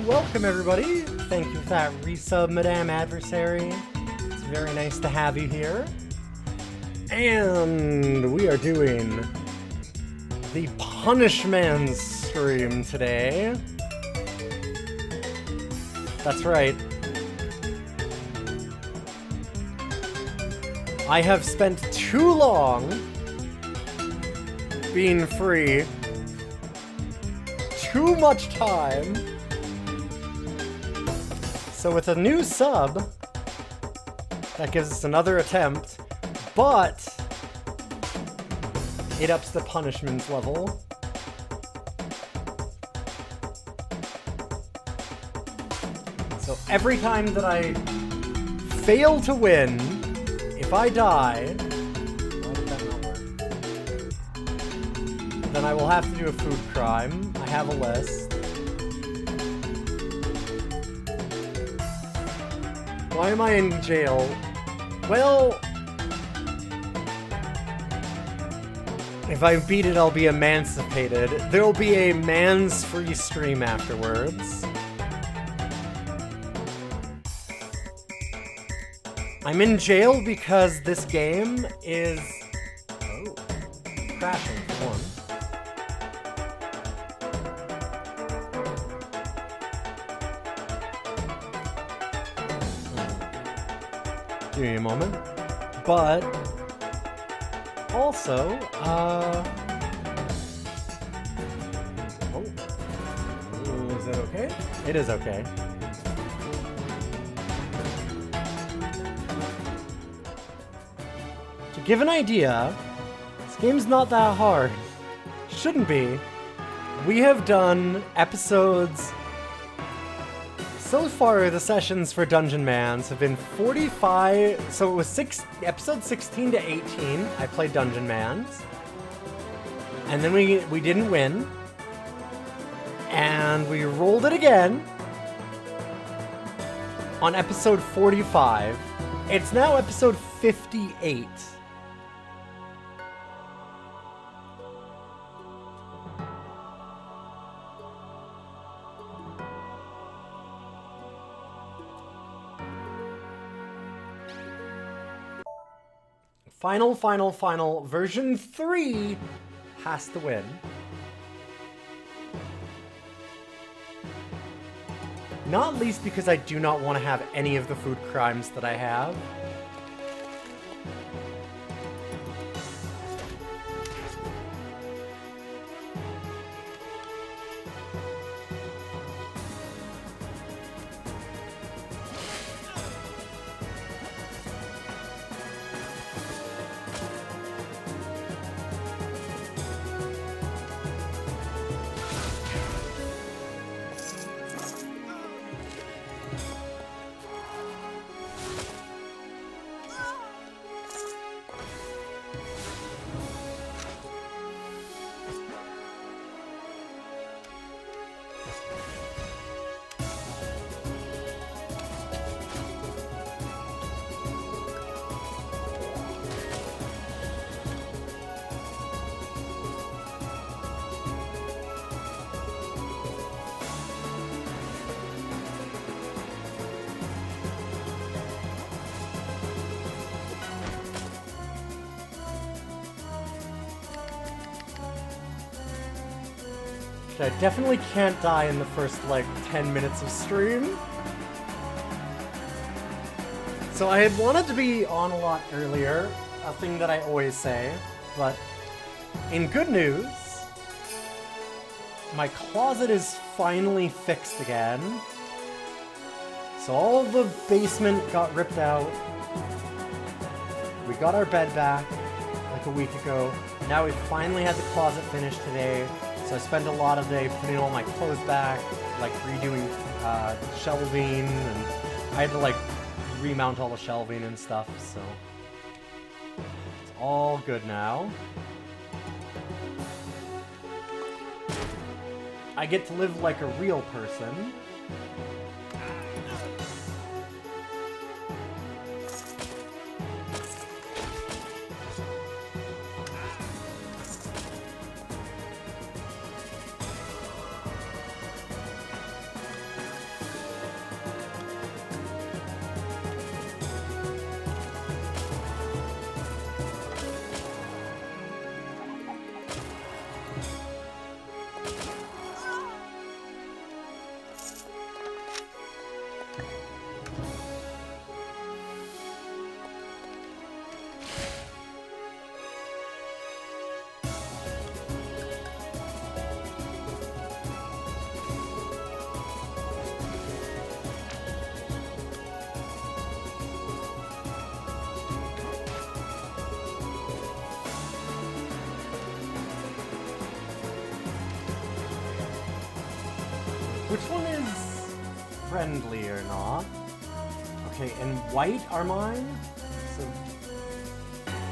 welcome everybody. Thank you for that resub, Madame Adversary. It's very nice to have you here. And we are doing the Punishmans stream today. That's right. I have spent too long being free. Too much time. So with a new sub, that gives us another attempt, but it ups the punishments level. So every time that I fail to win, if I die, why did that not work? Then I will have to do a food crime. I have a list. Why am I in jail? Well, if I beat it, I'll be emancipated. There'll be a man's-free stream afterwards. I'm in jail because this game is... oh, crashing for one. Give me a moment. But also, oh, is that okay? It is okay. To give an idea, this game's not that hard. Shouldn't be. We have done episodes... So far, the sessions for Dungeon Mans have been 45... So it was episode 16 to 18, I played Dungeon Mans. And then we didn't win. And we rolled it again on episode 45. It's now episode 58. Final, version 3 has to win. Not least because I do not want to have any of the food crimes that I have. I definitely can't die in the first, like, 10 minutes of stream. So I had wanted to be on a lot earlier, a thing that I always say, but in good news, my closet is finally fixed again. So all the basement got ripped out. We got our bed back, like a week ago. Now we finally had the closet finished today. So I spent a lot of the day putting all my clothes back, like redoing shelving, and I had to like remount all the shelving and stuff, so it's all good now. I get to live like a real person. Which one is friendly or not? Okay, and white are mine? So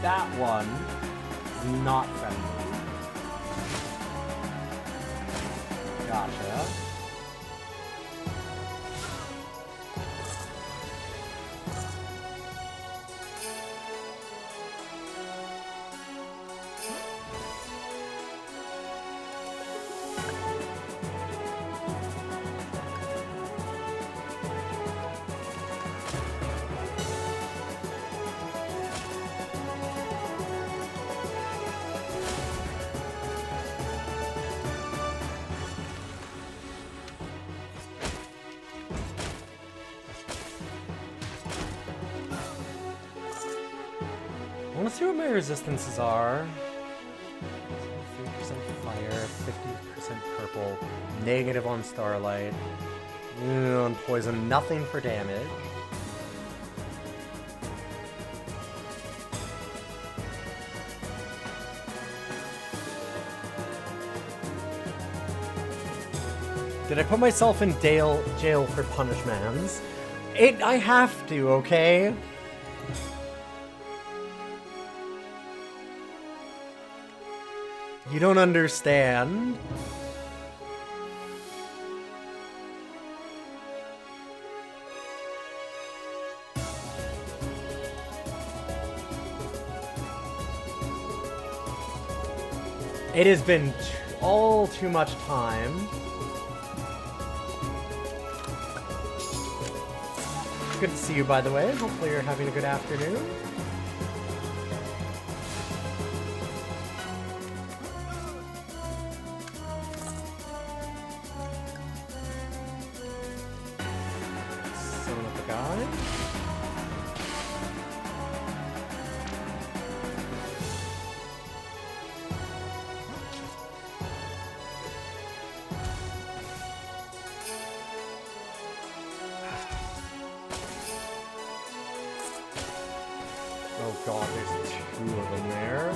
that one is not friendly. Gotcha. I want to see what my resistances are. 3% fire, 50% purple, negative on starlight, on poison, nothing for damage. Did I put myself in jail for Punishmans? I have to, okay? You don't understand. It has been all too much time. Good to see you, by the way. Hopefully you're having a good afternoon. Oh god, there's 2 of them there.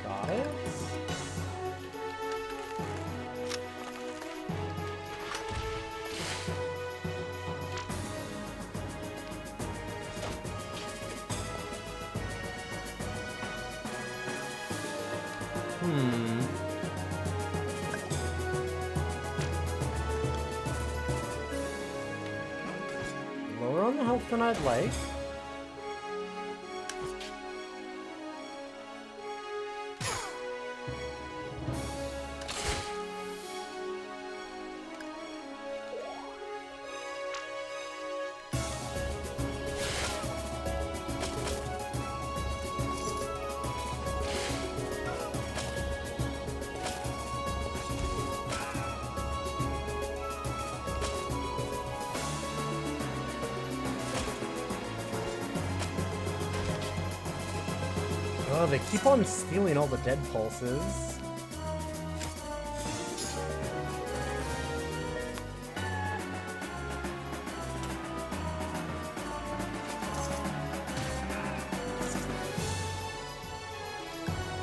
Got it. Lower on the health than I'd like. Oh, they keep on stealing all the dead pulses.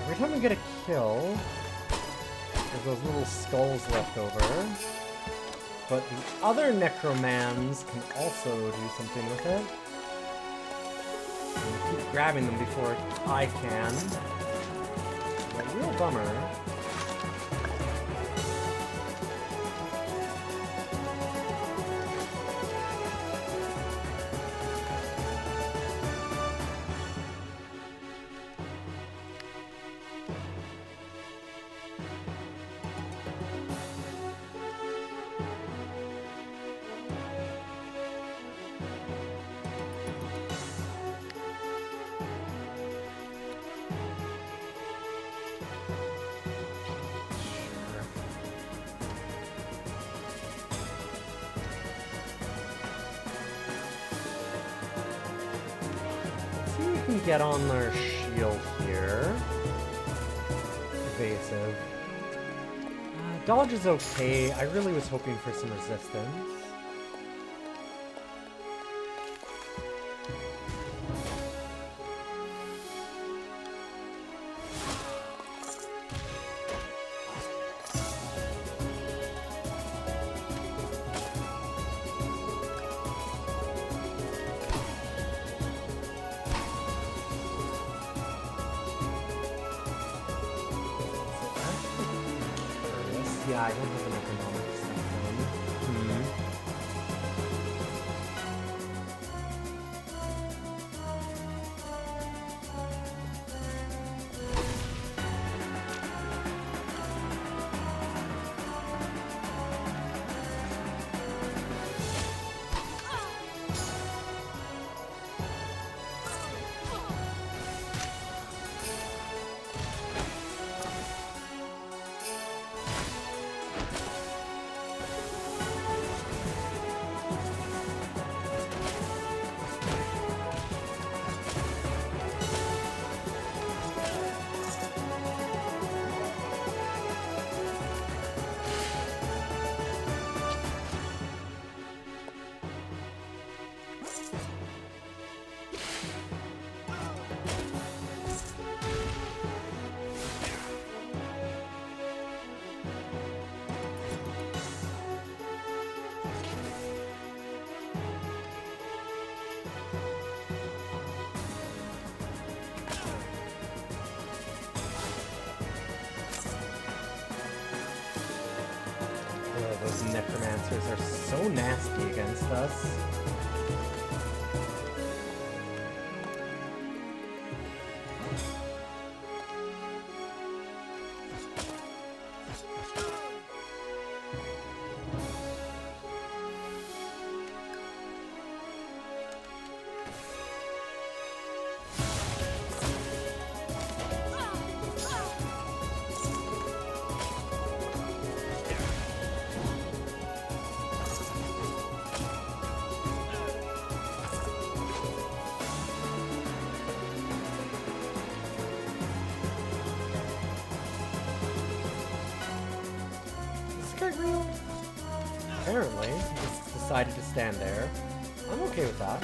Every time we get a kill, there's those little skulls left over. But the other necromans can also do something with it. Keep grabbing them before I can. A real bummer. can get on our shield here. Evasive. Dodge is okay. I really was hoping for some resistance. Yeah, I don't have an economic stuff on. Those necromancers are so nasty against us. Apparently, he just decided to stand there. I'm okay with that.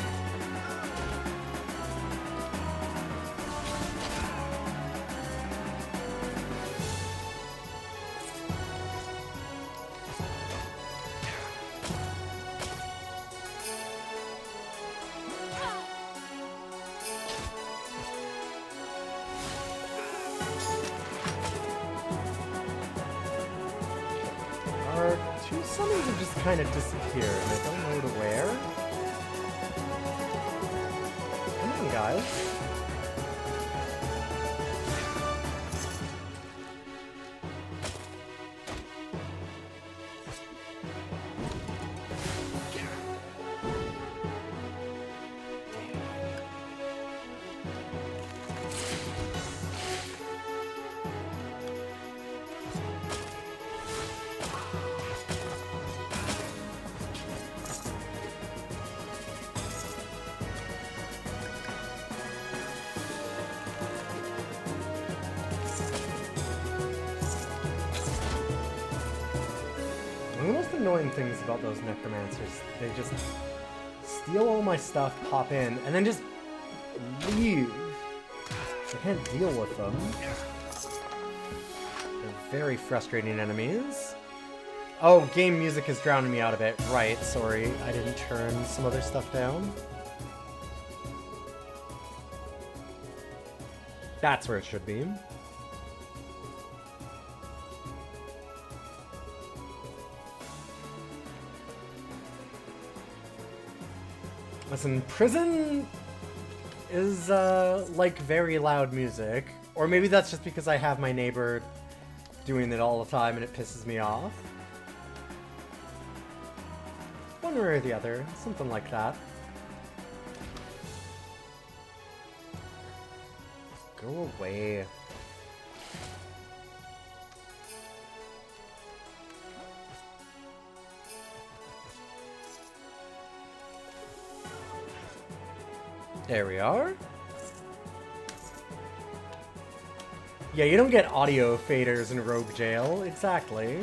Two summons have just kind of disappeared, and I don't know to where. Come on, guys. One of the most annoying things about those necromancers, they just steal all my stuff, pop in, and then just leave. I can't deal with them. They're very frustrating enemies. Oh, game music is drowning me out of it. Right, sorry. I didn't turn some other stuff down. That's where it should be. Listen, prison is, like, very loud music. Or maybe that's just because I have my neighbor doing it all the time and it pisses me off. One way or the other, something like that. Go away. There we are. Yeah, you don't get audio faders in Rogue Jail. Exactly.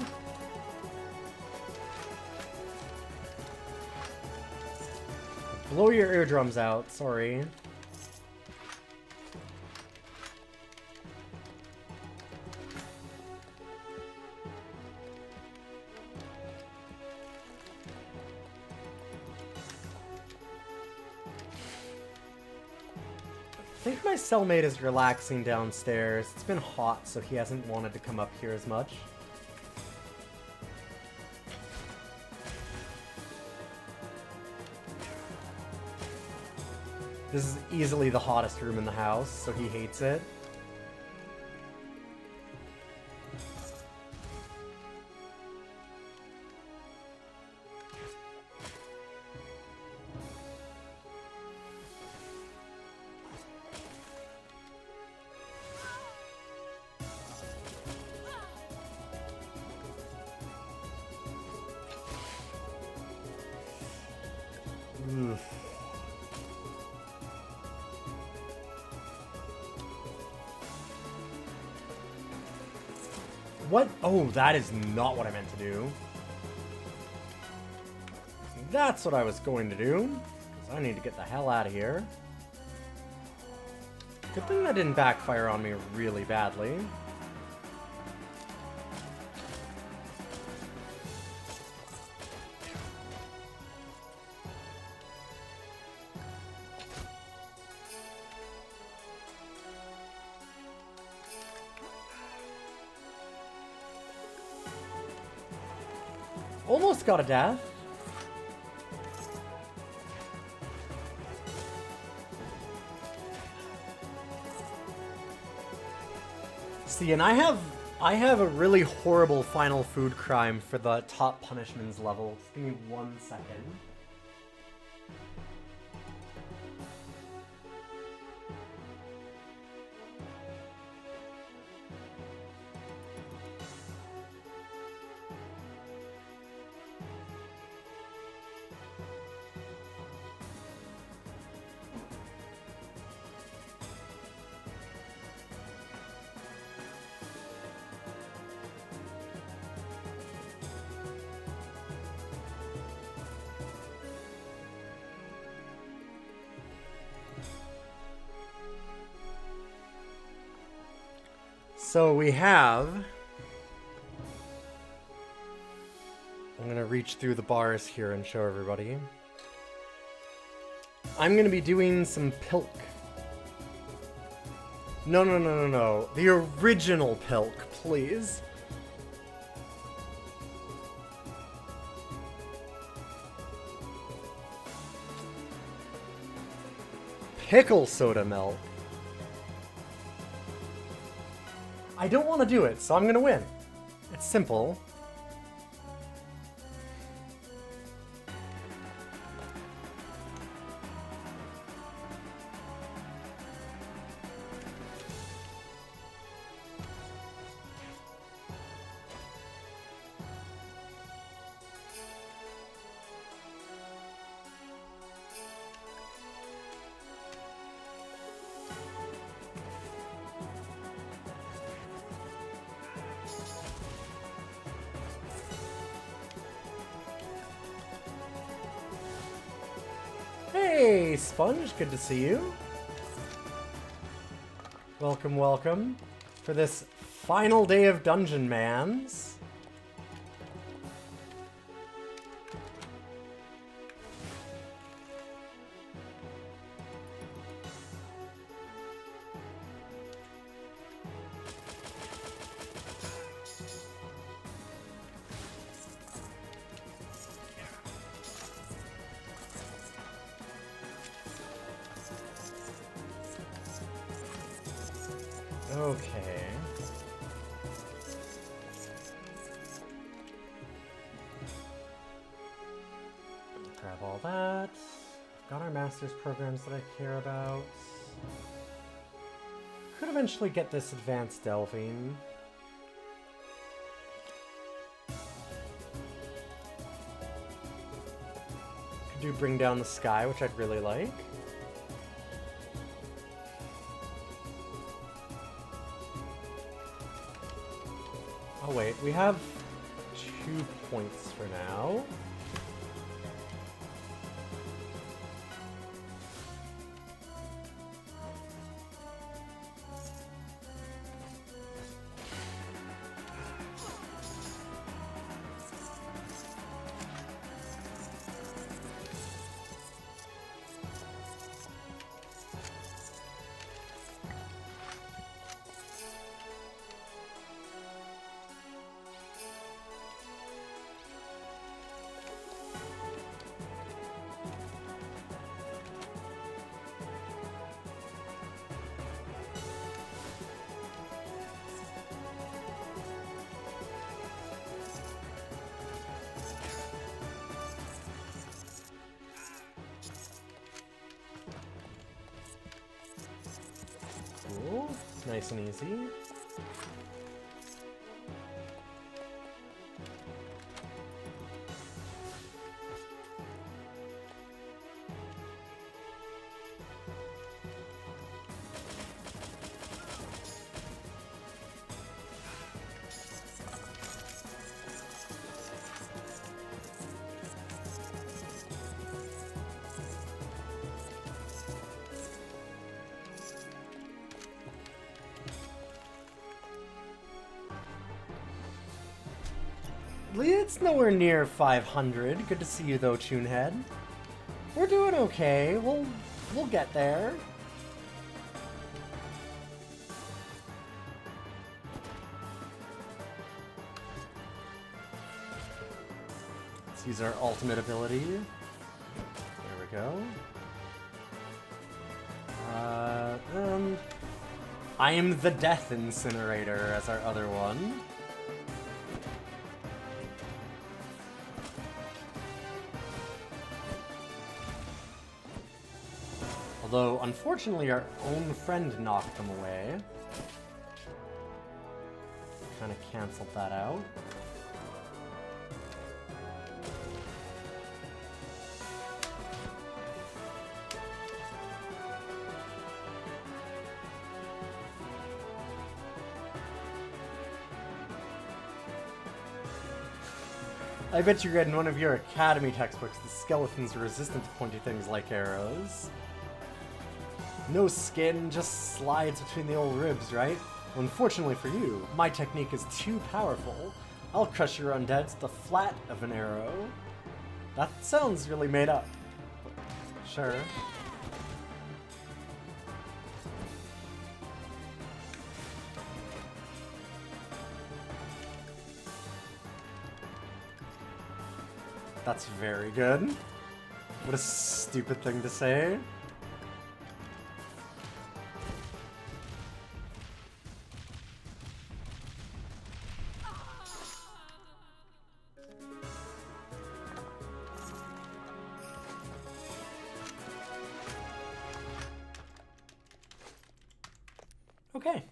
Blow your eardrums out, sorry. I think my cellmate is relaxing downstairs. It's been hot, so he hasn't wanted to come up here as much. This is easily the hottest room in the house, so he hates it. What? Oh, that is not what I meant to do. That's what I was going to do. Because I need to get the hell out of here. Good thing that didn't backfire on me really badly. Almost got a death. See, and I have a really horrible final food crime for the top punishments level. Just give me 1 second. So we have... I'm going to reach through the bars here and show everybody. I'm going to be doing some pilk. No. The original pilk, please. Pickle soda milk. I don't want to do it, so I'm going to win. It's simple. Hey, Sponge, good to see you. Welcome, welcome for this final day of Dungeon Mans. Okay. Grab all that. We've got our master's programs that I care about. Could eventually get this advanced delving. Could do Bring Down the Sky, which I'd really like. Alright, we have 2 points for now. Cool. Nice and easy. It's nowhere near 500. Good to see you though, Tunehead. We're doing okay. We'll get there. Let's use our ultimate ability. There we go. And I am the Death Incinerator as our other one. Although, unfortunately, our own friend knocked them away. Kind of canceled that out. I bet you read in one of your academy textbooks the skeletons are resistant to pointy things like arrows. No skin, just slides between the old ribs, right? Well, unfortunately for you, my technique is too powerful. I'll crush your undead to the flat of an arrow. That sounds really made up. But sure. That's very good. What a stupid thing to say. Okay.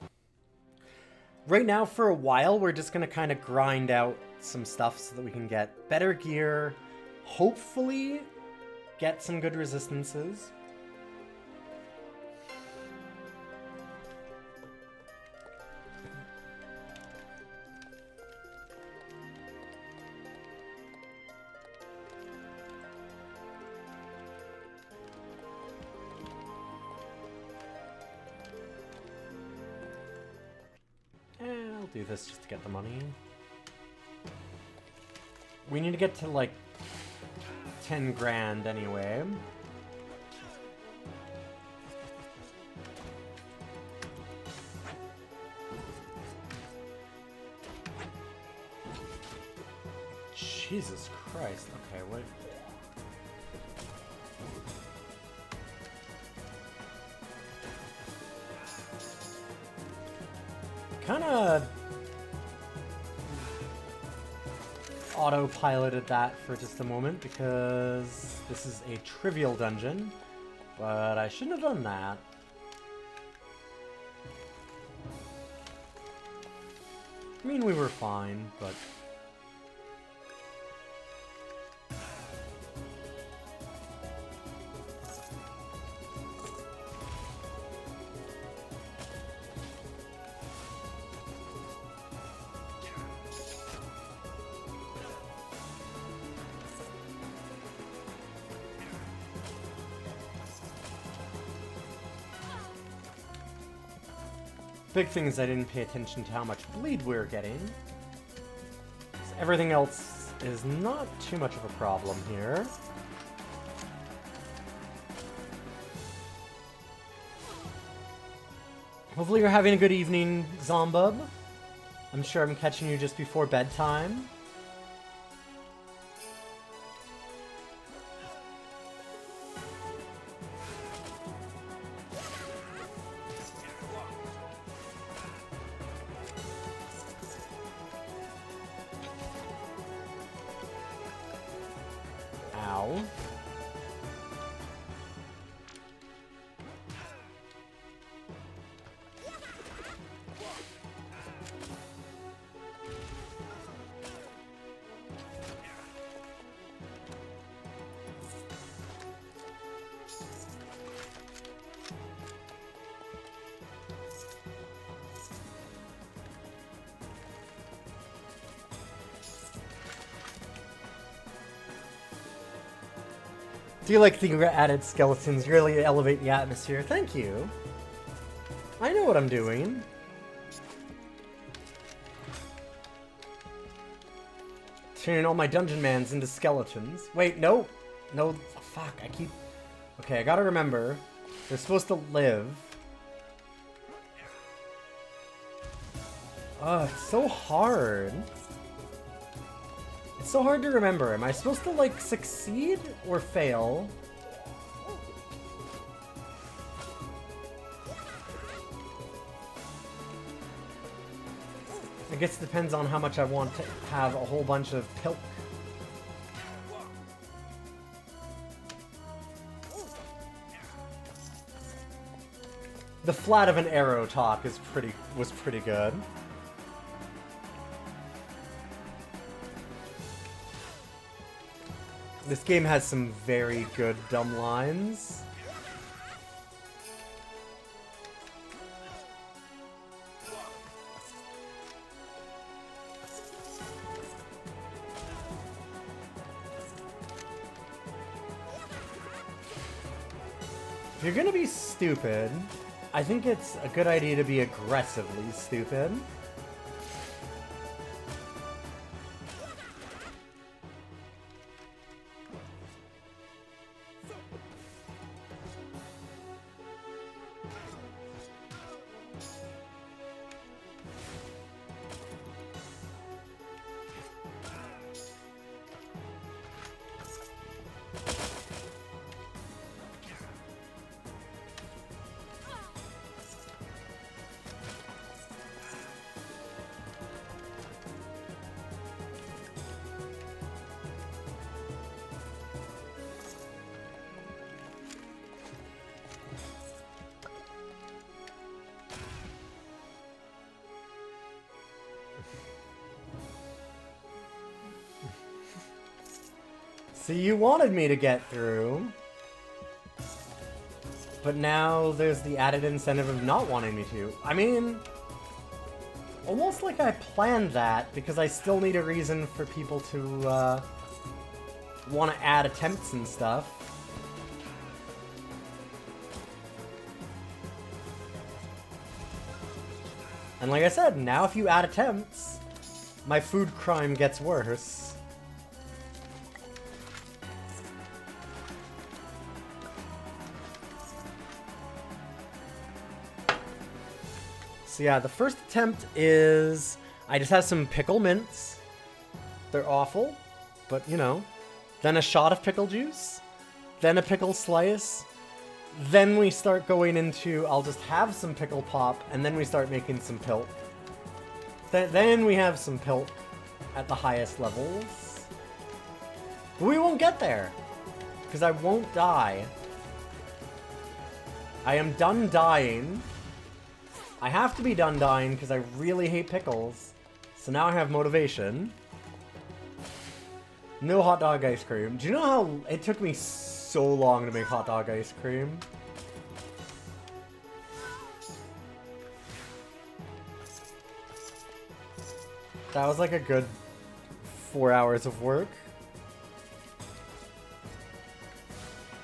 Right now, for a while, we're just gonna kind of grind out some stuff so that we can get better gear, hopefully get some good resistances. I'll do this just to get the money. We need to get to like 10 grand anyway. Jesus Christ. Okay, what? Kinda autopiloted that for just a moment because this is a trivial dungeon, but I shouldn't have done that. I mean, we were fine, but... Big thing is I didn't pay attention to how much bleed we were getting. So everything else is not too much of a problem here. Hopefully you're having a good evening, Zombub. I'm sure I'm catching you just before bedtime. Ow. Do you like the added skeletons really elevate the atmosphere? Thank you. I know what I'm doing. Turning all my dungeon mans into skeletons. Wait, no. No, fuck, I keep... Okay, I gotta remember. They're supposed to live. Ugh, it's so hard. It's so hard to remember. Am I supposed to, like, succeed or fail? I guess it depends on how much I want to have a whole bunch of pilk. The flat of an arrow talk is was pretty good. This game has some very good dumb lines. If you're gonna be stupid, I think it's a good idea to be aggressively stupid. See, you wanted me to get through, but now there's the added incentive of not wanting me to. I mean, almost like I planned that, because I still need a reason for people to want to add attempts and stuff. And like I said, now if you add attempts, my food crime gets worse. So yeah, the first attempt is... I just have some pickle mints. They're awful, but you know. Then a shot of pickle juice. Then a pickle slice. Then we start going into... I'll just have some pickle pop, and then we start making some pilk. Then we have some pilk at the highest levels. But we won't get there, because I won't die. I am done dying. I have to be done dying because I really hate pickles. So now I have motivation. No hot dog ice cream. Do you know how it took me so long to make hot dog ice cream? That was like a good 4 hours of work.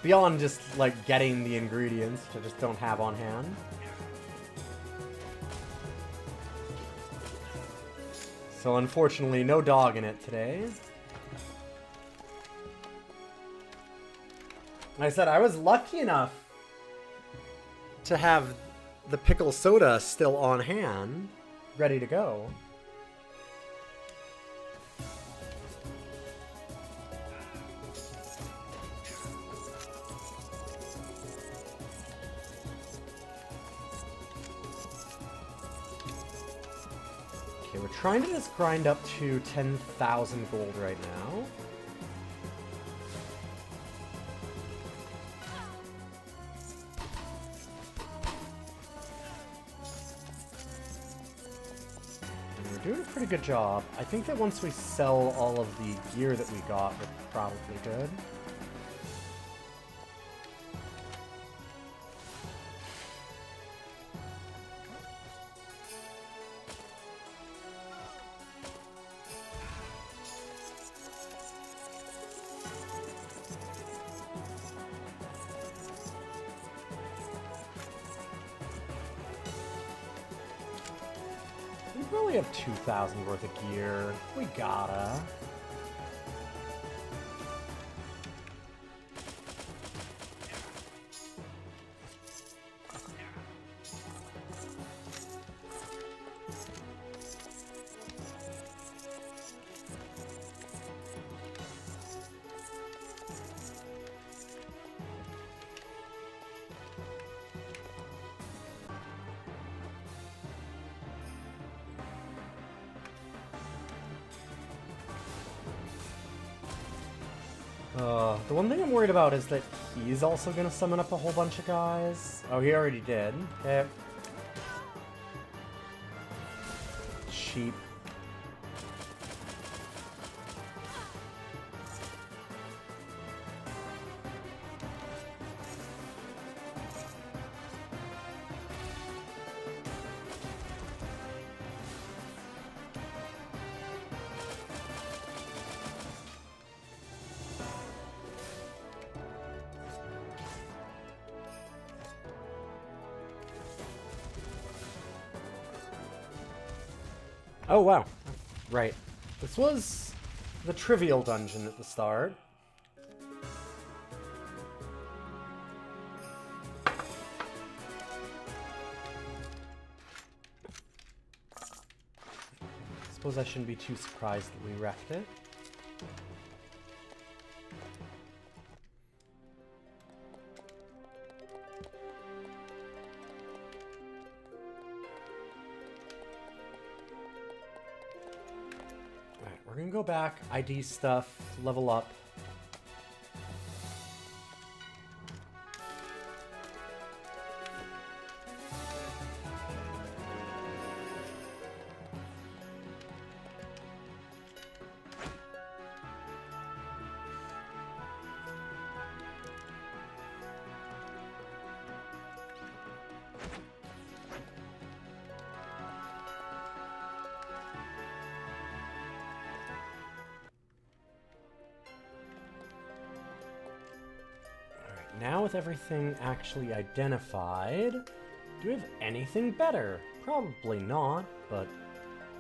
Beyond just like getting the ingredients, which I just don't have on hand. So unfortunately, no dog in it today. Like I said, I was lucky enough to have the pickle soda still on hand, ready to go. Okay, we're trying to just grind up to 10,000 gold right now. Doing a pretty good job. I think that once we sell all of the gear that we got, we're probably good. We probably have 2,000 worth of gear. We gotta. The one thing I'm worried about is that he's also gonna summon up a whole bunch of guys. Oh, he already did. Okay. Sheep. Oh, wow. Right. This was the trivial dungeon at the start. Suppose I shouldn't be too surprised that we wrecked it. We're gonna go back, ID stuff, level up. Now with everything actually identified, do we have anything better? Probably not, but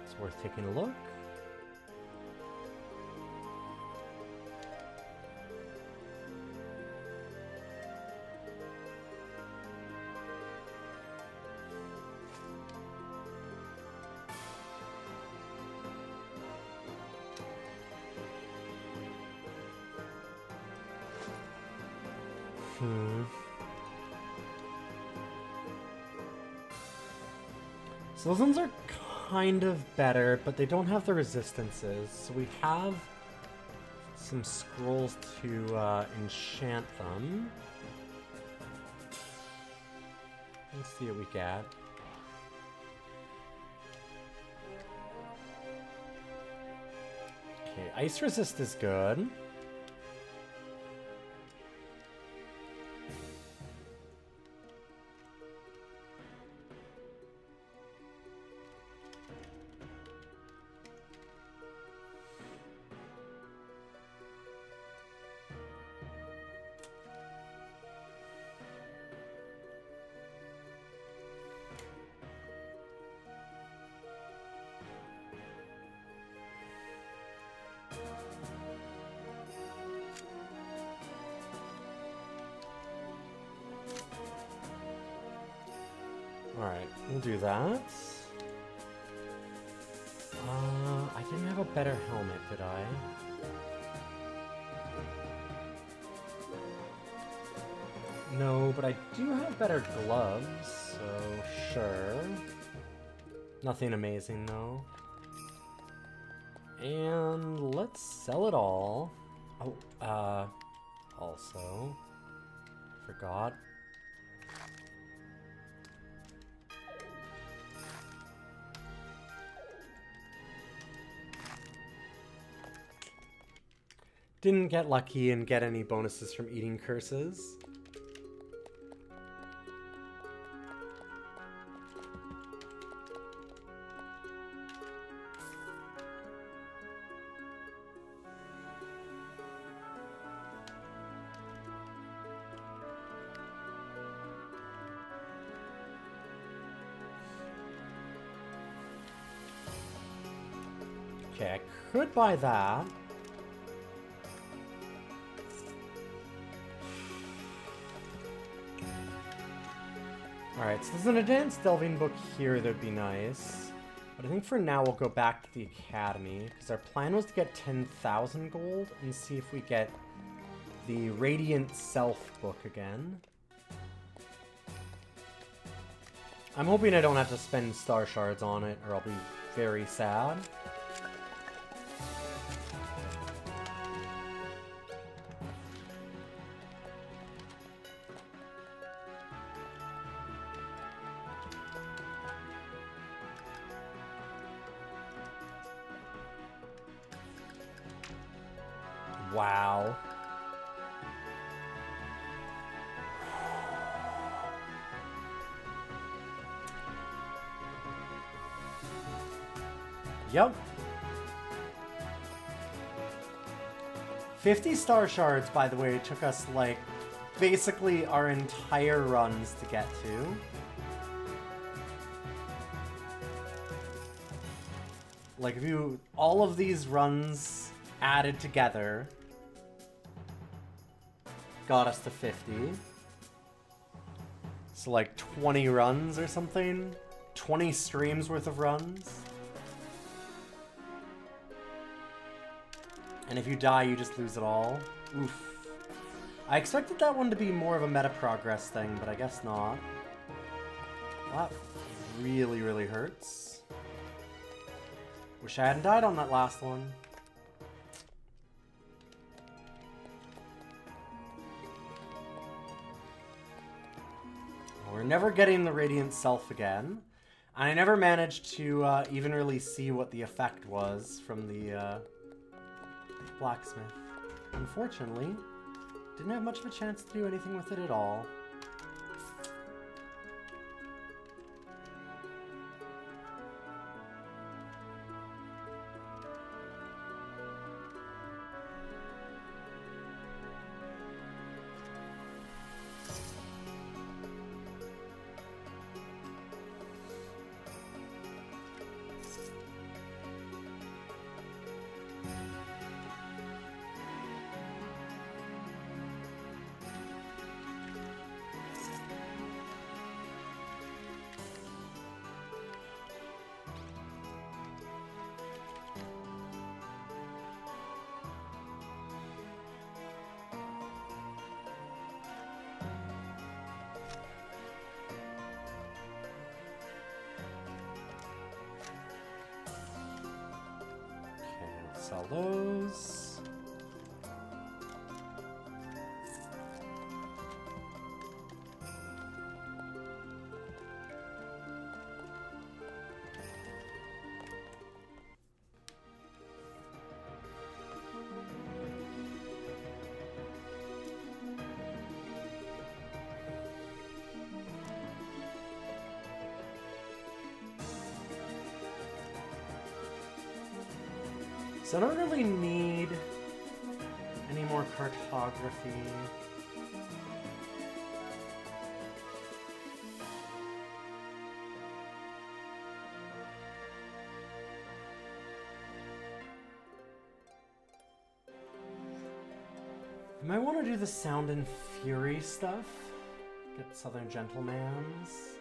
it's worth taking a look. So those ones are kind of better, but they don't have the resistances. So we have some scrolls to enchant them. Let's see what we get. Okay, ice resist is good. Alright, we'll do that. I didn't have a better helmet, did I? No, but I do have better gloves, so sure. Nothing amazing, though. And let's sell it all. Oh, also, forgot. Didn't get lucky and get any bonuses from eating curses. Okay, I could buy that. Alright, so there's an advanced delving book here that'd be nice. But I think for now we'll go back to the academy, because our plan was to get 10,000 gold and see if we get the Radiant Self book again. I'm hoping I don't have to spend star shards on it, or I'll be very sad. Wow. Yep. 50 star shards, by the way, took us, like, basically our entire runs to get to. Like, if you... all of these runs added together got us to 50. So, like, 20 runs or something? 20 streams worth of runs? And if you die, you just lose it all. Oof. I expected that one to be more of a meta progress thing, but I guess not. That really, really hurts. Wish I hadn't died on that last one. We're never getting the Radiant Self again. And I never managed to even really see what the effect was from the blacksmith. Unfortunately, didn't have much of a chance to do anything with it at all. Sell those. So I don't really need any more cartography. I might want to do the Sound and Fury stuff. Get Southern Gentleman's.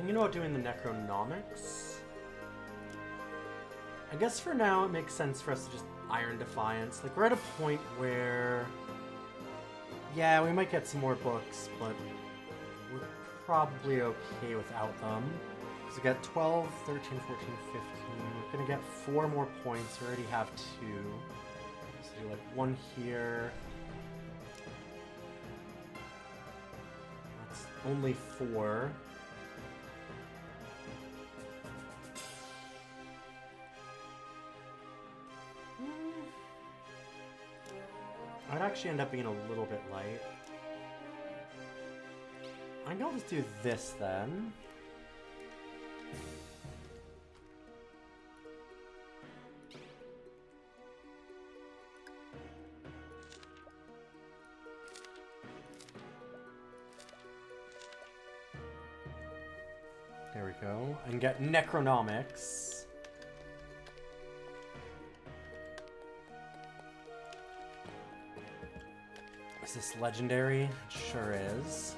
Thinking about doing the Necronomics. I guess for now it makes sense for us to just Iron Defiance. Like, we're at a point where... yeah, we might get some more books, but we're probably okay without them. Because we got 12, 13, 14, 15. We're gonna get 4 more points. We already have 2. So do like 1 here. That's only 4. I'd actually end up being a little bit light. I think I'll just do this then. There we go. And get Necronomics. Is this legendary? It sure is.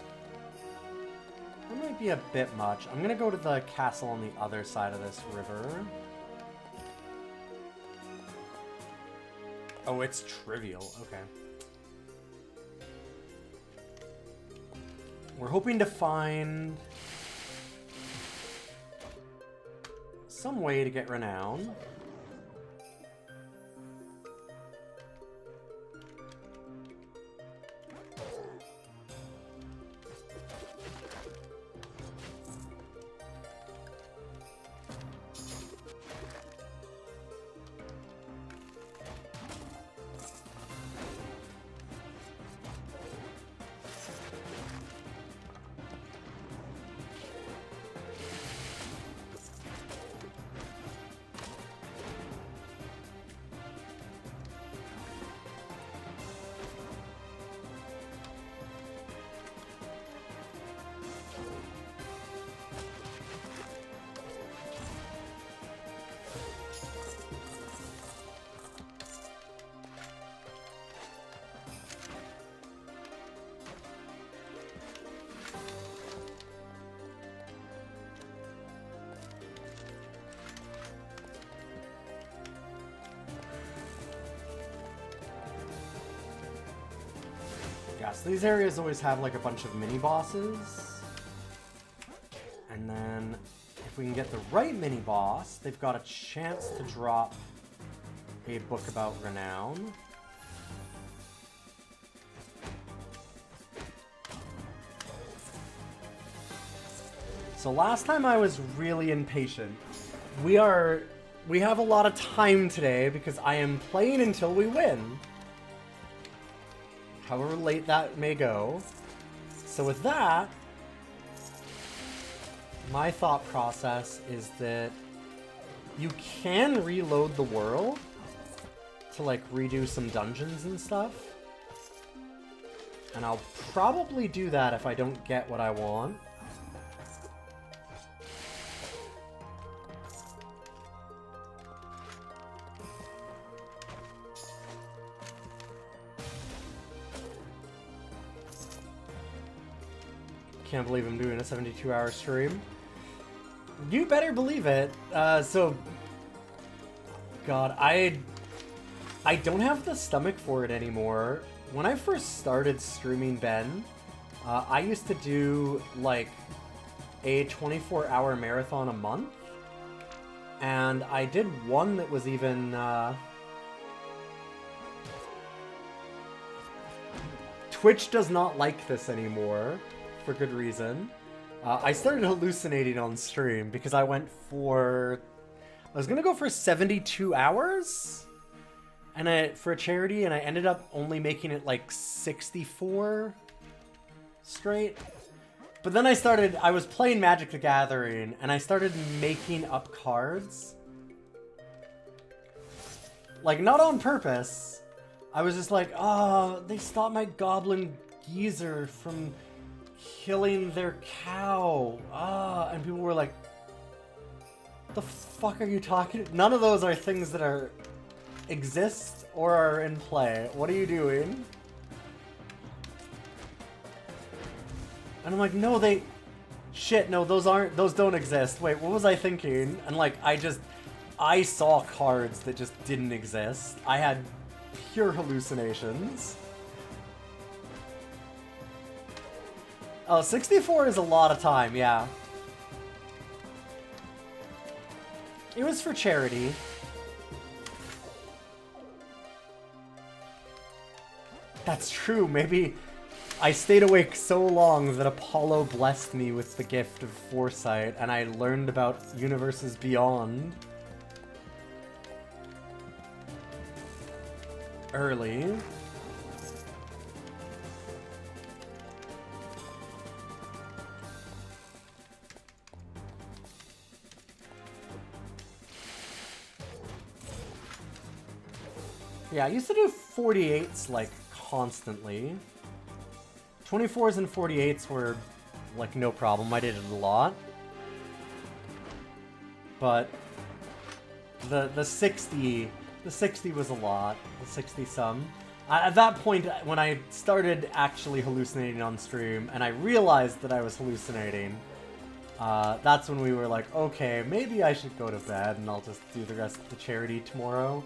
That might be a bit much. I'm gonna go to the castle on the other side of this river. Oh, it's trivial. Okay. We're hoping to find some way to get renown. Yeah, so these areas always have like a bunch of mini-bosses. And then if we can get the right mini-boss, they've got a chance to drop a book about renown. So last time I was really impatient. We have a lot of time today because I am playing until we win. However late that may go. So with that, my thought process is that you can reload the world to like redo some dungeons and stuff. And I'll probably do that if I don't get what I want. Can't believe I'm doing a 72-hour stream. You better believe it. So, God, I don't have the stomach for it anymore. When I first started streaming Ben, I used to do like a 24-hour marathon a month, and I did one that was even Twitch does not like this anymore. For good reason. I started hallucinating on stream because I went for... I was gonna go for 72 hours and for a charity, and I ended up only making it like 64 straight. But then I was playing Magic the Gathering, and I started making up cards. Like, not on purpose. I was just like, oh, they stopped my goblin geezer from killing their cow. And people were like, what the fuck are you talking? None of those are things that exist or are in play. What are you doing? And I'm like, no, Shit, no, those don't exist. Wait, what was I thinking? And like, I saw cards that just didn't exist. I had pure hallucinations. Oh, 64 is a lot of time, yeah. It was for charity. That's true, maybe I stayed awake so long that Apollo blessed me with the gift of foresight, and I learned about universes beyond early. Yeah, I used to do 48s, like, constantly. 24s and 48s were, like, no problem. I did it a lot. But the 60 was a lot. The 60-some. At that point, when I started actually hallucinating on stream, and I realized that I was hallucinating, that's when we were like, okay, maybe I should go to bed, and I'll just do the rest of the charity tomorrow.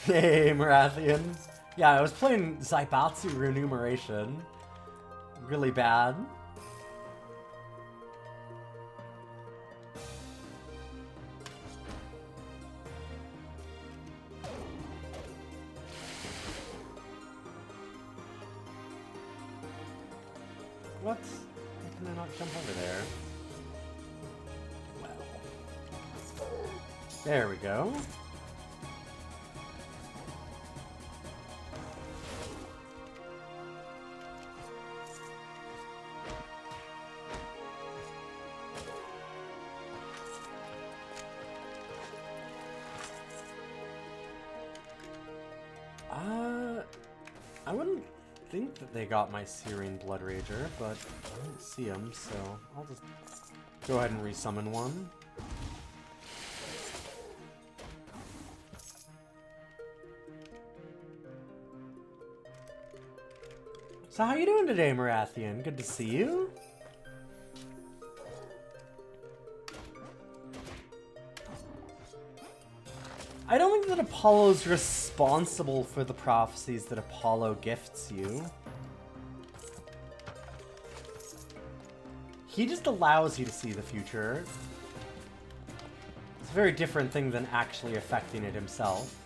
Hey, Marathian. Yeah, I was playing Zaibatsu Remuneration. Really bad. What? Why can I not jump over there? Well. There we go. I wouldn't think that they got my Syrian Blood Rager, but I don't see him, so I'll just go ahead and resummon one. So how you doing today, Marathian? Good to see you. I don't think that Apollo's responsible for the prophecies that Apollo gifts you. He just allows you to see the future. It's a very different thing than actually affecting it himself.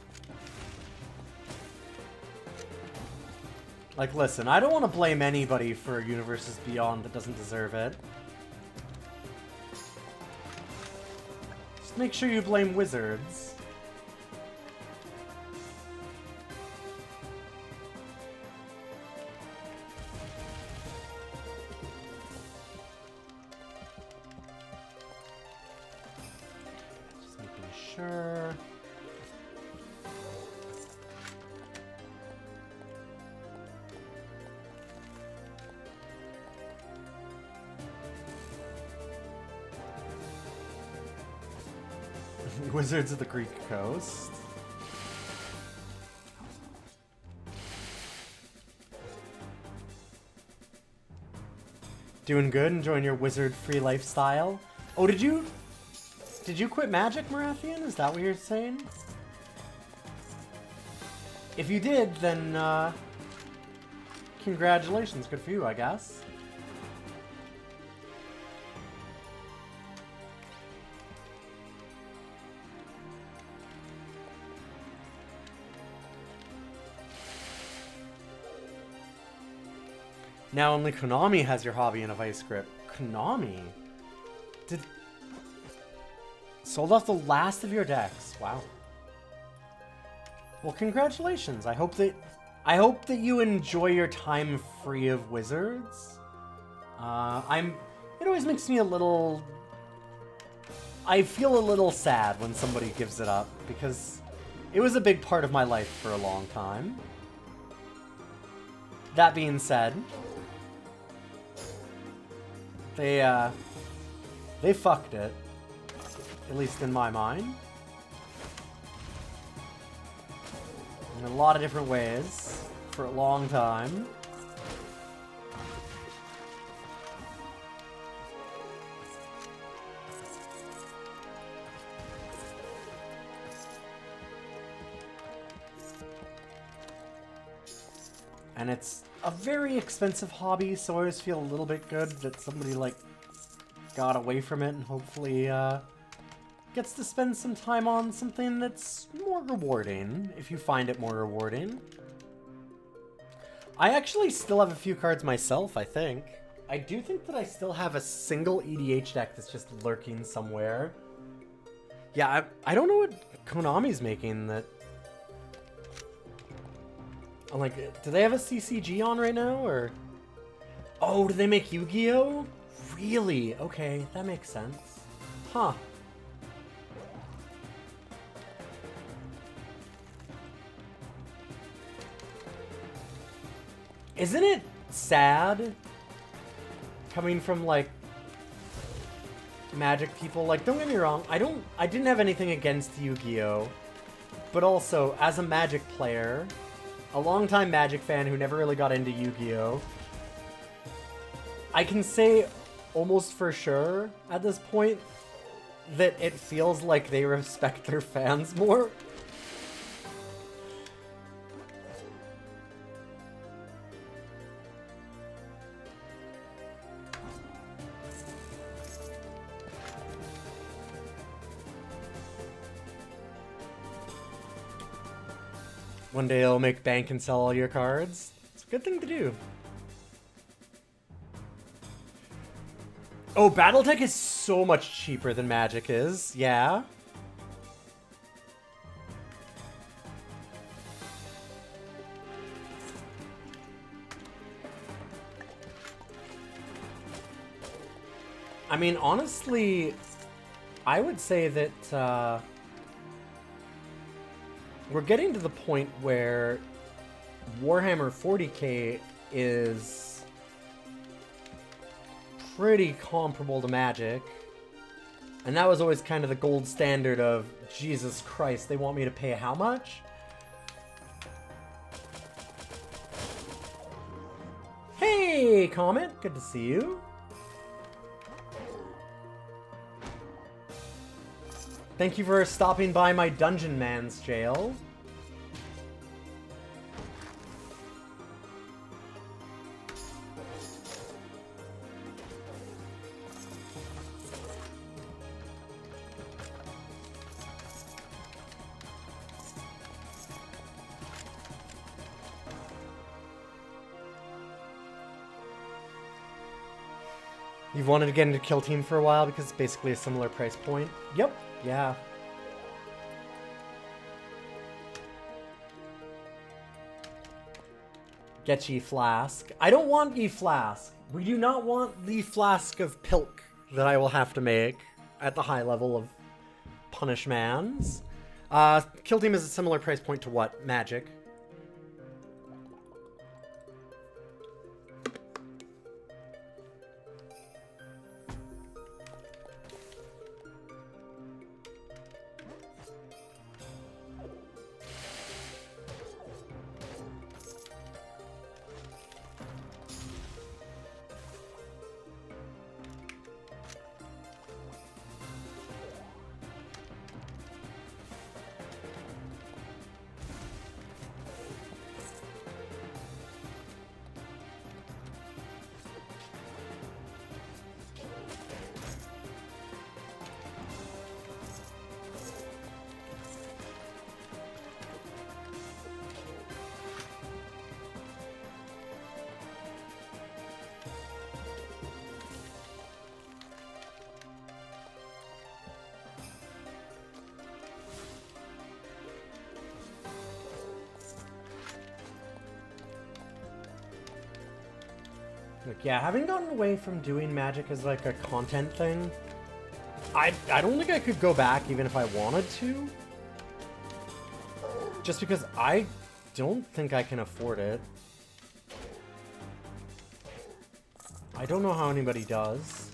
Like, listen, I don't want to blame anybody for universes beyond that doesn't deserve it. Just make sure you blame wizards. Sure. Wizards of the Greek Coast. Doing good, enjoying your wizard-free lifestyle. Oh, did you quit Magic, Marathian? Is that what you're saying? If you did, then, congratulations. Good for you, I guess. Now only Konami has your hobby in a vice grip. Konami? Sold off the last of your decks. Wow. Well, congratulations. I hope that you enjoy your time free of wizards. It always makes me a little... I feel a little sad when somebody gives it up, because it was a big part of my life for a long time. That being said, they fucked it. At least in my mind. in a lot of different ways for a long time. And it's a very expensive hobby, so I always feel a little bit good that somebody, like, got away from it and hopefully, gets to spend some time on something that's more rewarding, if you find it more rewarding. I actually still have a few cards myself, I think. I do think that I still have a single EDH deck that's just lurking somewhere. Yeah, I don't know what Konami's making that... I'm like, do they have a CCG on right now, or... Oh, do they make Yu-Gi-Oh? Really? Okay, that makes sense. Huh. Isn't it sad coming from, like, Magic people? Like, don't get me wrong, I didn't have anything against Yu-Gi-Oh! But also, as a Magic player, a longtime Magic fan who never really got into Yu-Gi-Oh! I can say almost for sure at this point that it feels like they respect their fans more. One day you'll make bank and sell all your cards. It's a good thing to do. Oh, Battletech is so much cheaper than Magic is. Yeah. I mean, honestly, I would say that we're getting to the point where Warhammer 40k is pretty comparable to Magic. And that was always kind of the gold standard of, Jesus Christ, they want me to pay how much? Hey, Comet, good to see you. Thank you for stopping by my Dungeon Man's jail. You've wanted to get into Kill Team for a while because it's basically a similar price point? Yep. Yeah. Get ye Flask. I don't want ye Flask. We do not want the Flask of Pilk that I will have to make at the high level of Punishmans. Kill Team is a similar price point to what? Magic. Like, yeah, having gotten away from doing Magic as like a content thing, I don't think I could go back even if I wanted to. Just because I don't think I can afford it. I don't know how anybody does.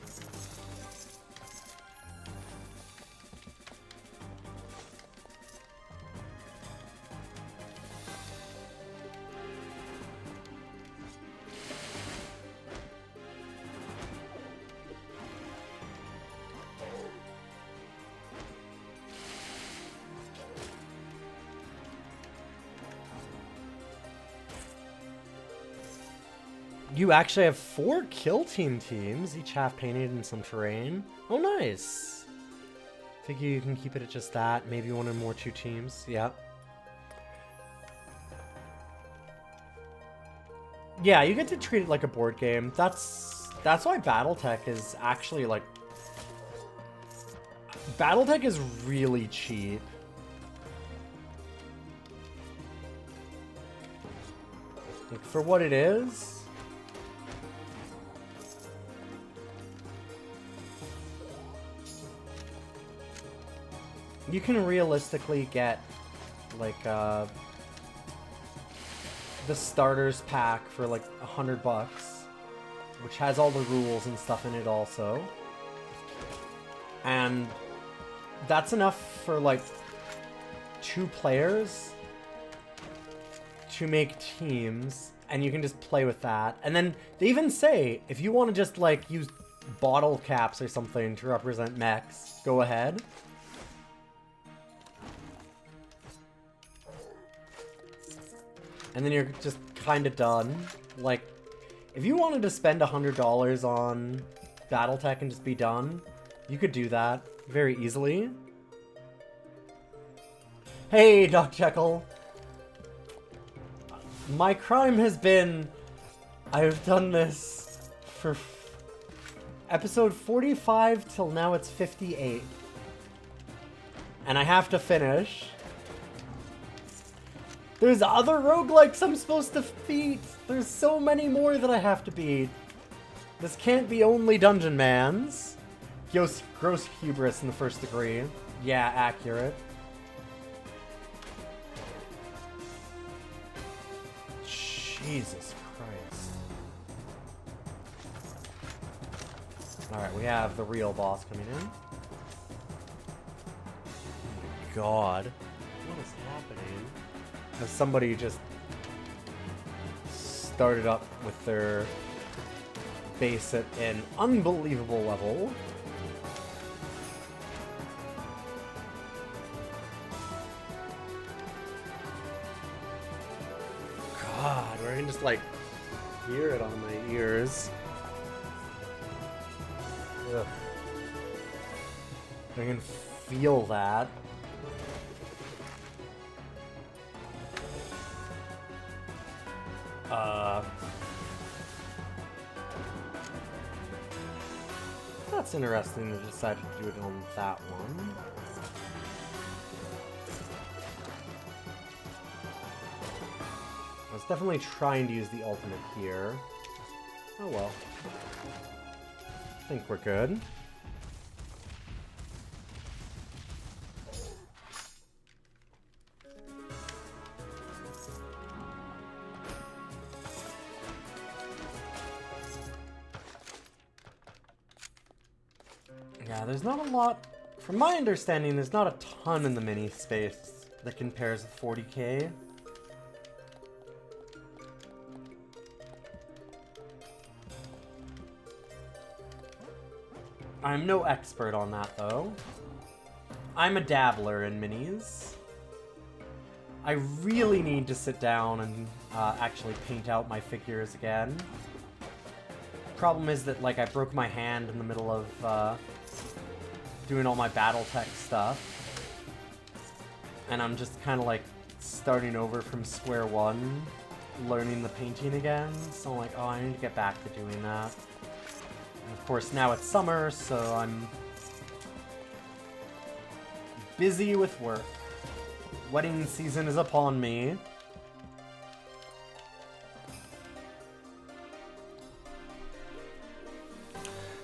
You actually have 4 kill team teams, each half painted in some terrain. Oh, nice. Figure you can keep it at just that. Maybe 1 or more 2 teams. Yeah. Yeah, you get to treat it like a board game. That's why BattleTech is actually like... BattleTech is really cheap. Like, for what it is... You can realistically get, like, the starters pack for, like, $100, which has all the rules and stuff in it also. And that's enough for, like, 2 players to make teams, and you can just play with that. And then they even say, if you want to just, like, use bottle caps or something to represent mechs, go ahead. And then you're just kind of done. Like, if you wanted to spend $100 on BattleTech and just be done, you could do that very easily. Hey, Doc Jekyll. My crime has been... I've done this for episode 45 till now it's 58. And I have to finish. There's other roguelikes I'm supposed to beat! There's so many more that I have to beat. This can't be only Dungeon Man's. Gross hubris in the first degree. Yeah, accurate. Jesus Christ. Alright, we have the real boss coming in. Oh my god. What is happening? As somebody just started up with their base at an unbelievable level. God, I can just like hear it on my ears. Ugh. I can feel that. That's interesting to decide to do it on that one. I was definitely trying to use the ultimate here. Oh well. I think we're good. Yeah, there's not a lot... From my understanding, there's not a ton in the mini space that compares with 40k. I'm no expert on that, though. I'm a dabbler in minis. I really need to sit down and actually paint out my figures again. Problem is that, like, I broke my hand in the middle of doing all my BattleTech stuff. And I'm just kind of, like, starting over from square one, learning the painting again. So I'm like, oh, I need to get back to doing that. And of course, now it's summer, so I'm busy with work. Wedding season is upon me.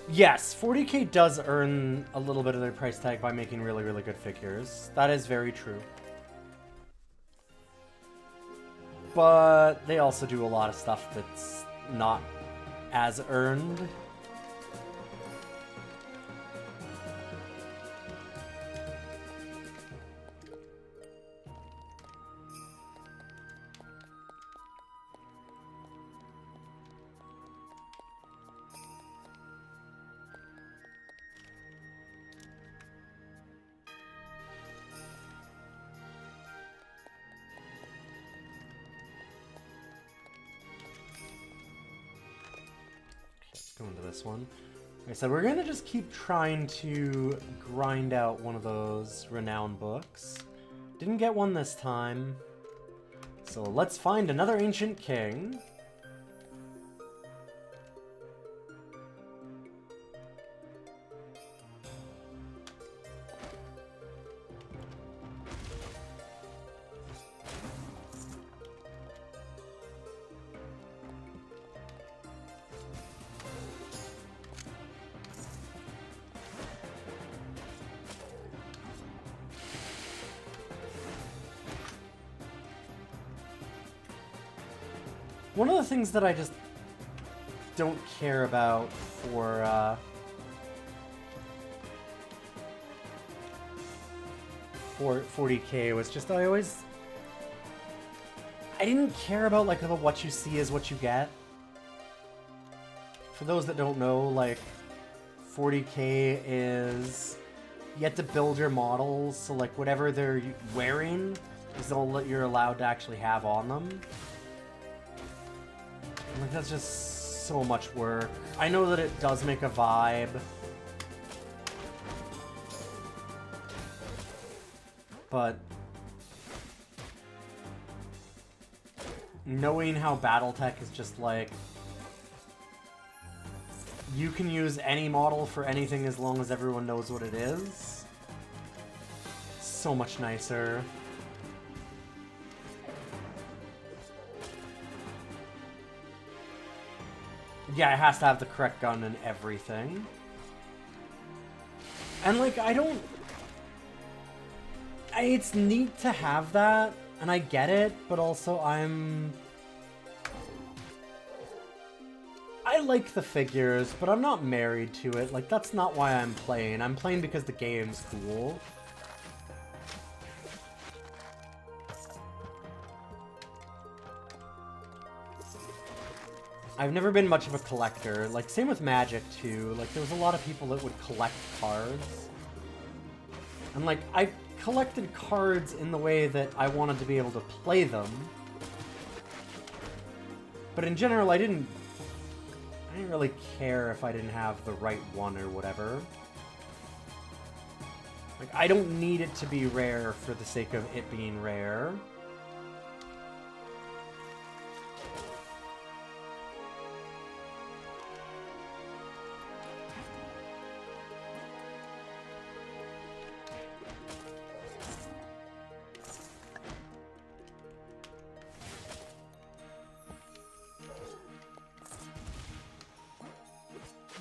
Yes, 40k does earn a little bit of their price tag by making really, really good figures. That is very true. But they also do a lot of stuff that's not as earned. go into this one. Like I said, we're gonna just keep trying to grind out one of those renowned books. Didn't get one this time. So let's find another ancient king. One of the things that I just don't care about for 40k was just I didn't care about like the what you see is what you get. For those that don't know, like 40k is you have to build your models, so like whatever they're wearing is all that you're allowed to actually have on them. Like, that's just so much work. I know that it does make a vibe. But knowing how Battletech is just like, you can use any model for anything as long as everyone knows what it is. So much nicer. Yeah, it has to have the correct gun and everything. And, like, it's neat to have that, and I get it, but also I like the figures, but I'm not married to it. Like, that's not why I'm playing. I'm playing because the game's cool. I've never been much of a collector. Like, same with Magic, too. Like, there was a lot of people that would collect cards. And, like, I collected cards in the way that I wanted to be able to play them. But in general, I didn't really care if I didn't have the right one or whatever. Like, I don't need it to be rare for the sake of it being rare.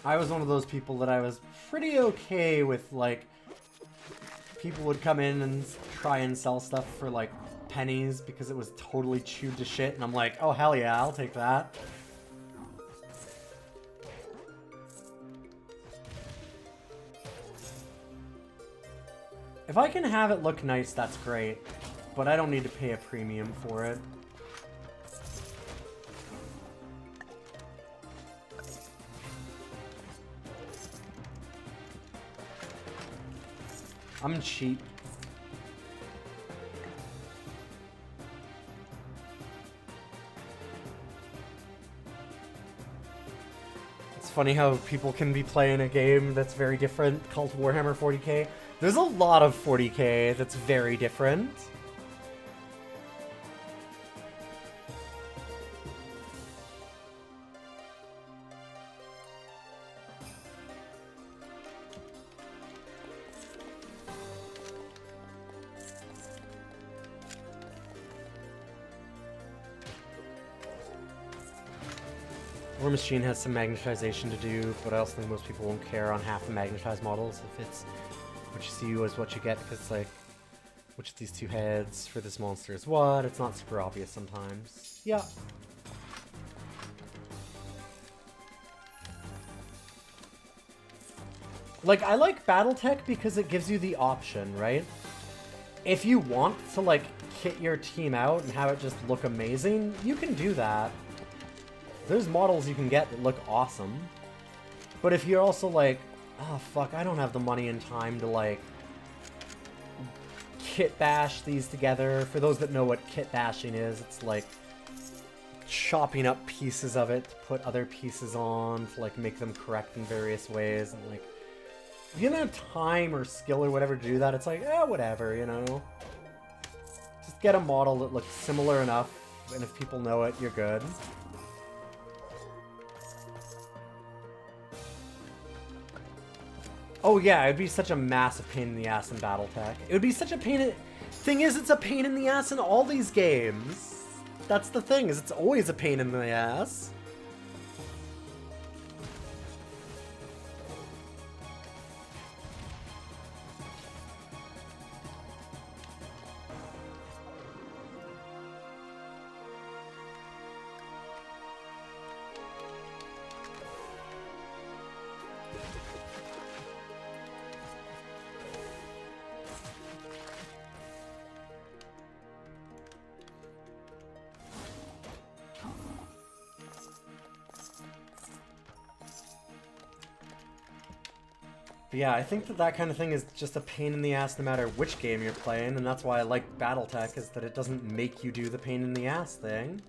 I was one of those people that I was pretty okay with, like, people would come in and try and sell stuff for, like, pennies because it was totally chewed to shit, and I'm like, oh, hell yeah, I'll take that. If I can have it look nice, that's great, but I don't need to pay a premium for it. I'm cheap. It's funny how people can be playing a game that's very different called Warhammer 40k. There's a lot of 40k that's very different. War Machine has some magnetization to do, but I also think most people won't care on half the magnetized models if it's what you see is what you get, because it's like, which of these two heads for this monster is what? It's not super obvious sometimes. Yeah. Like, I like Battletech because it gives you the option, right? If you want to, like, kit your team out and have it just look amazing, you can do that. There's models you can get that look awesome. But if you're also like, oh fuck, I don't have the money and time to like kit bash these together. For those that know what kit bashing is, it's like chopping up pieces of it to put other pieces on to like make them correct in various ways, and like if you don't have time or skill or whatever to do that, it's like, whatever, you know. Just get a model that looks similar enough, and if people know it, you're good. Oh yeah, it'd be such a massive pain in the ass in Battletech. It would be such a pain in... Thing is, it's a pain in the ass in all these games. That's the thing, is it's always a pain in the ass. But yeah, I think that that kind of thing is just a pain in the ass no matter which game you're playing, and that's why I like Battletech, is that it doesn't make you do the pain in the ass thing.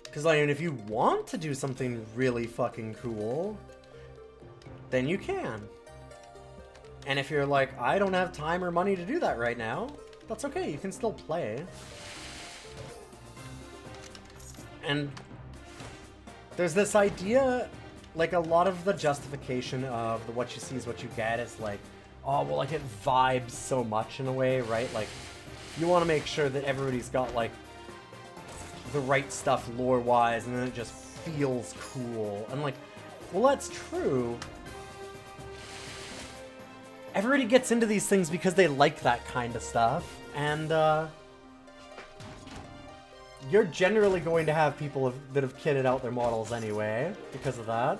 Because, I mean, if you want to do something really fucking cool, then you can. And if you're like, I don't have time or money to do that right now, that's okay, you can still play. And there's this idea, like a lot of the justification of the what you see is what you get is like, oh, well, like it vibes so much in a way, right? Like, you want to make sure that everybody's got like the right stuff lore-wise, and then it just feels cool. And like, well, that's true. Everybody gets into these things because they like that kind of stuff, and you're generally going to have people that have kitted out their models anyway, because of that.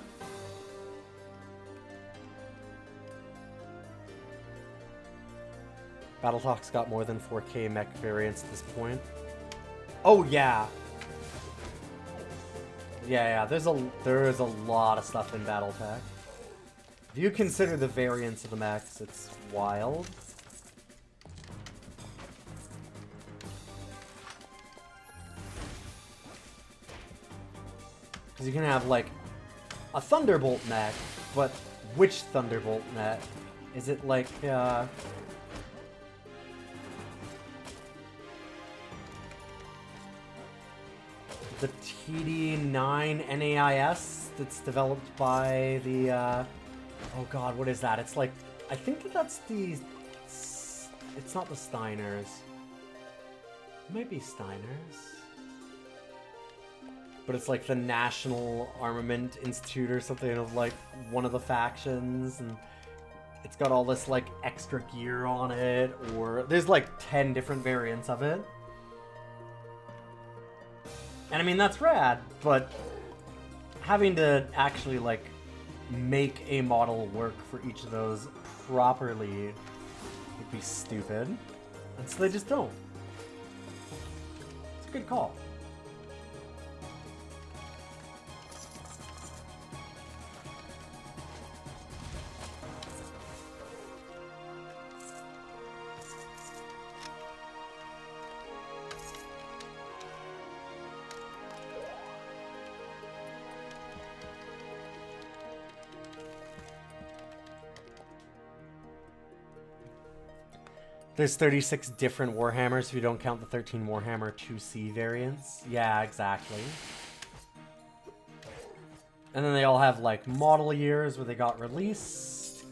Battletalk's got more than 4K mech variants at this point. Oh yeah! Yeah, there is a lot of stuff in Battletech. If you consider the variants of the mechs, it's wild. Because you can have, like, a Thunderbolt mech, but which Thunderbolt mech? Is it, like, the TD9 NAIS that's developed by the, oh god, what is that? It's like, I think that's the, it's not the Steiners. It might be Steiners. But it's like the National Armament Institute or something of like one of the factions, and it's got all this like extra gear on it, or there's like 10 different variants of it. And I mean, that's rad, but having to actually like make a model work for each of those properly would be stupid. And so they just don't. It's a good call. There's 36 different Warhammers if you don't count the 13 Warhammer 2C variants. Yeah, exactly. And then they all have like model years where they got released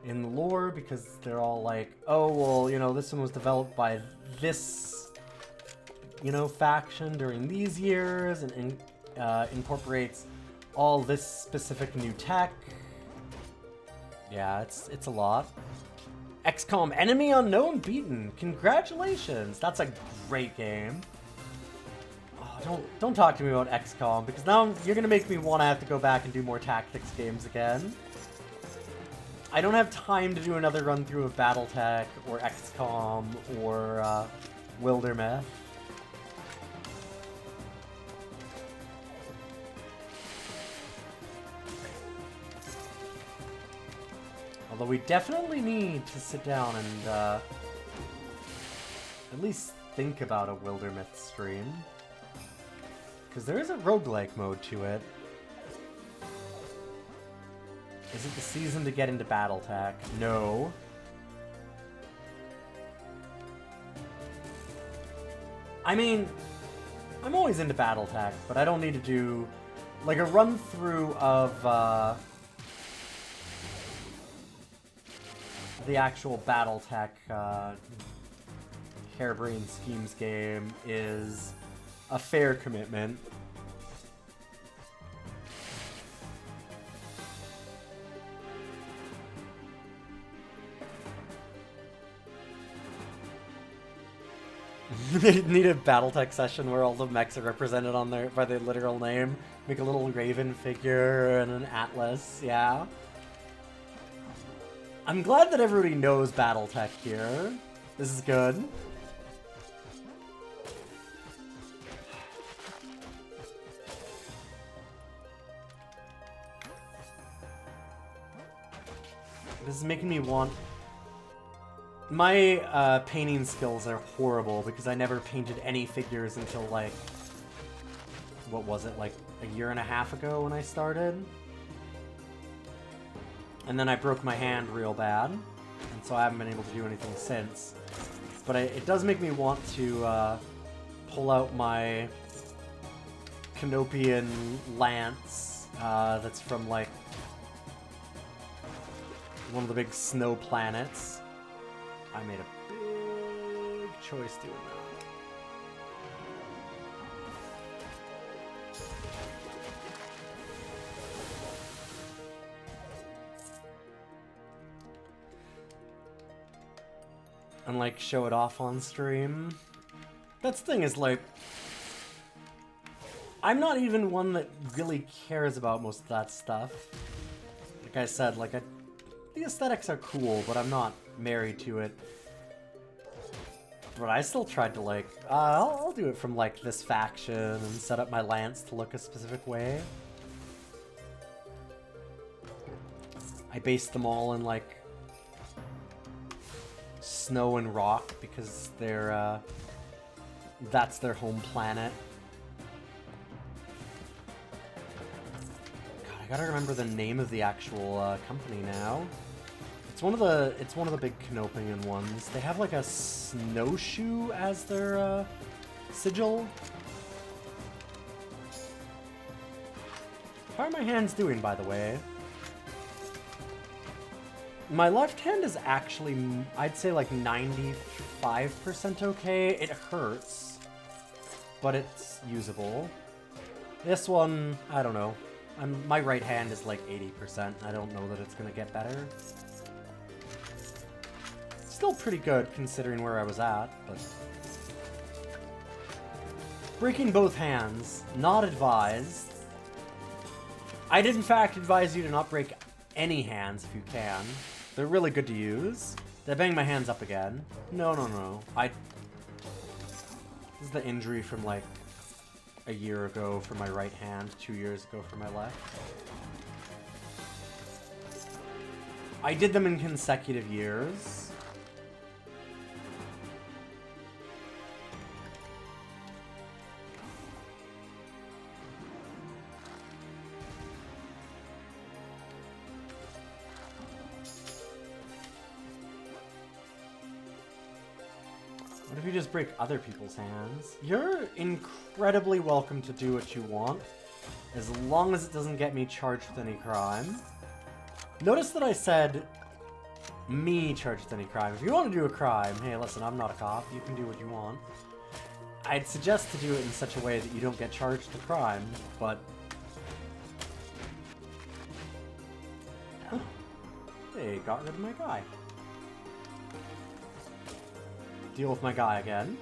in the lore, because they're all like, oh, well, you know, this one was developed by this, you know, faction during these years, and incorporates all this specific new tech. Yeah, it's a lot. XCOM Enemy Unknown beaten. Congratulations. That's a great game. Oh, don't talk to me about XCOM, because now you're going to make me want to have to go back and do more tactics games again. I don't have time to do another run through of Battletech or XCOM or Wildermyth. Although we definitely need to sit down and at least think about a Wildermyth stream. Because there is a roguelike mode to it. Is it the season to get into Battletech? No. I mean, I'm always into Battletech, but I don't need to do like a run-through of the actual Battletech Harebrained Schemes game is a fair commitment. They need a Battletech session where all the mechs are represented on their by their literal name. Make a little raven figure and an atlas, yeah. I'm glad that everybody knows Battletech here. This is good. This is making me want... My painting skills are horrible because I never painted any figures until like... What was it, like a year and a half ago when I started? And then I broke my hand real bad, and so I haven't been able to do anything since. But it does make me want to pull out my Canopian lance that's from like one of the big snow planets. I made a big choice doing that. And like show it off on stream. That's the thing is like, I'm not even one that really cares about most of that stuff. Like I said, like the aesthetics are cool, but I'm not married to it. But I still tried to like, I'll do it from like this faction and set up my lance to look a specific way. I based them all in like snow and rock because they're that's their home planet. God, I gotta remember the name of the actual company now. It's one of the big Canopian ones. They have like a snowshoe as their sigil. How are my hands doing, by the way? My left hand is actually, I'd say like 95% okay. It hurts, but it's usable. This one, I don't know. My right hand is like 80%. I don't know that it's gonna get better. Still pretty good considering where I was at, but... Breaking both hands, not advised. I'd in fact advise you to not break any hands if you can. They're really good to use. Did I bang my hands up again? No. This is the injury from like a year ago for my right hand, 2 years ago for my left. I did them in consecutive years. What if you just break other people's hands? You're incredibly welcome to do what you want, as long as it doesn't get me charged with any crime. Notice that I said me charged with any crime. If you want to do a crime, hey, listen, I'm not a cop. You can do what you want. I'd suggest to do it in such a way that you don't get charged with a crime, but... Huh. They got rid of my guy. Deal with my guy again.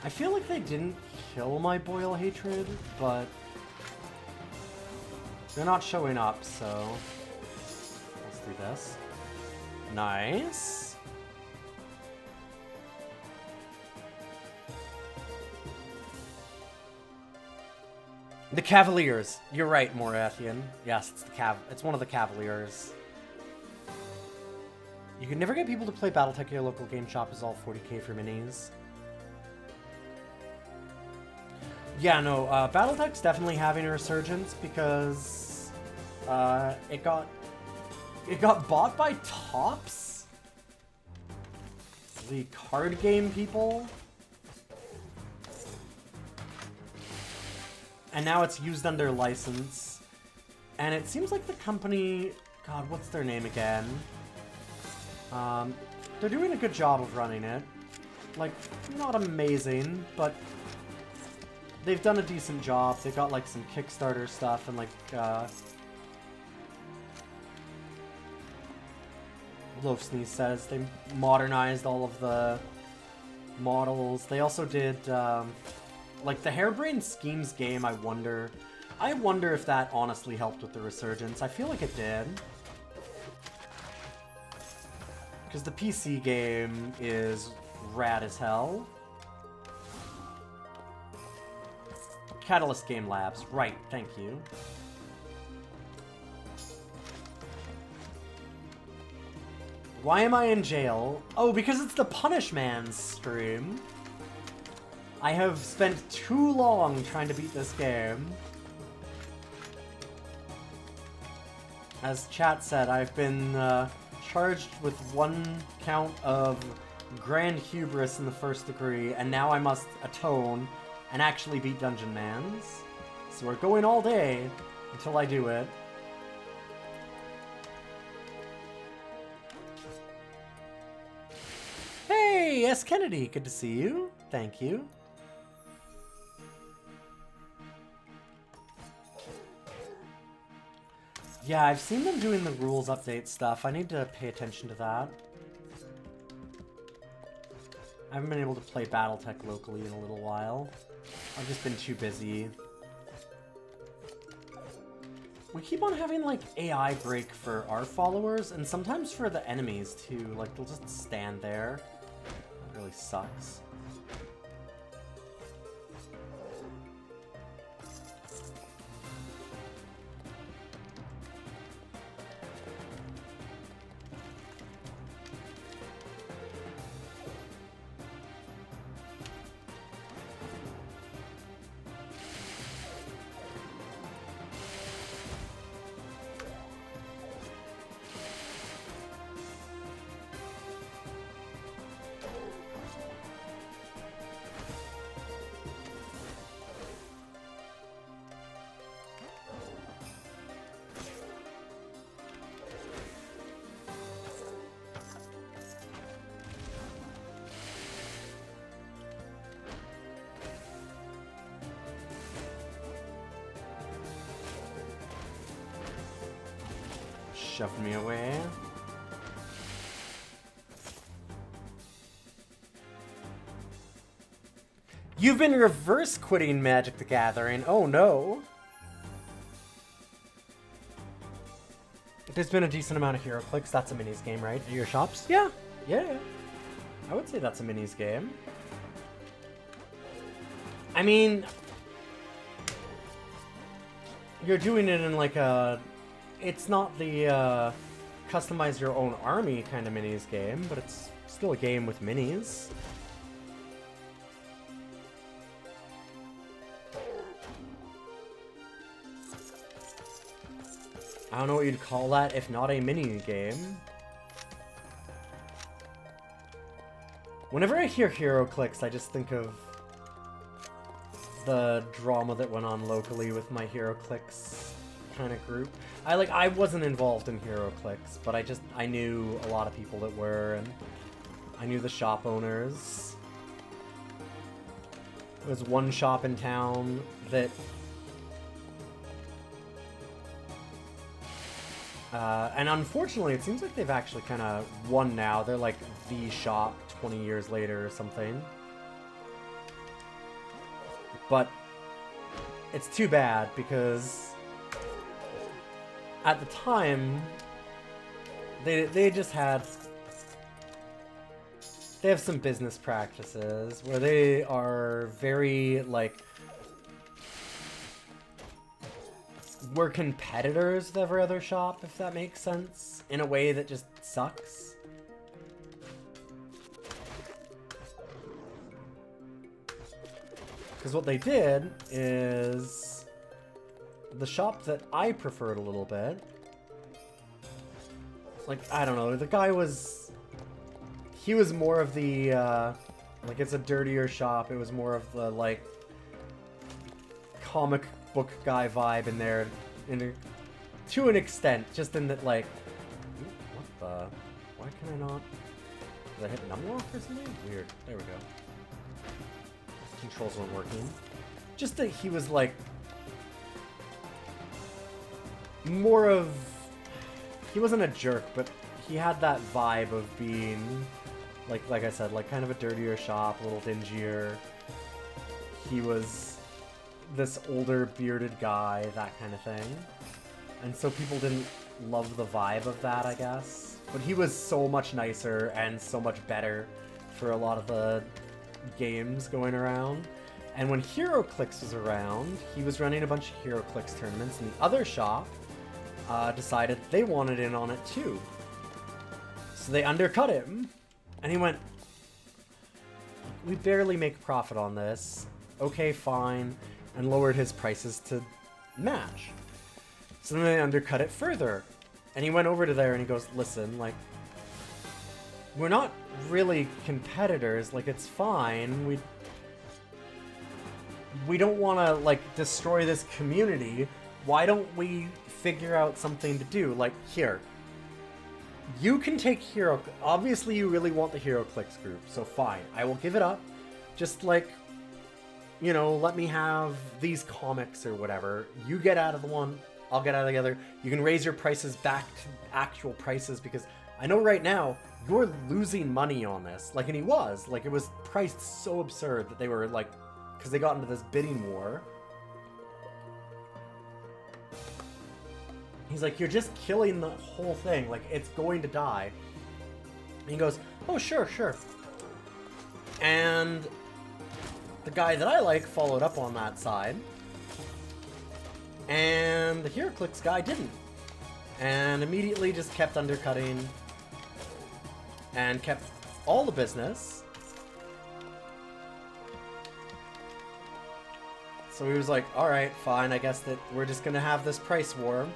I feel like they didn't kill my boil hatred, but they're not showing up, so let's do this. Nice. The Cavaliers. You're right, Morathian. Yes, it's one of the Cavaliers. You can never get people to play Battletech at your local game shop is all 40k for minis. Yeah, no, Battletech's definitely having a resurgence because it got bought by Topps, the card game people, and now it's used under license. And it seems like the company, God, what's their name again? They're doing a good job of running it. Like, not amazing, but they've done a decent job. They've got, like, some Kickstarter stuff and, like, Loafsnee says they modernized all of the models. They also did, like, the Harebrained Schemes game, I wonder if that honestly helped with the resurgence. I feel like it did. Because the PC game is rad as hell. Catalyst Game Labs. Right, thank you. Why am I in jail? Oh, because it's the Punishmans stream. I have spent too long trying to beat this game. As chat said, I've been charged with 1 count of grand hubris in the 1st degree, and now I must atone and actually beat Dungeon Mans. So we're going all day until I do it. Hey, S. Kennedy, good to see you. Thank you. Yeah, I've seen them doing the rules update stuff. I need to pay attention to that. I haven't been able to play Battletech locally in a little while. I've just been too busy. We keep on having, like, AI break for our followers, and sometimes for the enemies, too. Like, they'll just stand there. That really sucks. Shoved me away. You've been reverse quitting Magic the Gathering. Oh no. There's been a decent amount of hero clicks. That's a minis game, right? At your shops? Yeah. Yeah. I would say that's a minis game. I mean, you're doing it in like a... It's not the customize your own army kind of minis game, but it's still a game with minis. I don't know what you'd call that if not a mini game. Whenever I hear hero clicks, I just think of the drama that went on locally with my hero clicks kind of group. I wasn't involved in hero clicks, but I knew a lot of people that were, and I knew the shop owners. There was one shop in town that and unfortunately it seems like they've actually kind of won now. They're like the shop 20 years later or something. But it's too bad because at the time they just had... They have some business practices where they are very, like... We're competitors with every other shop, if that makes sense. In a way that just sucks. Because what they did is... The shop that I preferred a little bit... Like, I don't know, the guy was... He was more of the, like, it's a dirtier shop. It was more of the, like, comic book guy vibe in there, to an extent. Just in that, like, what the? Why can I not? Did I hit numlock or something? Weird. There we go. Controls weren't working. Just that he was, like, more of... He wasn't a jerk, but he had that vibe of being... Like I said, like kind of a dirtier shop, a little dingier. He was this older bearded guy, that kind of thing. And so people didn't love the vibe of that, I guess. But he was so much nicer and so much better for a lot of the games going around. And when HeroClix was around, he was running a bunch of HeroClix tournaments, and the other shop decided they wanted in on it too. So they undercut him. And he went, we barely make a profit on this. Okay, fine. And lowered his prices to match. So then they undercut it further. And he went over to there and he goes, listen, like, we're not really competitors. Like, it's fine. We don't want to, like, destroy this community. Why don't we figure out something to do? Like, here. You can take Hero... Obviously, you really want the HeroClix group, so fine. I will give it up. Just, like, you know, let me have these comics or whatever. You get out of the one, I'll get out of the other. You can raise your prices back to actual prices, because I know right now, you're losing money on this. Like, and he was. Like, it was priced so absurd that they were, like... Because they got into this bidding war. He's like, you're just killing the whole thing. Like, it's going to die. And he goes, oh, sure, sure. And the guy that I like followed up on that side. And the HeroClix guy didn't. And immediately just kept undercutting. And kept all the business. So he was like, alright, fine, I guess that we're just gonna have this price war.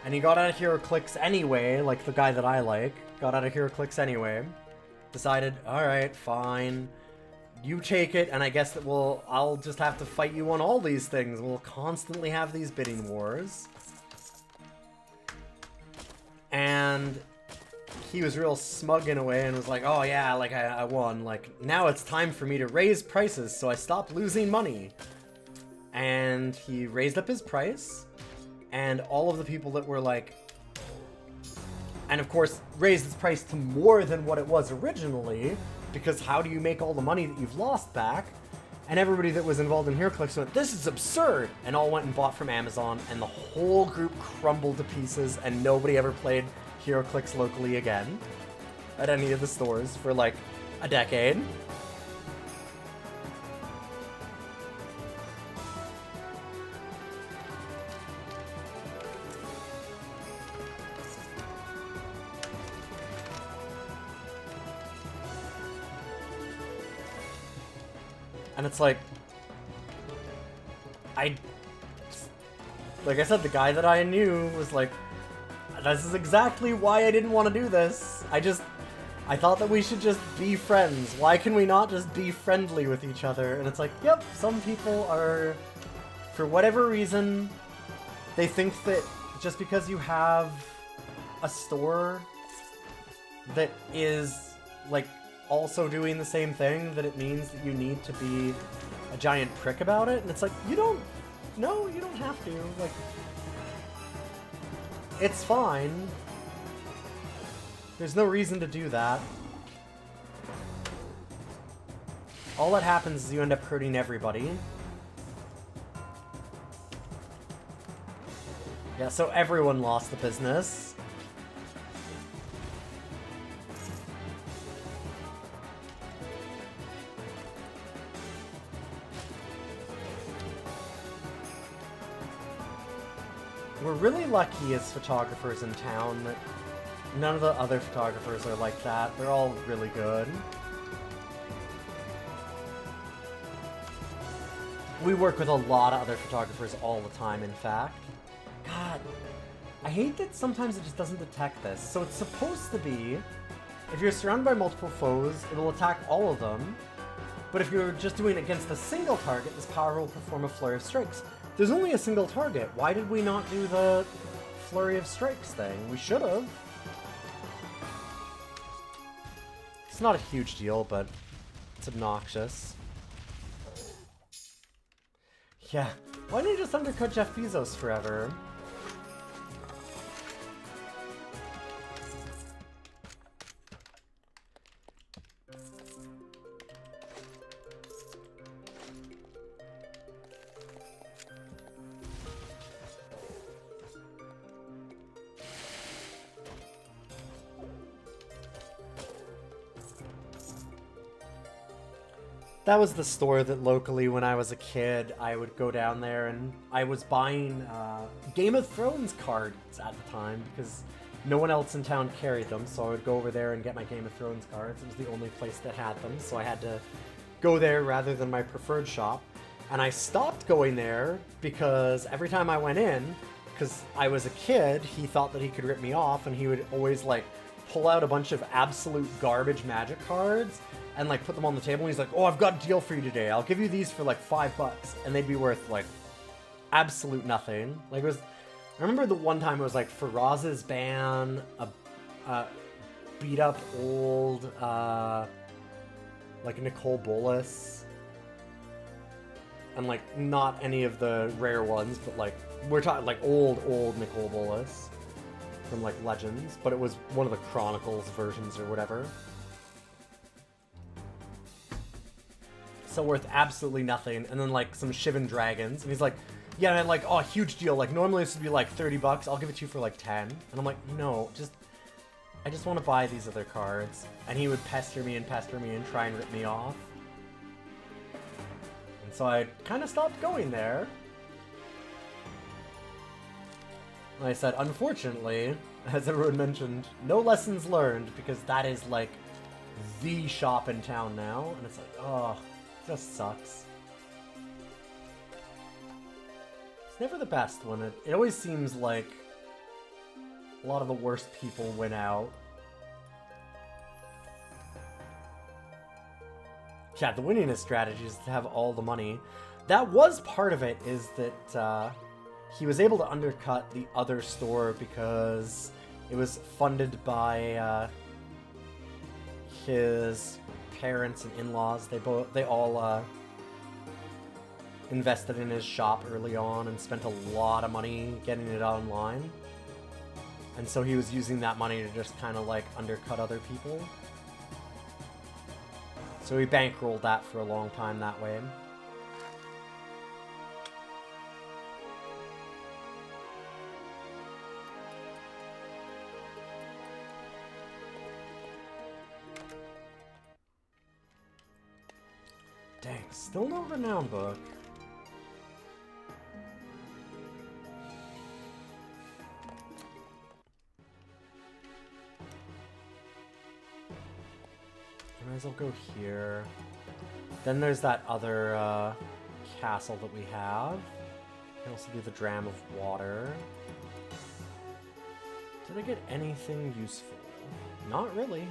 And he got out of HeroClix anyway, like the guy that I like. Got out of HeroClix anyway. Decided, alright, fine. You take it, and I guess that I'll just have to fight you on all these things. We'll constantly have these bidding wars. And he was real smug in a way and was like, oh yeah, like I won. Like, now it's time for me to raise prices so I stop losing money. And he raised up his price. And all of the people that were like... And of course, raised its price to more than what it was originally, because how do you make all the money that you've lost back? And everybody that was involved in HeroClix went, this is absurd! And all went and bought from Amazon, and the whole group crumbled to pieces, and nobody ever played HeroClix locally again at any of the stores for like a decade. And it's like, like I said, the guy that I knew was like, this is exactly why I didn't want to do this. I thought that we should just be friends. Why can we not just be friendly with each other? And it's like, yep, some people are, for whatever reason, they think that just because you have a store that is, like, also doing the same thing, that it means that you need to be a giant prick about it. And it's like, you don't have to. Like, it's fine. There's no reason to do that. all that happens is you end up hurting everybody. Yeah, so everyone lost the business. We're really lucky as photographers in town that none of the other photographers are like that. They're all really good. We work with a lot of other photographers all the time, in fact. God, I hate that sometimes it just doesn't detect this. So it's supposed to be, if you're surrounded by multiple foes, it'll attack all of them. But if you're just doing it against a single target, this power will perform a flurry of strikes. There's only a single target. Why did we not do the flurry of strikes thing? We should have. It's not a huge deal, but it's obnoxious. Yeah, why didn't you just undercut Jeff Bezos forever? That was the store that locally, when I was a kid, I would go down there and I was buying Game of Thrones cards at the time because no one else in town carried them, so I would go over there and get my Game of Thrones cards. It was the only place that had them, so I had to go there rather than my preferred shop. And I stopped going there because every time I went in, because I was a kid, he thought that he could rip me off, and he would always, like, pull out a bunch of absolute garbage Magic cards and like put them on the table, and he's like, oh, I've got a deal for you today. I'll give you these for like $5. And they'd be worth like absolute nothing. Like, it was, I remember the one time it was like Faraz's ban, a beat up old, like Nicole Bolas, and like not any of the rare ones, but like, we're talking like old Nicole Bolas from like Legends, but it was one of the Chronicles versions or whatever. So worth absolutely nothing. And then like some Shivan Dragons, and he's like, yeah, and like, oh, huge deal. Like normally this would be like $30. I'll give it to you for like 10. And I'm like, no, I just want to buy these other cards. And he would pester me and try and rip me off. And so I kind of stopped going there. Like I said, unfortunately, as everyone mentioned, no lessons learned, because that is like the shop in town now. And it's like, oh, it just sucks. It's never the best when it always seems like a lot of the worst people win out. Yeah, the winningest strategy is to have all the money. That was part of it, is that he was able to undercut the other store because it was funded by his parents and in-laws. They all invested in his shop early on and spent a lot of money getting it online. And so he was using that money to just kind of like undercut other people. So he bankrolled that for a long time that way. Dang, still no renown book. I might as well go here. Then there's that other castle that we have. We can also do the dram of water. Did I get anything useful? Not really.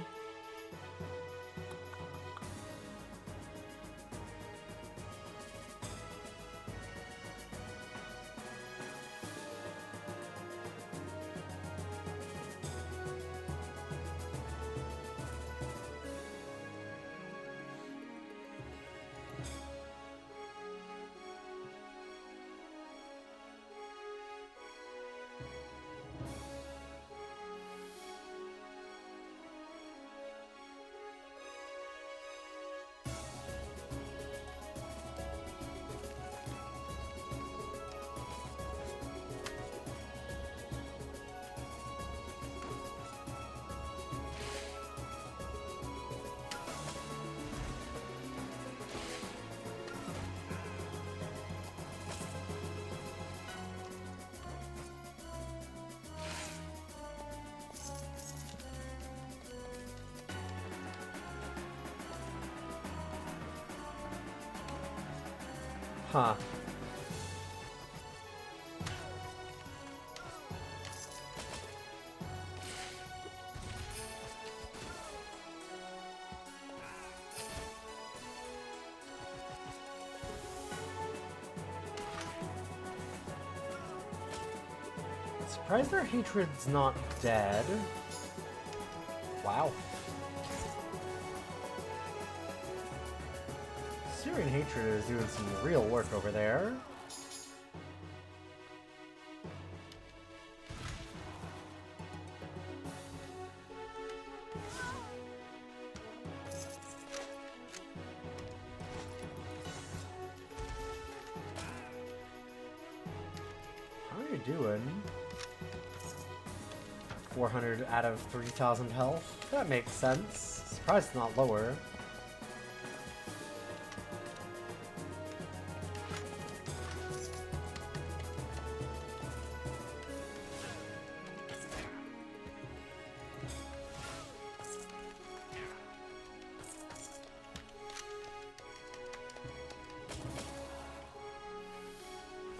Huh. Surprised their hatred's not dead. Wow. Syrian hatred is doing some real work over there. How are you doing? 400 out of 3,000 health. That makes sense. Surprised it's not lower.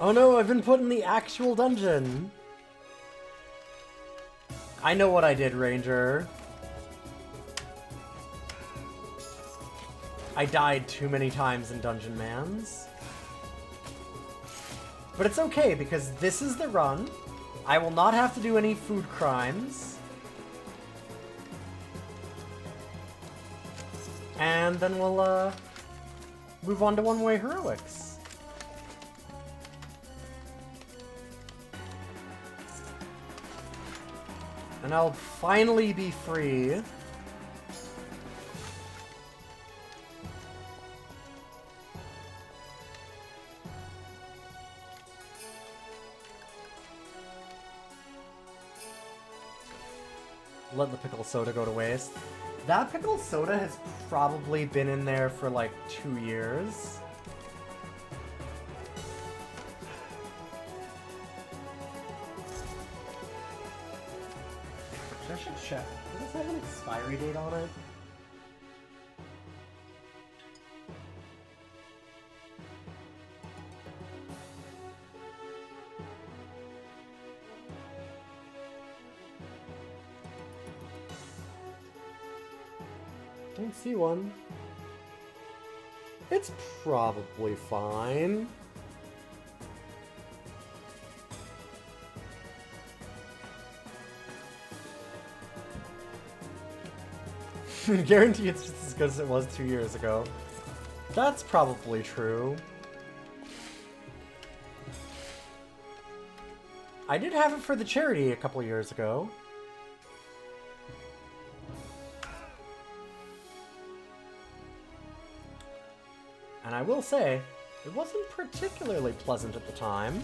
Oh no, I've been put in the actual dungeon! I know what I did, Ranger. I died too many times in Dungeon Mans. But it's okay, because this is the run. I will not have to do any food crimes. And then we'll, move on to one-way heroics. And I'll finally be free. Let the pickle soda go to waste. That pickle soda has probably been in there for like 2 years. I should check. Does this have an expiry date on it? Don't see one. It's probably fine. Guarantee it's just as good as it was 2 years ago. That's probably true. I did have it for the charity a couple years ago. And I will say, it wasn't particularly pleasant at the time.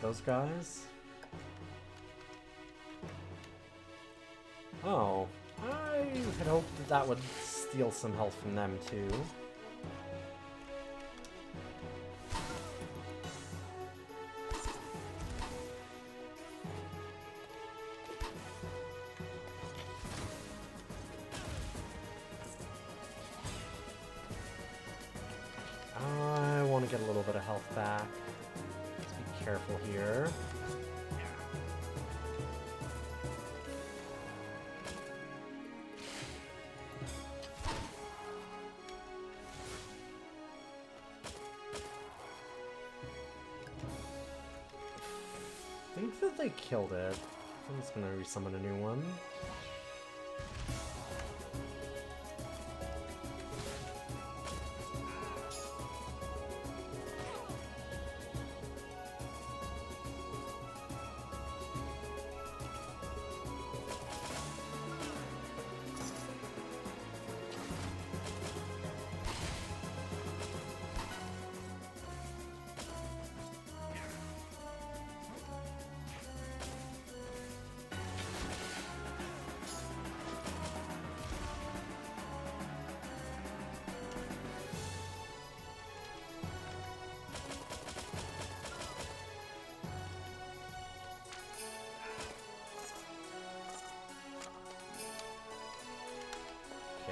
Those guys? Oh, I had hoped that that would steal some health from them too. I want to get a little bit of health back. Careful here. that they killed it. I'm just gonna resummon a new one.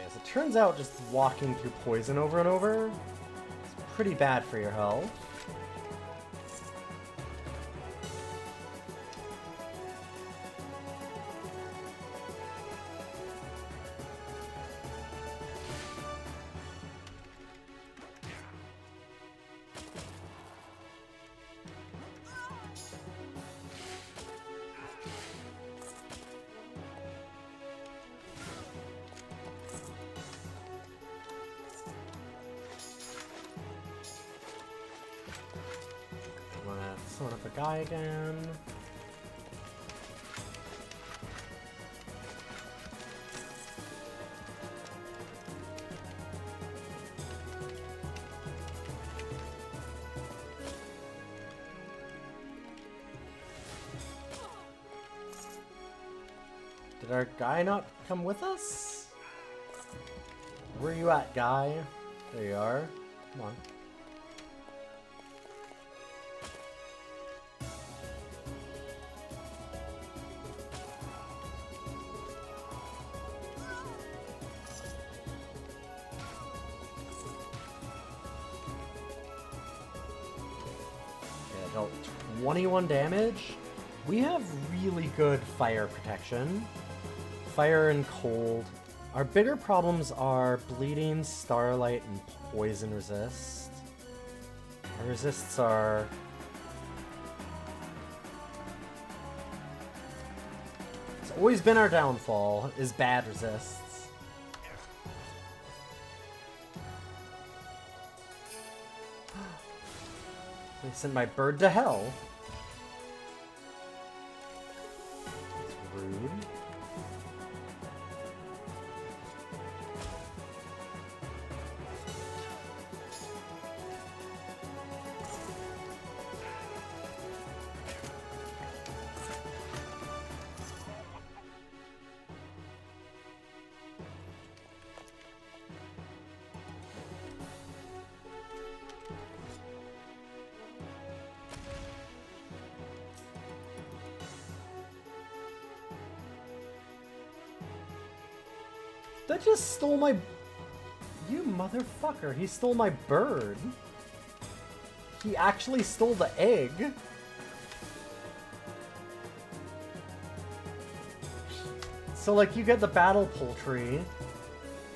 As it turns out, just walking through poison over and over is pretty bad for your health. Summon up a guy again. Did our guy not come with us? Where are you at, guy? There you are. Come on. Yeah, dealt 21 damage. We have really good fire protection. Fire and cold. Our bigger problems are bleeding, starlight, and poison resist. Our resists are... It's always been our downfall, is bad resists. They sent my bird to hell. That's rude. That just stole my... You motherfucker, he stole my bird. He actually stole the egg. So, like, you get the battle poultry,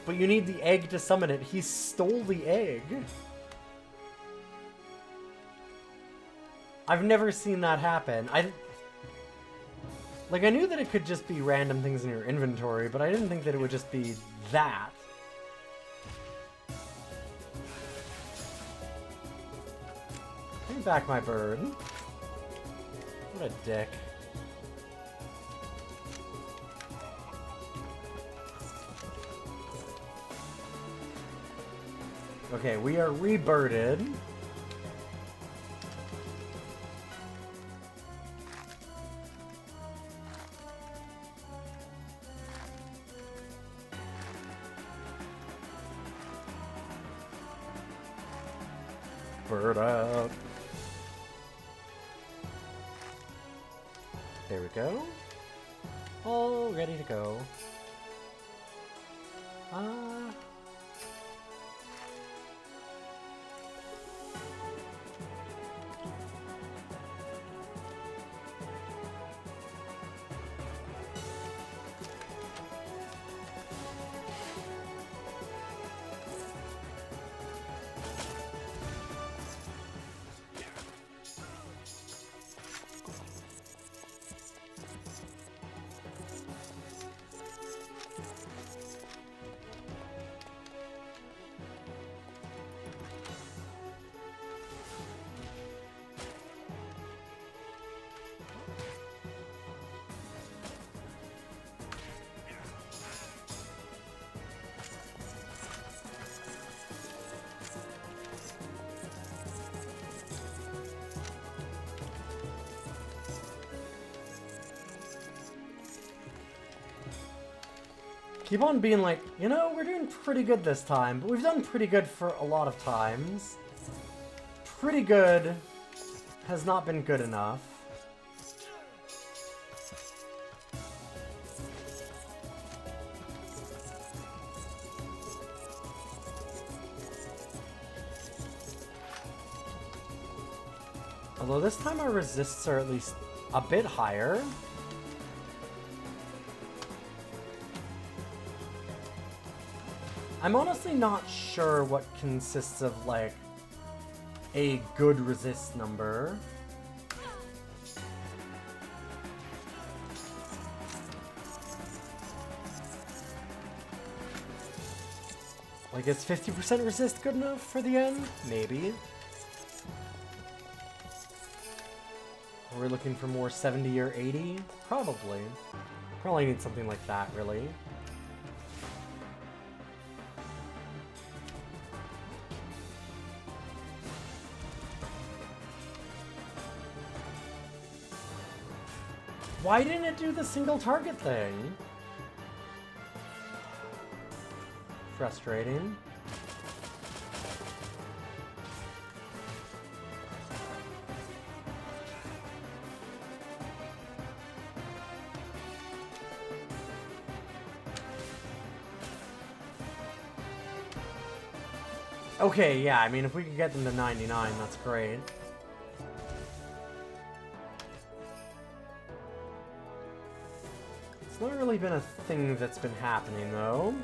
but you need the egg to summon it. He stole the egg. I've never seen that happen. Like, I knew that it could just be random things in your inventory, but I didn't think that it would just be that. Bring back my bird. What a dick. Okay, we are rebirded. Bird up. There we go. All ready to go. keep on being like, you know, we're doing pretty good this time, but we've done pretty good for a lot of times. Pretty good has not been good enough. Although this time our resists are at least a bit higher. I'm honestly not sure what consists of, like, a good resist number. Like, is 50% resist good enough for the end? Maybe. We're looking for more 70 or 80? Probably. Probably need something like that, really. Why didn't it do the single target thing? Frustrating. Okay, yeah, I mean, if we could get them to 99, that's great. It's not really been a thing that's been happening, though.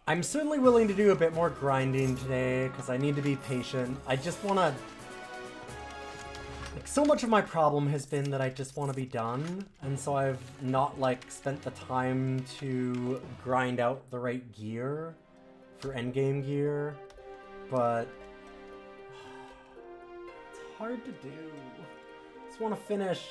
I'm certainly willing to do a bit more grinding today, because I need to be patient. I just want to... Like, so much of my problem has been that I just want to be done, and so I've not, like, spent the time to grind out the right gear for endgame gear, but... It's hard to do. I just want to finish...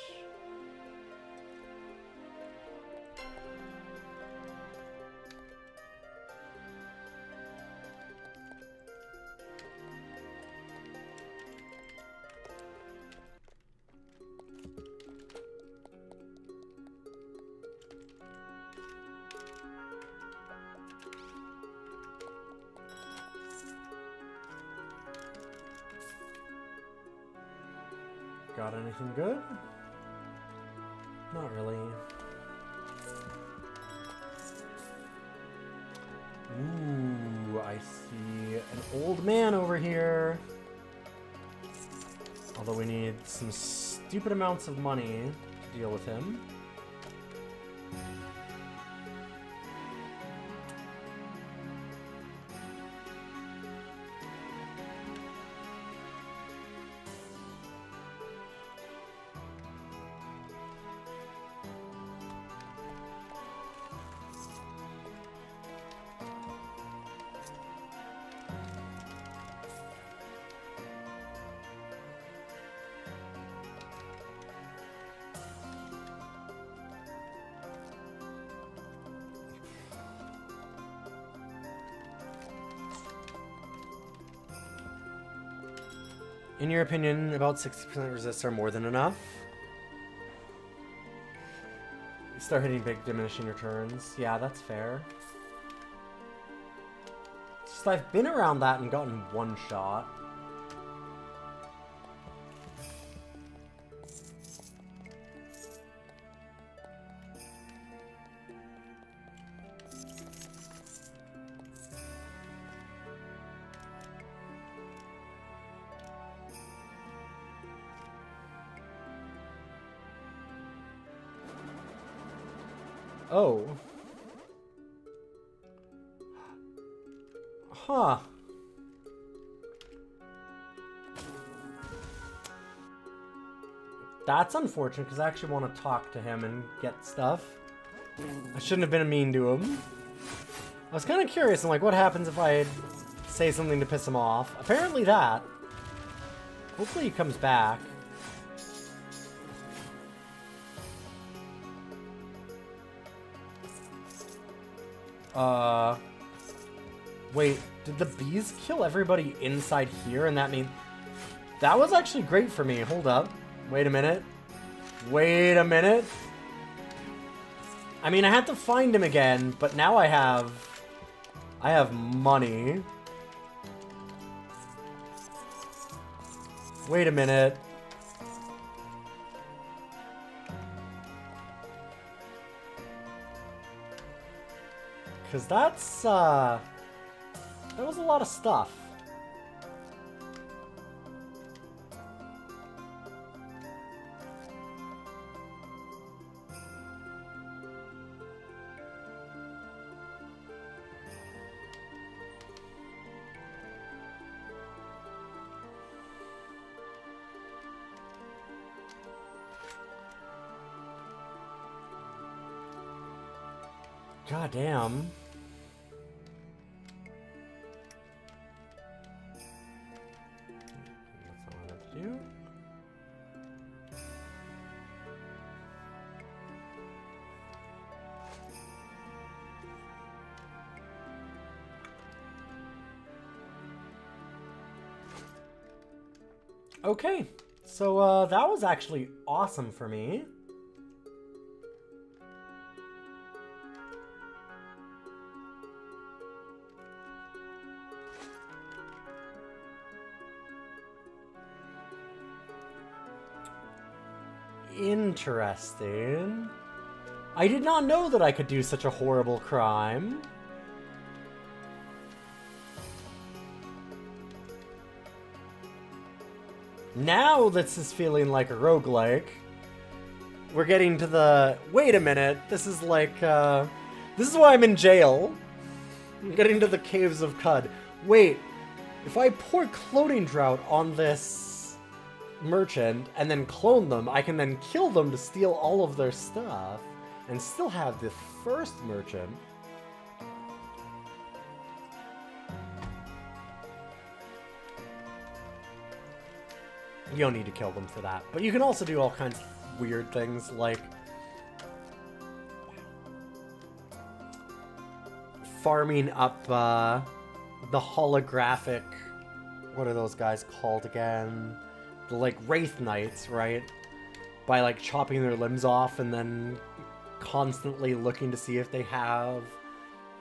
Got anything good? Not really. Ooh, I see an old man over here. Although we need some stupid amounts of money to deal with him. In your opinion, about 60% resists are more than enough? You start hitting big diminishing returns. Yeah, that's fair. It's just I've been around that and gotten one shot. Oh. Huh. That's unfortunate, because I actually want to talk to him and get stuff. I shouldn't have been mean to him. I was kind of curious, I'm like, what happens if I say something to piss him off? Apparently that. Hopefully he comes back. Wait, did the bees kill everybody inside here? And that means... That was actually great for me. Hold up. Wait a minute. Wait a minute. I mean, I had to find him again, but now I have money. Wait a minute. Because that's, that was a lot of stuff. God damn. That's not what I have to do. Okay, so that was actually awesome for me. Interesting. I did not know that I could do such a horrible crime. Now this is feeling like a roguelike. We're getting to the... Wait a minute. This is like, this is why I'm in jail. I'm getting to the Caves of Cud. Wait. If I pour Cloning Drought on this merchant and then clone them, I can then kill them to steal all of their stuff and still have the first merchant. You don't need to kill them for that. But you can also do all kinds of weird things like farming up the holographic... What are those guys called again? The, like, Wraith Knights, right? By, like, chopping their limbs off and then constantly looking to see if they have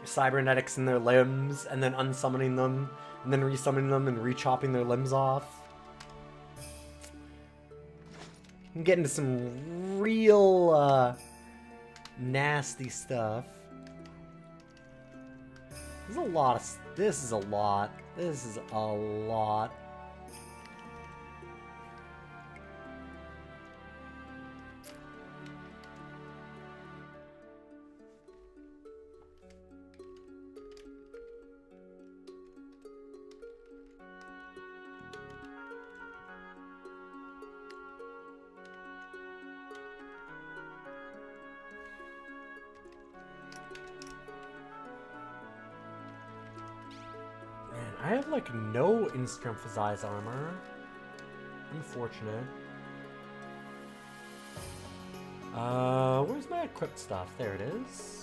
cybernetics in their limbs and then unsummoning them and then resummoning them and re-chopping their limbs off. I'm getting to some real, nasty stuff. There's a lot of... This is a lot. This is a lot. I have, like, no instant emphasize armor. Unfortunate. Where's my equipped stuff? There it is.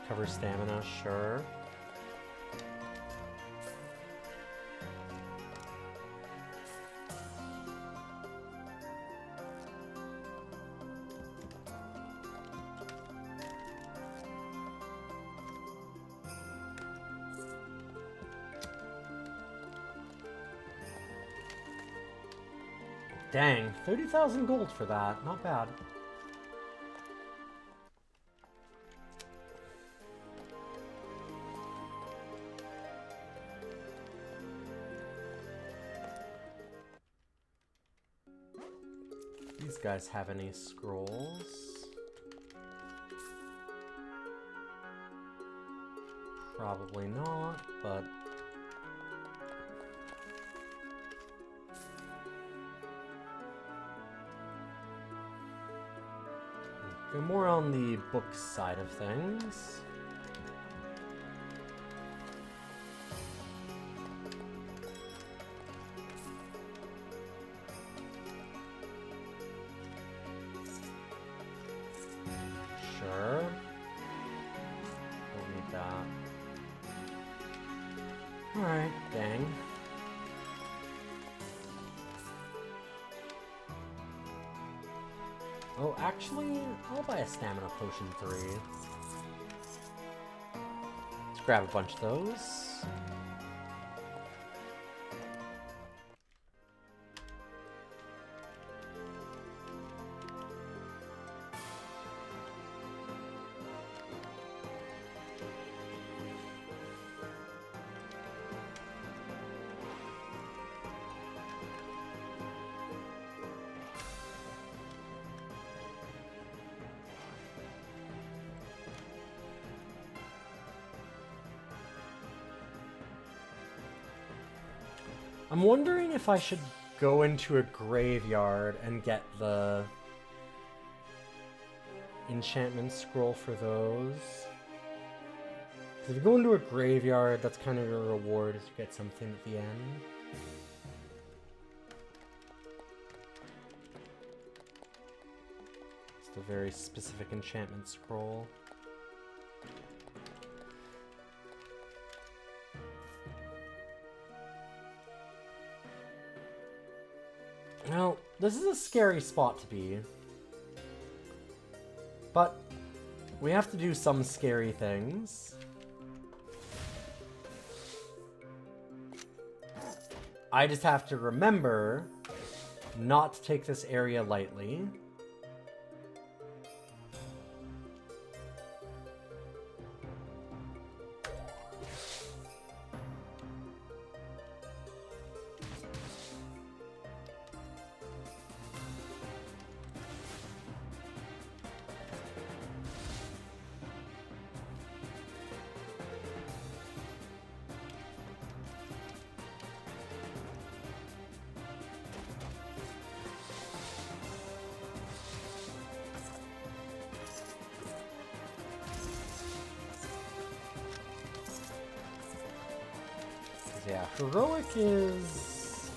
Cover stamina, sure. Dang, 30,000 gold for that. Not bad. These guys have any scrolls? Probably not, but... Go more on the book side of things. Sure. Don't need that. Alright, dang. Oh, actually, I'll buy a stamina potion 3. Let's grab a bunch of those. I'm wondering if I should go into a graveyard and get the enchantment scroll for those. Because if you go into a graveyard, that's kind of your reward, is you get something at the end. It's a very specific enchantment scroll. Well, this is a scary spot to be. But we have to do some scary things. I just have to remember not to take this area lightly. Yeah, heroic is...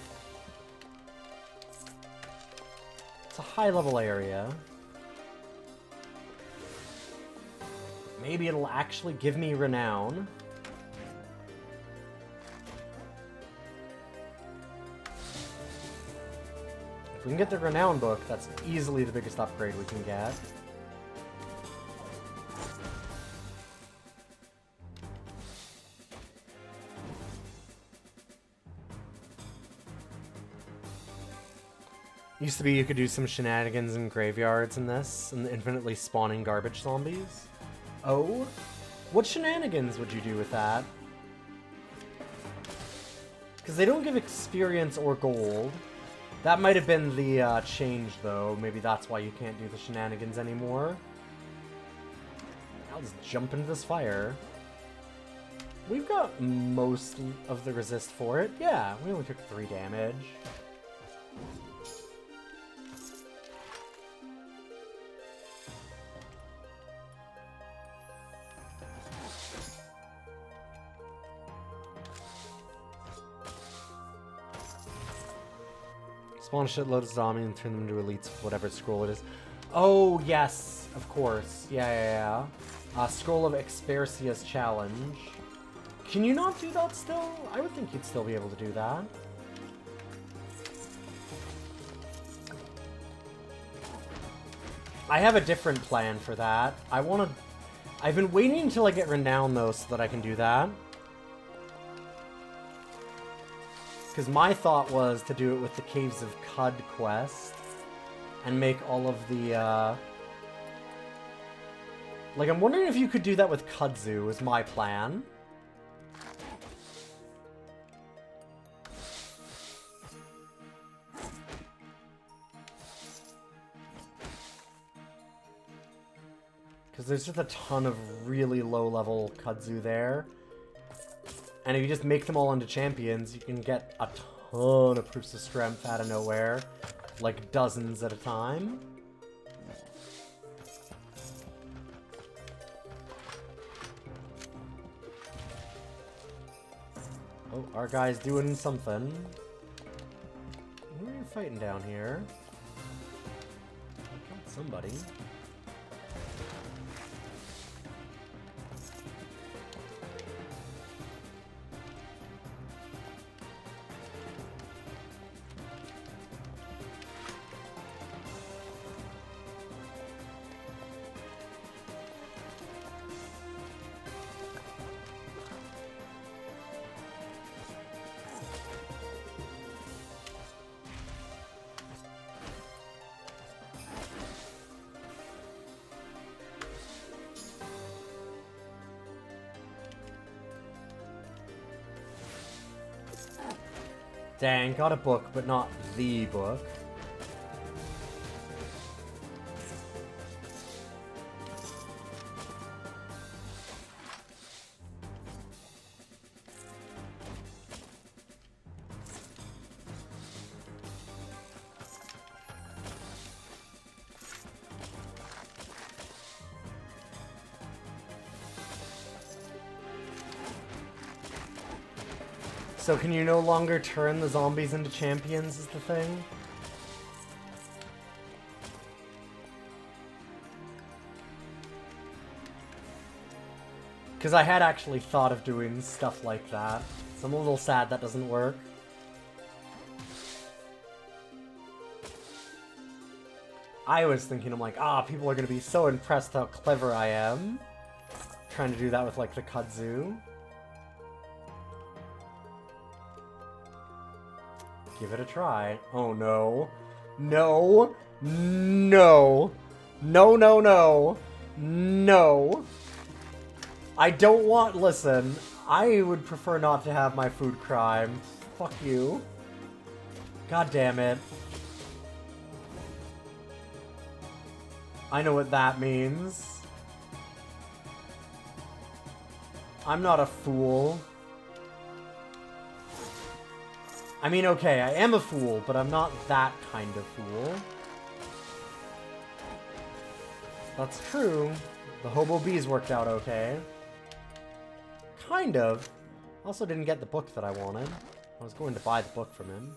it's a high-level area. Maybe it'll actually give me renown. If we can get the renown book, that's easily the biggest upgrade we can get. Used to be you could do some shenanigans in graveyards in this, and infinitely spawning garbage zombies. Oh? What shenanigans would you do with that? Because they don't give experience or gold. That might have been the change, though. Maybe that's why you can't do the shenanigans anymore. I'll just jump into this fire. We've got most of the resist for it. Yeah, we only took 3 damage. Spawn a shitload of zombies and turn them into elites, whatever scroll it is. Oh, yes, of course. Yeah. Scroll of Expersia's Challenge. Can you not do that still? I would think you'd still be able to do that. I have a different plan for that. I've been waiting until I get renown, though, so that I can do that. Because my thought was to do it with the Caves of Cud quest and make all of the, like, I'm wondering if you could do that with Kudzu, is my plan. Because there's just a ton of really low-level Kudzu there. And if you just make them all into champions, you can get a ton of proofs of strength out of nowhere. Like dozens at a time. Oh, our guy's doing something. Who are you fighting down here? I killed somebody. Dang, got a book, but not the book. So can you no longer turn the zombies into champions is the thing? Because I had actually thought of doing stuff like that. So I'm a little sad that doesn't work. I was thinking, I'm like, people are going to be so impressed how clever I am. Trying to do that with, like, the kudzu. Give it a try. Oh, no. No. No. No, no, no. No. I don't want... Listen, I would prefer not to have my food crime. Fuck you. God damn it. I know what that means. I'm not a fool. I mean, okay, I am a fool, but I'm not that kind of fool. That's true. The hobo bees worked out okay. Kind of. Also didn't get the book that I wanted. I was going to buy the book from him.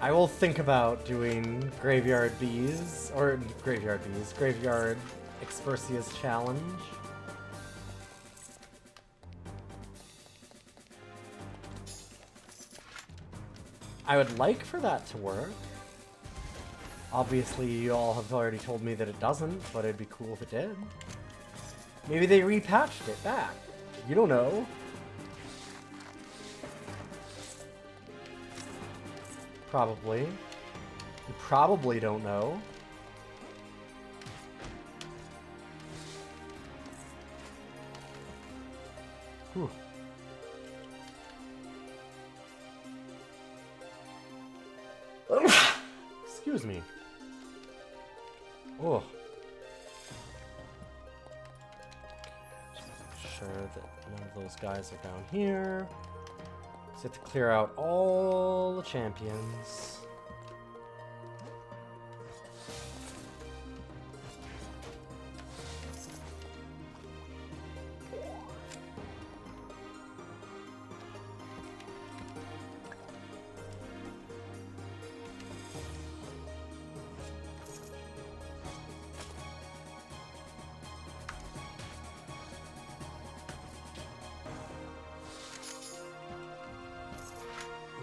I will think about doing Graveyard Bees, or Graveyard Bees, Graveyard Expersia's Challenge. I would like for that to work. Obviously, you all have already told me that it doesn't, but it'd be cool if it did. Maybe they repatched it back. You don't know. Probably. You probably don't know. Whew. Excuse me. Oh. Just make sure that none of those guys are down here. So have to clear out all the champions.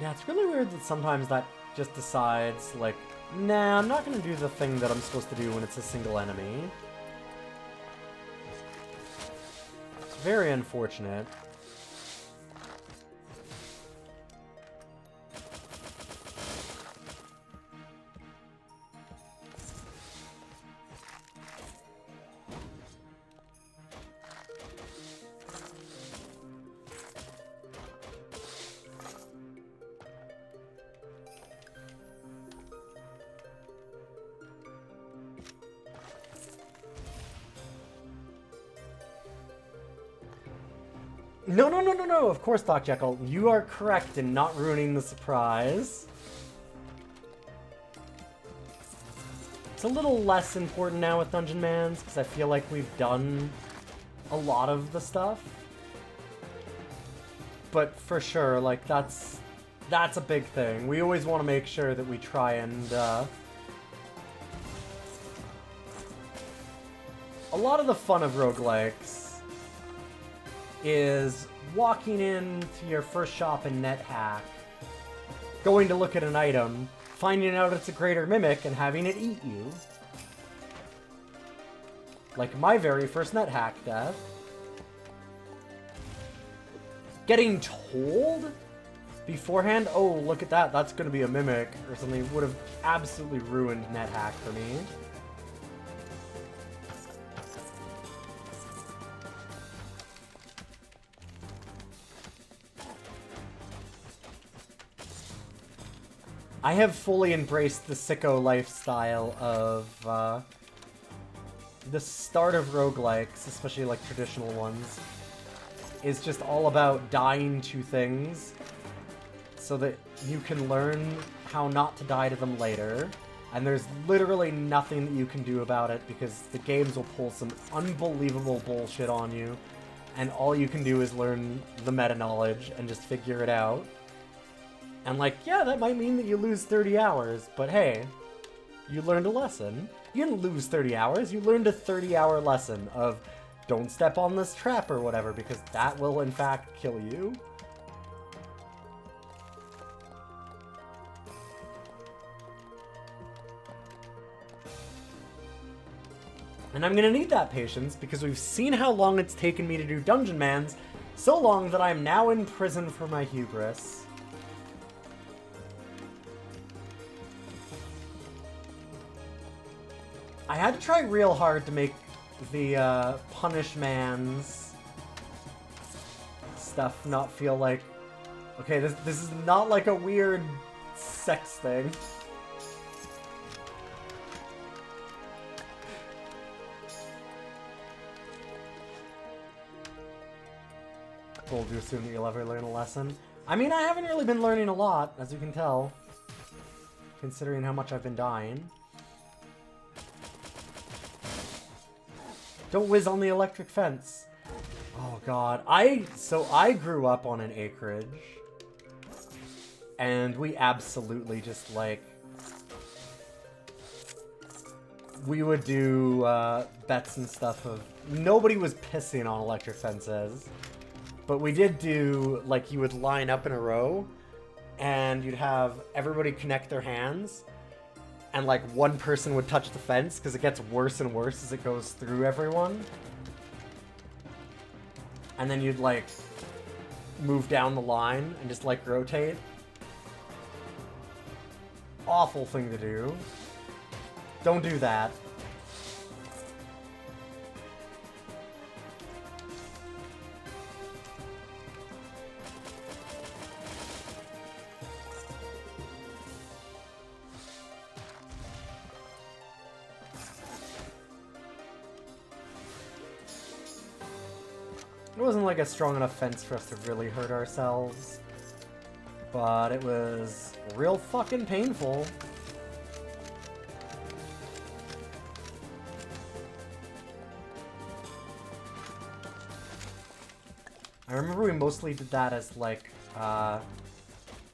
Yeah, it's really weird that sometimes that just decides, like, nah, I'm not gonna do the thing that I'm supposed to do when it's a single enemy. It's very unfortunate. No, no, no, no, no, of course, Doc Jekyll. You are correct in not ruining the surprise. It's a little less important now with Dungeon Mans, because I feel like we've done a lot of the stuff. But for sure, like, that's a big thing. We always want to make sure that we try and, a lot of the fun of roguelikes is walking into your first shop in NetHack, going to look at an item, finding out it's a greater mimic, and having it eat you. Like my very first NetHack death. Getting told beforehand, oh, look at that, that's gonna be a mimic, or something, would have absolutely ruined NetHack for me. I have fully embraced the sicko lifestyle of, the start of roguelikes, especially like traditional ones, is just all about dying to things so that you can learn how not to die to them later. And there's literally nothing that you can do about it because the games will pull some unbelievable bullshit on you, and all you can do is learn the meta knowledge and just figure it out. And like, yeah, that might mean that you lose 30 hours, but hey, you learned a lesson. You didn't lose 30 hours, you learned a 30-hour lesson of don't step on this trap or whatever, because that will in fact kill you. And I'm gonna need that patience, because we've seen how long it's taken me to do Dungeon Mans, so long that I'm now in prison for my hubris. I had to try real hard to make the Punishmans stuff not feel like, okay, this is not like a weird sex thing. Bold to assume that you'll ever learn a lesson. I mean, I haven't really been learning a lot, as you can tell, considering how much I've been dying. Don't whiz on the electric fence. Oh god. So I grew up on an acreage. And we absolutely just, like, we would do bets and stuff of... Nobody was pissing on electric fences. But we did do, like, you would line up in a row, and you'd have everybody connect their hands, and like one person would touch the fence because it gets worse and worse as it goes through everyone. And then you'd like move down the line and just like rotate. Awful thing to do. Don't do that. It wasn't like a strong enough fence for us to really hurt ourselves, but it was real fucking painful. I remember we mostly did that as like,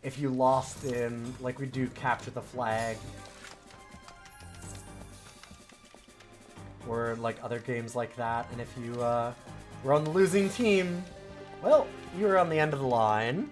if you lost in, like we do capture the flag, or like other games like that, and if you, were on the losing team, well, you were on the end of the line.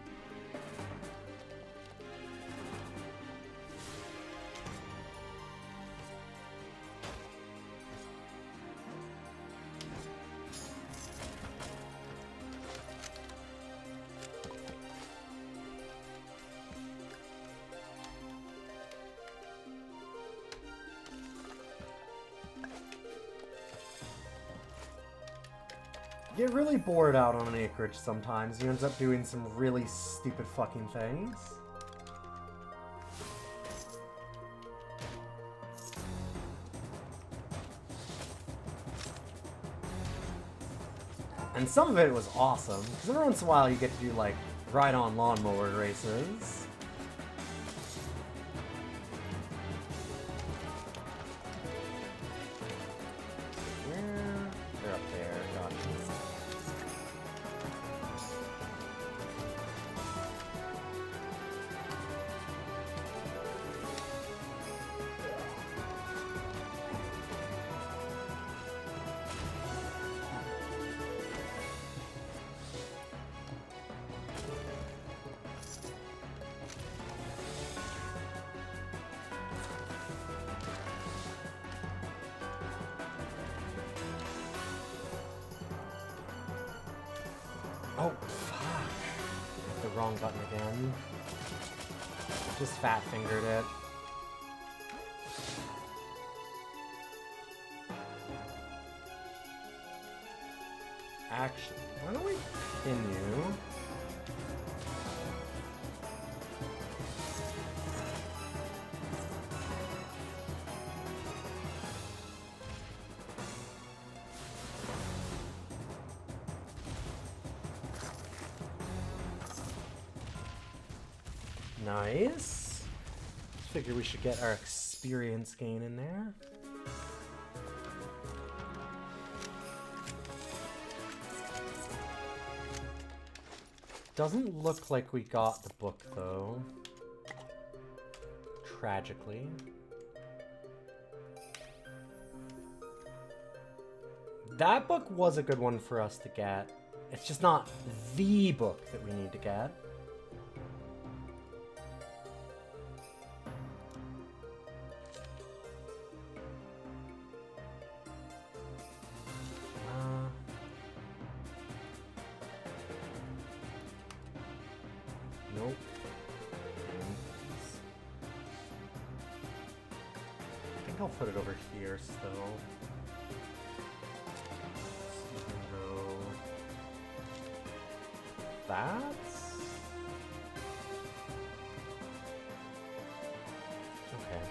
Get really bored out on an acreage sometimes. You end up doing some really stupid fucking things. And some of it was awesome, because every once in a while you get to do, like, ride-on lawnmower races. They're up there, gotcha. Oh, fuck. Hit the wrong button again. Just fat-fingered it. Actually, why don't we pin you? Nice. Figure we should get our experience gain in there. Doesn't look like we got the book, though. Tragically. That book was a good one for us to get. It's just not the book that we need to get. Nope. I think I'll put it over here still. No. That's... okay.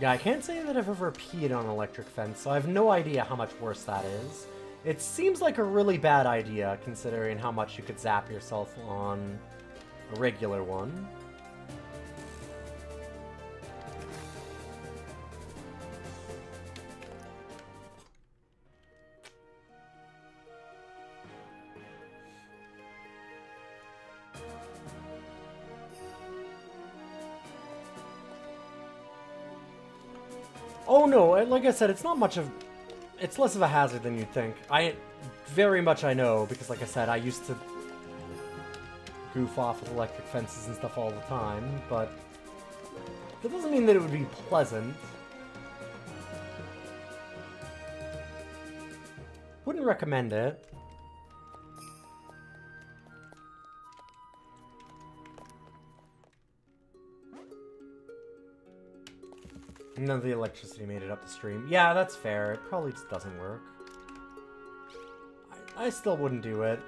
Yeah, I can't say that I've ever peed on an electric fence, so I have no idea how much worse that is. It seems like a really bad idea, considering how much you could zap yourself on a regular one. Oh no, like I said, it's not much of... it's less of a hazard than you'd think. Very much I know, because like I said, I used to goof off with electric fences and stuff all the time, but that doesn't mean that it would be pleasant. Wouldn't recommend it. None of the electricity made it up the stream. Yeah, that's fair. It probably just doesn't work. I still wouldn't do it.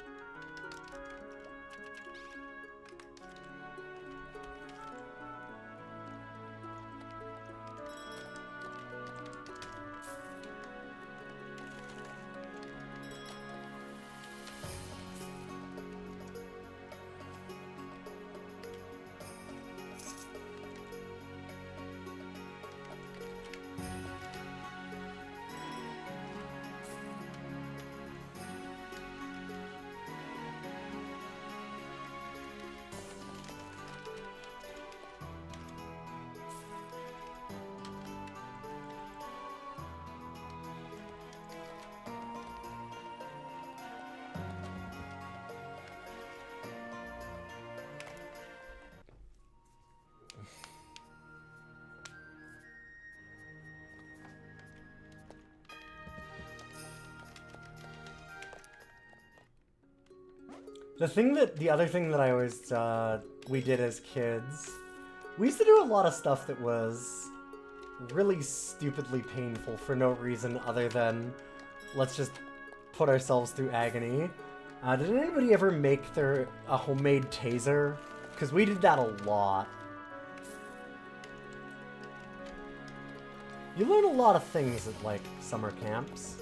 The other thing that I always, we did as kids, we used to do a lot of stuff that was really stupidly painful for no reason other than let's just put ourselves through agony. Did anybody ever make a homemade taser? Because we did that a lot. You learn a lot of things at, like, summer camps.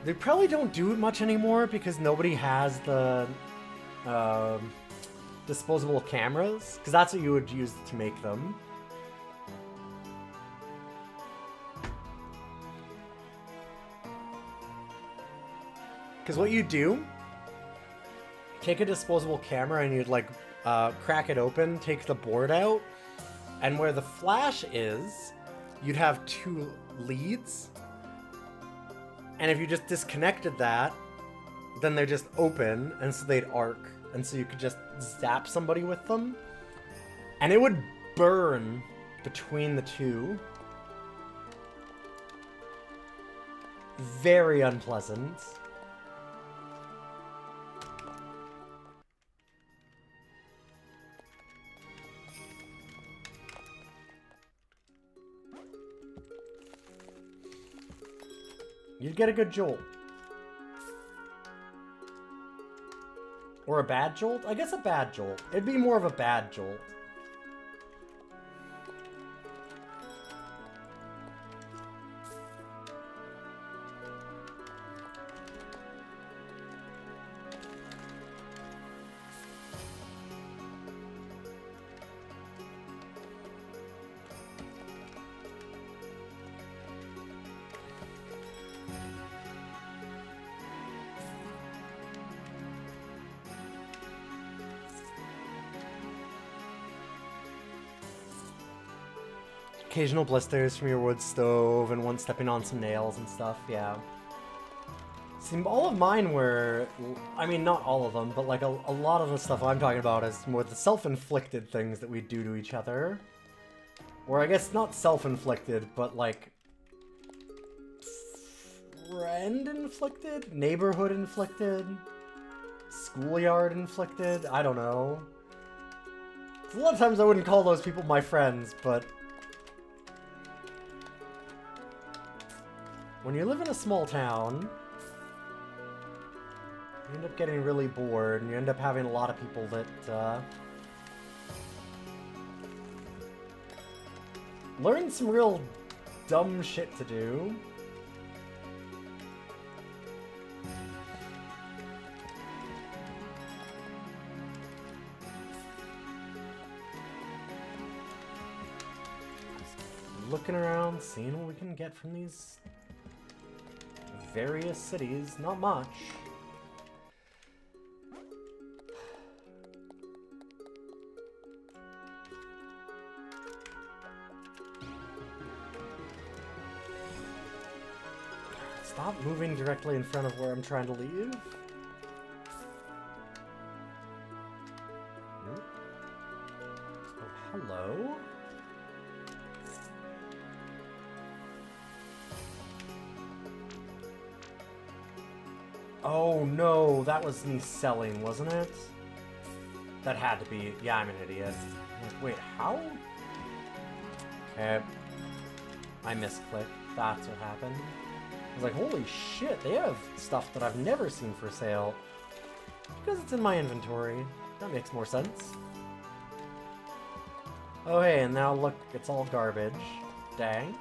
They probably don't do it much anymore because nobody has the disposable cameras, because that's what you would use to make them. Because what you do, take a disposable camera and you'd like crack it open, take the board out, and where the flash is, you'd have 2 leads. And if you just disconnected that, then they're just open, and so they'd arc. And so you could just zap somebody with them. And it would burn between the 2. Very unpleasant. You'd get a good jolt. Or a bad jolt? I guess a bad jolt. It'd be more of a bad jolt. Occasional blisters from your wood stove and one stepping on some nails and stuff, yeah. See, all of mine were, I mean, not all of them, but like a lot of the stuff I'm talking about is more the self-inflicted things that we do to each other. Or I guess not self-inflicted, but like friend-inflicted? Neighborhood-inflicted? Schoolyard-inflicted? I don't know. A lot of times I wouldn't call those people my friends, but when you live in a small town, you end up getting really bored, and you end up having a lot of people that learn some real dumb shit to do. Looking around, seeing what we can get from these various cities. Not much. Stop moving directly in front of where I'm trying to leave. Oh, hello. Oh no, that was me selling, wasn't it? That had to be. Yeah, I'm an idiot. Like, wait, how? Okay. I misclicked. That's what happened. I was like, holy shit, they have stuff that I've never seen for sale. Because it's in my inventory. That makes more sense. Oh hey, and now look, it's all garbage. Dang.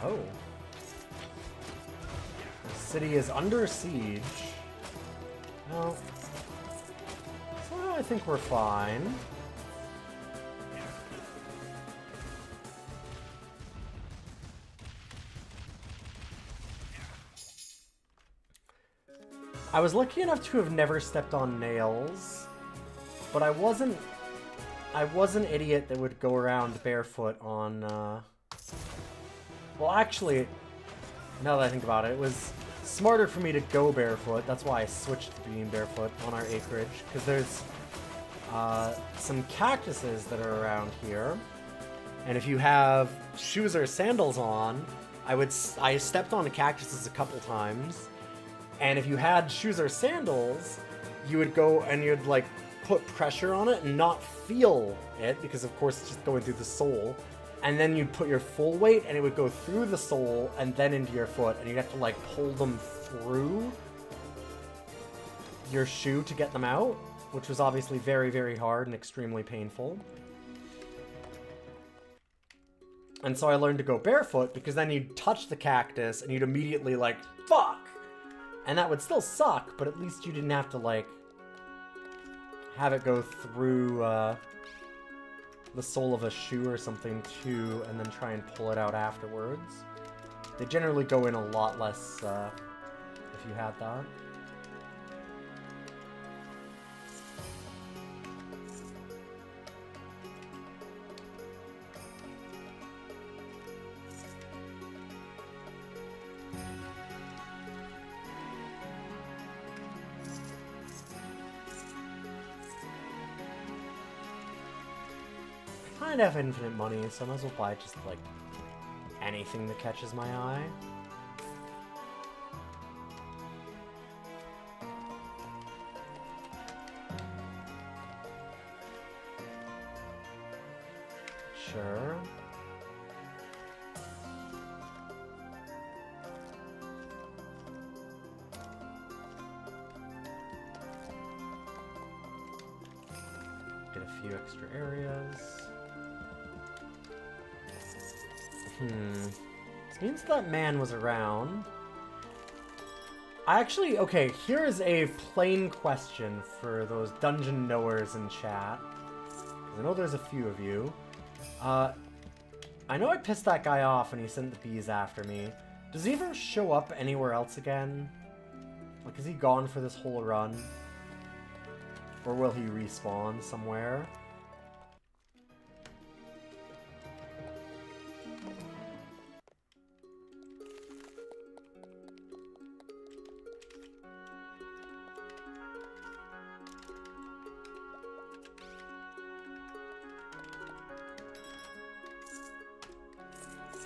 Oh. The city is under siege. Well, so I think we're fine. I was lucky enough to have never stepped on nails, but I was an idiot that would go around barefoot on, well, actually, now that I think about it, it was smarter for me to go barefoot. That's why I switched to being barefoot on our acreage, because there's some cactuses that are around here, and if you have shoes or sandals on, I stepped on the cactuses a couple times, and if you had shoes or sandals, you would go and you'd like put pressure on it and not feel it, because of course it's just going through the sole, and then you'd put your full weight and it would go through the sole and then into your foot, and you'd have to like pull them through your shoe to get them out, which was obviously very, very hard and extremely painful. And so I learned to go barefoot, because then you'd touch the cactus and you'd immediately like, fuck! And that would still suck, but at least you didn't have to like have it go through the sole of a shoe or something too, and then try and pull it out afterwards. They generally go in a lot less if you had that. I have infinite money, so I might as well buy just, like, anything that catches my eye. Sure. Get a few extra areas. This means that man was around. Okay, here is a plain question for those dungeon knowers in chat. I know there's a few of you. I know I pissed that guy off and he sent the bees after me. Does he ever show up anywhere else again? Like, is he gone for this whole run? Or will he respawn somewhere?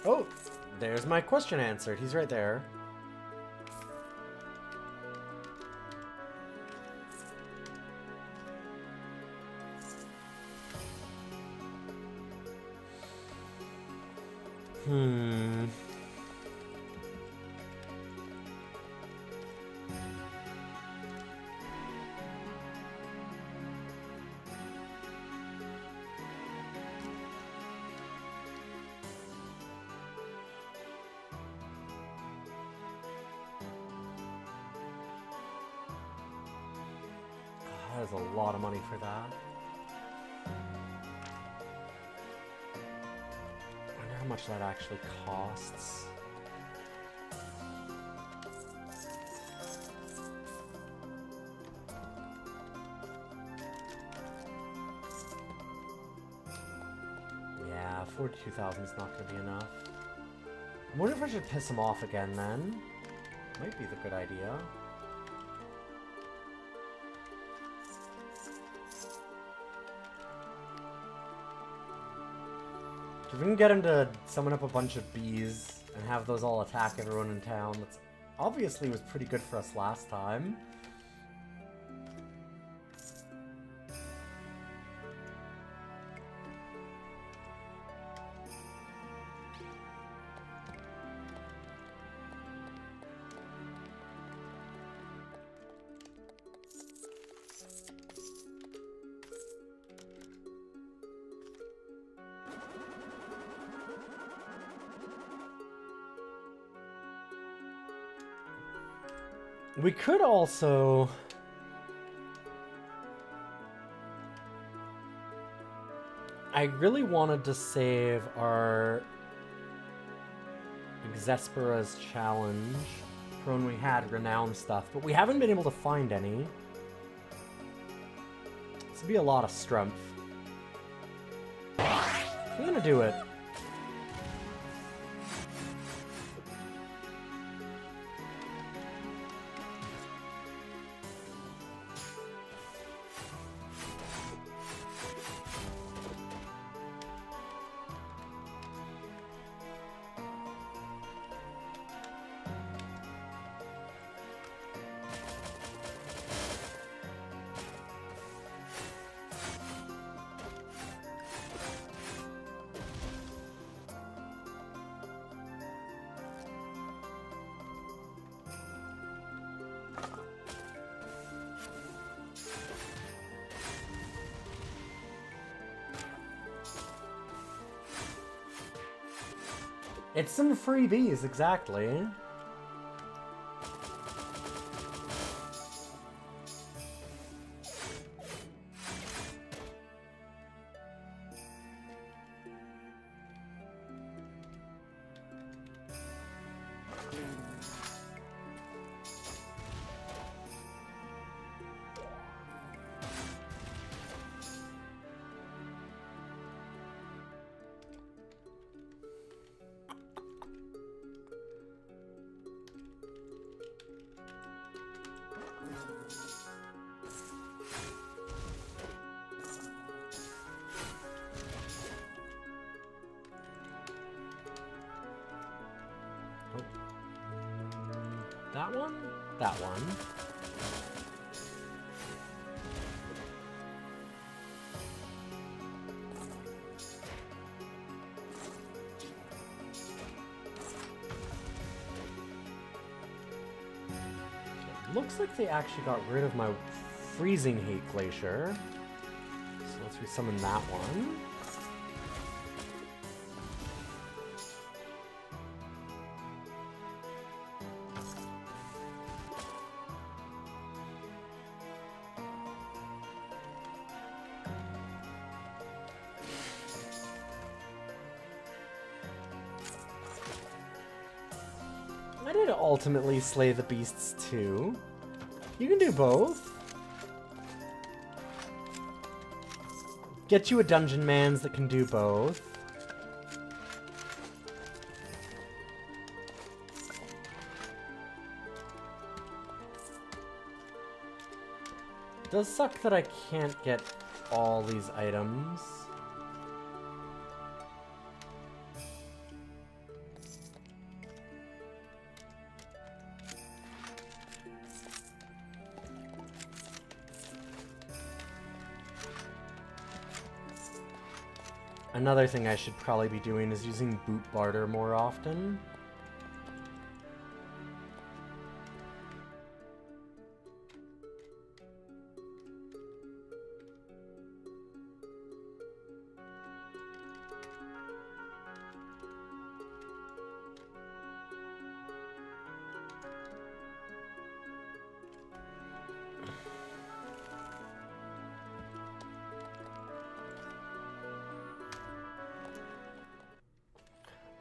Oh, there's my question answered. He's right there. That is a lot of money for that. I wonder how much that actually costs. Yeah, 42,000 is not going to be enough. I wonder if I should piss him off again then. Might be the good idea. If we can get him to summon up a bunch of bees and have those all attack everyone in town, that's obviously was pretty good for us last time. We could also... I really wanted to save our Exaspera's challenge for when we had renown stuff, but we haven't been able to find any. This would be a lot of strength. I'm gonna do it. It's some freebies, exactly. That one? That one. It looks like they actually got rid of my freezing hate glacier. So let's resummon that one. I did ultimately slay the beasts too. You can do both. Get you a dungeon mans that can do both. It does suck that I can't get all these items. Another thing I should probably be doing is using boot barter more often.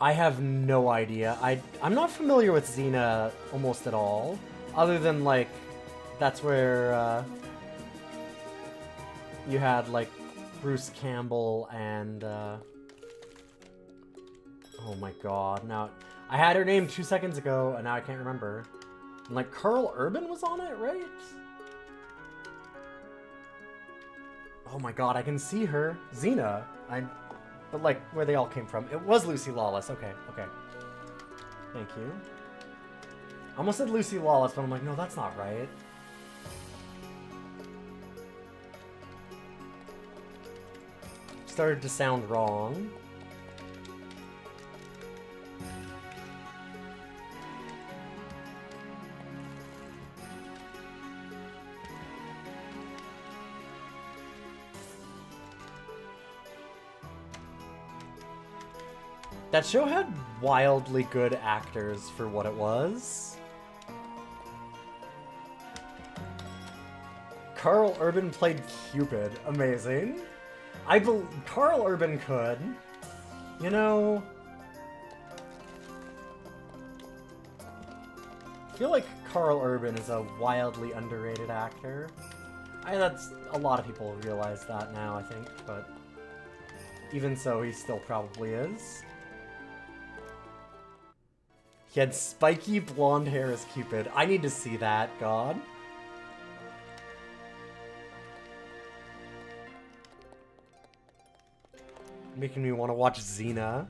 I have no idea. I'm not familiar with Xena almost at all, other than, like, that's where, you had, like, Bruce Campbell and, oh my god, now, I had her name 2 seconds ago, and now I can't remember. And, like, Carl Urban was on it, right? Oh my god, I can see her. Xena. But, like, where they all came from. It was Lucy Lawless. Okay, okay. Thank you. I almost said Lucy Lawless, but I'm like, no, that's not right. Started to sound wrong. That show had wildly good actors for what it was. Carl Urban played Cupid. Amazing. Carl Urban could. You know... feel like Carl Urban is a wildly underrated actor. That's a lot of people realize that now, I think, but even so, he still probably is. He had spiky blonde hair as Cupid. I need to see that, God. Making me want to watch Xena.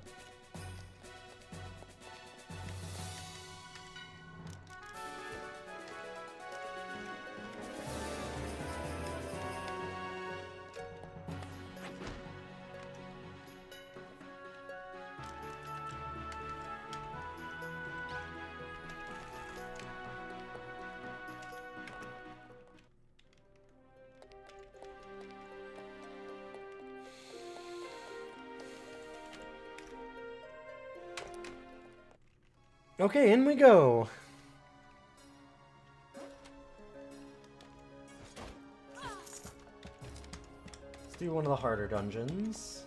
Okay, in we go. Let's do one of the harder dungeons.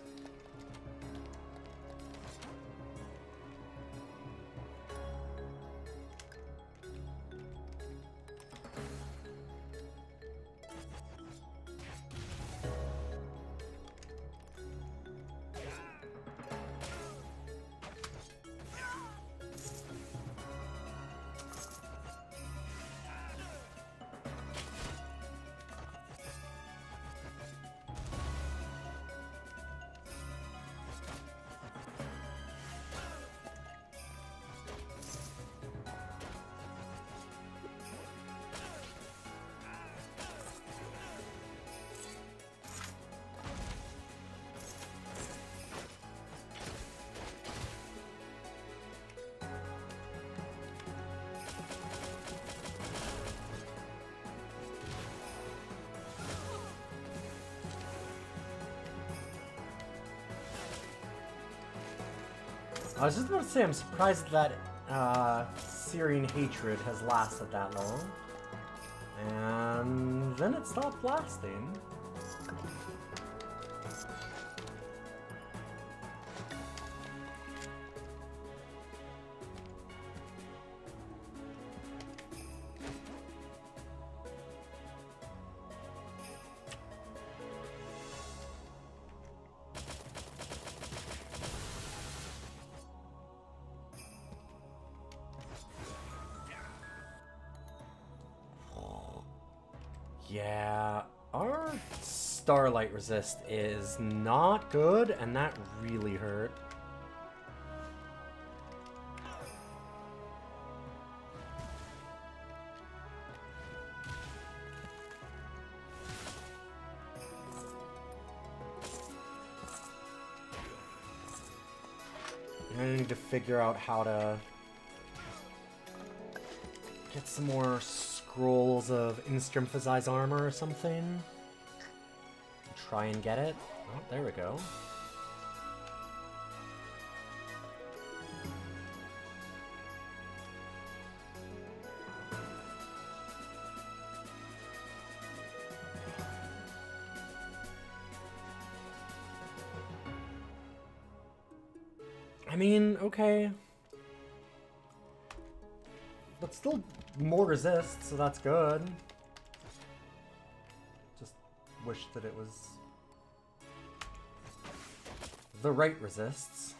I was just about to say, I'm surprised that Syrian hatred has lasted that long. And then it stopped lasting. Yeah, our Starlight resist is not good, and that really hurt. I need to figure out how to get some more scrolls of Instrimphazai's armor or something. Try and get it. Oh, there we go. I mean, okay. But still more resist, so that's good. Just wish that it was the right resists.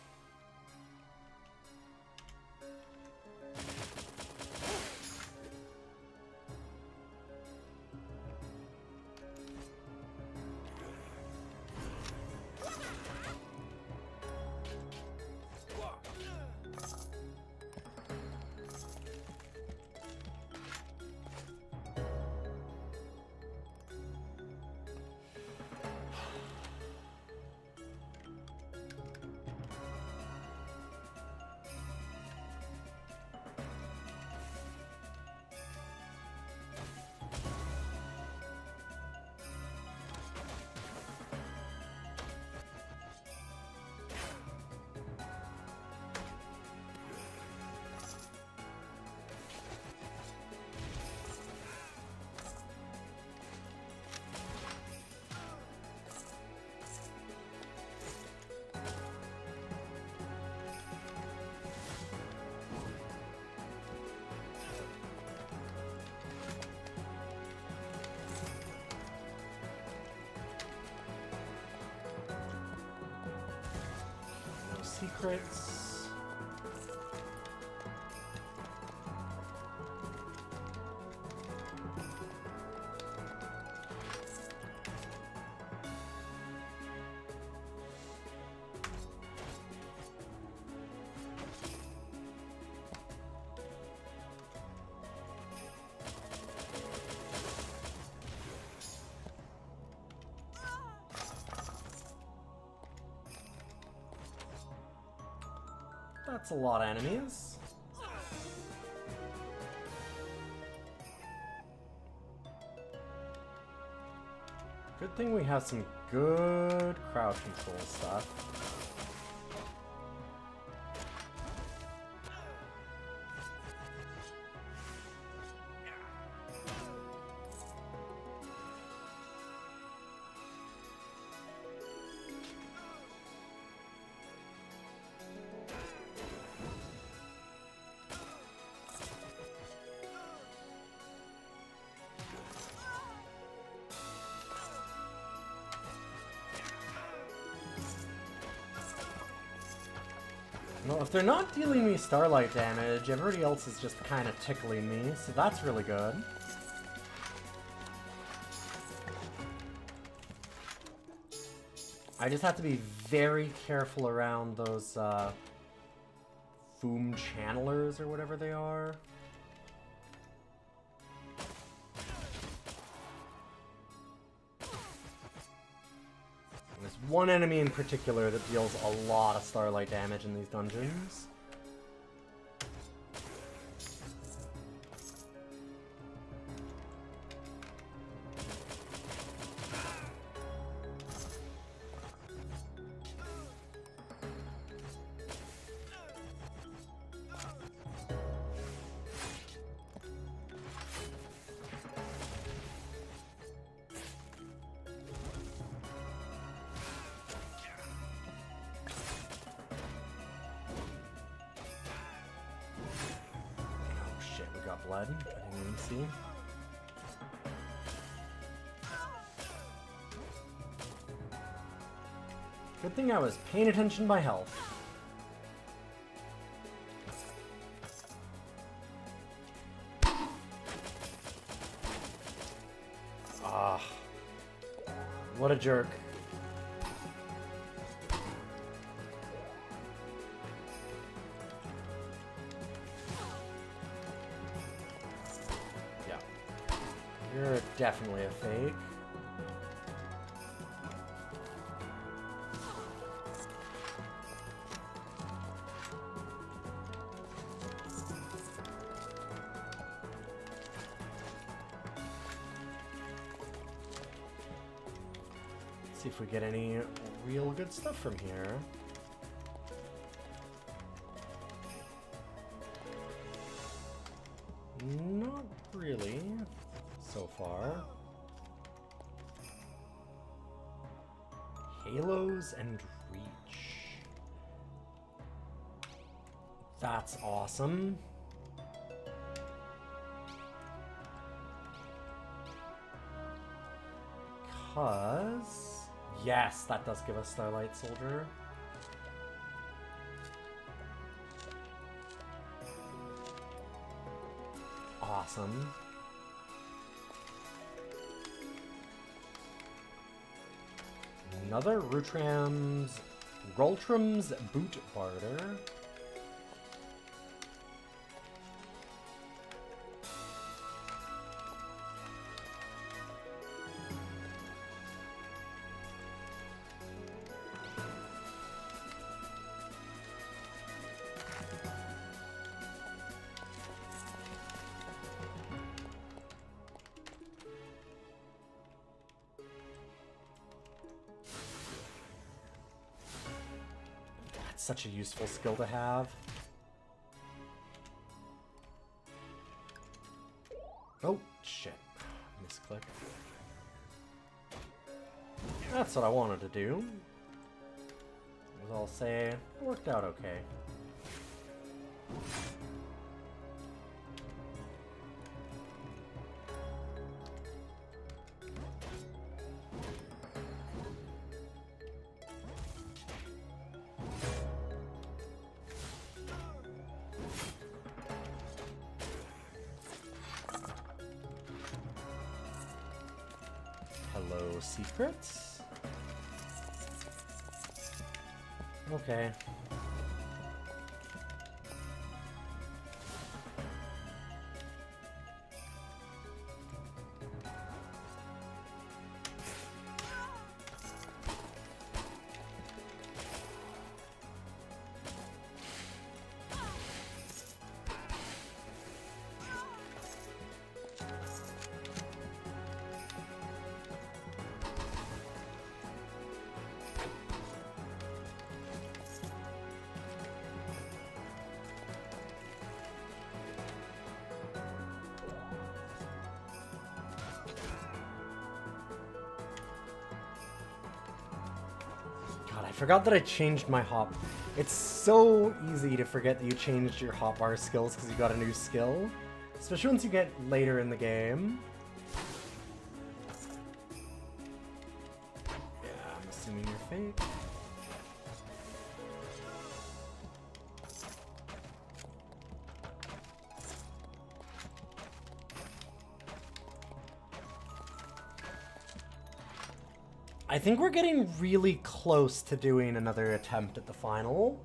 secrets. That's a lot of enemies. Good thing we have some good crowd control stuff. Well, if they're not dealing me starlight damage, everybody else is just kind of tickling me, so that's really good. I just have to be very careful around those foom channelers or whatever they are. There's one enemy in particular that deals a lot of starlight damage in these dungeons. Blood. I didn't even see. Good thing I was paying attention to my health. Ah, what a jerk. You're definitely a fake. Let's see if we get any real good stuff from here. Not really. So far. Halos and Reach. That's awesome. Because... yes, that does give us Starlight Soldier. Awesome. Another Rultram's Boot Barter. Such a useful skill to have. Oh, shit. Misclick. That's what I wanted to do. As I'll say, it worked out okay. Hello, secrets. Okay. God, I forgot that I changed my hop. It's so easy to forget that you changed your hotbar skills because you got a new skill. Especially once you get later in the game. Yeah, I'm assuming you're fake. I think we're getting really close to doing another attempt at the final.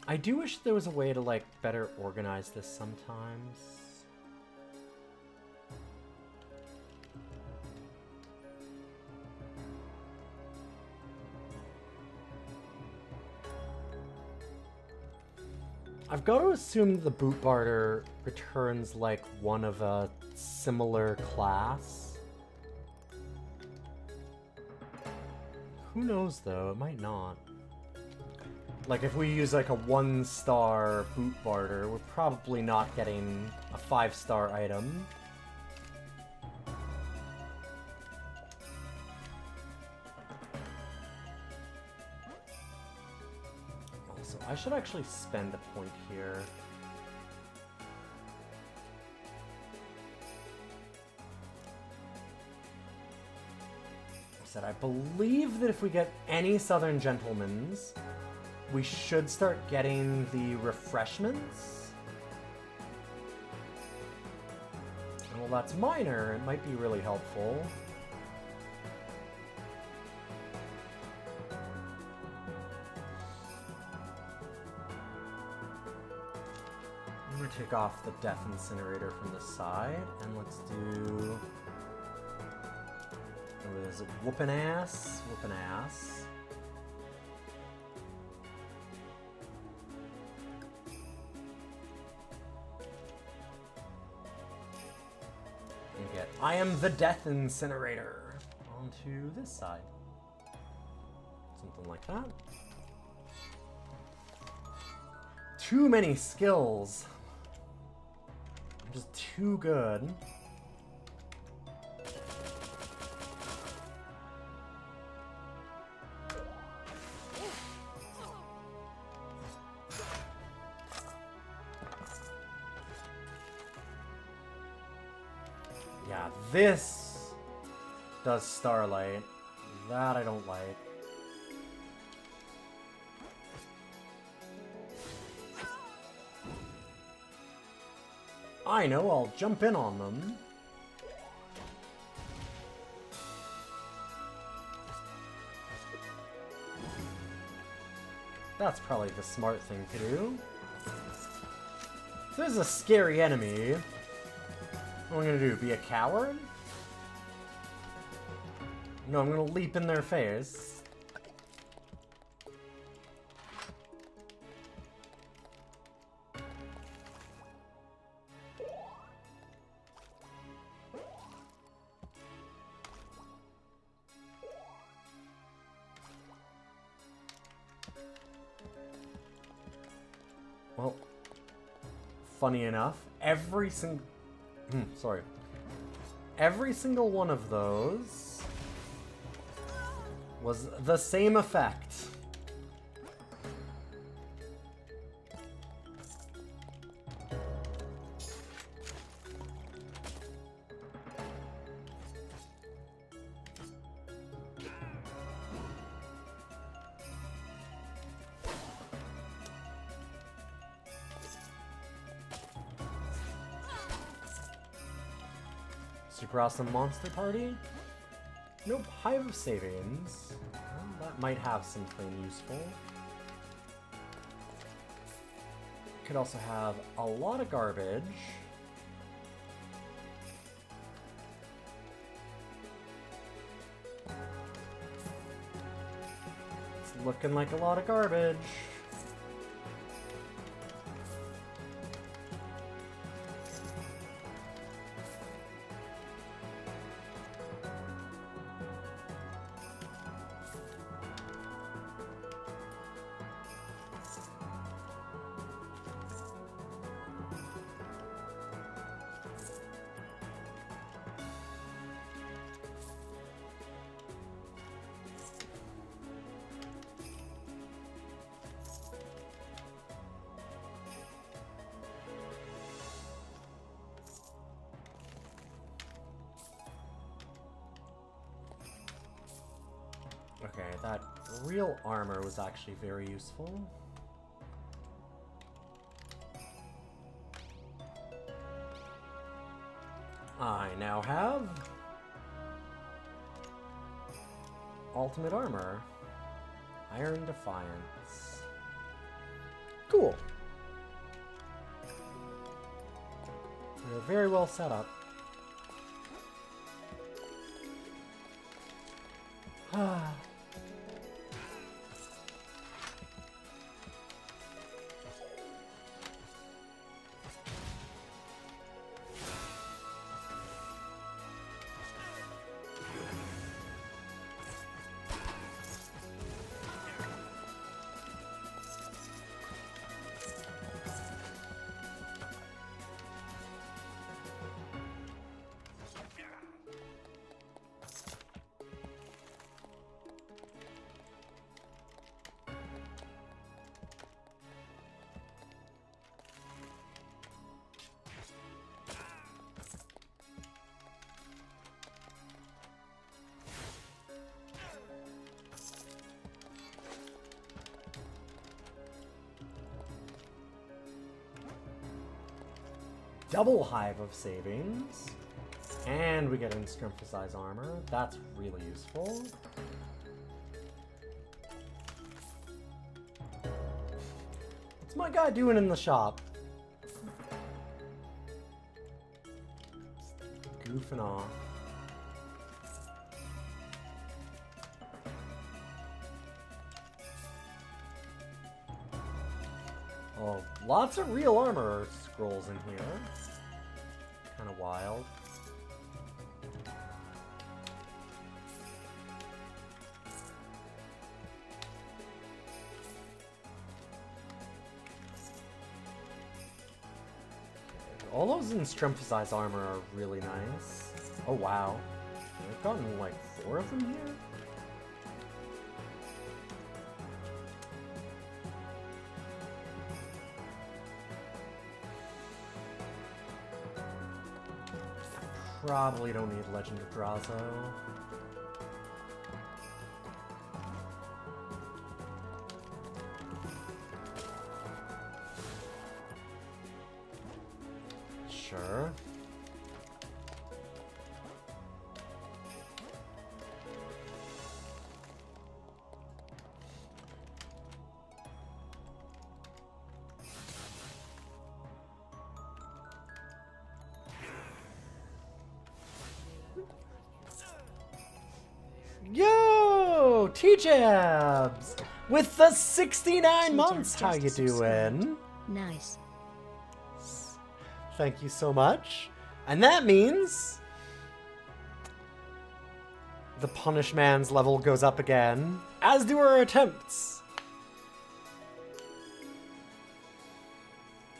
I do wish there was a way to, like, better organize this sometimes. I've got to assume the boot barter returns, like, one of a similar class. Who knows, though? It might not. Like, if we use, like, a 1-star boot barter, we're probably not getting a 5-star item. Also, I should actually spend a point here. I said, I believe that if we get any Southern Gentlemen's, we should start getting the refreshments. And while that's minor, it might be really helpful. I'm gonna take off the Death Incinerator from the side, and let's do... What is it? Whoopin' ass? Whoopin' ass. I am the Death Incinerator onto this side. Something like that. Too many skills. I'm just too good. Yeah, this does Starlight. That I don't like. I know, I'll jump in on them. That's probably the smart thing to do. If there's a scary enemy, What am I gonna do? Be a coward? No, I'm gonna leap in their face. Well, funny enough, every single one of those was the same effect. Super awesome monster party? Nope, Hive of Savings. Well, that might have something useful. Could also have a lot of garbage. It's looking like a lot of garbage. Okay, that real armor was actually very useful. I now have ultimate armor. Iron Defiance. Cool. We're very well set up. Double Hive of Savings. And we get an Strength armor. That's really useful. What's my guy doing in the shop? Just goofing off. Oh, lots of real armor scrolls in here. Kind of wild. All those in Strumph's armor are really nice. Oh wow. I've gotten like 4 of them here? Probably don't need Legend of Drazo. Sure. T-Jabs! With the 69 months, how you doing? Nice. Thank you so much. And that means the Punishmans level goes up again, as do our attempts.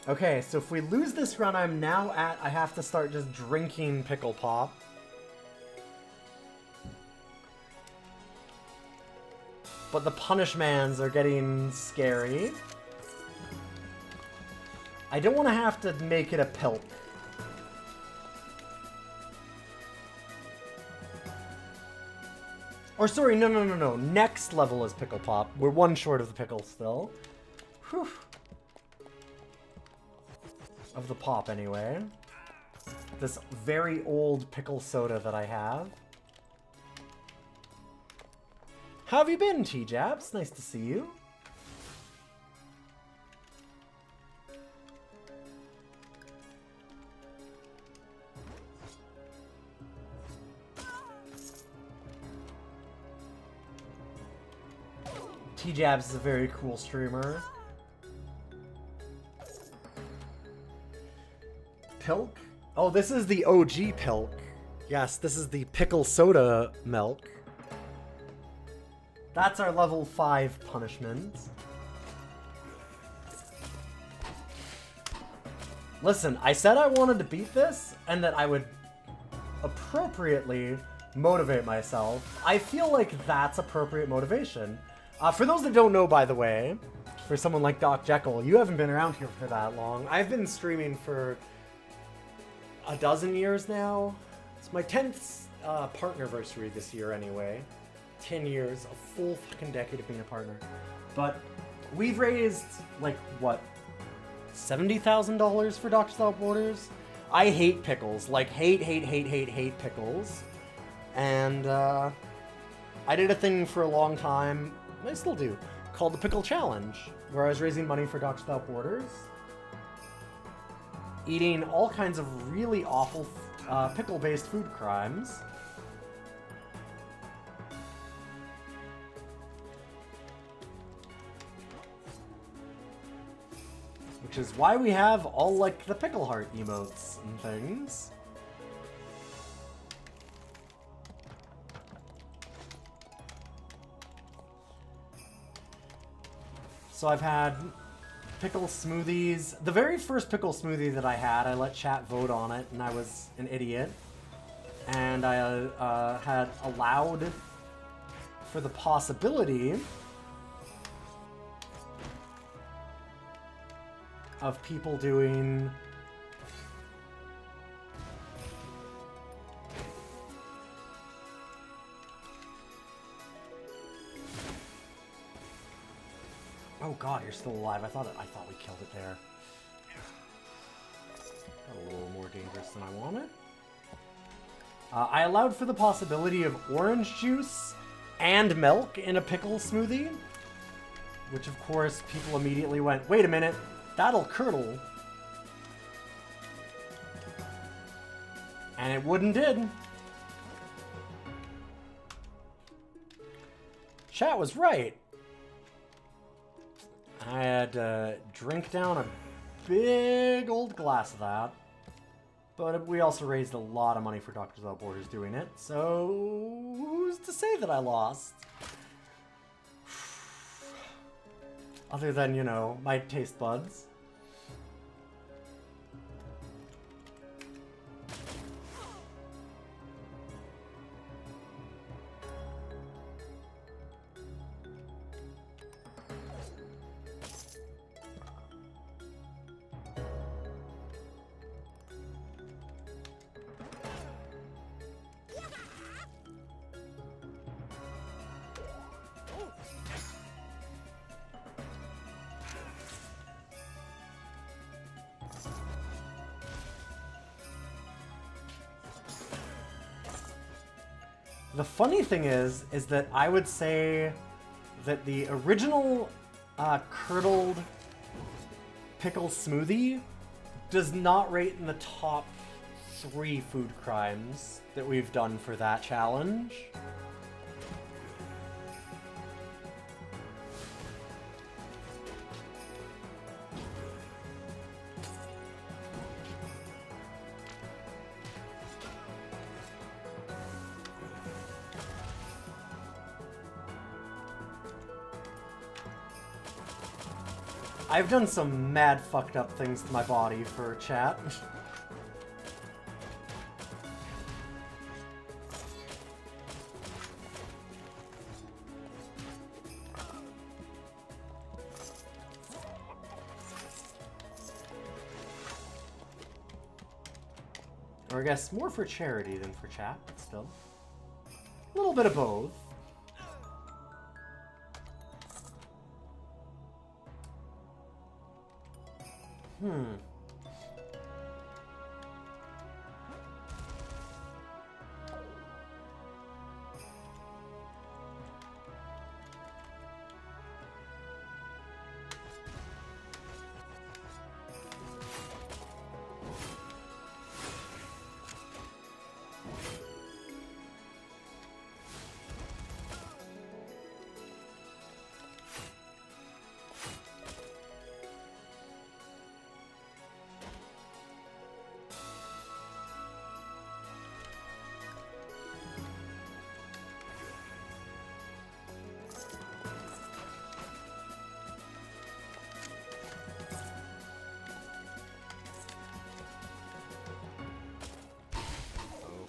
Okay, so if we lose this run, I'm now at, I have to start just drinking Pickle Pop. But the Punishmans are getting scary. I don't want to have to make it a Pilk. Or sorry, no. Next level is Pickle Pop. We're one short of the pickle still. Whew. Of the pop, anyway. This very old pickle soda that I have. How have you been, T-Jabs? Nice to see you. T-Jabs is a very cool streamer. Pilk? Oh, this is the OG Pilk. Yes, this is the pickle soda milk. That's our level 5 punishment. Listen, I said I wanted to beat this, and that I would appropriately motivate myself. I feel like that's appropriate motivation. For those that don't know, by the way, for someone like Doc Jekyll, you haven't been around here for that long. I've been streaming for a dozen years now. It's my 10th partnerversary this year anyway. 10 years, a full fucking decade of being a partner. But we've raised, like, what, $70,000 for Doctors Without Borders? I hate pickles. Like, hate pickles. And, I did a thing for a long time, and I still do, called the Pickle Challenge, where I was raising money for Doctors Without Borders. Eating all kinds of really awful pickle-based food crimes. Which is why we have all, like, the pickle heart emotes and things. So I've had pickle smoothies. The very first pickle smoothie that I had, I let chat vote on it, and I was an idiot. And I had allowed for the possibility of people doing oh god, you're still alive. I thought we killed it there. Got a little more dangerous than I wanted. I allowed for the possibility of orange juice and milk in a pickle smoothie, which of course people immediately went, wait a minute, that'll curdle. And it wouldn't did. Chat was right. I had to drink down a big old glass of that. But we also raised a lot of money for Doctors Without Borders doing it, so who's to say that I lost? Other than, you know, my taste buds. The funny thing is that I would say that the original curdled pickle smoothie does not rate in the top 3 food crimes that we've done for that challenge. I've done some mad fucked up things to my body for chat. Or I guess more for charity than for chat, but still. A little bit of both.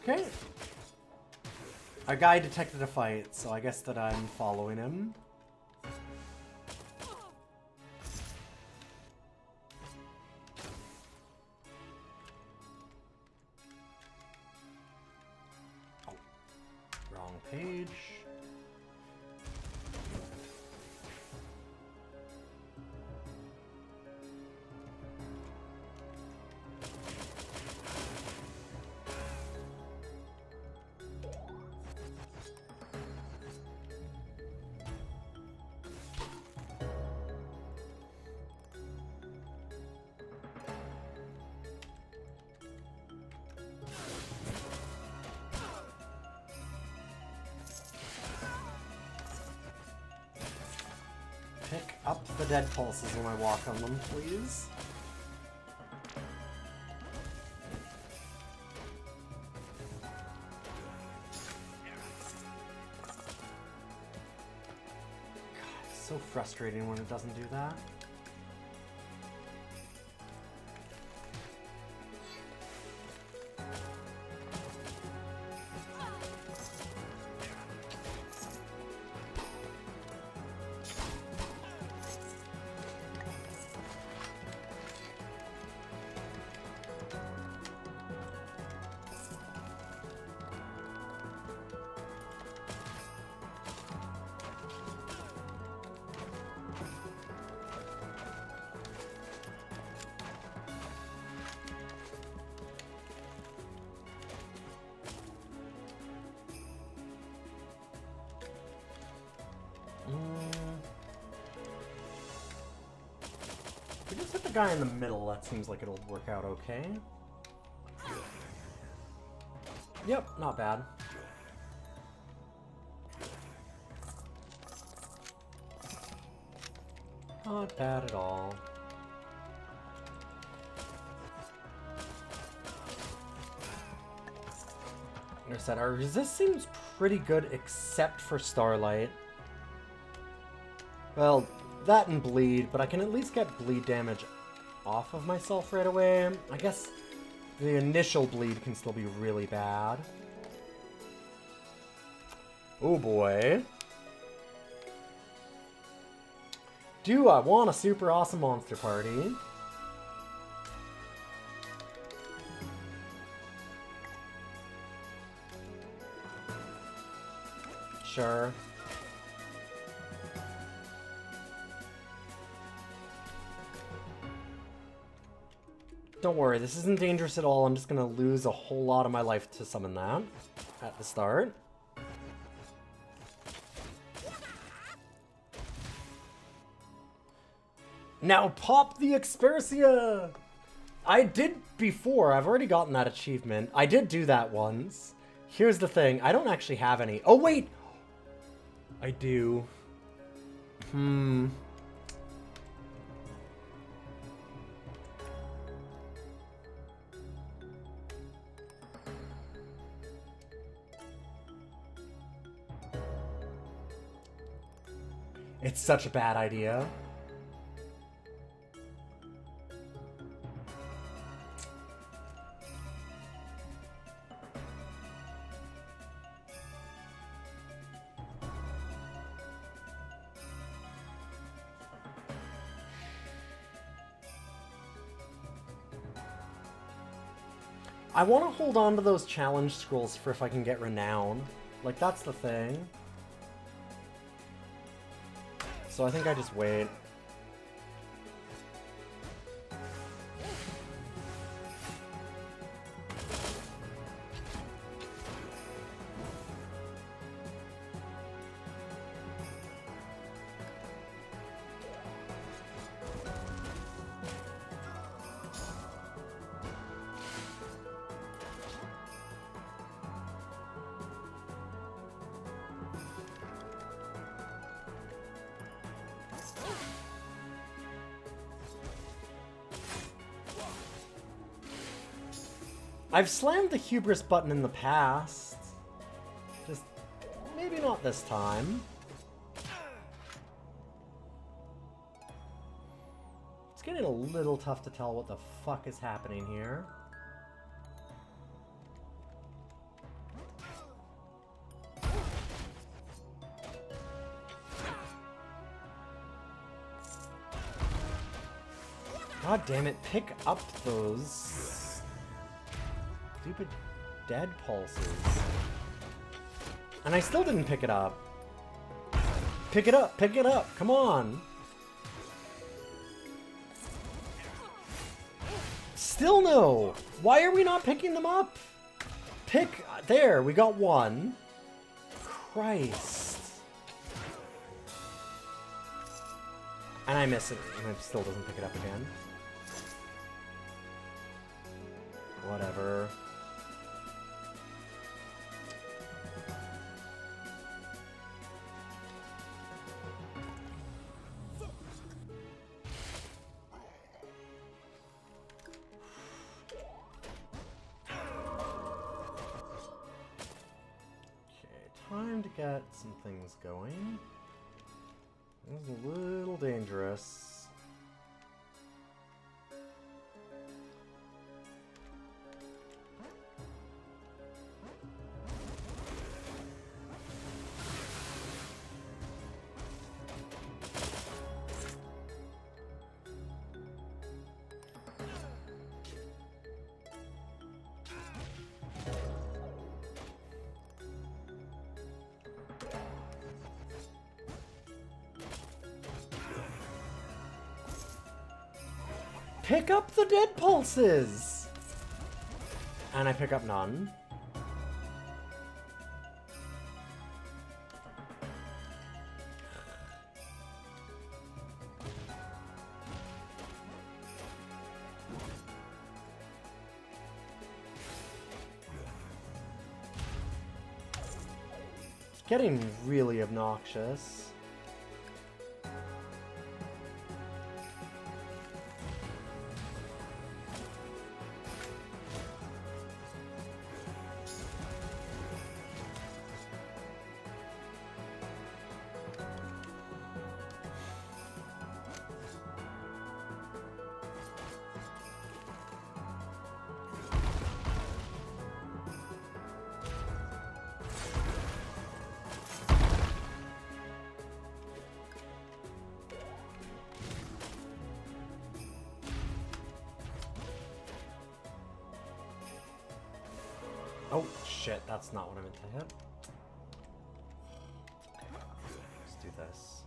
Okay. Our guy detected a fight, so I guess that I'm following him. Oh, wrong page. Pick up the dead pulses when I walk on them, please. God, it's so frustrating when it doesn't do that. If we just hit the guy in the middle, that seems like it'll work out okay. Yep, not bad. Not bad at all. Like I said, our resist seems pretty good except for Starlight. Well, that and bleed, but I can at least get bleed damage off of myself right away. I guess the initial bleed can still be really bad. Oh boy. Do I want a super awesome monster party? Sure. Don't worry, this isn't dangerous at all. I'm just gonna lose a whole lot of my life to summon that at the start. Now pop the Expersia! I did before. I've already gotten that achievement. I did do that once. Here's the thing. I don't actually have any. Oh, wait! I do. It's such a bad idea. I want to hold on to those challenge scrolls for if I can get renown. Like, that's the thing. So I think I just wait. I've slammed the hubris button in the past. Just maybe not this time. It's getting a little tough to tell what the fuck is happening here. God damn it, pick up those stupid dead pulses. And I still didn't pick it up. Pick it up, come on. Still no. Why are we not picking them up? There, we got one. Christ. And I miss it, and it still doesn't pick it up again. Whatever. Time to get some things going. This is a little dangerous. Pick up the dead pulses! And I pick up none. It's getting really obnoxious. Oh, shit, that's not what I meant to hit. Let's do this.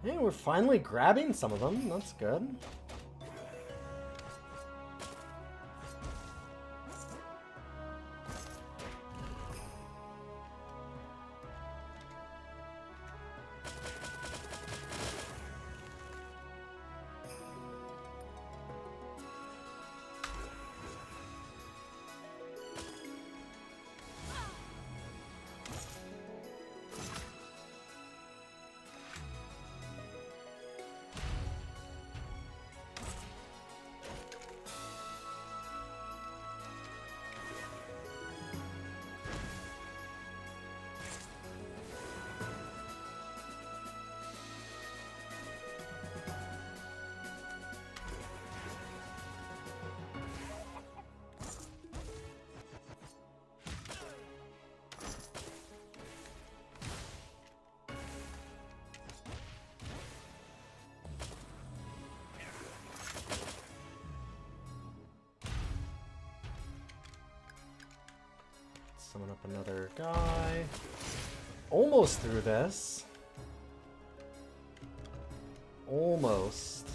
Hey, we're finally grabbing some of them. That's good. summon up another guy. Almost through this. Almost.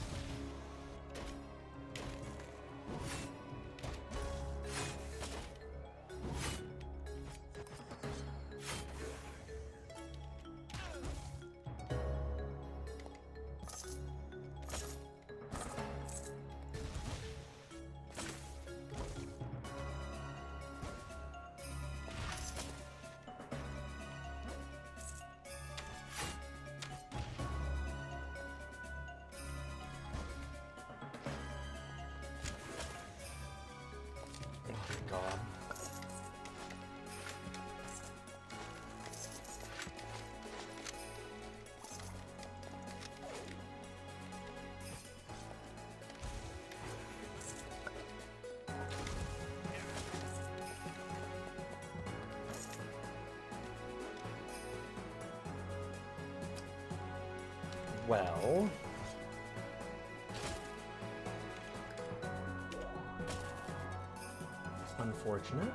God. Well... unfortunate.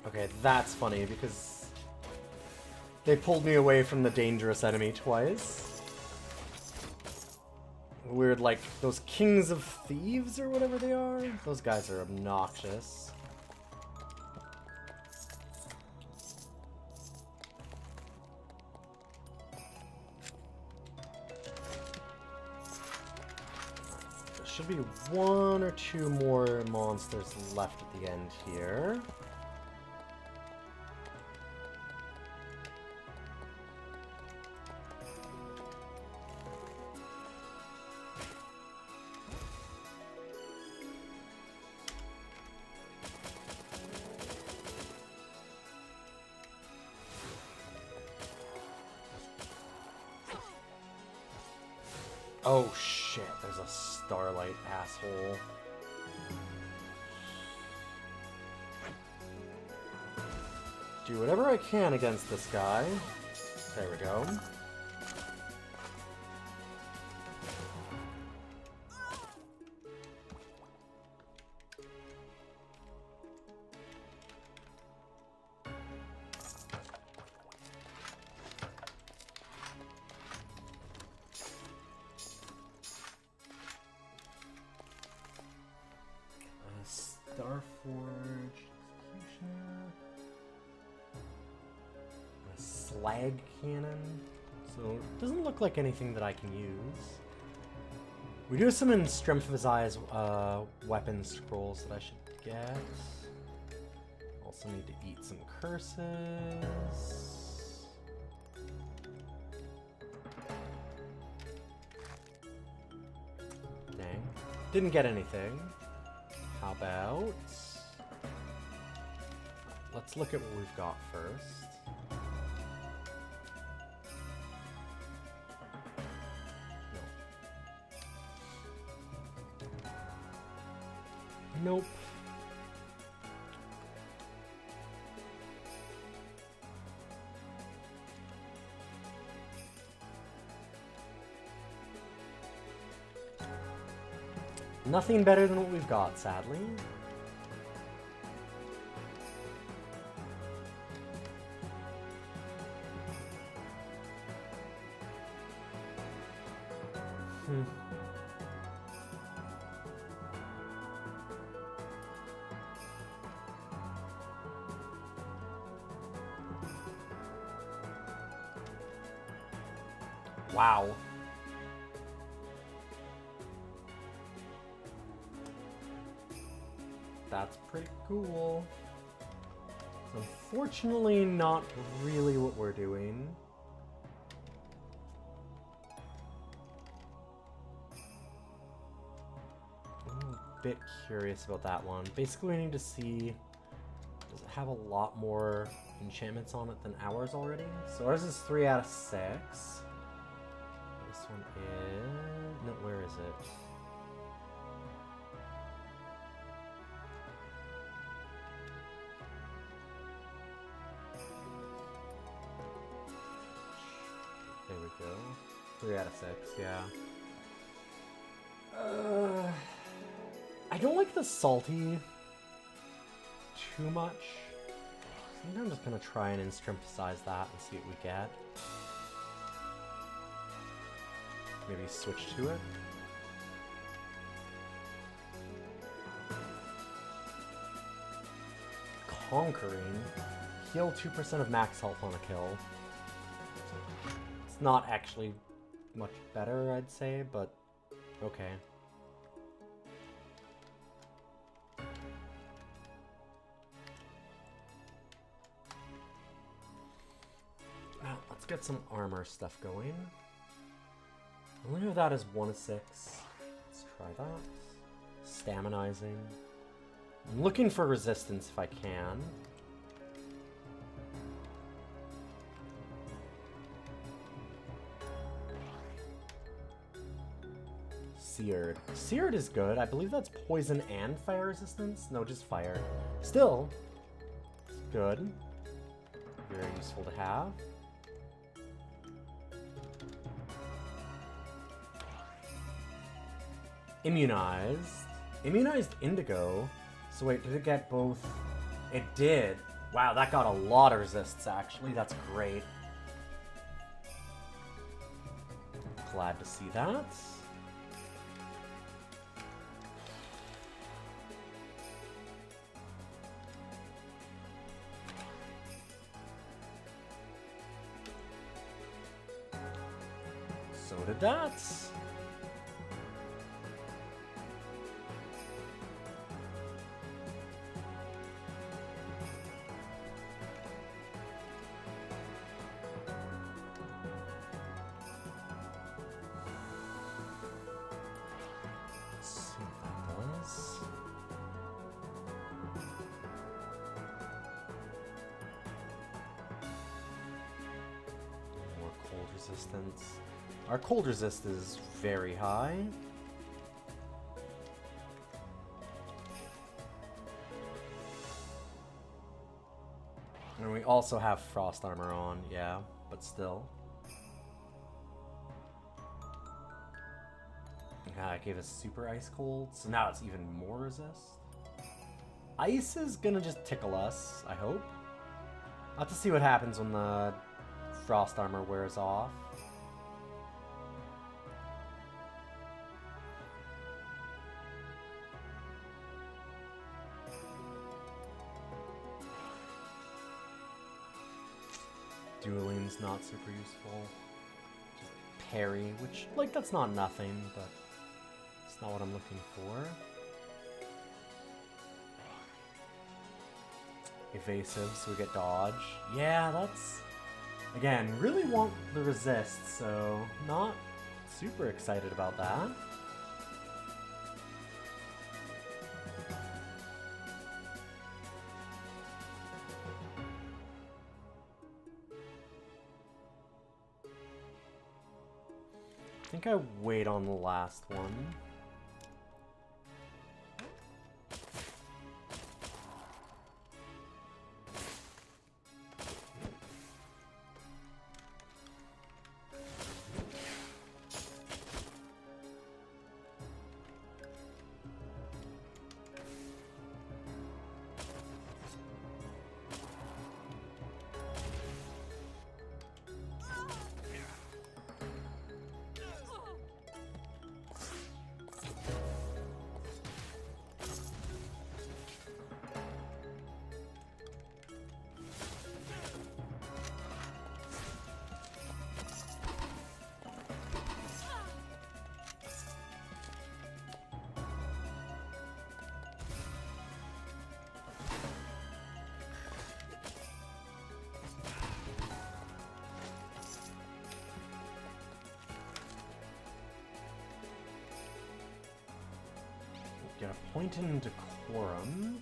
Okay, that's funny because they pulled me away from the dangerous enemy twice. Weird, like, those kings of thieves or whatever they are. Those guys are obnoxious. Should be one or two more monsters left at the end here. Oh shit, there's a starlight asshole. Do whatever I can against this guy. There we go. Starforge Executioner. A slag cannon. So it doesn't look like anything that I can use. We do have some in Strength of His Eyes weapon scrolls that I should get. Also need to eat some curses. Dang. Didn't get anything. How about... let's look at what we've got first. No. Nope. Nothing better than what we've got, sadly. Wow. That's pretty cool. It's unfortunately not really what we're doing. I'm a bit curious about that one. Basically, we need to see, does it have a lot more enchantments on it than ours already? So ours is 3 out of 6. This one is... no, where is it? 3 out of 6, yeah. I don't like the salty too much. I think I'm just gonna try and instrumentalize that and see what we get. Maybe switch to it. Conquering. Heal 2% of max health on a kill. It's not actually much better, I'd say, but okay. Now, let's get some armor stuff going. I only have that as 1 of 6. Let's try that. Staminizing. I'm looking for resistance if I can. Seared. Seared is good. I believe that's poison and fire resistance. No, just fire. Still, it's good. Very useful to have. Immunized. Immunized indigo. So wait, did it get both? It did. Wow, that got a lot of resists, actually. That's great. Glad to see that. So did that. Resistance. Our cold resist is very high. And we also have frost armor on, yeah, but still. Yeah, it gave us super ice cold, so now it's even more resist. Ice is gonna just tickle us, I hope. I'll have to see what happens when the frost armor wears off. Dueling's not super useful. Just parry, which, like, that's not nothing, but it's not what I'm looking for. Evasive, so we get dodge. Yeah, that's... Again, really want the resist, so not super excited about that. I think I wait on the last one. Get a point in decorum.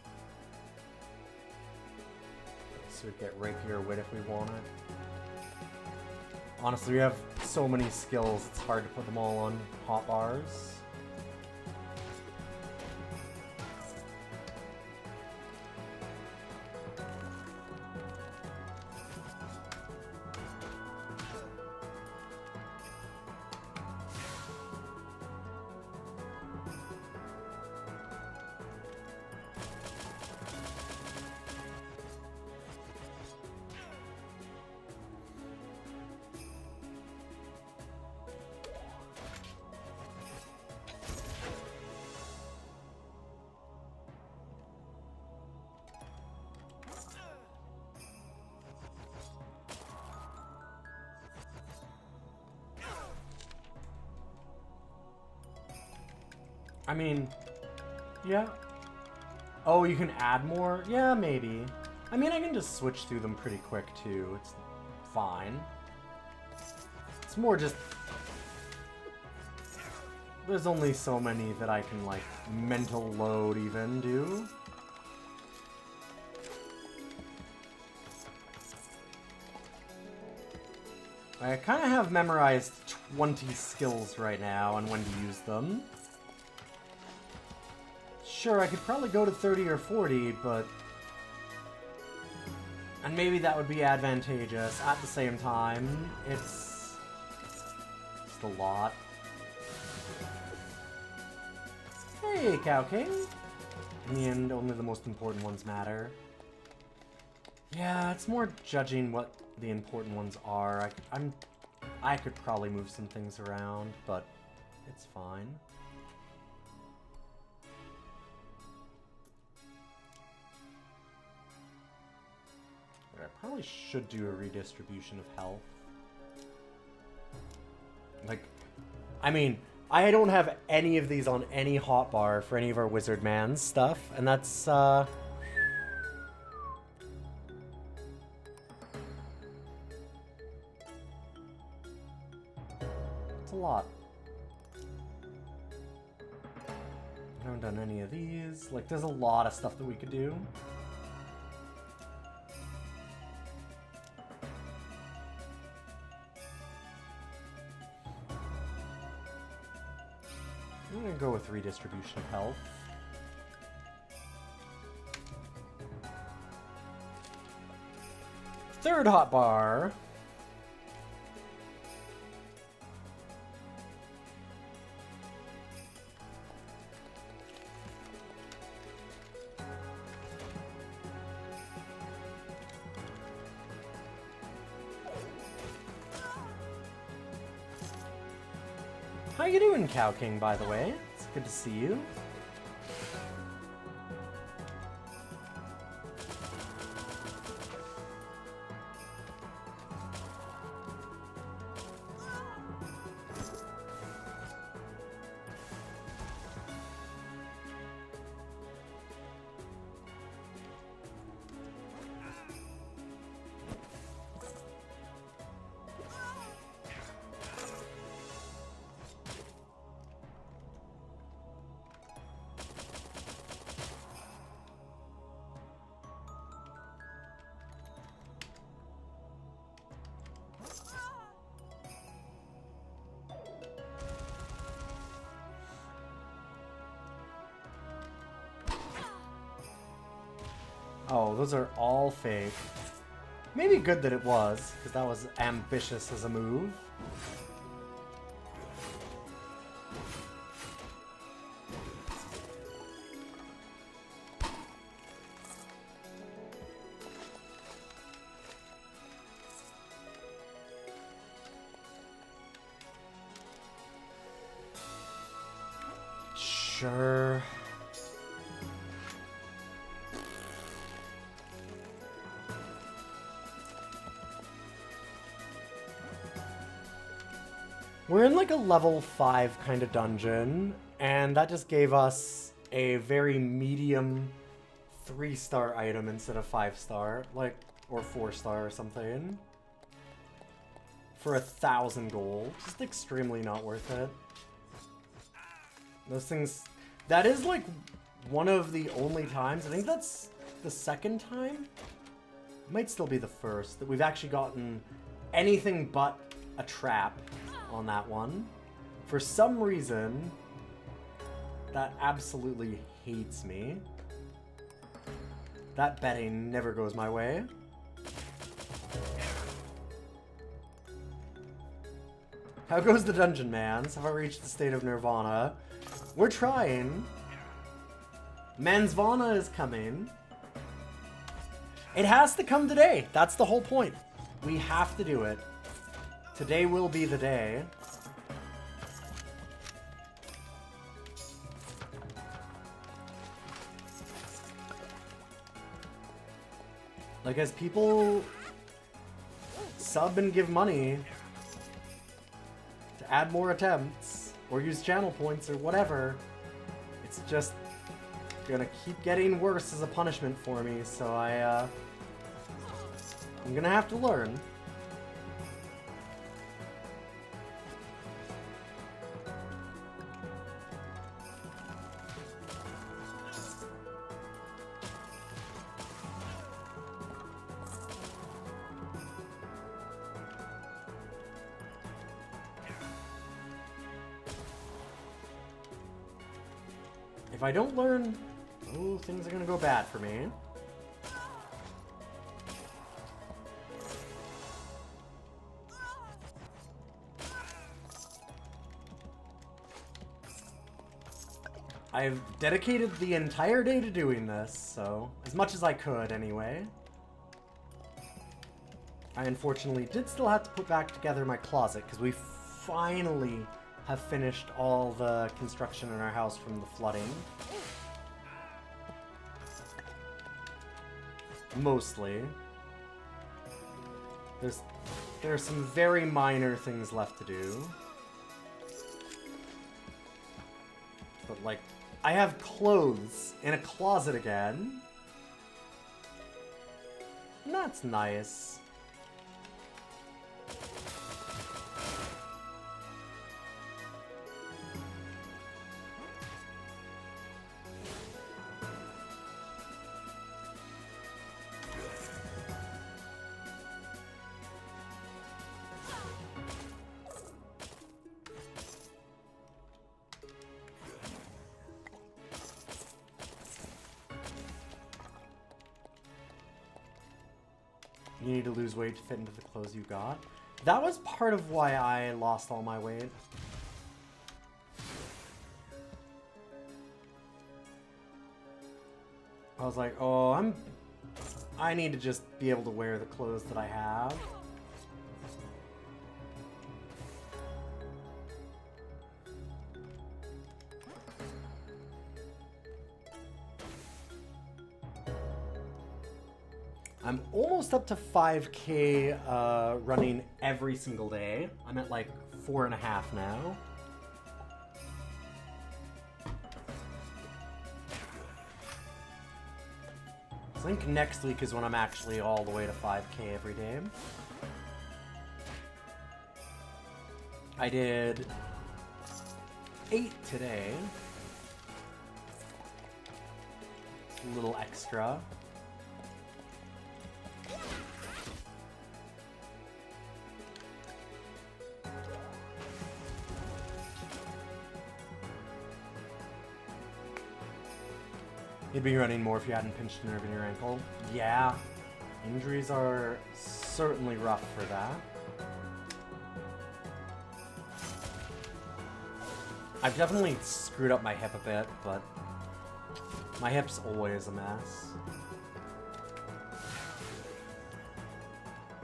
So we get rapier wit if we want it. Honestly, we have so many skills, it's hard to put them all on hotbars. I mean, yeah. Oh, you can add more? Yeah, maybe. I mean, I can just switch through them pretty quick, too. It's fine. It's more just... There's only so many that I can, like, mental load even do. I kind of have memorized 20 skills right now and when to use them. Sure, I could probably go to 30 or 40, but... And maybe that would be advantageous. At the same time, it's... just a lot. Hey, Cow King! In the end, only the most important ones matter. Yeah, it's more judging what the important ones are. I could probably move some things around, but it's fine. I probably should do a redistribution of health. Like, I mean, I don't have any of these on any hotbar for any of our Wizard Man's stuff, and that's, it's a lot. I haven't done any of these. Like, there's a lot of stuff that we could do. I'm gonna go with redistribution of health. Third hotbar. How you doing, Cow King, by the way? It's good to see you. Oh, those are all fake. Maybe good that it was, because that was ambitious as a move. Sure. We're in like a level 5 kind of dungeon, and that just gave us a very medium 3-star item instead of 5-star, like, or 4-star or something. For 1,000 gold. Just extremely not worth it. Those things, that is like one of the only times, I think that's the second time? Might still be the first, that we've actually gotten anything but a trap on that one. For some reason, that absolutely hates me. That betting never goes my way. How goes the dungeon, mans? Have I reached the state of nirvana? We're trying. Mansvana is coming. It has to come today. That's the whole point. We have to do it. Today will be the day. Like, as people sub and give money to add more attempts, or use channel points, or whatever, It's just gonna keep getting worse as a punishment for me, so I'm gonna have to learn. If I don't learn, oh, things are gonna go bad for me. I've dedicated the entire day to doing this, so as much as I could anyway. I unfortunately did still have to put back together my closet because we finally have finished all the construction in our house from the flooding. Mostly. There are some very minor things left to do. But like, I have clothes in a closet again. And that's nice. You need to lose weight to fit into the clothes you got. That was part of why I lost all my weight. I was like, oh, I need to just be able to wear the clothes that I have. I'm almost up to 5K running every single day. I'm at like 4.5 now. I think next week is when I'm actually all the way to 5K every day. I did 8 today. A little extra. You'd be running more if you hadn't pinched a nerve in your ankle. Yeah, injuries are certainly rough for that. I've definitely screwed up my hip a bit, but my hip's always a mess.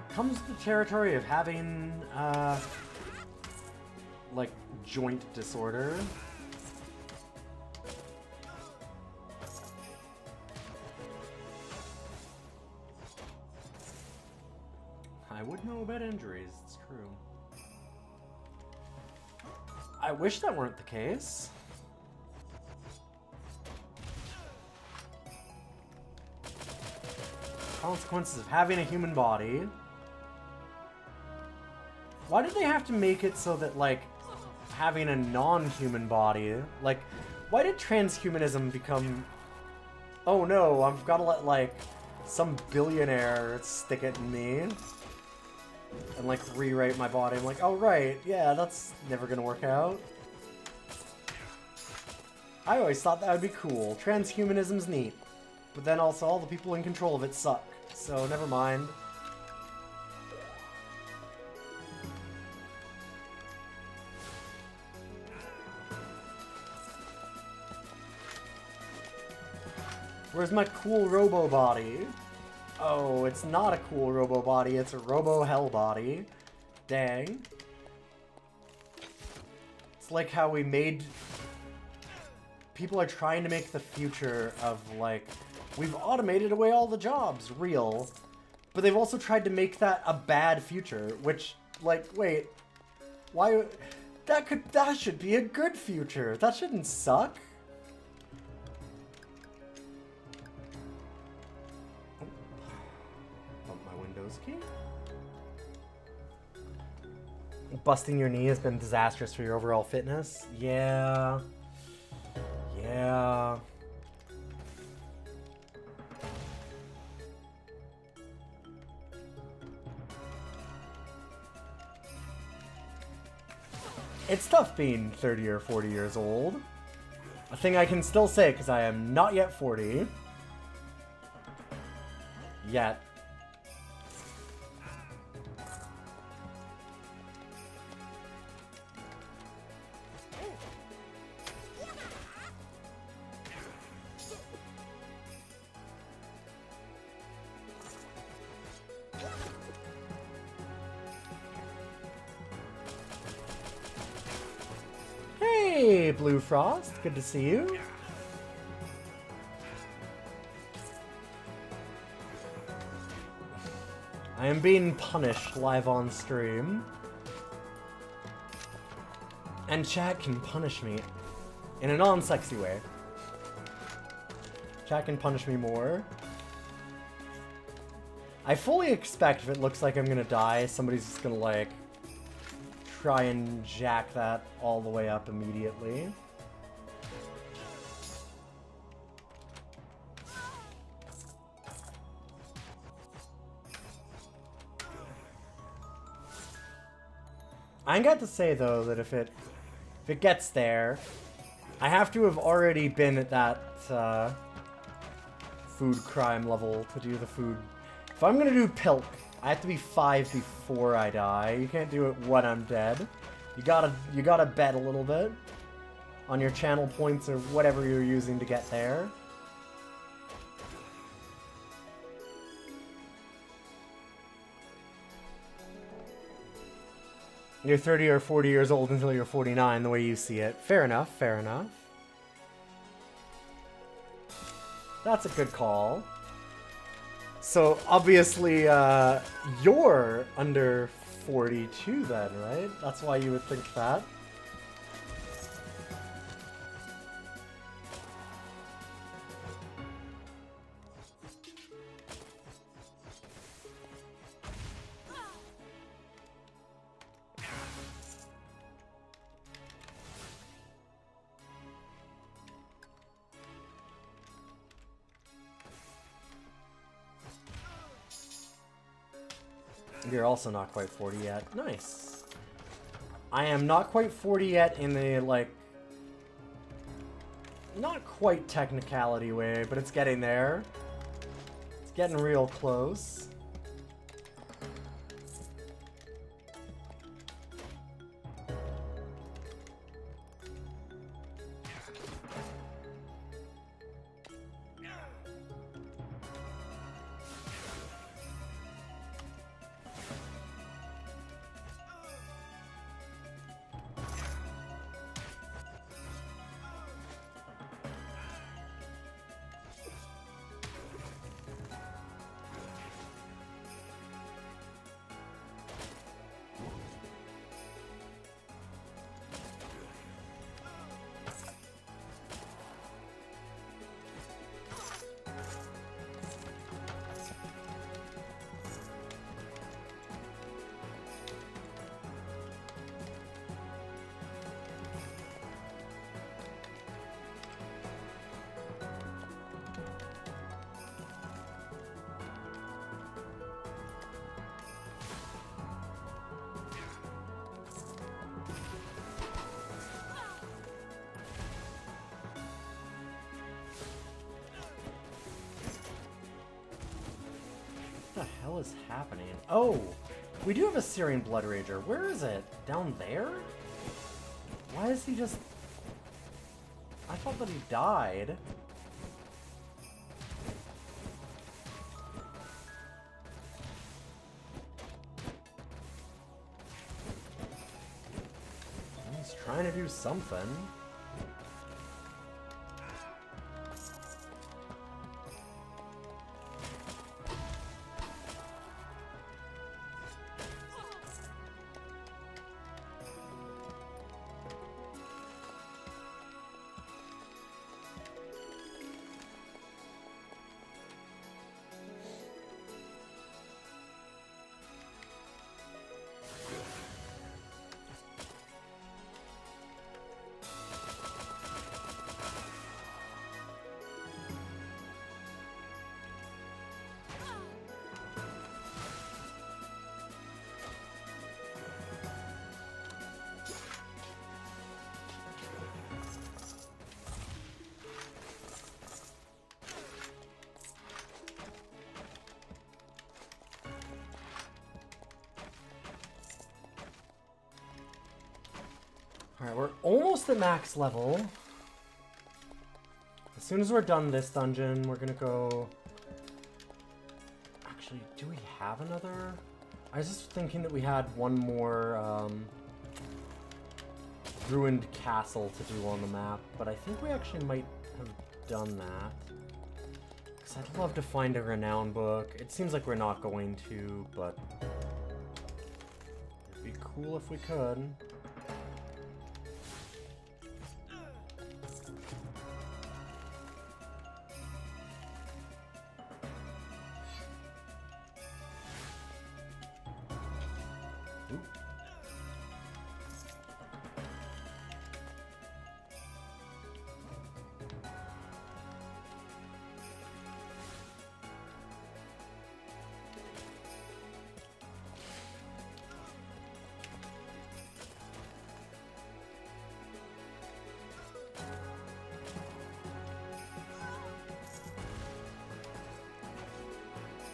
Comes to the territory of having, like, joint disorder. I would know about injuries, it's true. I wish that weren't the case. Consequences of having a human body. Why did they have to make it so that, like, having a non-human body, like, why did transhumanism become, oh no, I've got to let, like, some billionaire stick it in me and, like, rewrite my body? I'm like, oh right, yeah, that's never gonna work out. I always thought that would be cool. Transhumanism's neat. But then also all the people in control of it suck. So never mind. Where's my cool robo body? Oh, it's not a cool robo body, it's a robo hell body. Dang. It's like how we made... People are trying to make the future of, like, we've automated away all the jobs real, but they've also tried to make that a bad future, which, like, wait, why? That should be a good future. That shouldn't suck. Bump my Windows key. Busting your knee has been disastrous for your overall fitness. Yeah. Yeah. It's tough being 30 or 40 years old. A thing I can still say, because I am not yet 40. Yet. Hey, Blue Frost. Good to see you. I am being punished live on stream. And chat can punish me in a non-sexy way. Chat can punish me more. I fully expect if it looks like I'm gonna die, somebody's just gonna, like, try and jack that all the way up immediately. I got to say though that if it gets there, I have to have already been at that food crime level to do the food. If I'm gonna do Pilk, I have to be 5 before I die. You can't do it when I'm dead. You gotta bet a little bit on your channel points or whatever you're using to get there. You're 30 or 40 years old until you're 49, the way you see it. Fair enough, fair enough. That's a good call. So, obviously, you're under 42 then, right? That's why you would think that. You're also not quite 40 yet. Nice. I am not quite 40 yet in the, like, not quite technicality way, but it's getting there. It's getting real close. What the hell is happening? Oh, we do have a Syrian Blood Rager. Where is it? Down there? Why is he just... I thought that he died. He's trying to do something. Alright, we're almost at max level. As soon as we're done this dungeon, we're gonna go... Actually, do we have another? I was just thinking that we had one more ruined castle to do on the map, but I think we actually might have done that. Because I'd love to find a renown book. It seems like we're not going to, but it'd be cool if we could.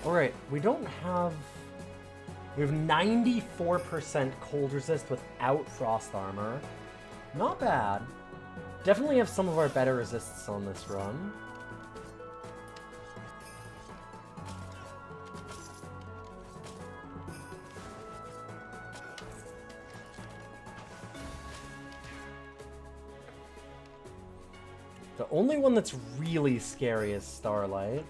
Alright, we don't have... We have 94% cold resist without frost armor. Not bad. Definitely have some of our better resists on this run. The only one that's really scary is Starlight.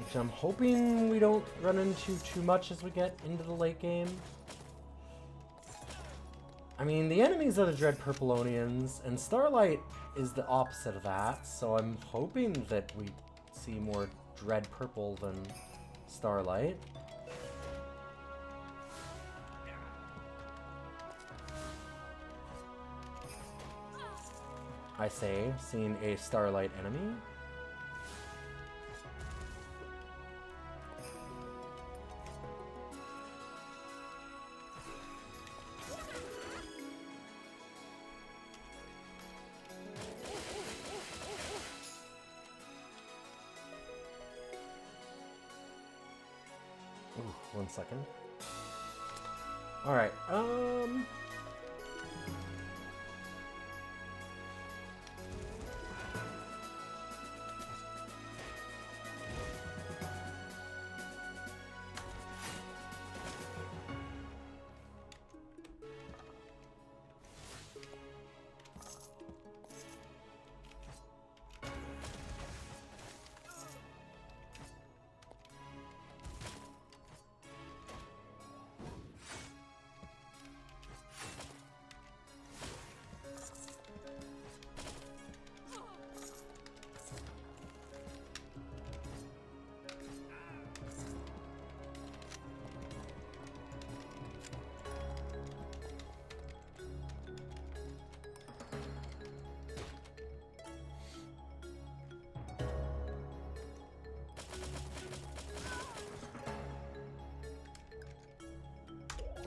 Which I'm hoping we don't run into too much as we get into the late game. I mean, the enemies are the Dread Purpleonians, and Starlight is the opposite of that, so I'm hoping that we see more Dread Purple than Starlight. I say, seeing a Starlight enemy. Ooh, 1 second. Alright,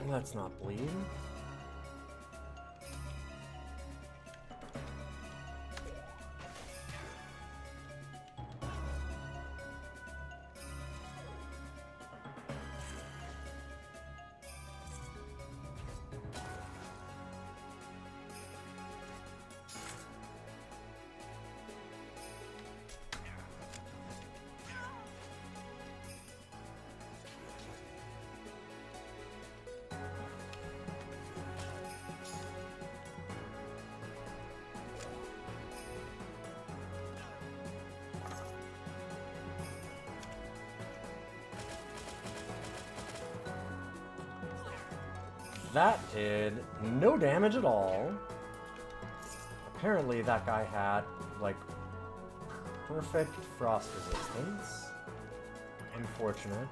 let's not bleed. That did no damage at all. Apparently that guy had, like, perfect frost resistance. Unfortunate.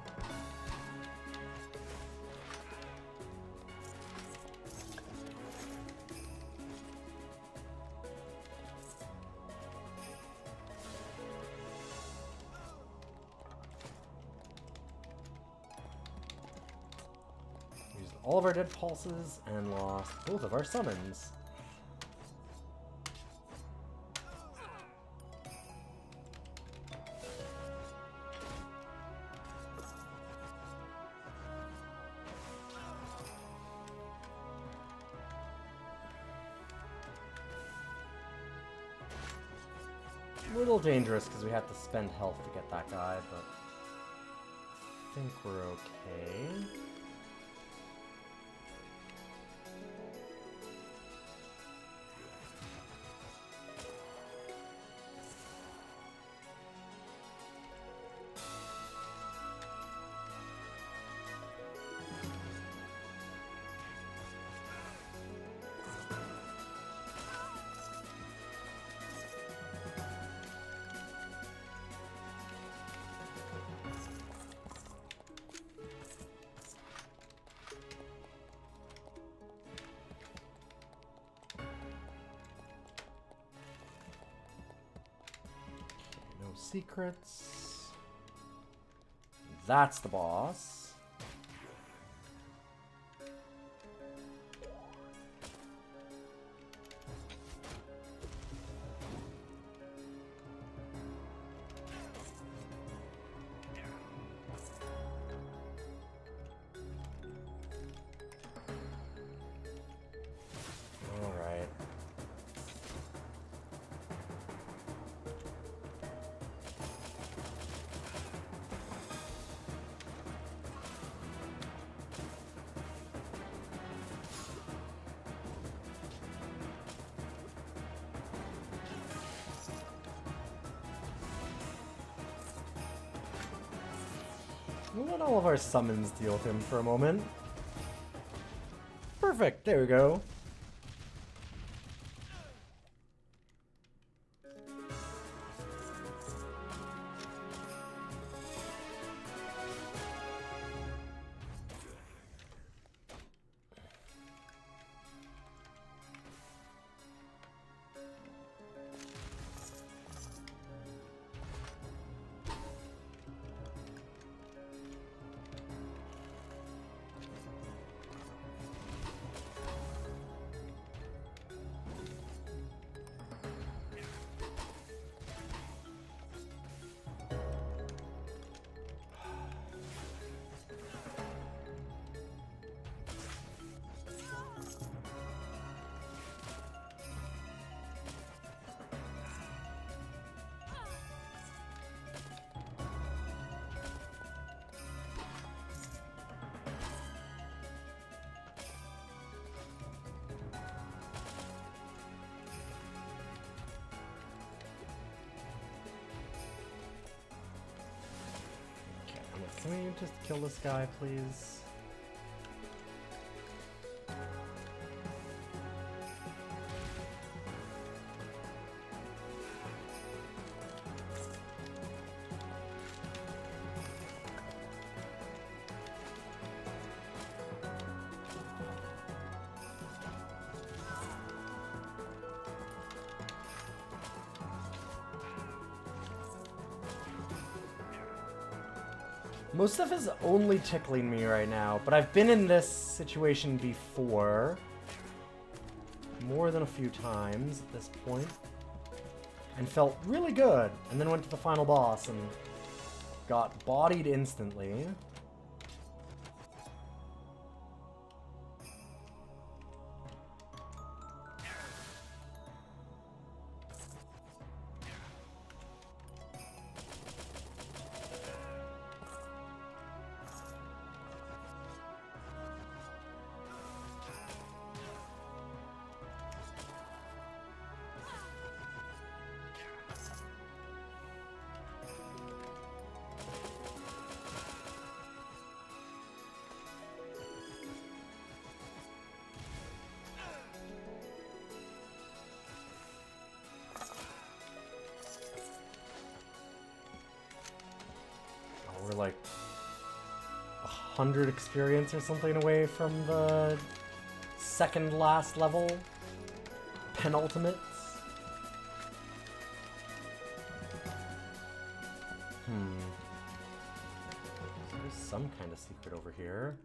All of our dead pulses and lost both of our summons. A little dangerous because we have to spend health to get that guy, but I think we're okay. Secrets. That's the boss. All right. We'll let all of our summons deal with him for a moment. Perfect, there we go. Can we just kill this guy, please? Most stuff is only tickling me right now, but I've been in this situation before. More than a few times at this point. And felt really good. And then went to the final boss and got bodied instantly. We're like 100 experience or something away from the second last level. Penultimates. There's some kind of secret over here.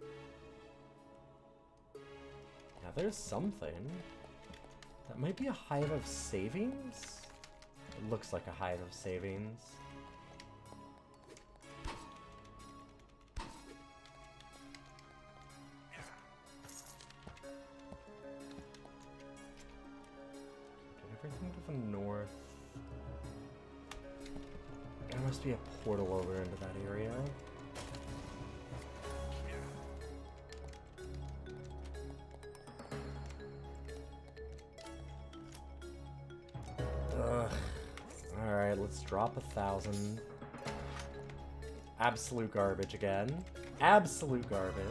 Yeah, there's something. That might be a hive of savings? It looks like a hive of savings. Everything to the north. must be a portal over into that area. Ugh. Alright, let's drop 1,000. Absolute garbage again. Absolute garbage.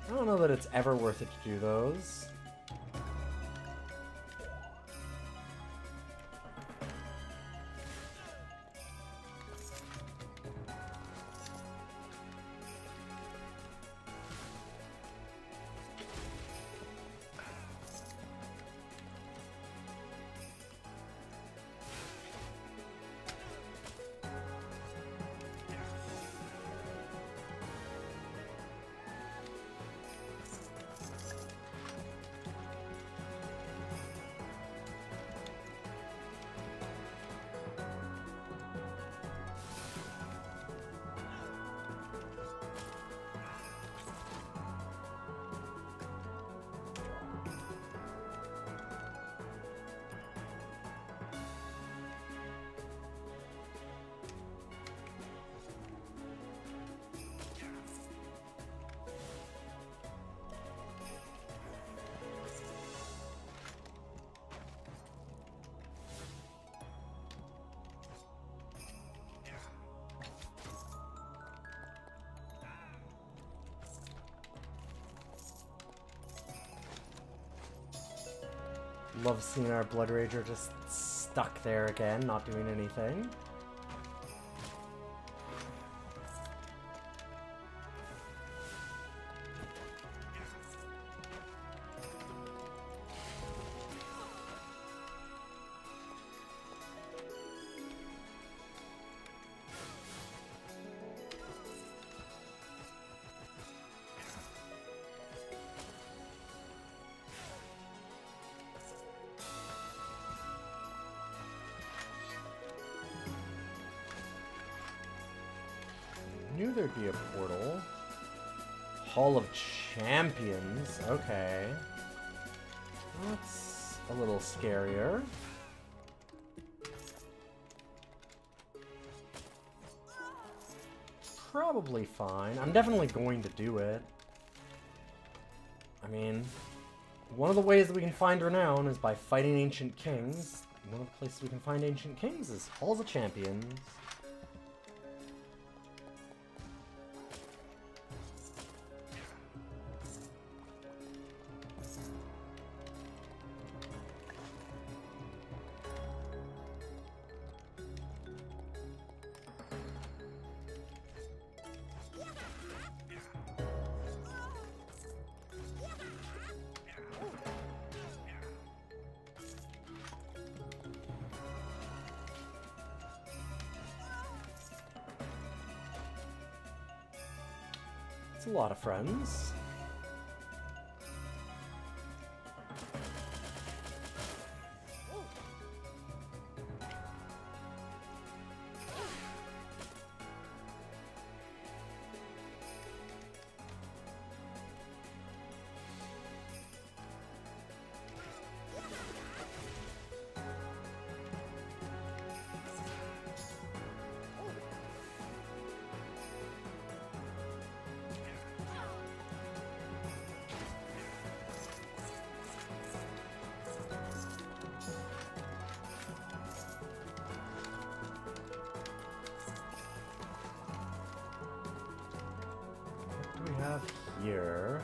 I don't know that it's ever worth it to do those. Love seeing our Blood Rager just stuck there again, not doing anything. Knew there'd be a portal. Hall of Champions. Okay. That's a little scarier. Probably fine. I'm definitely going to do it. I mean, one of the ways that we can find renown is by fighting ancient kings. One of the places we can find ancient kings is Halls of Champions. It's a lot of friends. Here.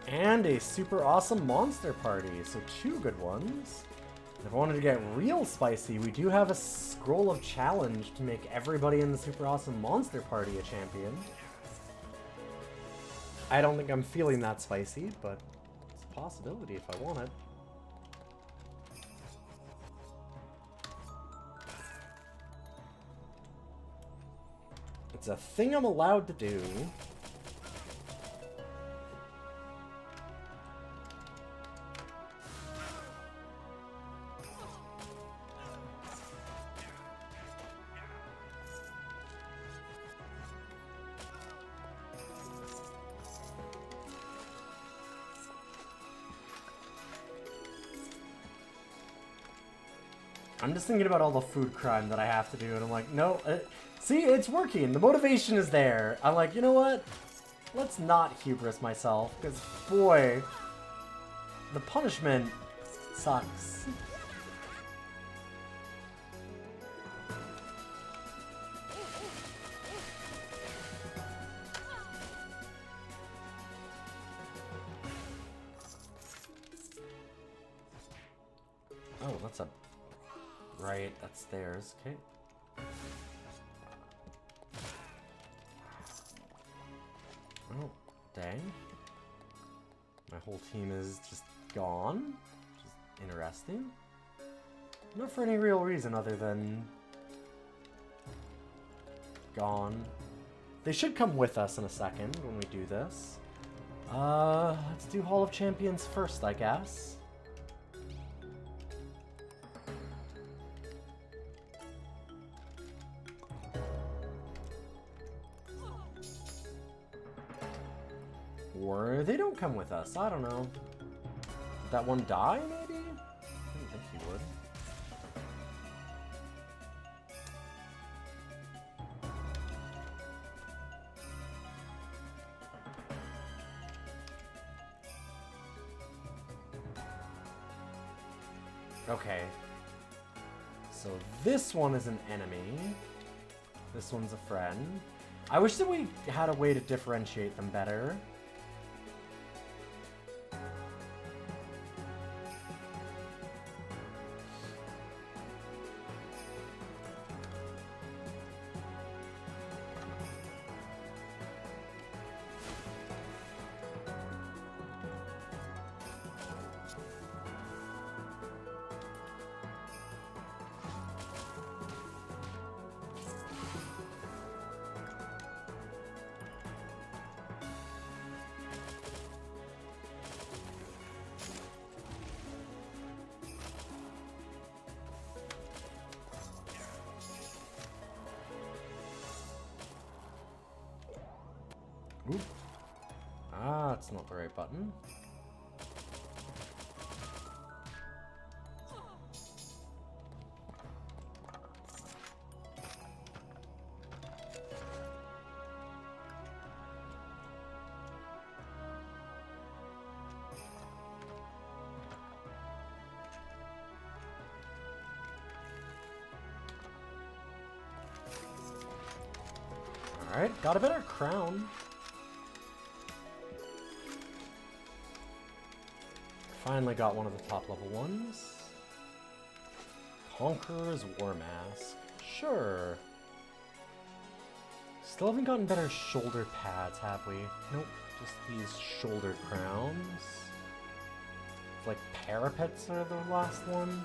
And a super awesome monster party, so 2 good ones. If I wanted to get real spicy, we do have a scroll of challenge to make everybody in the super awesome monster party a champion. I don't think I'm feeling that spicy, but it's a possibility if I want it. It's a thing I'm allowed to do. I'm just thinking about all the food crime that I have to do, and I'm like, no, see, it's working. The motivation is there. I'm like, you know what? Let's not hubris myself, because, boy, the punishment sucks. Oh, that's a... Right, that's theirs. Okay. Oh, dang. My whole team is just gone, which is interesting. Not for any real reason other than... gone. They should come with us in a second when we do this. Let's do Hall of Champions first, I guess. Or they don't come with us, I don't know. Did that one die, maybe? I didn't think he would. Okay. So this one is an enemy. This one's a friend. I wish that we had a way to differentiate them better. Oop. Ah, it's not the right button. Alright, got a better crown. Finally got one of the top level ones. Conqueror's War Mask. Sure. Still haven't gotten better shoulder pads, have we? Nope, just these shoulder crowns. Like parapets are the last one.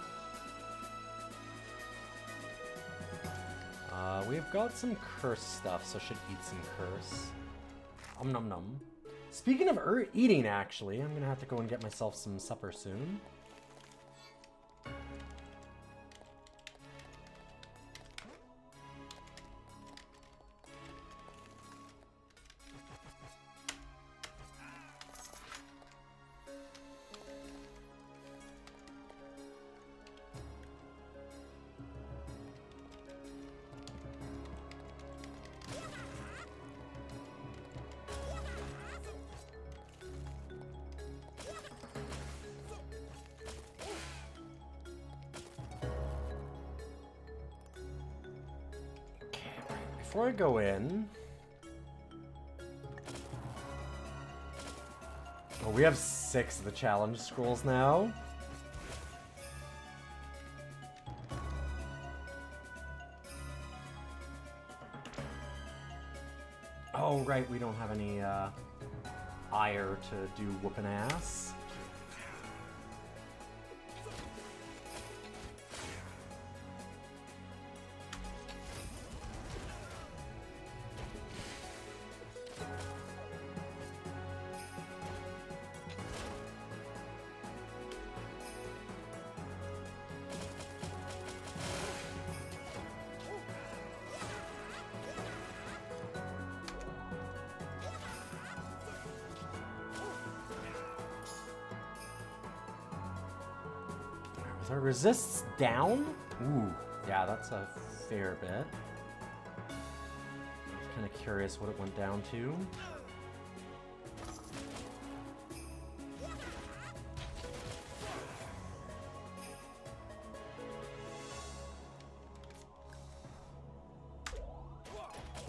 We've got some curse stuff, so should eat some curse. Nom nom. Speaking of eating, actually, I'm gonna have to go and get myself some supper soon. Before I go in... Oh, we have 6 of the challenge scrolls now. Oh, right, we don't have any ire to do whoopin' ass. With our resists down? Ooh, yeah, that's a fair bit. Kind of curious what it went down to.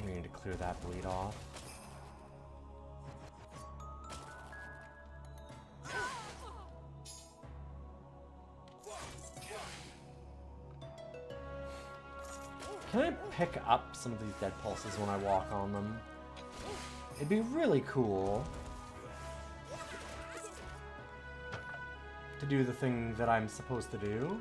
We need to clear that bleed off. Can I pick up some of these dead pulses when I walk on them? It'd be really cool to do the thing that I'm supposed to do.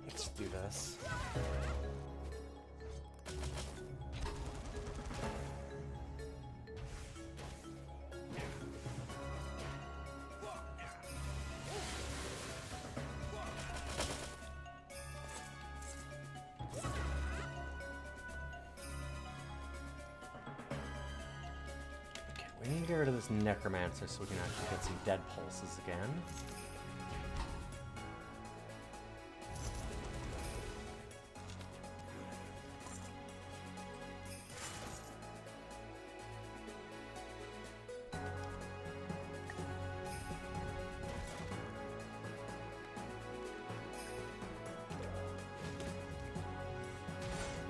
Let's do this. Okay, we need to get rid of this necromancer so we can actually get some dead pulses again.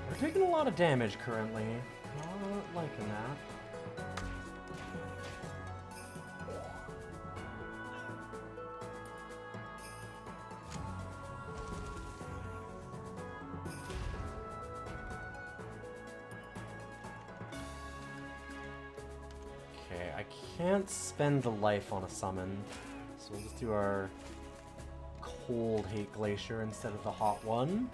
We're taking a lot of damage currently. Not liking that. Okay, I can't spend the life on a summon, so we'll just do our cold hate glacier instead of the hot one.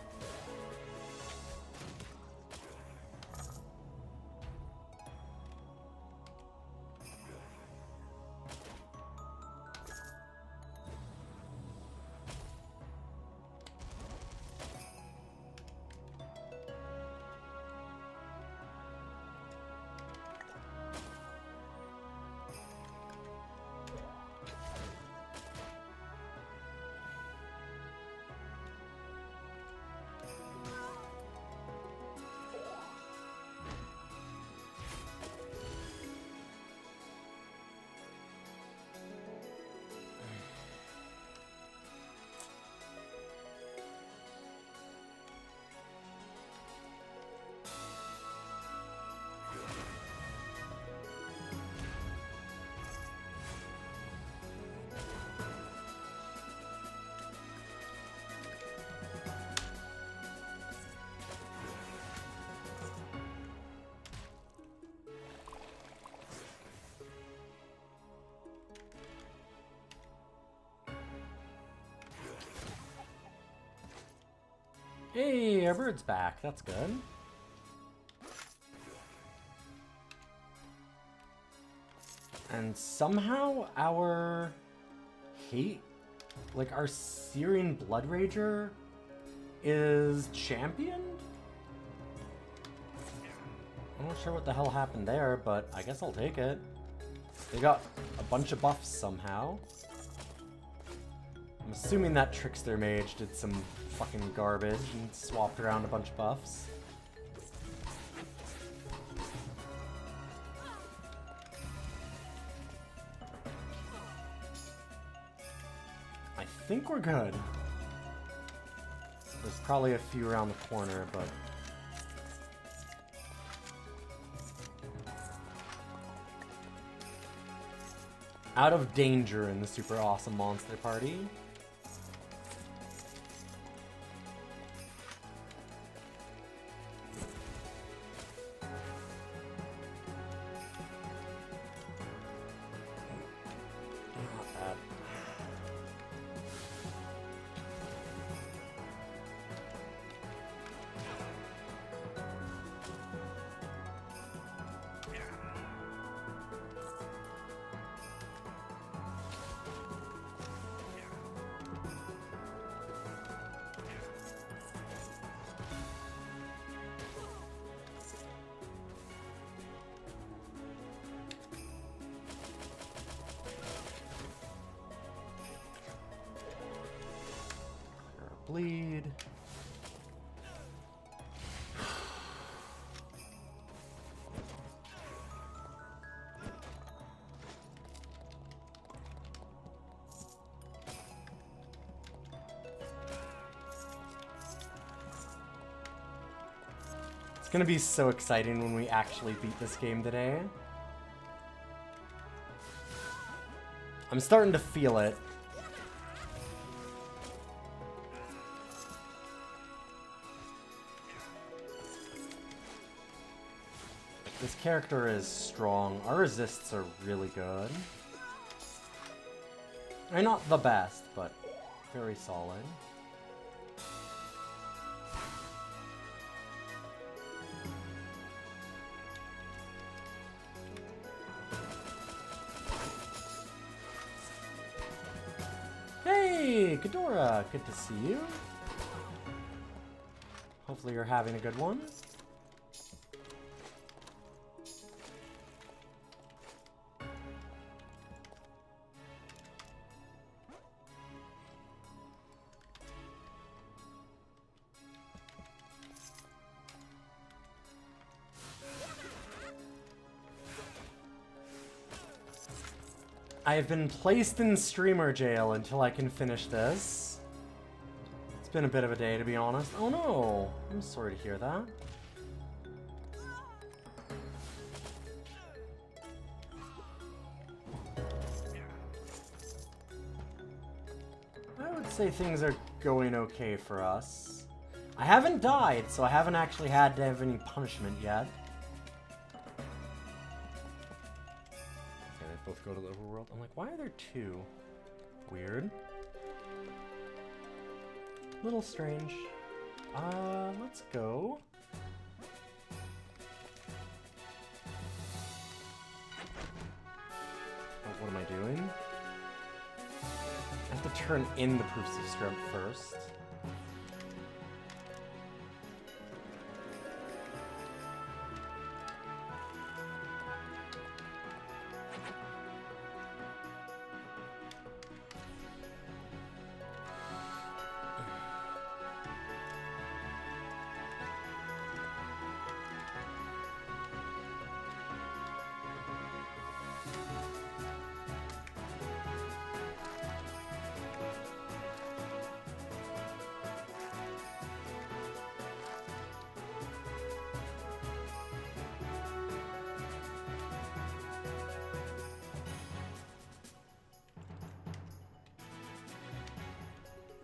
Hey, our bird's back. That's good. And somehow our hate, like our Syrian Blood Rager, is championed? I'm not sure what the hell happened there, but I guess I'll take it. They got a bunch of buffs somehow. I'm assuming that Trickster Mage did some fucking garbage and swapped around a bunch of buffs. think we're good. There's probably a few around the corner, but... out of danger in the super awesome monster party. Bleed. It's gonna be so exciting when we actually beat this game today. I'm starting to feel it. This character is strong. Our resists are really good. They're not the best, but very solid. Hey, Ghidorah! Good to see you. Hopefully you're having a good one. I have been placed in streamer jail until I can finish this. It's been a bit of a day, to be honest. Oh no! I'm sorry to hear that. I would say things are going okay for us. I haven't died, so I haven't actually had to have any punishment yet. Both go to the overworld. I'm like, why are there two? Weird. Little strange. Let's go. Oh, what am I doing? I have to turn in the proofs of strength first.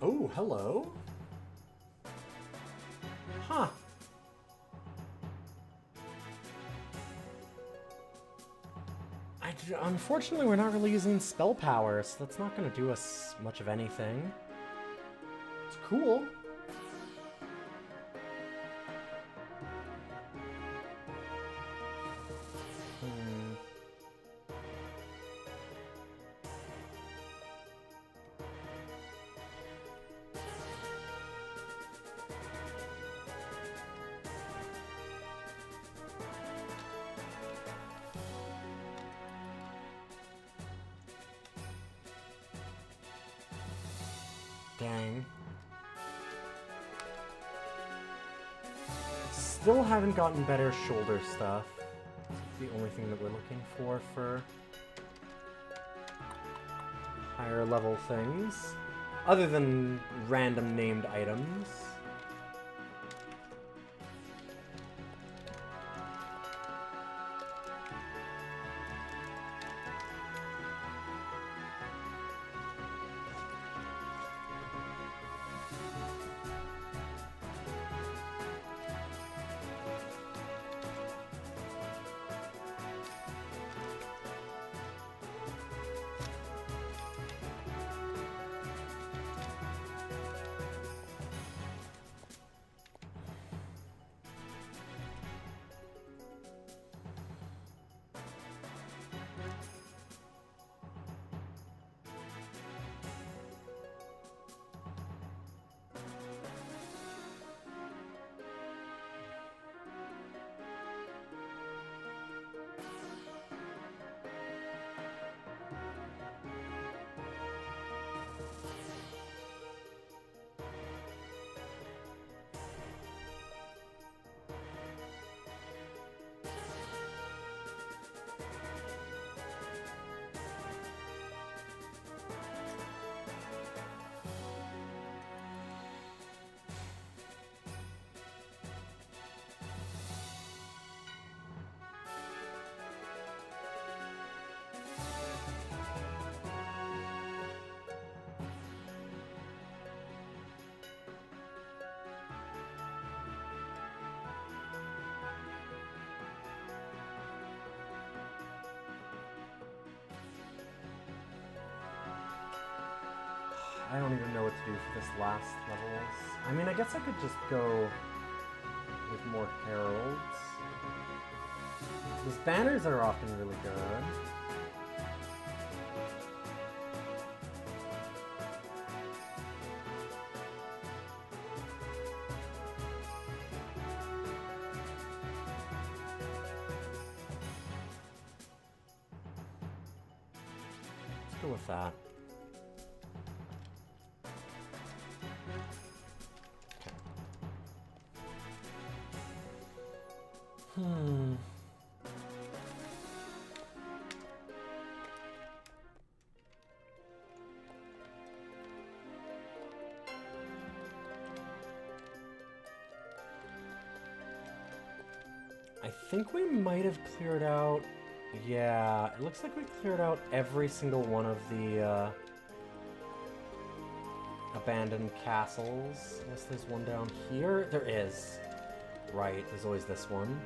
Oh, hello. Huh. Unfortunately, we're not really using spell power, so that's not going to do us much of anything. It's cool. Dang. Still haven't gotten better shoulder stuff. It's the only thing that we're looking for higher level things. Other than random named items. I don't even know what to do for this last levels. I mean, I guess I could just go with more heralds. Those banners are often really good. Let's go with that. I think we might have cleared out... Yeah, it looks like we cleared out every single one of the abandoned castles. Unless there's one down here. There is. Right, there's always this one.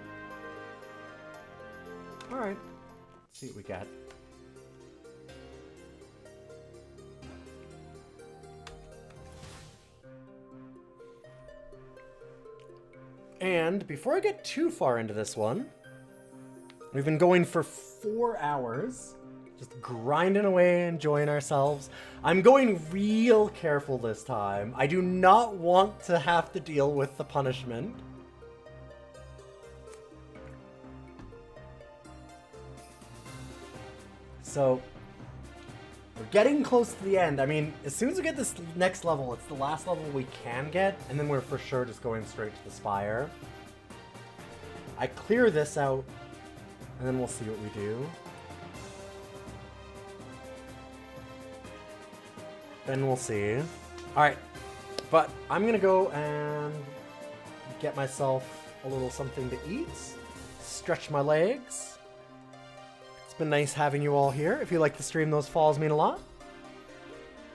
Alright, let's see what we got. And before I get too far into this one, we've been going for 4 hours, just grinding away, enjoying ourselves. I'm going real careful this time. I do not want to have to deal with the punishment. So, we're getting close to the end. I mean, as soon as we get this next level, it's the last level we can get, and then we're for sure just going straight to the Spire. I clear this out, and then we'll see what we do. Then we'll see. Alright, but I'm gonna go and get myself a little something to eat, stretch my legs. It's been nice having you all here. If you like the stream, those falls mean a lot.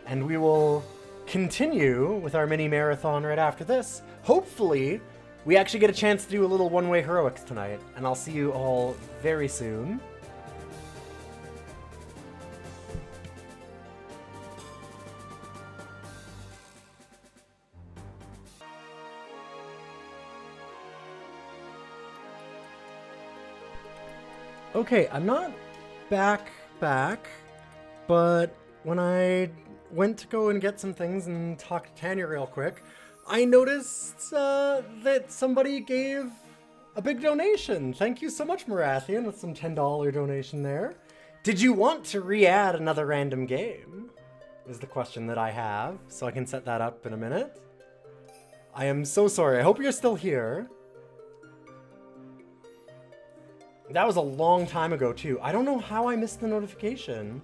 And we will continue with our mini marathon right after this. Hopefully, we actually get a chance to do a little one-way heroics tonight, and I'll see you all very soon. Okay, I'm not back, but when I went to go and get some things and talk to Tanya real quick, I noticed that somebody gave a big donation. Thank you so much, Marathian, with some $10 donation there. Did you want to re-add another random game? Is the question that I have, so I can set that up in a minute. I am so sorry. I hope you're still here. That was a long time ago, too. I don't know how I missed the notification.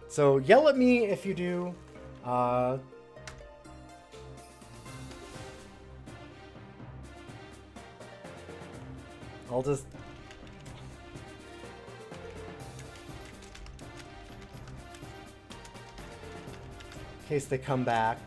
So yell at me if you do. I'll just... in case they come back.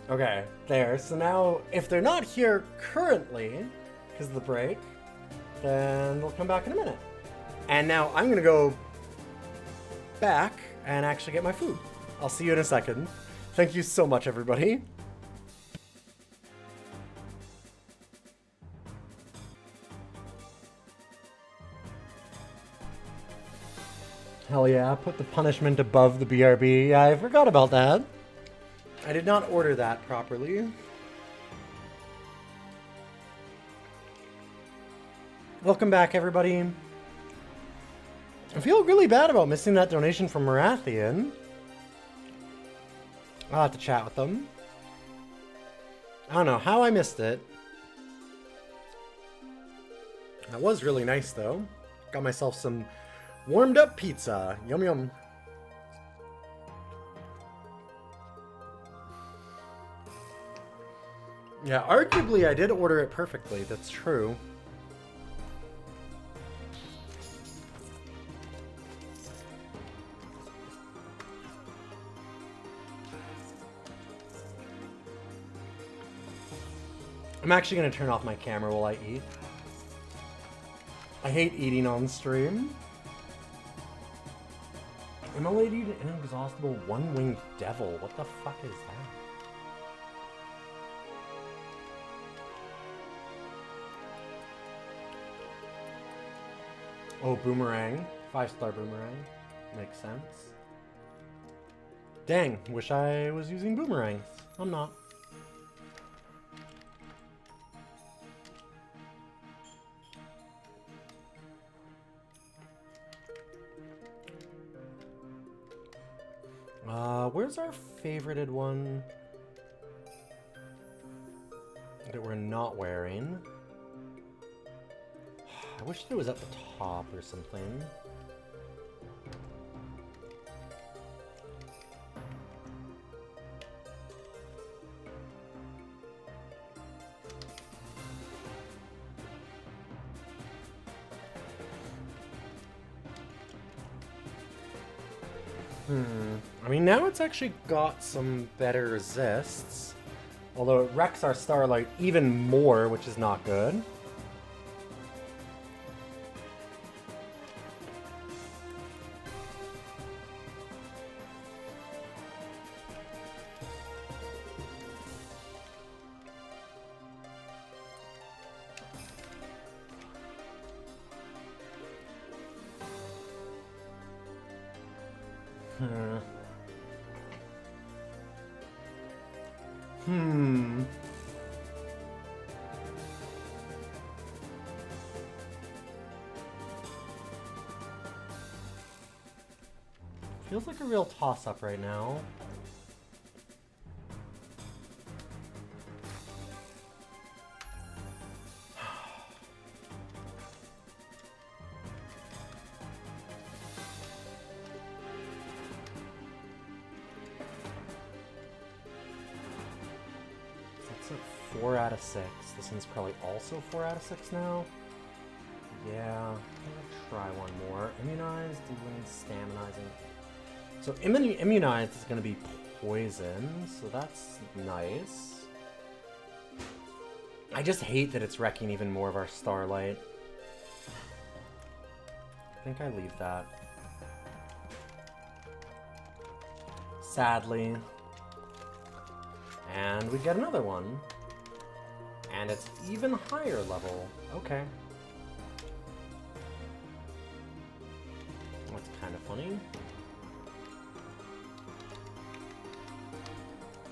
Okay, there. So now, if they're not here currently, because of the break, then they'll come back in a minute. And now I'm going to go back and actually get my food. I'll see you in a second. Thank you so much, everybody. Hell yeah, put the punishment above the BRB. Yeah, I forgot about that. I did not order that properly. Welcome back, everybody. I feel really bad about missing that donation from Marathian. I'll have to chat with them. I don't know how I missed it. That was really nice, though. Got myself some warmed up pizza. Yum yum. Yeah, arguably I did order it perfectly, that's true. I'm actually going to turn off my camera while I eat. I hate eating on stream. Immolated an inexhaustible one-winged devil. What the fuck is that? Oh, boomerang. 5-star boomerang. Makes sense. Dang, wish I was using boomerangs. I'm not. Where's our favorited one that we're not wearing? I wish it was at the top or something. I mean, now it's actually got some better resists. Although it wrecks our Starlight even more, which is not good. Feels like a real toss-up right now. That's a 4 out of 6. This one's probably also 4 out of 6 now. Yeah, I'm gonna try one more. Immunized, doing staminizing. So immunized is going to be poison, so that's nice. I just hate that it's wrecking even more of our Starlight. I think I leave that. Sadly. And we get another one. And it's even higher level. Okay. That's kind of funny.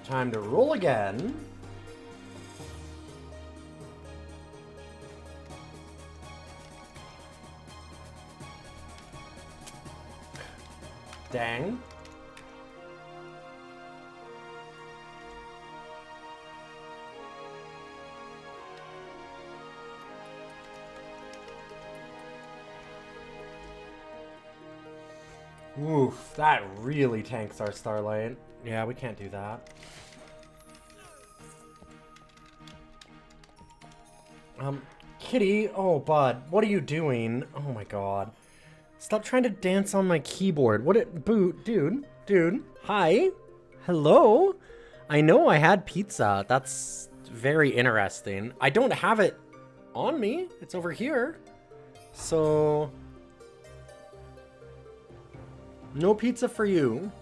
Time to roll again. Dang. Oof, that really tanks our Starlight. Yeah, we can't do that. Kitty, oh, bud, what are you doing? Oh my god. Stop trying to dance on my keyboard. What it, dude, hi, hello? I know I had pizza. That's very interesting. I don't have it on me. It's over here. So, no pizza for you.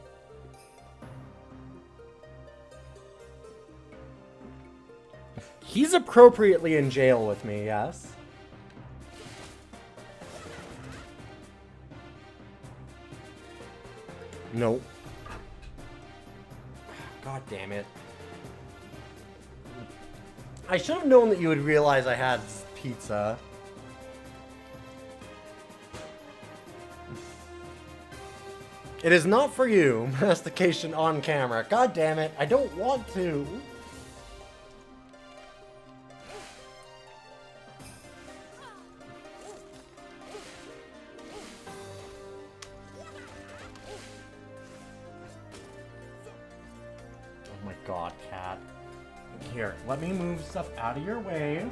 He's appropriately in jail with me, yes. Nope. God damn it. I should have known that you would realize I had pizza. It is not for you. Mastication on camera. God damn it. I don't want to. Oh my god, cat. Here, let me move stuff out of your way.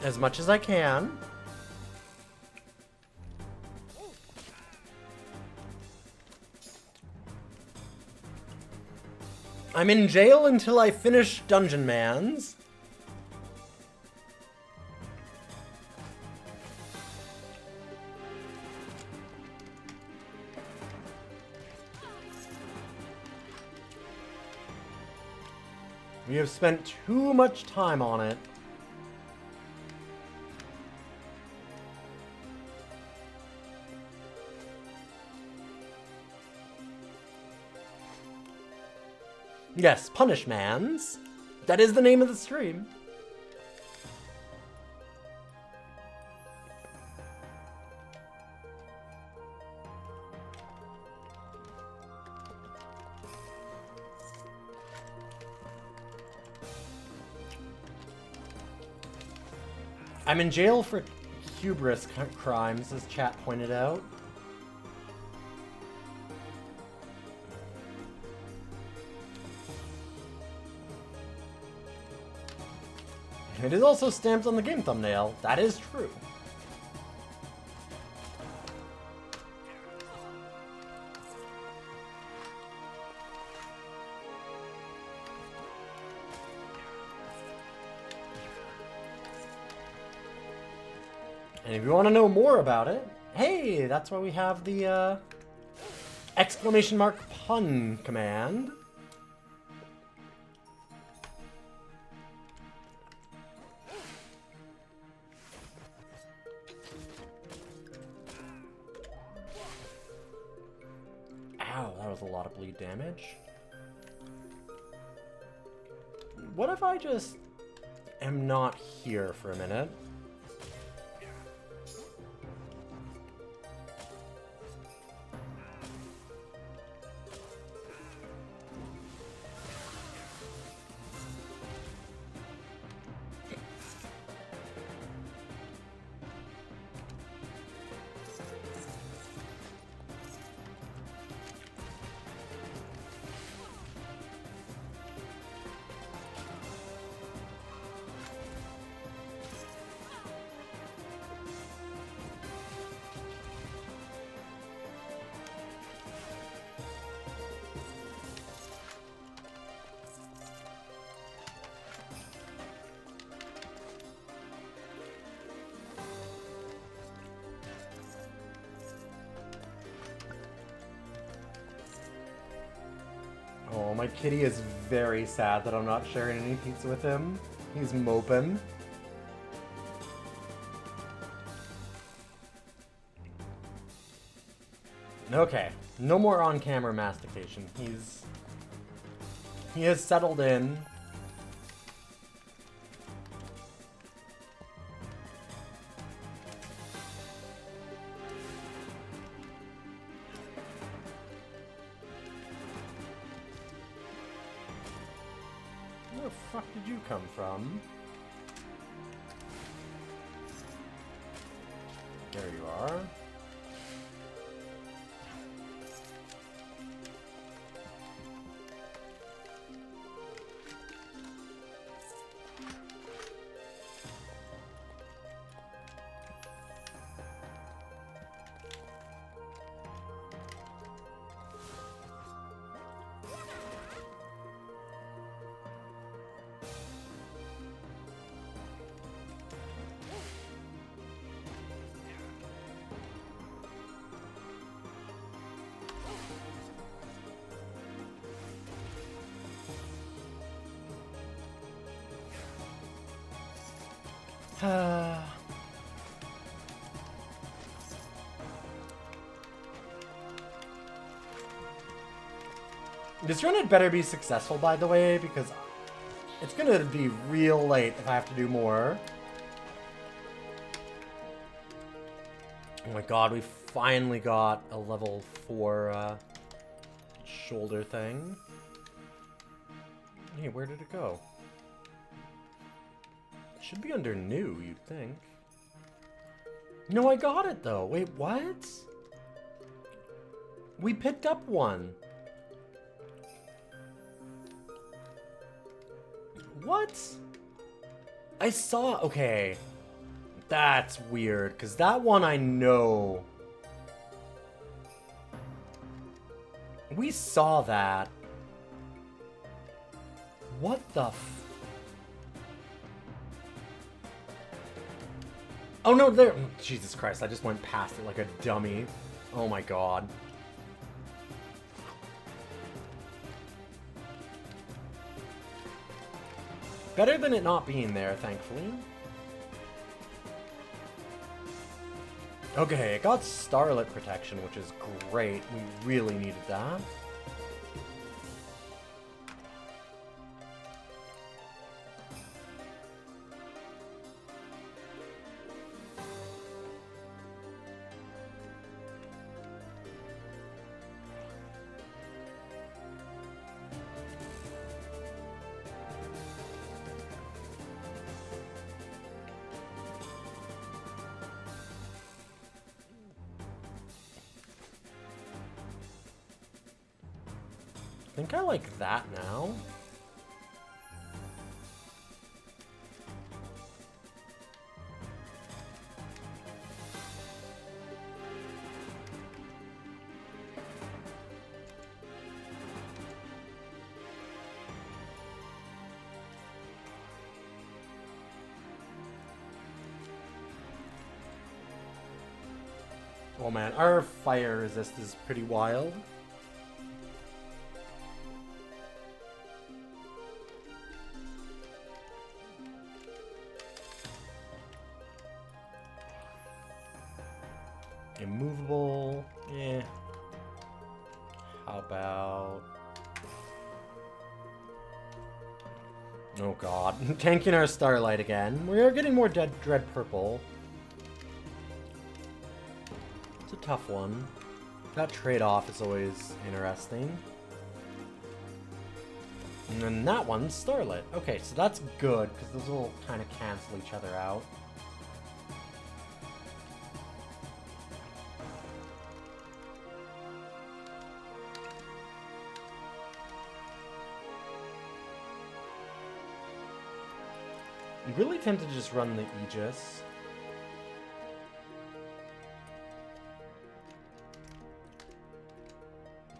As much as I can. I'm in jail until I finish Dungeon Mans. We have spent too much time on it. Yes, Punishmans. That is the name of the stream. I'm in jail for hubris crimes, as chat pointed out. It is also stamped on the game thumbnail. That is true. And if you want to know more about it, hey, that's why we have the exclamation mark pun command. Ow, that was a lot of bleed damage. What if I just am not here for a minute? Oh, my kitty is very sad that I'm not sharing any pizza with him. He's moping. Okay, no more on-camera mastication. He has settled in. Where the fuck did you come from? There you are. This run had better be successful, by the way, because it's gonna be real late if I have to do more. Oh my god, we finally got a level 4 shoulder thing. Hey, where did it go? It should be under new, you'd think. No, I got it though. Wait, what? We picked up one. What? I saw... Okay. That's weird, because that one I know. We saw that. What the f... Oh no, there... Jesus Christ, I just went past it like a dummy. Oh my god. Better than it not being there, thankfully. Okay, it got Starlit Protection, which is great. We really needed that. I think I like that now. Oh man, our fire resist is pretty wild. Immovable, yeah. How about... Oh god, tanking our Starlight again. We are getting more Dread Purple. It's a tough one. That trade-off is always interesting. And then that one's Starlit. Okay, so that's good, because those will kind of cancel each other out. I'm really tempted to just run the Aegis.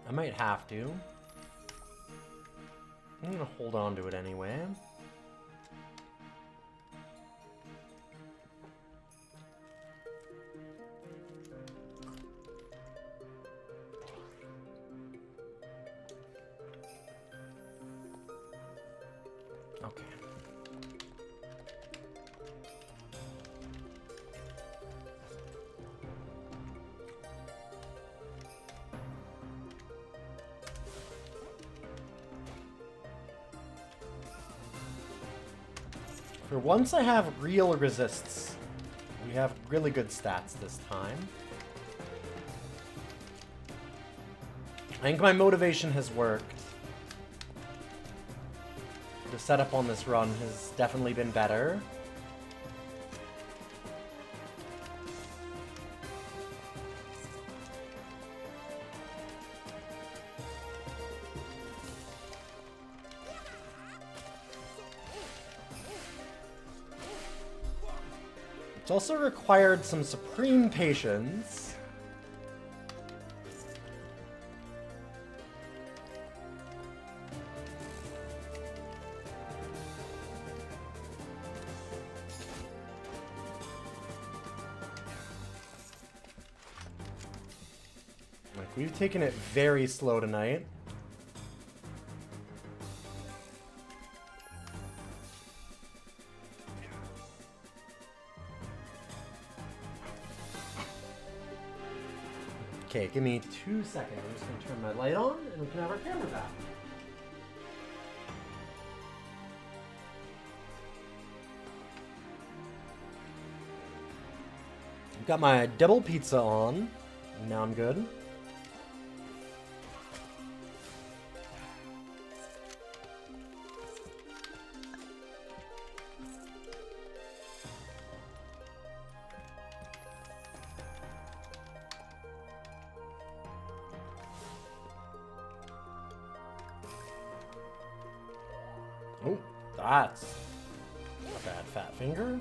I might have to. I'm gonna hold on to it anyway. Okay. For once I have real resists. We have really good stats this time. I think my motivation has worked. The setup on this run has definitely been better. It's also required some supreme patience. Like, we've taken it very slow tonight. Okay, give me 2 seconds. I'm just gonna turn my light on and we can have our camera back. I've got my double pizza on. Now I'm good. Oh, that's a bad fat finger.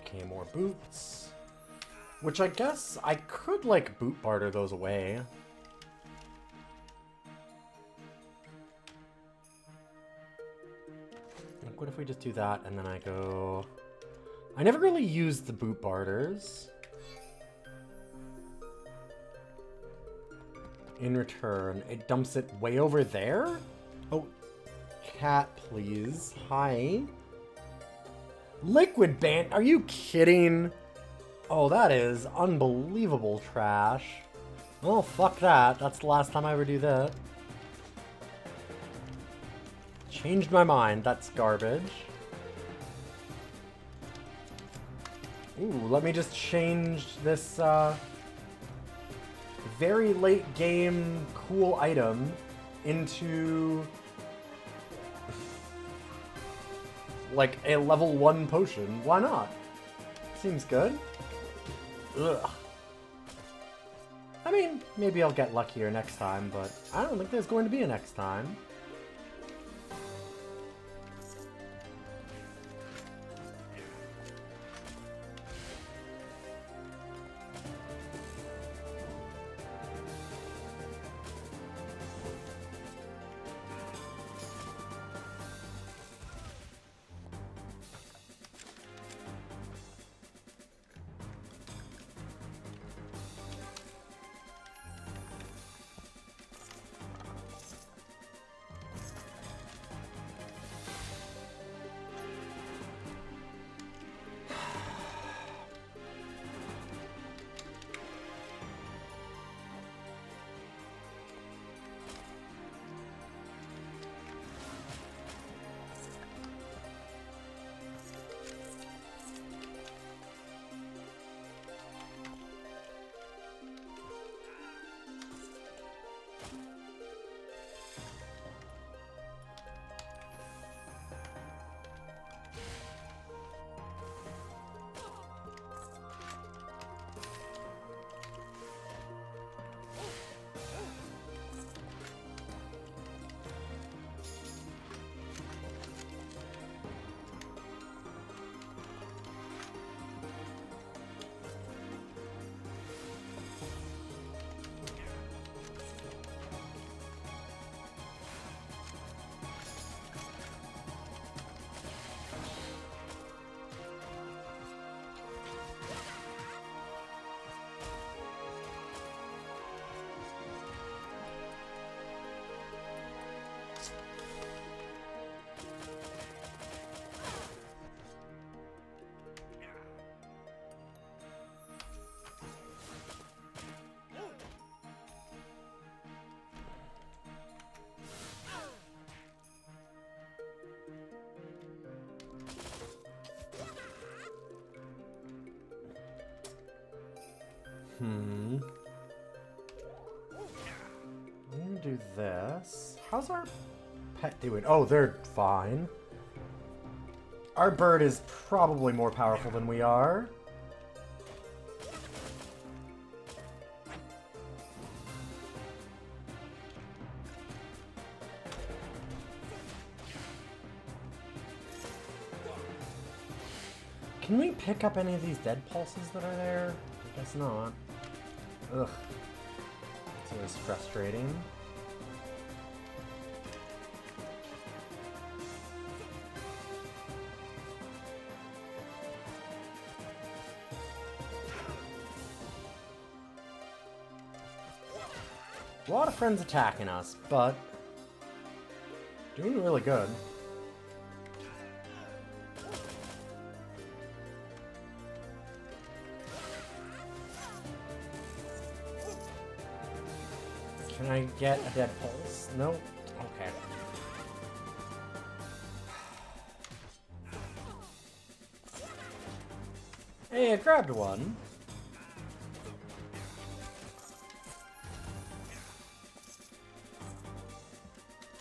Okay, more boots. Which I guess I could, like, boot barter those away. Like, what if we just do that and then I go... I never really used the boot barters. In return, it dumps it way over there? Oh, cat, please. Hi. Liquid band? Are you kidding? Oh, that is unbelievable trash. Well, fuck that. That's the last time I ever do that. Changed my mind. That's garbage. Ooh, let me just change this, very late game cool item into... like a level 1 potion. Why not? Seems good. Ugh. I mean, maybe I'll get luckier next time, but I don't think there's going to be a next time. I'm gonna do this. How's our pet doing? Oh, they're fine. Our bird is probably more powerful than we are. Can we pick up any of these dead pulses that are there? I guess not. Ugh. It's always frustrating. A lot of friends attacking us, but doing really good. Can I get a dead pulse? No? Okay. Hey, I grabbed one.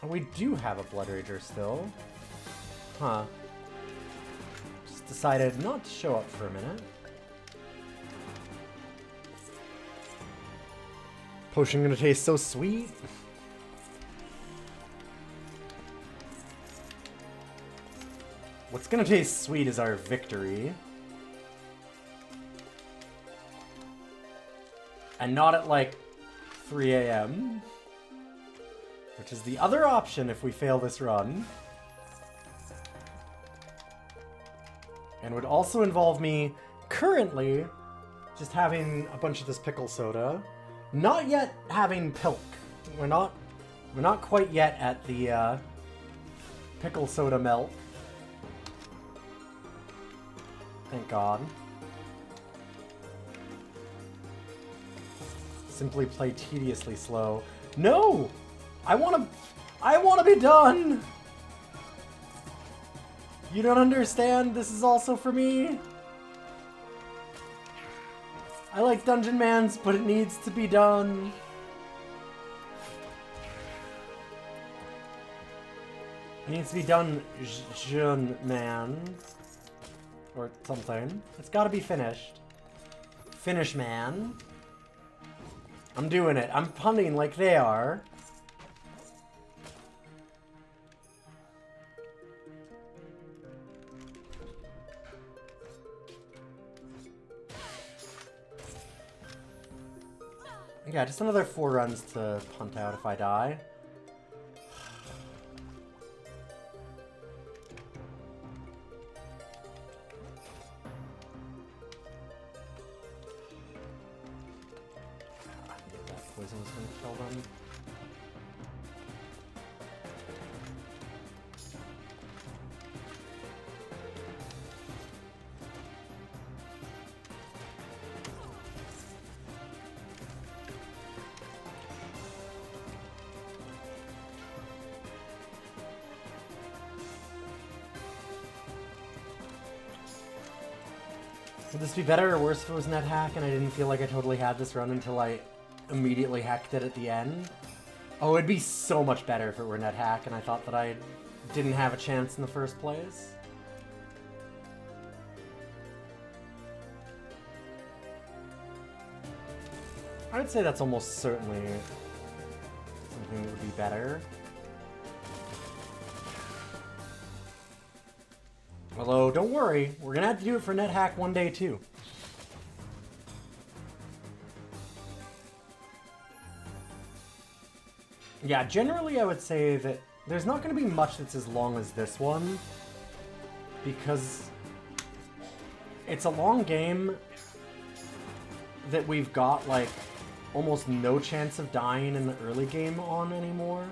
We do have a Blood Rager still. Huh. Just decided not to show up for a minute. Potion gonna taste so sweet. What's gonna taste sweet is our victory. And not at like 3 a.m. Which is the other option if we fail this run. And would also involve me currently just having a bunch of this pickle soda. Not yet having pilk. We're not quite yet at the pickle soda melt. Thank God. Simply play tediously slow. No! I wanna be done! You don't understand? This is also for me? I like Dungeon Mans, but it needs to be done. It needs to be done, Jeune Man. Or something. It's gotta be finished. Finish Man. I'm doing it. I'm punning like they are. Yeah, just another 4 runs to punt out if I die. I knew that poison was going to kill them. Would this be better or worse if it was net hack and I didn't feel like I totally had this run until I immediately hacked it at the end? Oh, it'd be so much better if it were net hack and I thought that I didn't have a chance in the first place. I would say that's almost certainly something that would be better. Although, don't worry, we're gonna have to do it for NetHack one day too. Yeah, generally I would say that there's not gonna be much that's as long as this one, because it's a long game that we've got, like, almost no chance of dying in the early game on anymore.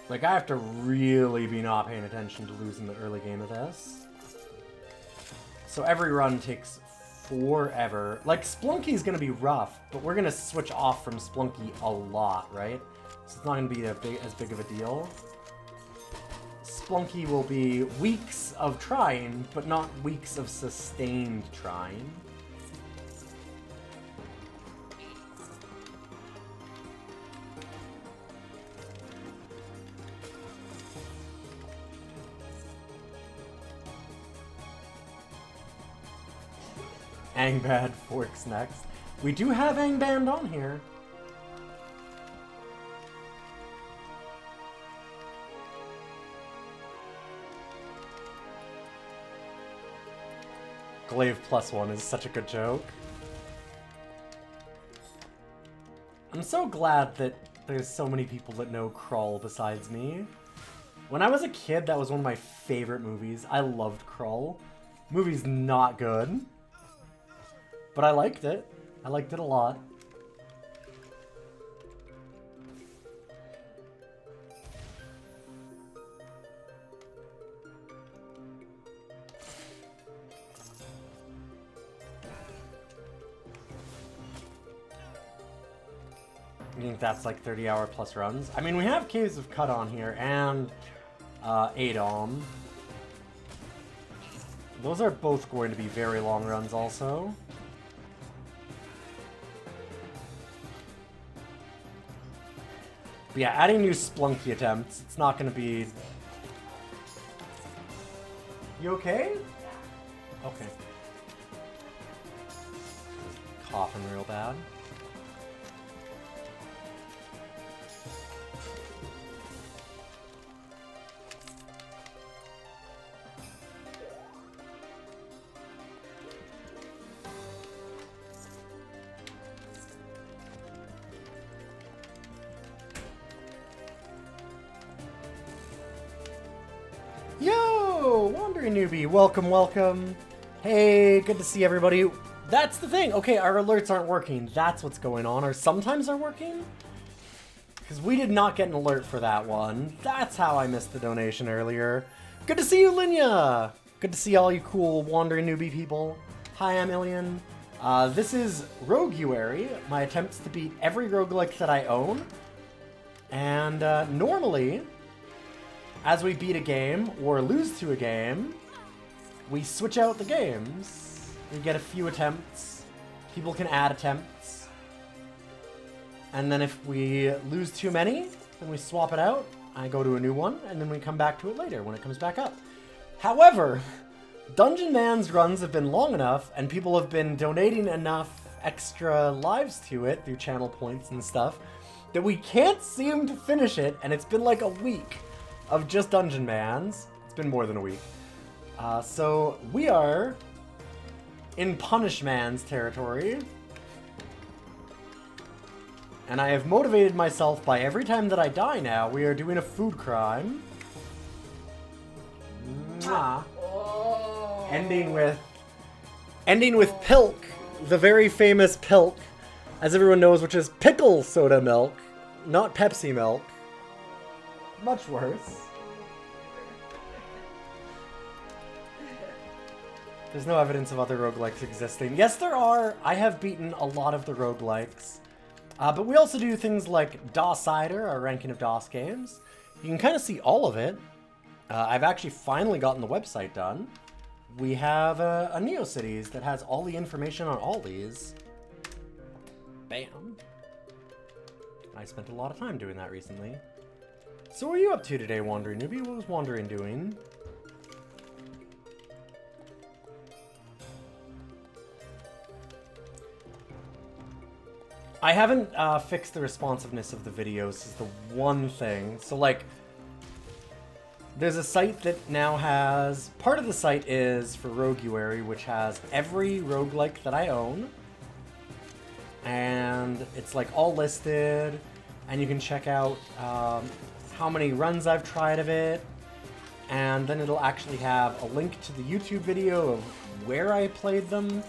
Like, I have to really be not paying attention to losing the early game of this. So every run takes forever. Like, Splunky's gonna be rough, but we're gonna switch off from Splunky a lot, right? So it's not gonna be as big of a deal. Splunky will be weeks of trying, but not weeks of sustained trying. Angband Forks next. We do have Angband on here. Glaive +1 is such a good joke. I'm so glad that there's so many people that know Krull besides me. When I was a kid, that was one of my favorite movies. I loved Krull. Movie's not good, but I liked it. I liked it a lot. I think that's like 30-hour plus runs. I mean, we have Caves of Cut on here and Adom. Those are both going to be very long runs also. But yeah, adding new Splunky attempts, it's not going to be... You okay? Okay. Coughing real bad. Yo, Wandering Newbie, welcome, welcome. Hey, good to see everybody. That's the thing. Okay, our alerts aren't working. That's what's going on. Or sometimes are working? Because we did not get an alert for that one. That's how I missed the donation earlier. Good to see you, Linya. Good to see all you cool Wandering Newbie people. Hi, I'm Ilian. This is Roguary, my attempts to beat every roguelike that I own. And normally, as we beat a game or lose to a game, we switch out the games. We get a few attempts. People can add attempts. And then if we lose too many, then we swap it out. I go to a new one, and then we come back to it later when it comes back up. However, Dungeon Man's runs have been long enough, and people have been donating enough extra lives to it through channel points and stuff, that we can't seem to finish it, and it's been like a week of just Dungeon Mans. It's been more than a week. So we are in Punishmans territory. And I have motivated myself by every time that I die now, we are doing a food crime. Mwah. Oh. Ending with Pilk, the very famous Pilk, as everyone knows, which is pickle soda milk, not Pepsi milk. Much worse. There's no evidence of other roguelikes existing. Yes, there are. I have beaten a lot of the roguelikes. But we also do things like DOSider, our ranking of DOS games. You can kind of see all of it. I've actually finally gotten the website done. We have a NeoCities that has all the information on all these. Bam. I spent a lot of time doing that recently. So what are you up to today, Wandering Newbie? What was Wandering doing? I haven't fixed the responsiveness of the videos, is the one thing. So, like, there's a site that now has... Part of the site is for Roguary, which has every roguelike that I own. And it's, like, all listed. And you can check out how many runs I've tried of it. And then it'll actually have a link to the YouTube video of where I played them.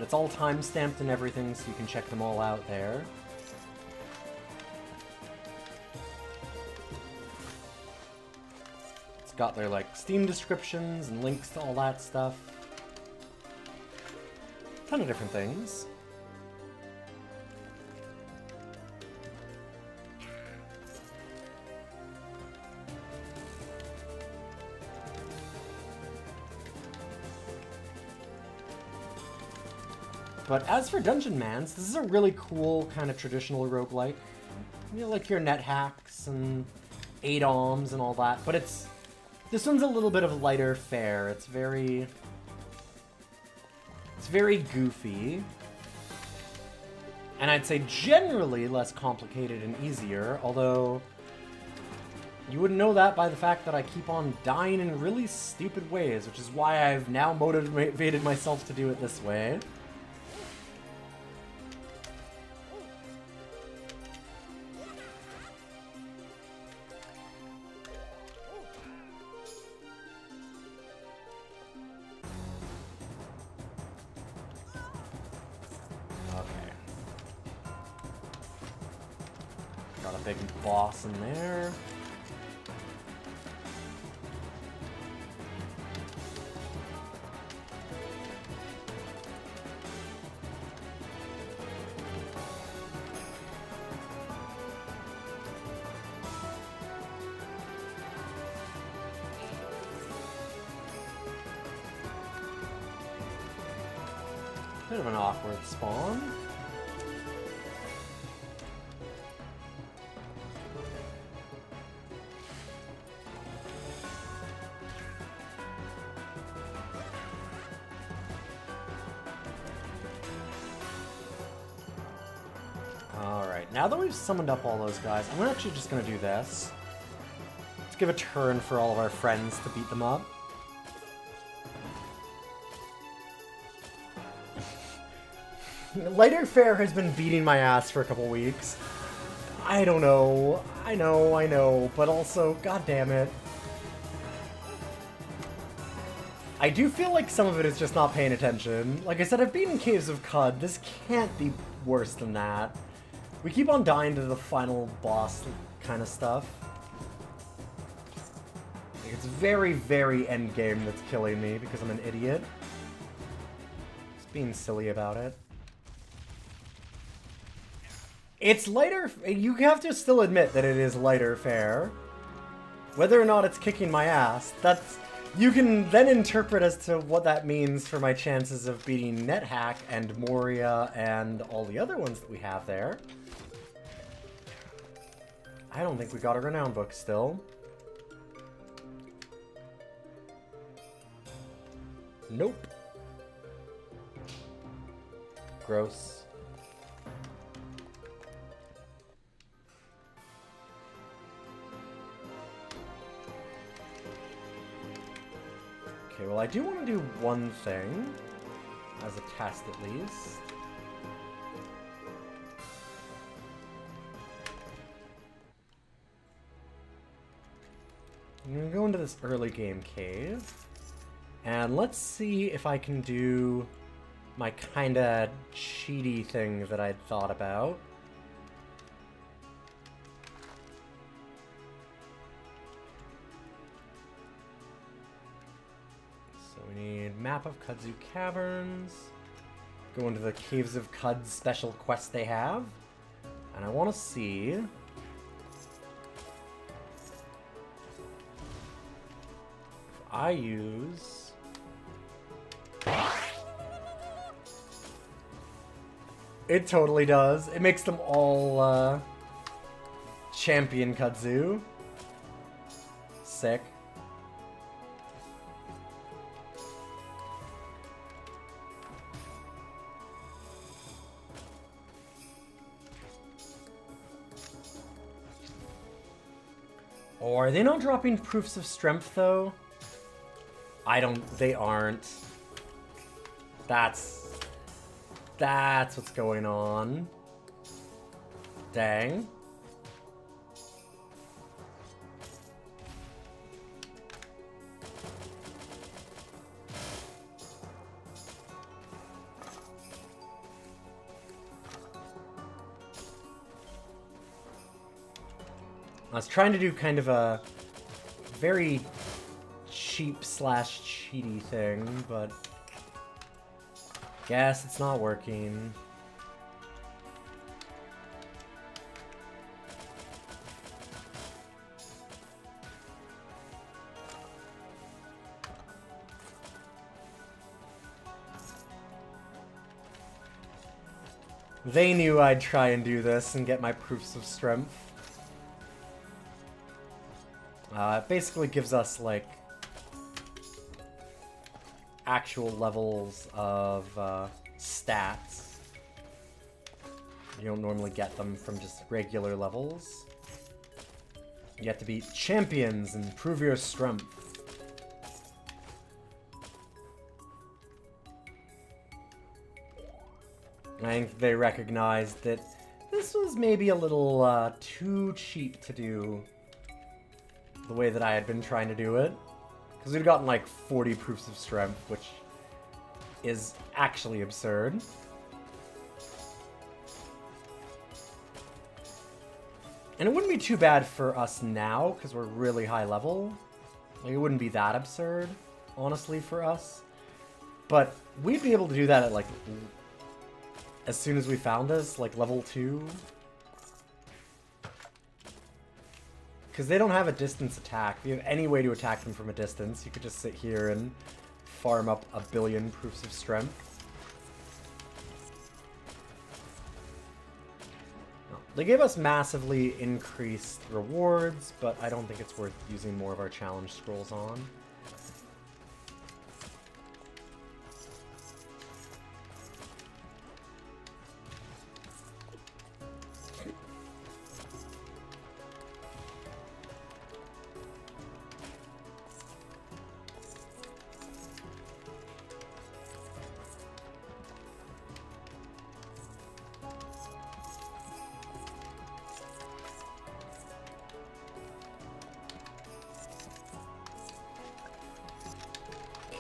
It's all time-stamped and everything, so you can check them all out there. It's got their, like, Steam descriptions and links to all that stuff. ton of different things. But as for Dungeon Mans, this is a really cool kind of traditional roguelike. You know, like your net hacks and 8 alms and all that, but this one's a little bit of lighter fare. It's very goofy. And I'd say generally less complicated and easier, although you wouldn't know that by the fact that I keep on dying in really stupid ways, which is why I've now motivated myself to do it this way. Big boss in there. Bit of an awkward spawn. Now that we've summoned up all those guys, I'm actually just going to do this. Let's give a turn for all of our friends to beat them up. Lighter fare has been beating my ass for a couple weeks. I don't know. I know, but also, god damn it. I do feel like some of it is just not paying attention. Like I said, I've beaten Caves of Cud. This can't be worse than that. We keep on dying to the final boss kind of stuff. Like, it's very, very endgame that's killing me because I'm an idiot. Just being silly about it. It's lighter. You have to still admit that it is lighter fare. Whether or not it's kicking my ass, you can then interpret as to what that means for my chances of beating NetHack and Moria and all the other ones that we have there. I don't think we got a renown book still. Nope. Gross. Okay, well I do want to do one thing, as a test at least. I'm gonna go into this early game cave, and let's see if I can do my kinda cheaty thing that I'd thought about. So we need map of Kudzu Caverns, go into the Caves of Cud special quest they have, and I want to see I use... It totally does. It makes them all, champion Kudzu. Sick. Oh, are they not dropping proofs of strength, though? They aren't. That's what's going on. Dang. I was trying to do kind of a very cheap / cheaty thing, but Guess it's not working. They knew I'd try and do this and get my proofs of strength. It basically gives us, like, actual levels of stats. You don't normally get them from just regular levels. You have to be champions and prove your strength. I think they recognized that this was maybe a little too cheap to do the way that I had been trying to do it. Because we'd gotten like 40 proofs of strength, which is actually absurd. And it wouldn't be too bad for us now, because we're really high level. Like, it wouldn't be that absurd, honestly, for us. But we'd be able to do that at, like, as soon as we found us, like, level 2. Because they don't have a distance attack. If you have any way to attack them from a distance, you could just sit here and farm up a billion proofs of strength. They gave us massively increased rewards, but I don't think it's worth using more of our challenge scrolls on.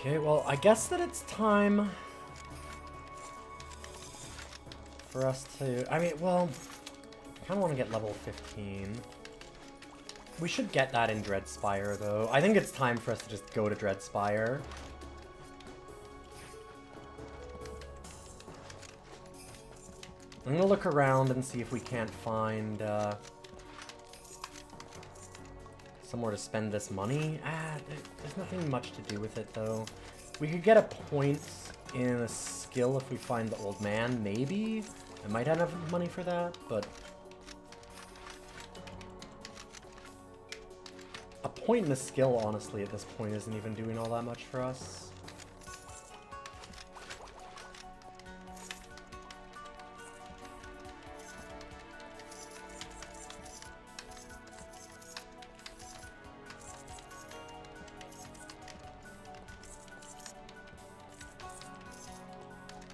Okay, well, I guess that it's time for us to... I mean, well, I kind of want to get level 15. We should get that in Dreadspire, though. I think it's time for us to just go to Dreadspire. I'm gonna look around and see if we can't find somewhere to spend this money. There's nothing much to do with it, though. We could get a point in a skill if we find the old man, maybe? I might have enough money for that, but... a point in a skill, honestly, at this point isn't even doing all that much for us.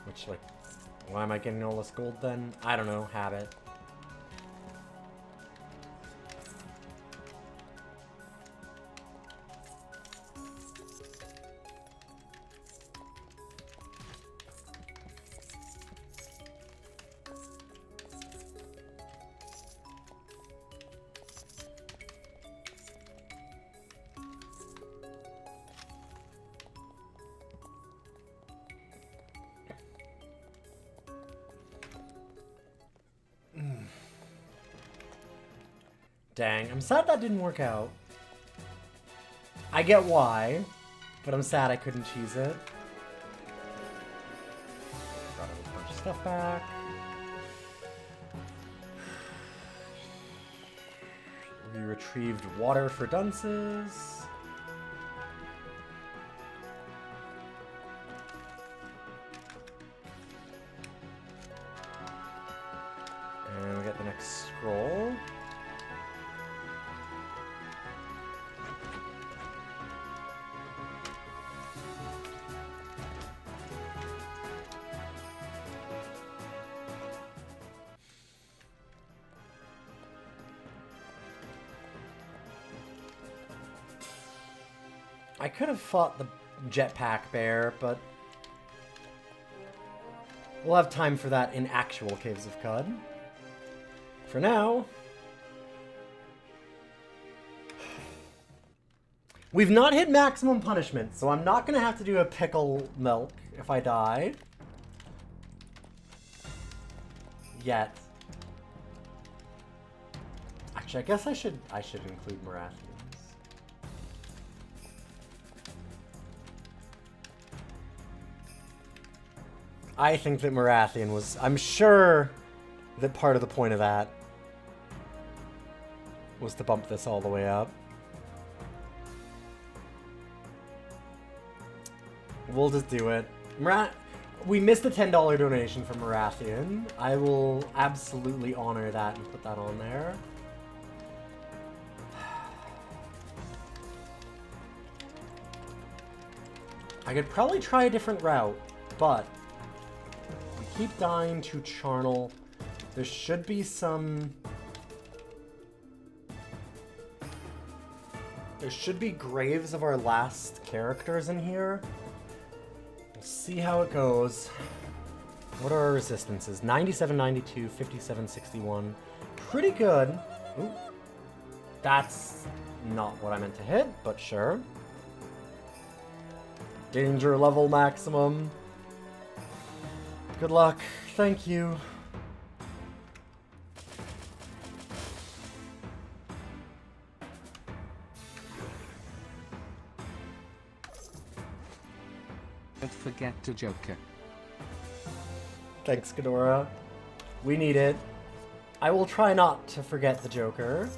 Which, like, why am I getting all this gold then? I don't know, habit. Dang, I'm sad that didn't work out. I get why, but I'm sad I couldn't cheese it. Got a bunch of stuff back. We retrieved water for dunces. And we get the next scroll. I could have fought the jetpack bear, but we'll have time for that in actual Caves of Cud. For now, we've not hit maximum punishment, so I'm not going to have to do a pickle milk if I die. yet. Actually, I guess I should include Marathians. I think that Marathian was... I'm sure that part of the point of that was to bump this all the way up. We'll just do it. We missed a $10 donation from Marathian. I will absolutely honor that and put that on there. I could probably try a different route, but we keep dying to Charnel. There should be some... There should be graves of our last characters in here. We'll see how it goes. What are our resistances? 97, 92, 57, 61. Pretty good. Ooh. That's not what I meant to hit, but sure. Danger level maximum. Good luck. Thank you. Don't forget to Joker. Thanks, Ghidorah. We need it. I will try not to forget the Joker.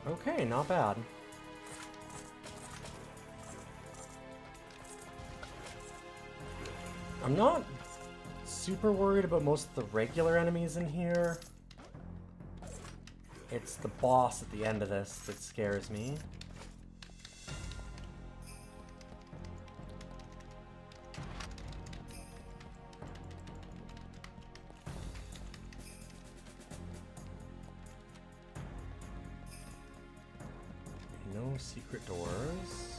Okay, not bad. I'm not super worried about most of the regular enemies in here. It's the boss at the end of this that scares me. No secret doors.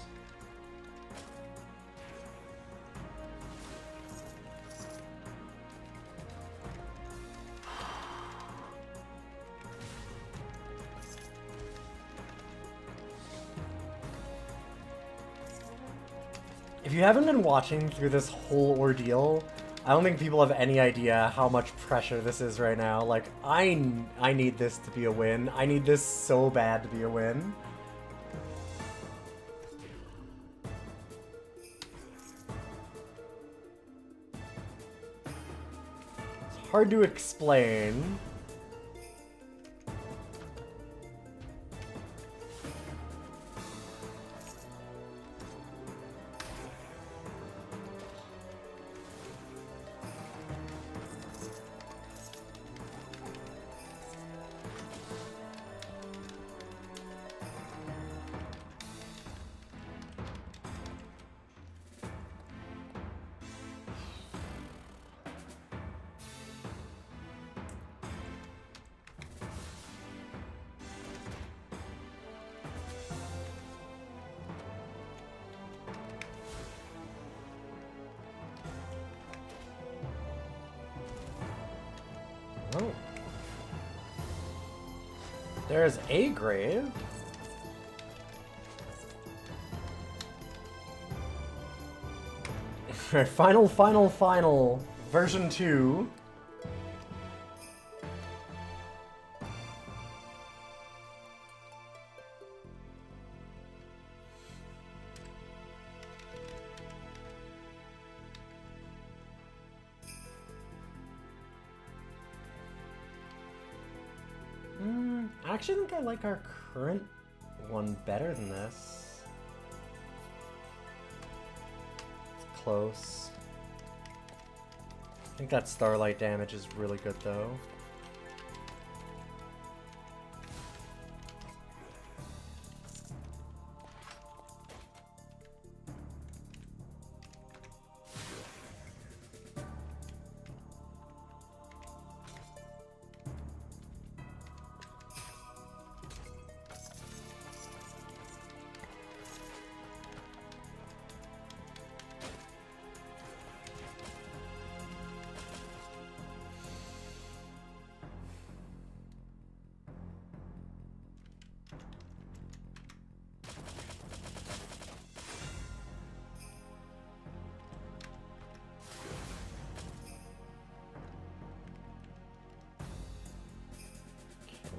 If you haven't been watching through this whole ordeal, I don't think people have any idea how much pressure this is right now. Like, I need this to be a win. I need this so bad to be a win. It's hard to explain. Oh. There's a grave. Alright, final. Version 2. actually think I like our current one better than this. It's close. I think that starlight damage is really good though.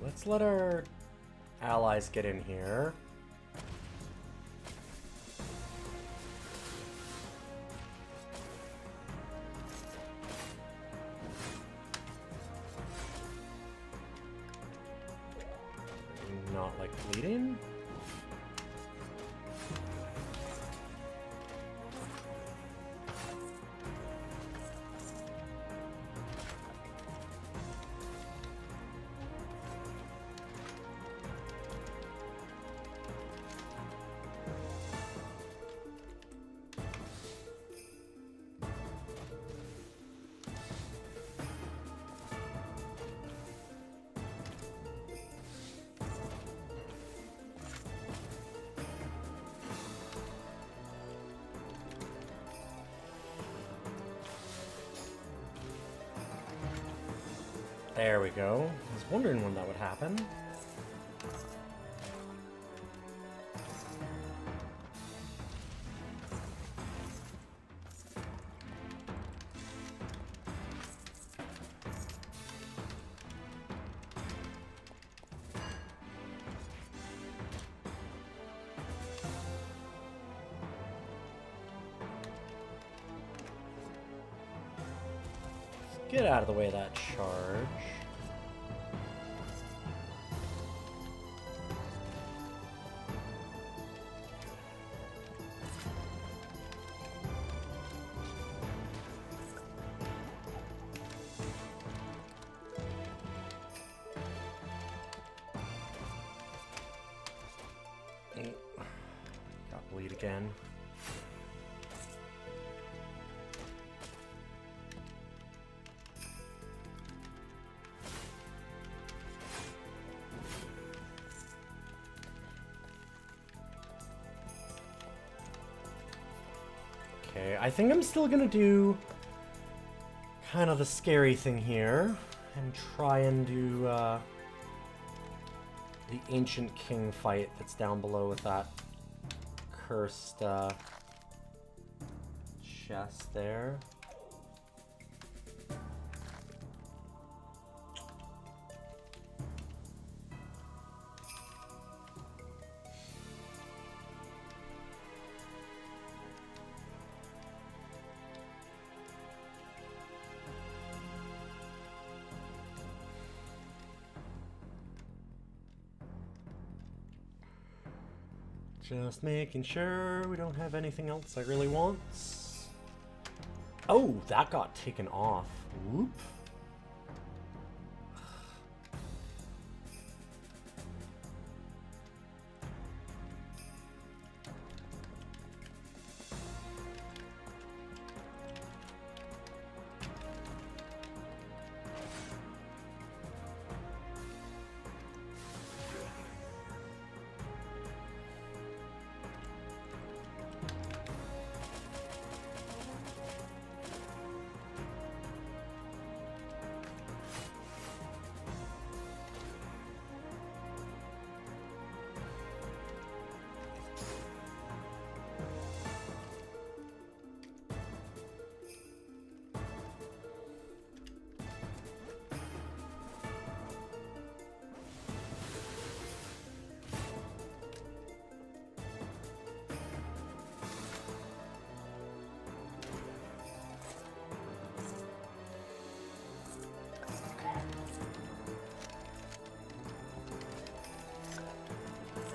Let's let our allies get in here. Not like bleeding. There we go. I was wondering when that would happen. Get out of the way of that charge. Got bleed again. Okay, I think I'm still gonna do kind of the scary thing here and try and do the Ancient King fight that's down below with that cursed chest there. Just making sure we don't have anything else I really want. Oh, that got taken off. Whoop.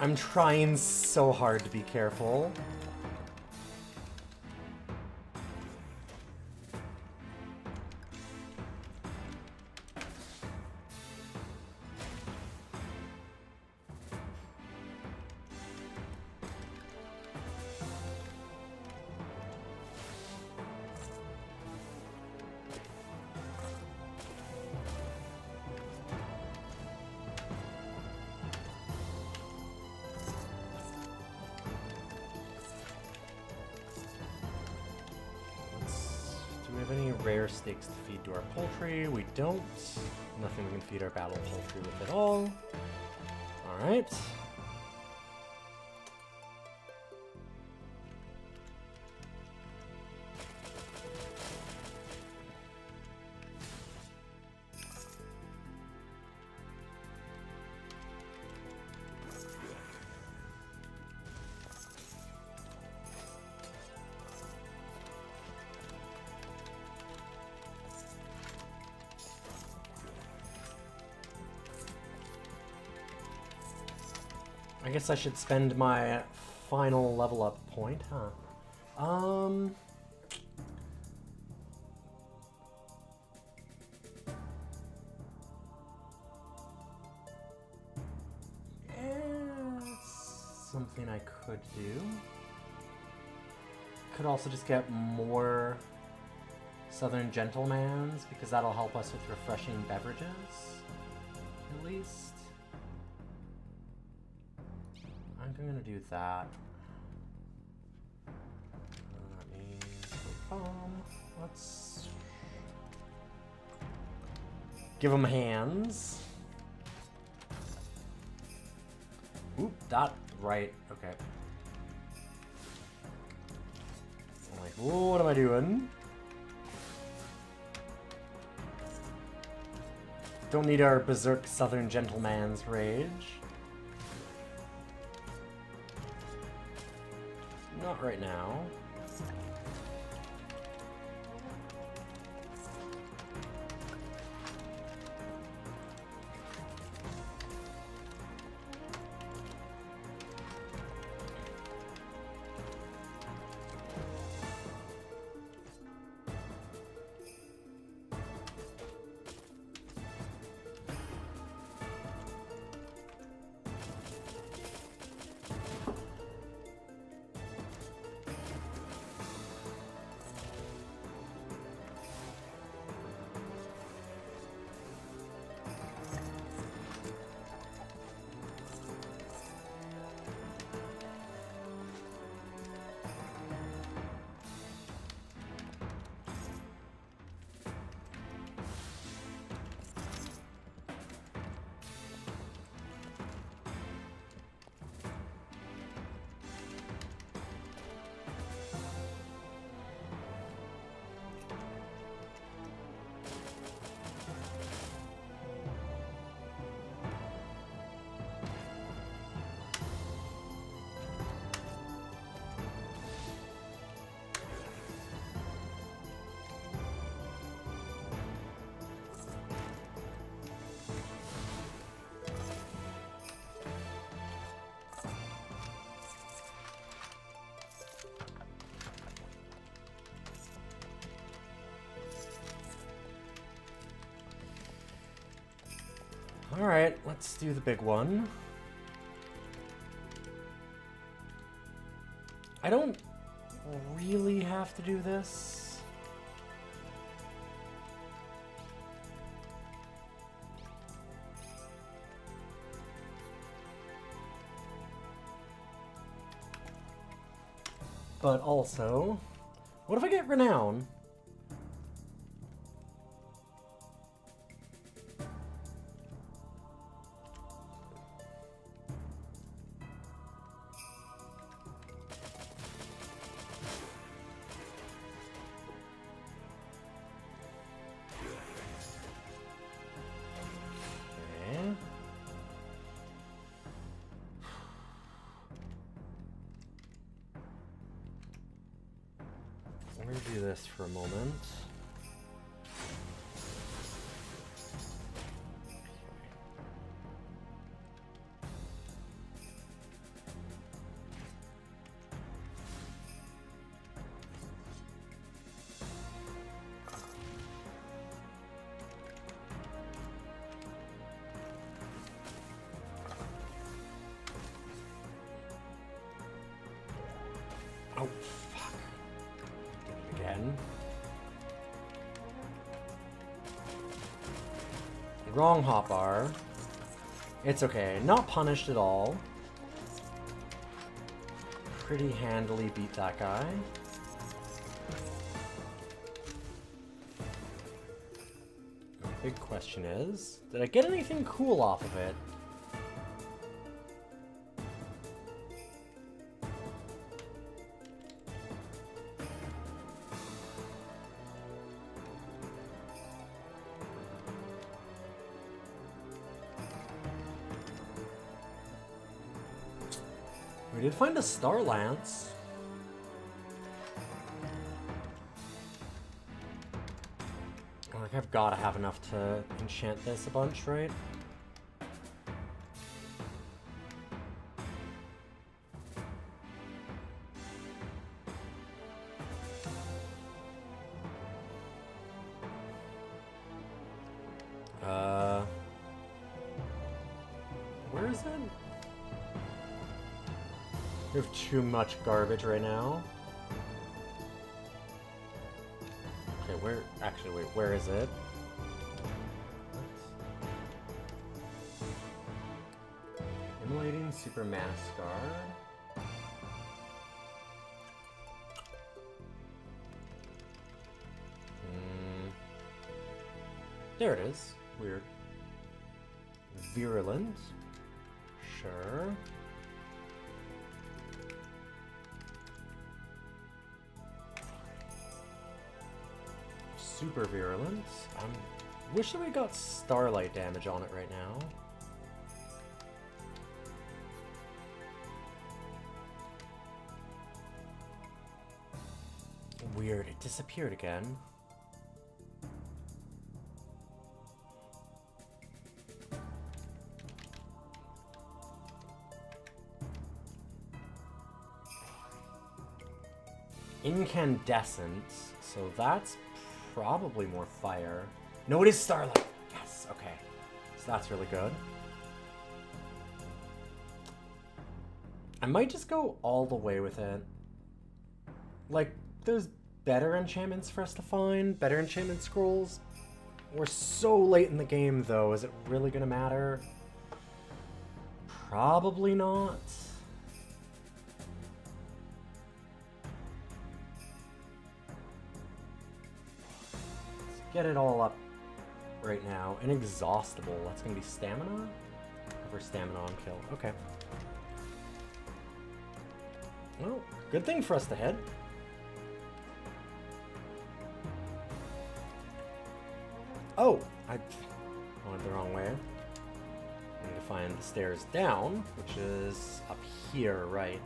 I'm trying so hard to be careful. Rare steaks to feed to our poultry. We don't. Nothing we can feed our battle poultry with at all. Alright. I guess I should spend my final level up point, huh? It's something I could do. Could also just get more Southern Gentlemans, because that'll help us with refreshing beverages, at least. I'm gonna do that. That means let's give them hands. Oop, that right. Okay. I'm like, whoa, what am I doing? Don't need our berserk Southern Gentleman's rage. Not right now. Alright, let's do the big one. I don't really have to do this. But also, what if I get renown? Let me do this for a moment. again. Wrong hotbar. It's okay. Not punished at all. Pretty handily beat that guy. The big question is, did I get anything cool off of it? We did find a Star Lance. Like, I've got to have enough to enchant this a bunch, right? Where is it? We have too much garbage right now. Okay, where... Actually, wait, where is it? Immolating Super Mascar. There it is. Weird. Virulent. Sure. Super virulent. Wish that we got starlight damage on it right now. Weird, it disappeared again. Incandescent, so that's probably more fire. No, it is starlight. Yes, okay. So that's really good. I might just go all the way with it. Like, there's better enchantments for us to find, better enchantment scrolls. We're so late in the game, though. Is it really gonna matter? Probably not. Get it all up right now. Inexhaustible. That's going to be stamina? Over stamina on kill. Okay. Well, good thing for us to hit. Oh! I went the wrong way. I need to find the stairs down, which is up here, right?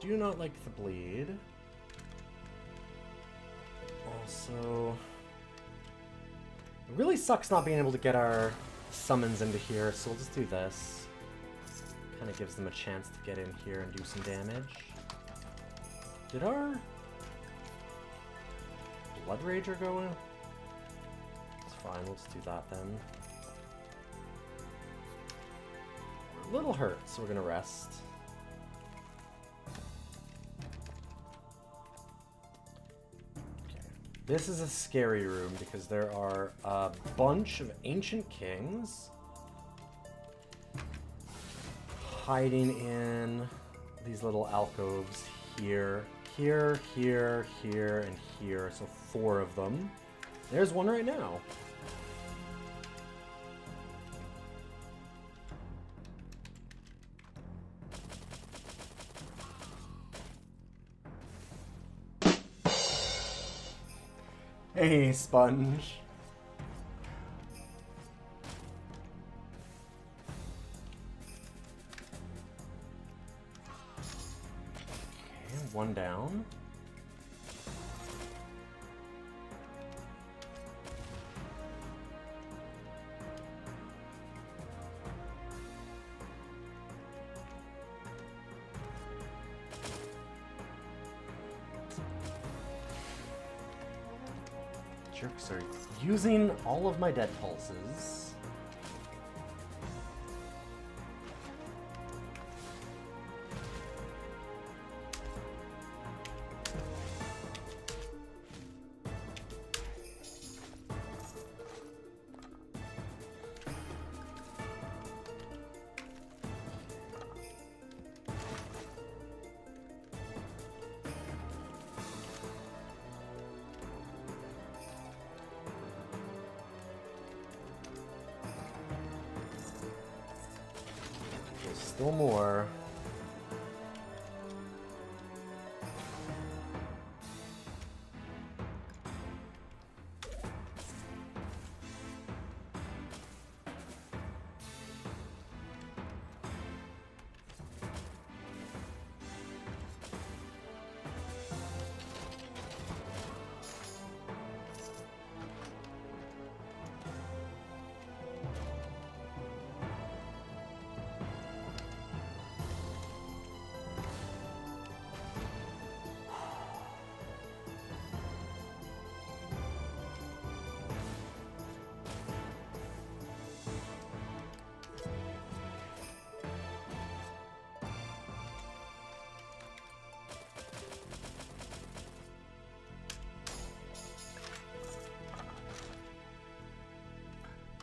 Do not like the bleed. Also, it really sucks not being able to get our summons into here, so we'll just do this. Kind of gives them a chance to get in here and do some damage. Did our Blood Rager go in? It's fine, we'll just do that then. We're a little hurt, so we're gonna rest. This is a scary room because there are a bunch of ancient kings hiding in these little alcoves here, here, here, here, and here. So 4 of them. There's one right now. Hey, Sponge. Okay, one down. Jerks are using all of my dead pulses. Still more.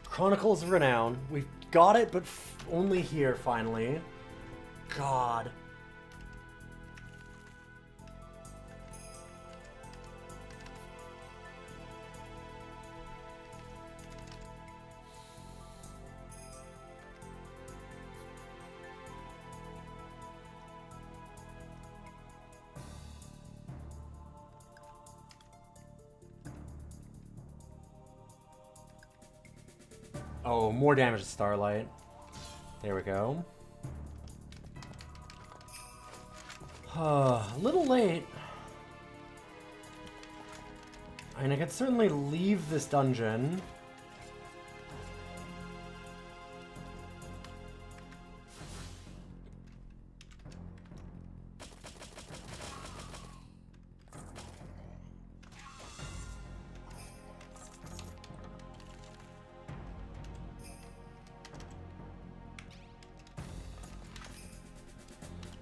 Chronicles of Renown. We've got it, but only here, finally. God. Oh, more damage to Starlight. There we go. A little late. I mean, I could certainly leave this dungeon.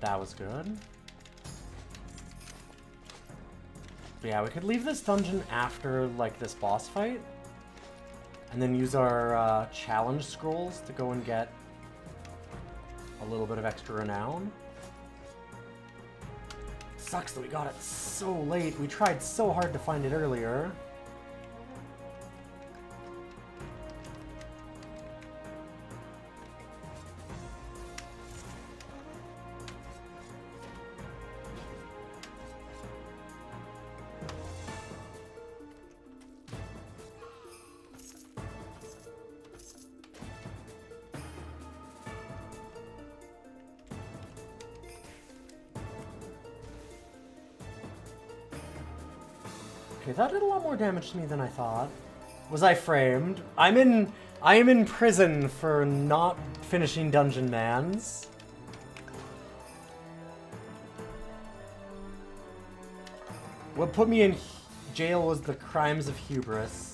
That was good. But yeah, we could leave this dungeon after, like, this boss fight. And then use our challenge scrolls to go and get a little bit of extra renown. Sucks that we got it so late. We tried so hard to find it earlier. Okay, that did a lot more damage to me than I thought. Was I framed? I am in prison for not finishing Dungeon Mans. What put me in jail was the crimes of hubris.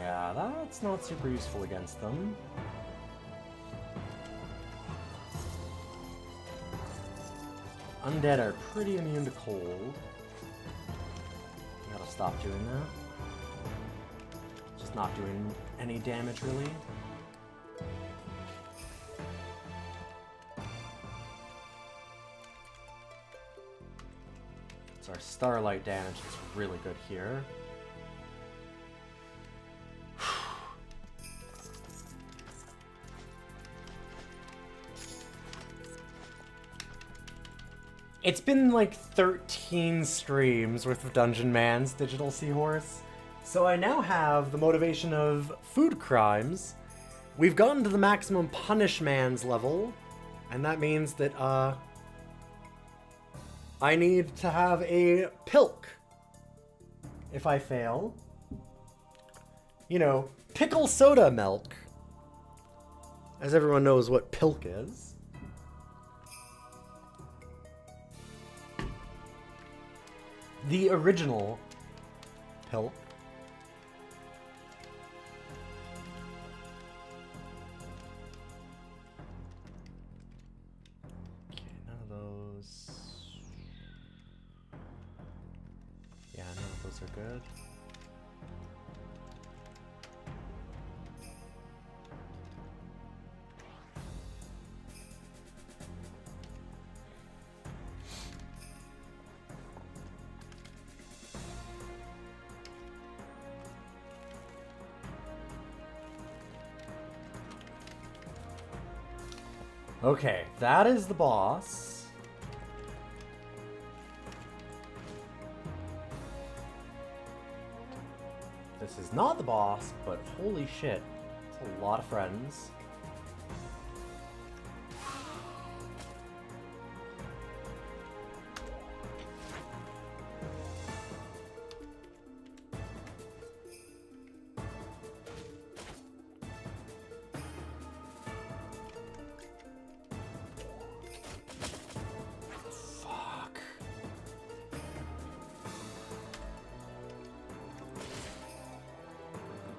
Yeah, that's not super useful against them. Undead are pretty immune to cold. Gotta stop doing that. Just not doing any damage, really. So our starlight damage is really good here. It's been like 13 streams worth of Dungeon Man's Digital Seahorse, so I now have the motivation of food crimes. We've gotten to the maximum Punishmans level, and that means that, I need to have a pilk. If I fail. You know, pickle soda milk. As everyone knows what pilk is. The original pilk. Okay, none of those. Yeah, none of those are good. Okay, that is the boss. This is not the boss, but holy shit, it's a lot of friends.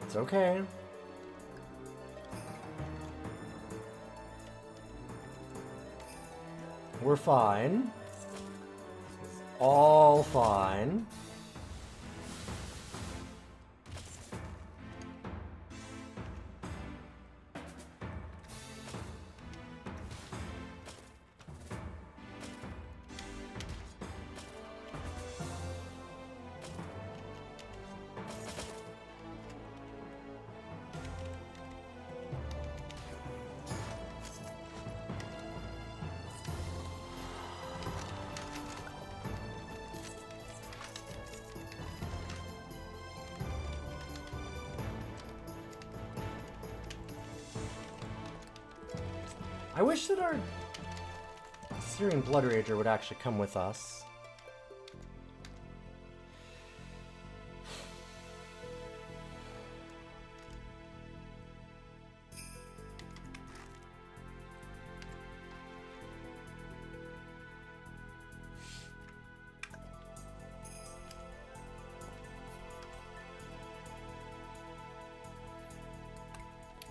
It's okay. We're fine. It's all fine. I wish that our Syrian Blood Rager would actually come with us.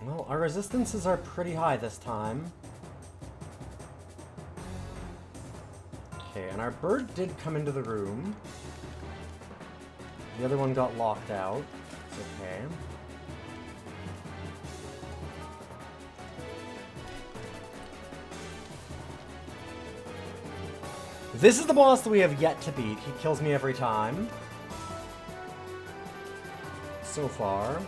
Well, our resistances are pretty high this time. Okay, and our bird did come into the room. The other one got locked out. It's okay. This is the boss that we have yet to beat. He kills me every time. So far.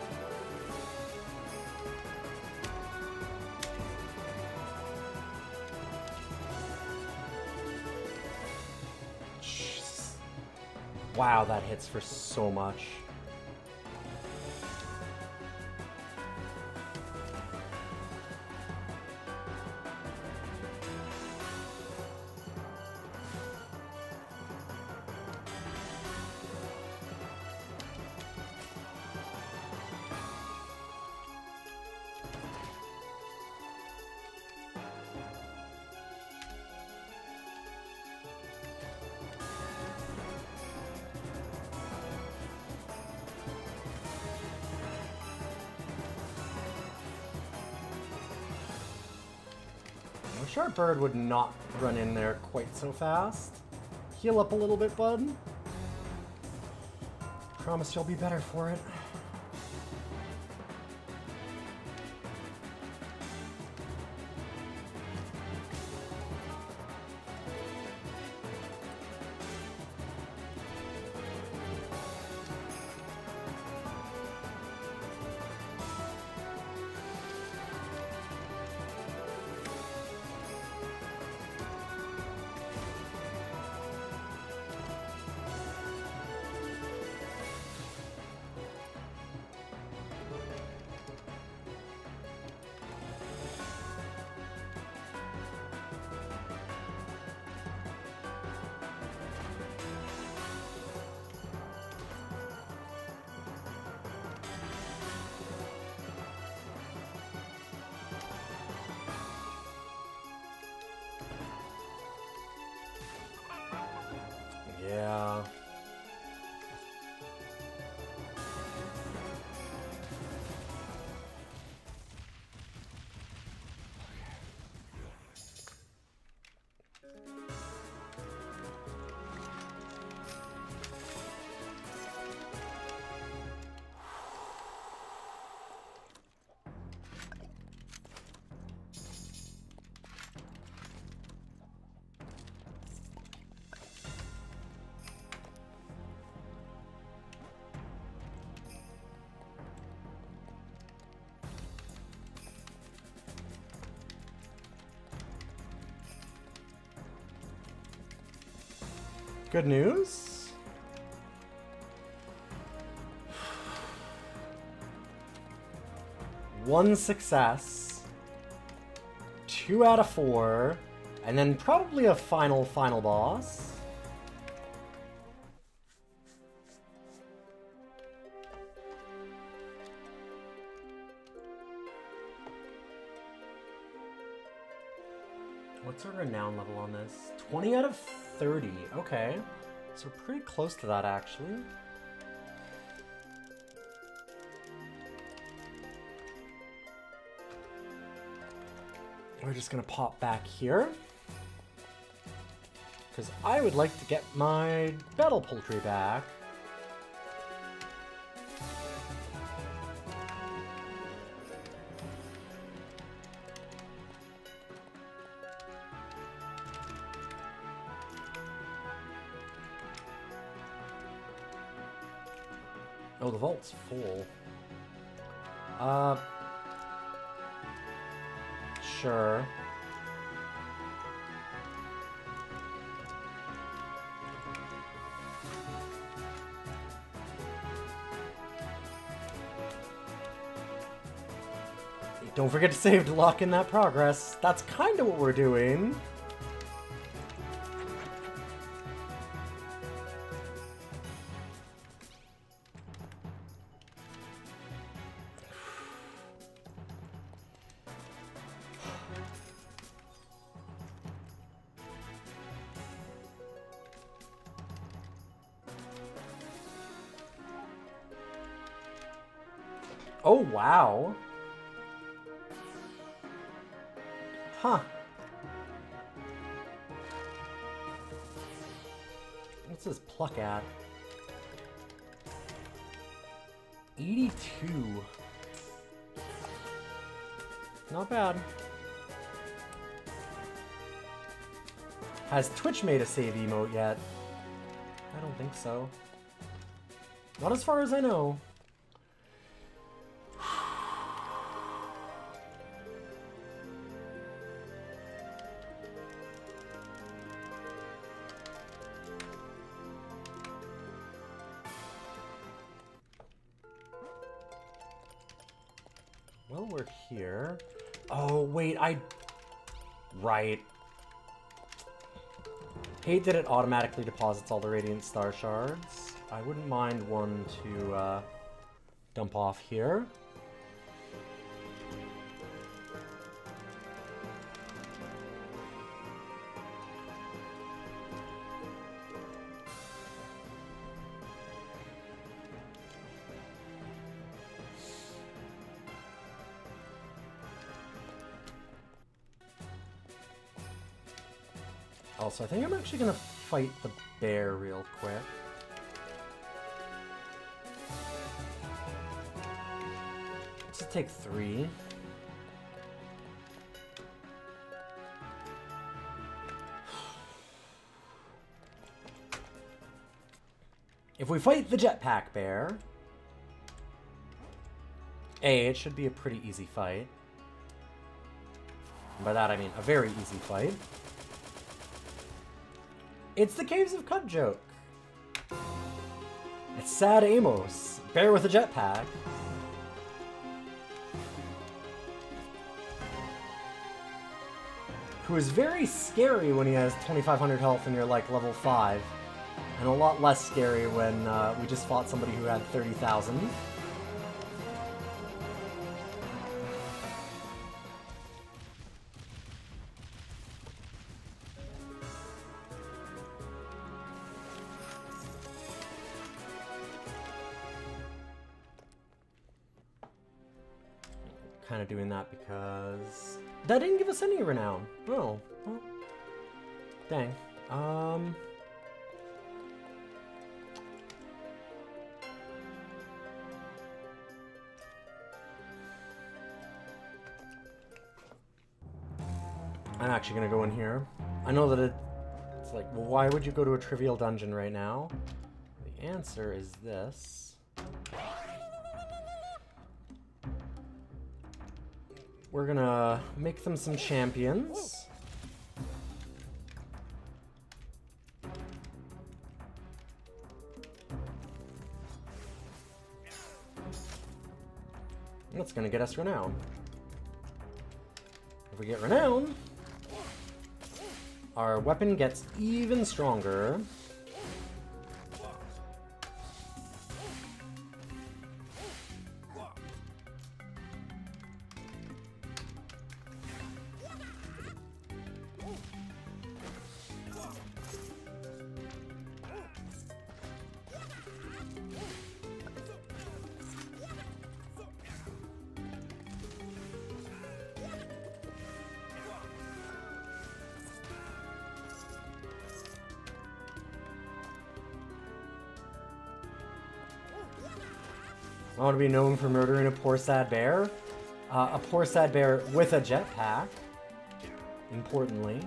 Wow, that hits for so much. Sharp Bird would not run in there quite so fast. Heal up a little bit, bud. Promise you'll be better for it. Yeah. Good news. One success. 2 out of 4. And then probably a final boss. What's our renown level on this? 20 out of 30. Okay. So we're pretty close to that, actually. We're just gonna pop back here. Because I would like to get my battle poultry back. Oh, the vault's full. Sure. Don't forget to save to lock in that progress. That's kind of what we're doing. Oh, wow. Huh. What's his pluck at? 82. Not bad. Has Twitch made a save emote yet? I don't think so. Not as far as I know. Well, we're here. Oh, wait, Right. Hate that it automatically deposits all the Radiant Star Shards. I wouldn't mind one to dump off here. Also, I think I'm actually gonna fight the bear real quick. Let's just take 3. If we fight the jetpack bear, it should be a pretty easy fight. And by that I mean a very easy fight. It's the Caves of Cut joke. It's Sad Amos, bear with a jetpack. Who is very scary when he has 2,500 health and you're like level 5. And a lot less scary when we just fought somebody who had 30,000. Kind of doing that because that didn't give us any renown. Oh, well, dang. I'm actually gonna go in here. I know that it's like, well, why would you go to a trivial dungeon right now? The answer is this. We're gonna make them some champions. That's gonna get us renown. If we get renown, our weapon gets even stronger. I want to be known for murdering a poor sad bear. A poor sad bear with a jetpack, importantly.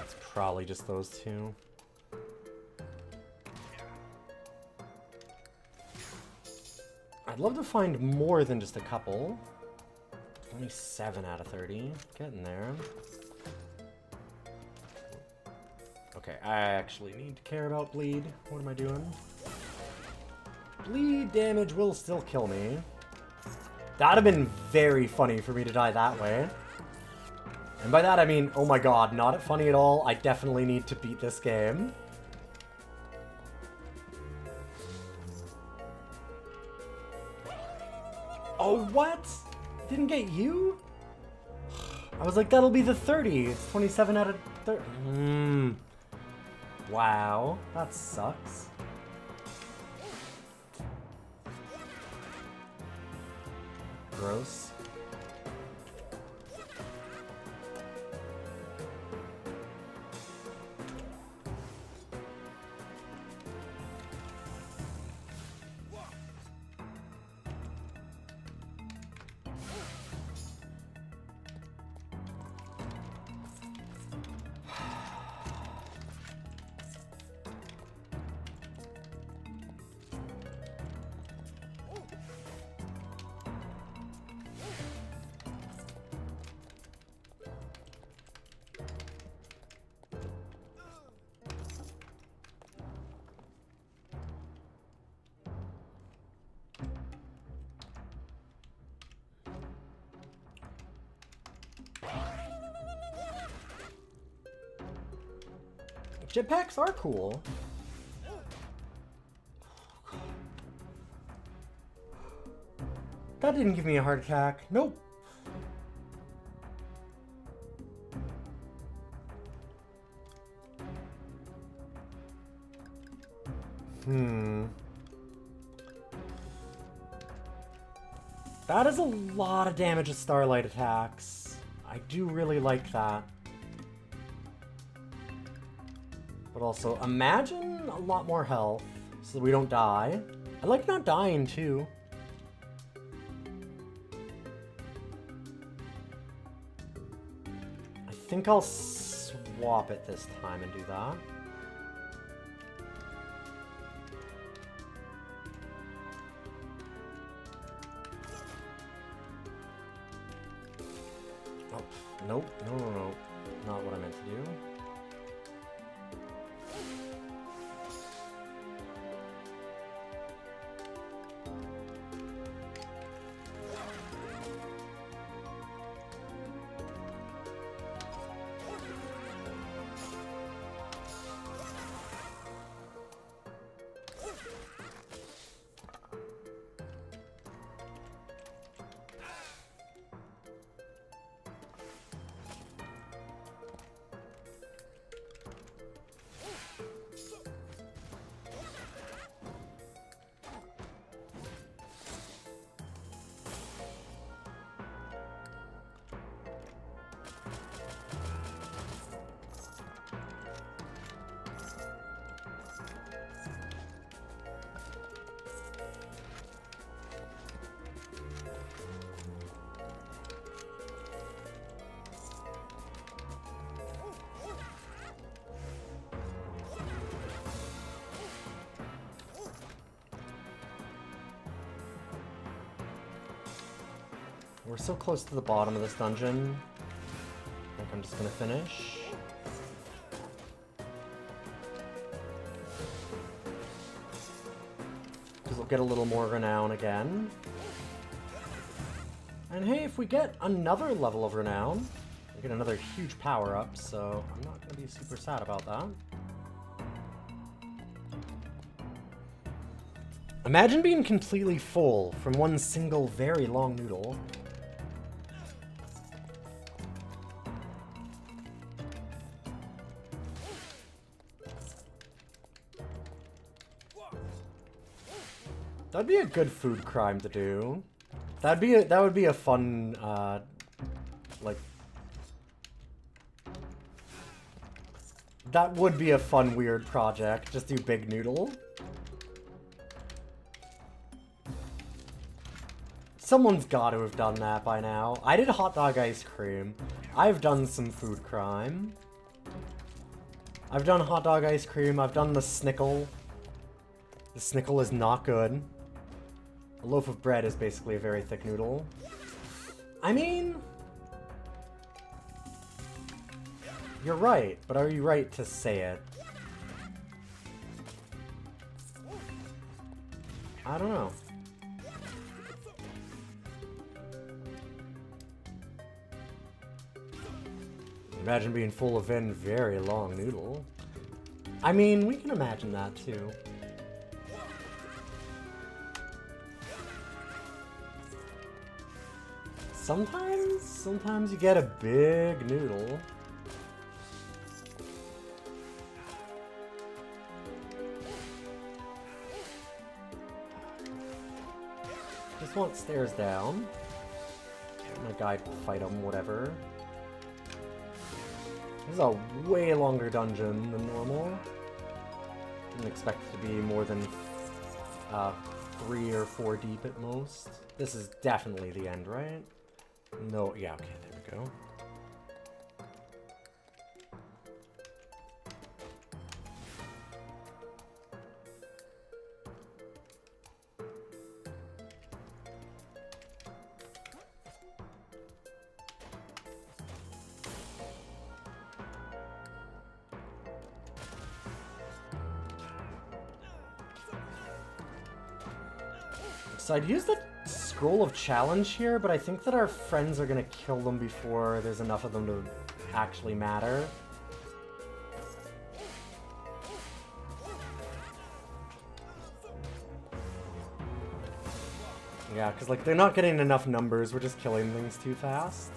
It's probably just those two. I'd love to find more than just a couple. Only 7 out of 30. Getting there. Okay, I actually need to care about bleed. What am I doing? Bleed damage will still kill me. That'd have been very funny for me to die that way. And by that I mean, oh my god, not funny at all. I definitely need to beat this game. Oh, what? Didn't get you? I was like, that'll be the 30. It's 27 out of 30. Wow, that sucks. Gross. Jetpacks are cool. That didn't give me a heart attack. Nope. That is a lot of damage with Starlight attacks. I do really like that. But also, imagine a lot more health so that we don't die. I like not dying, too. I think I'll swap it this time and do that. Oh, nope. No. Not what I meant to do. We're so close to the bottom of this dungeon. I think I'm just gonna finish. Because we'll get a little more renown again. And hey, if we get another level of renown, we get another huge power-up, so I'm not gonna be super sad about that. Imagine being completely full from one single very long noodle. That'd be a good food crime to do. That would be a fun, like... That would be a fun, weird project. Just do Big Noodle. Someone's got to have done that by now. I did hot dog ice cream. I've done some food crime. I've done hot dog ice cream. I've done the snickle. The snickle is not good. A loaf of bread is basically a very thick noodle. I mean... You're right, but are you right to say it? I don't know. Imagine being full of a very long noodle. I mean, we can imagine that too. Sometimes you get a big noodle. Just want stairs down. I'm gonna guide fight them, whatever. This is a way longer dungeon than normal. Didn't expect it to be more than 3 or 4 deep at most. This is definitely the end, right? No, yeah, okay, there we go. So I'd use the Scroll of Challenge here, but I think that our friends are gonna kill them before there's enough of them to actually matter. Yeah, because like they're not getting enough numbers, we're just killing things too fast.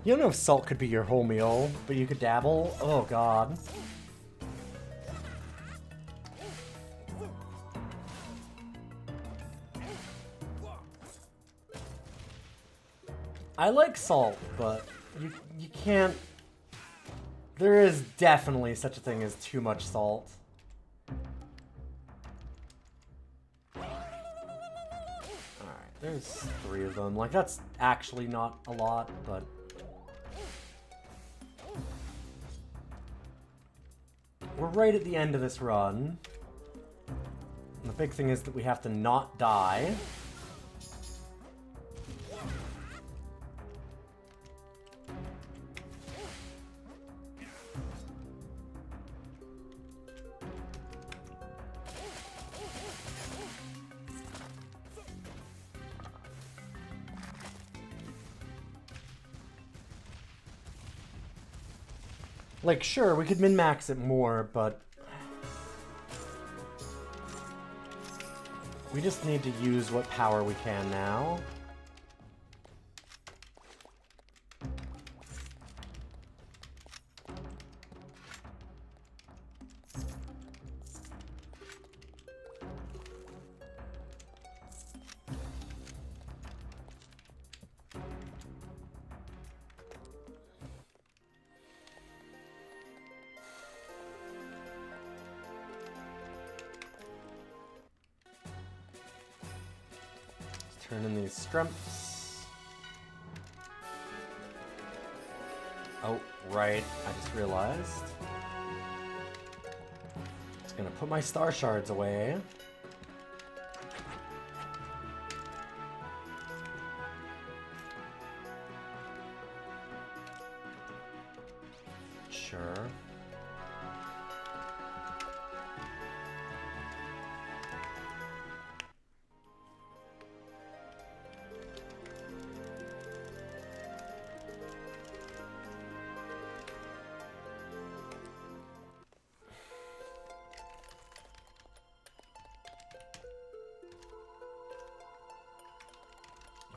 You don't know if salt could be your whole meal, but you could dabble. Oh god. I like salt, but you can't... There is definitely such a thing as too much salt. Alright, there's 3 of them. Like, that's actually not a lot, but... We're right at the end of this run. And the big thing is that we have to not die. Like, sure, we could min-max it more, but... we just need to use what power we can now. Turn in these strumps. Oh, right. I just realized. Just gonna put my star shards away. Sure.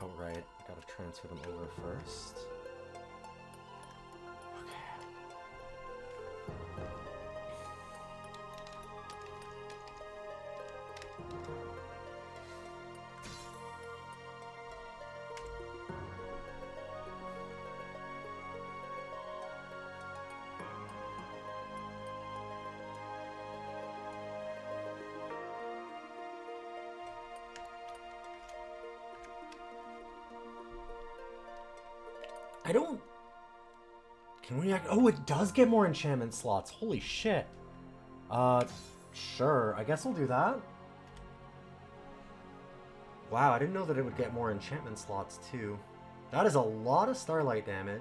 Oh, right. I gotta transfer them over first. Okay. I don't... Can we... Oh, it does get more enchantment slots. Holy shit. Sure. I guess we'll do that. Wow, I didn't know that it would get more enchantment slots, too. That is a lot of starlight damage.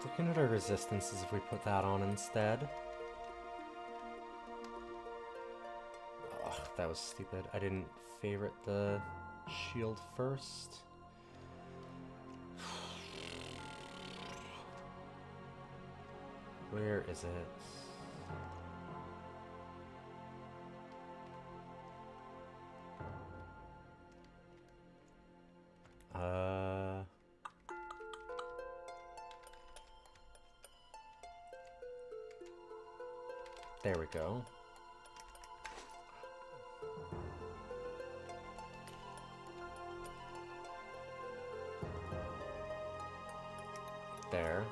Looking at our resistances if we put that on instead. Ugh, that was stupid. I didn't favorite the shield first. Where is it? There we go. There.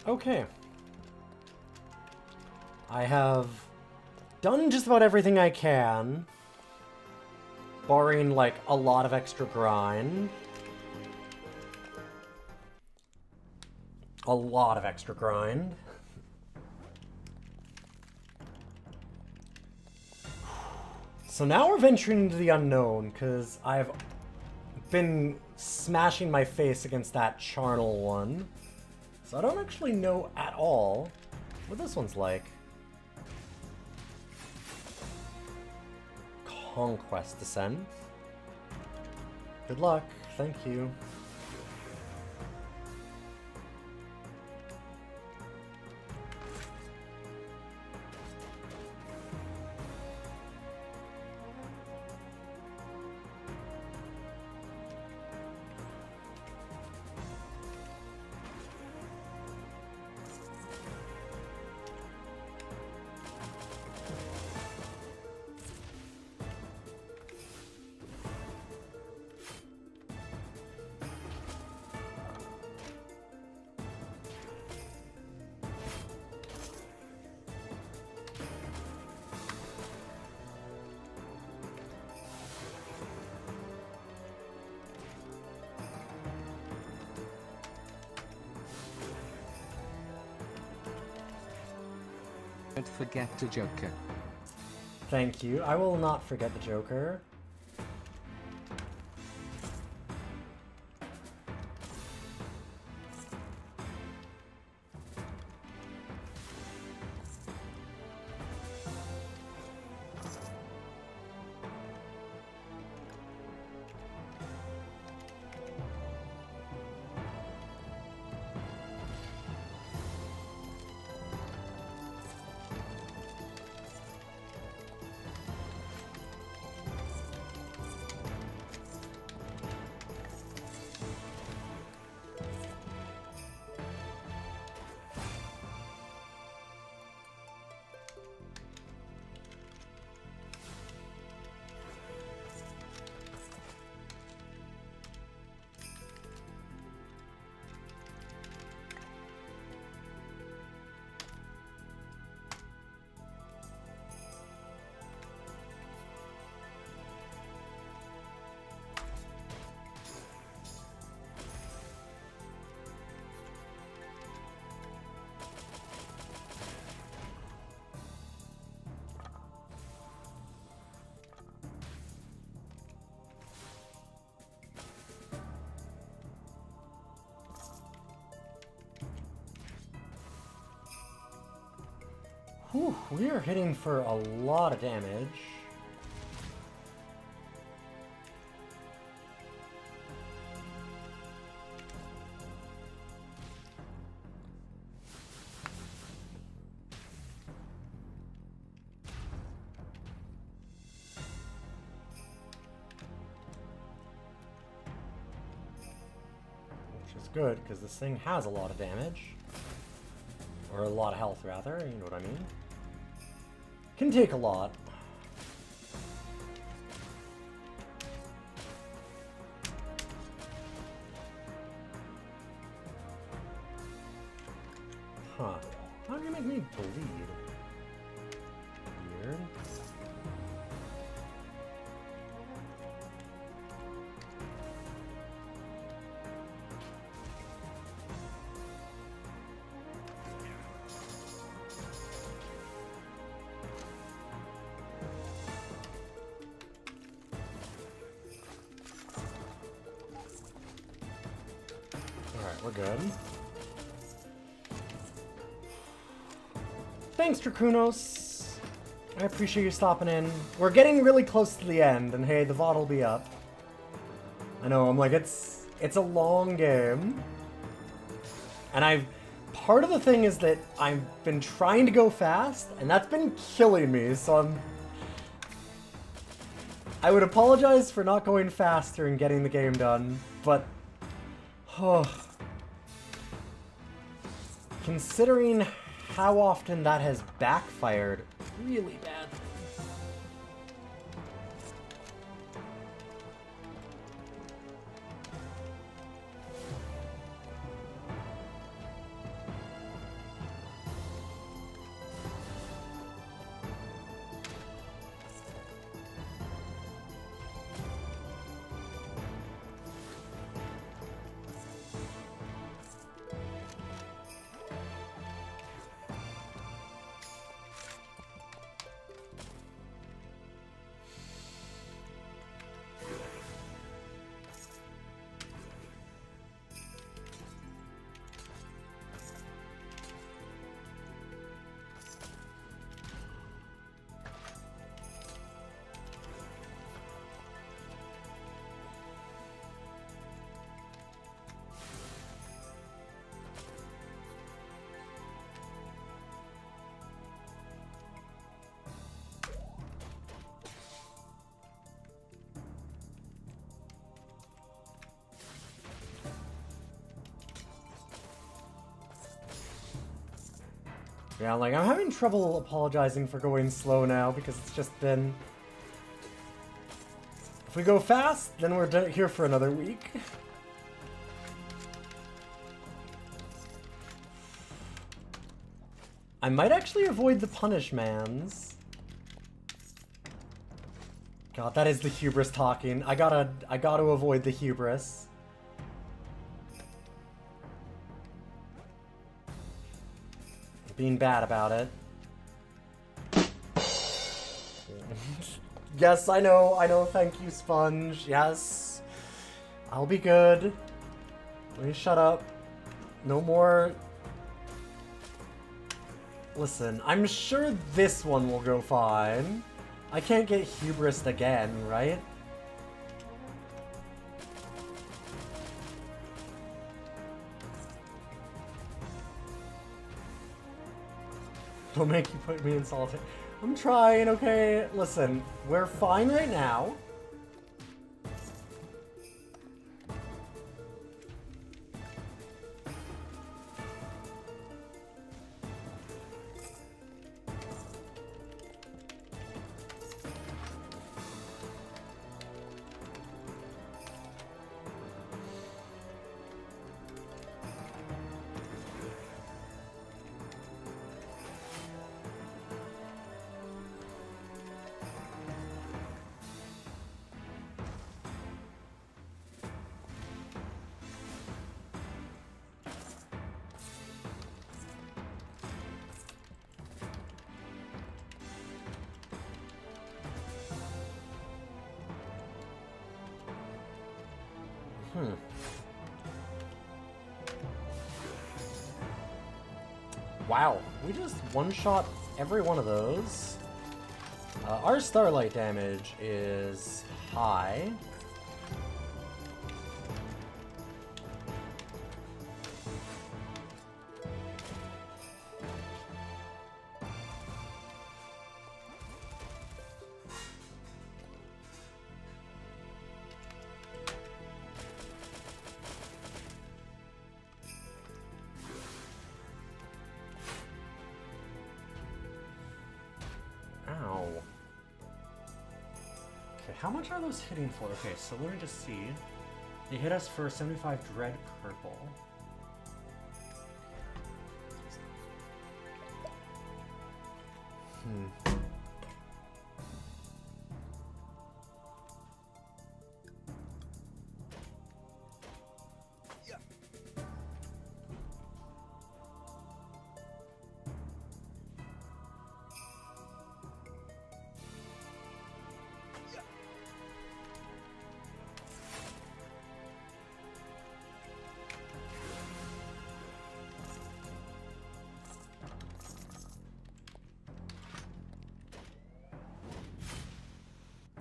Okay. I have done just about everything I can, barring, like, a lot of extra grind. A lot of extra grind. So now we're venturing into the unknown, because I've been smashing my face against that charnel one. So I don't actually know at all what this one's like. Conquest Descent. Good luck. Thank you. Don't forget the Joker. Thank you. I will not forget the Joker. Whew, we are hitting for a lot of damage. Which is good, because this thing has a lot of damage. Or a lot of health, rather, you know what I mean? Can take a lot. Huh. How do you make me bleed? Weird. Alright, we're good. Thanks, Dracunos. I appreciate you stopping in. We're getting really close to the end, and hey, the VOD will be up. I know, I'm like, it's a long game. And part of the thing is that I've been trying to go fast, and that's been killing me, so I would apologize for not going faster and getting the game done, but... Oh, considering how often that has backfired really badly. Yeah, like, I'm having trouble apologizing for going slow now because it's just been... If we go fast, then we're here for another week. I might actually avoid the Punishmans. God, that is the hubris talking. I gotta avoid the hubris. Being bad about it. Yes, I know, thank you, Sponge. Yes. I'll be good. Let me shut up. No more... Listen, I'm sure this one will go fine. I can't get hubris again, right? Don't make you put me in solitary. I'm trying, okay? Listen, we're fine right now. Wow, we just one-shot every one of those. Our starlight damage is high. How much are those hitting for? Okay, so let me just see. They hit us for 75 Dread Purple.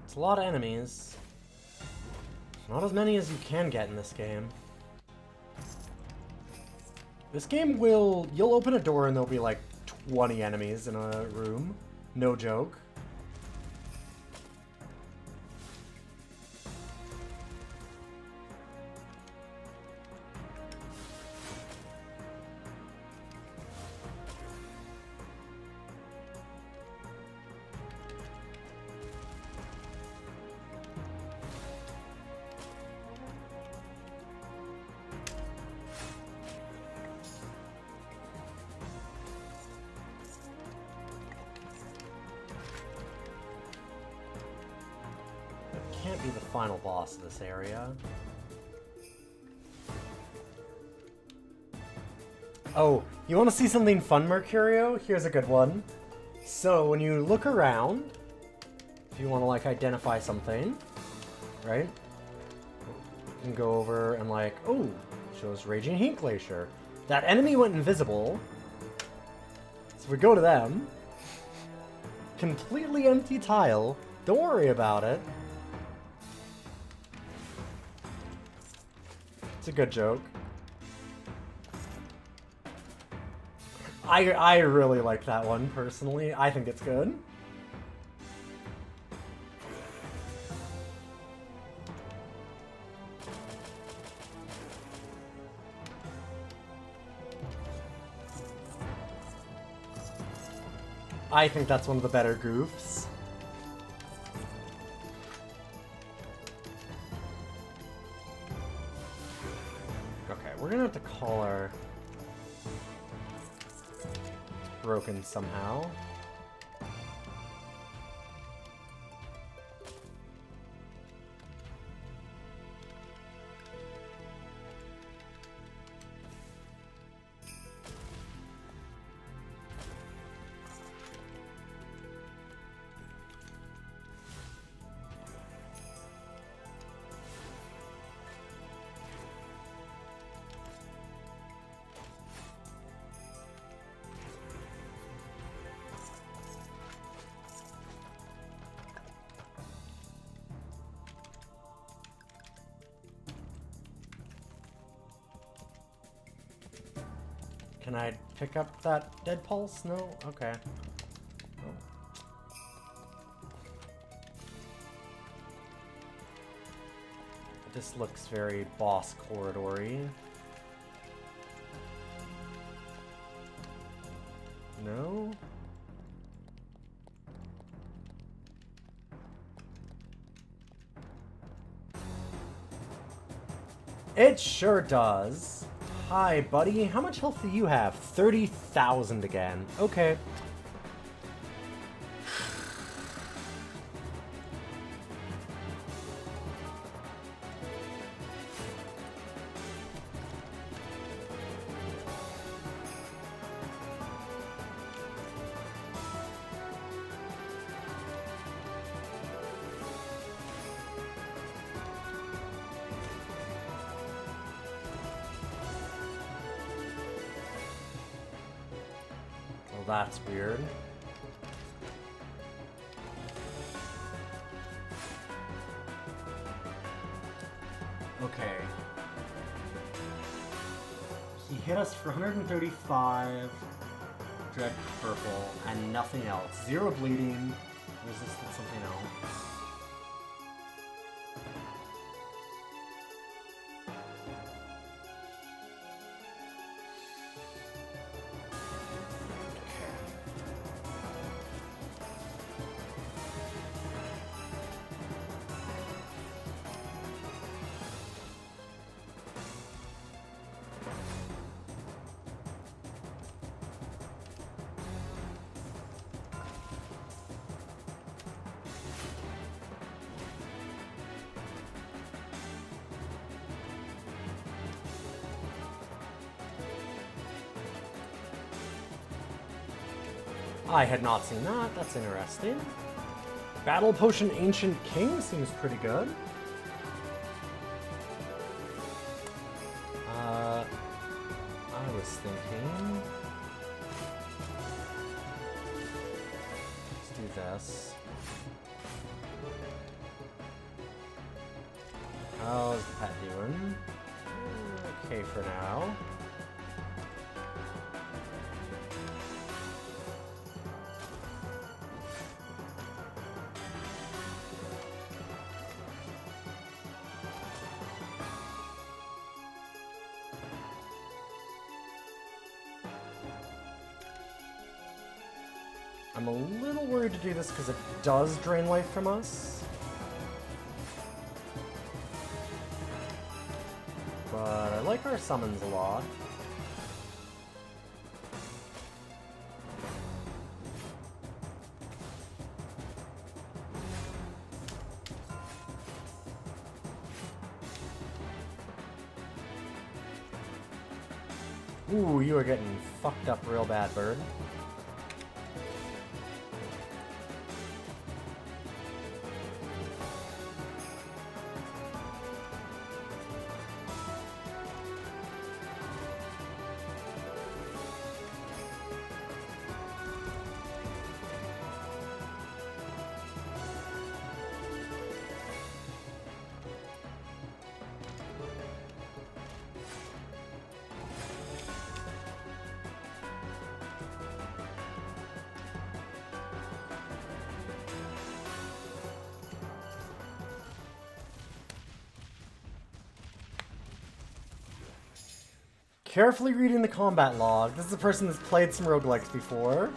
A lot of enemies. Not as many as you can get in this game. This game will... You'll open a door and there'll be like 20 enemies in a room. No joke. Can't be the final boss of this area. Oh, you want to see something fun, Mercurio? Here's a good one. So, when you look around, if you want to, like, identify something, right? You can go over and, like, oh, shows Raging Heat Glacier. That enemy went invisible. So if we go to them, completely empty tile, don't worry about it. It's a good joke. I really like that one, personally. I think it's good. I think that's one of the better goofs. Okay, we're gonna have to call our... It's broken somehow. Can I pick up that dead pulse? No? Okay. Oh. This looks very boss corridory. No? It sure does. Hi, buddy. How much health do you have? 30,000 again. Okay. That's weird. Okay. He hit us for 135 dread purple and nothing else. 0 bleeding, resisted something else. I had not seen that. That's interesting. Battle Potion Ancient King seems pretty good. I was thinking... Let's do this. How's the pet doing? Okay for now. I'm a little worried to do this because it does drain life from us. But I like our summons a lot. Ooh, you are getting fucked up real bad, bird. Carefully reading the combat log. This is a person that's played some roguelikes before.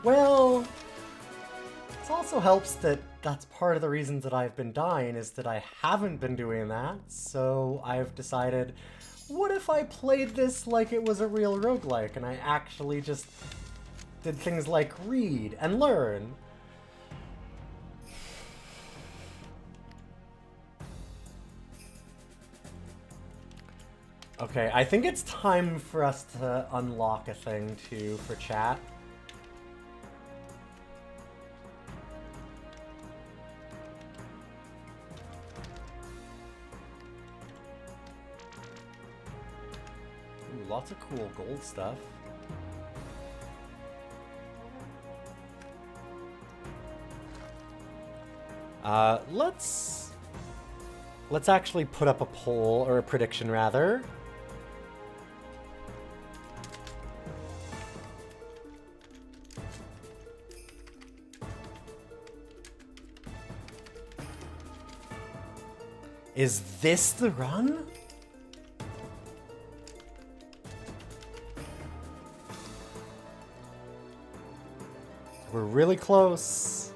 Well, it also helps that that's part of the reasons that I've been dying, is that I haven't been doing that, so I've decided, what if I played this like it was a real roguelike, and I actually just did things like read and learn? Okay, I think it's time for us to unlock a thing, too, for chat. Ooh, lots of cool gold stuff. Let's actually put up a poll, or a prediction, rather. Is this the run? We're really close.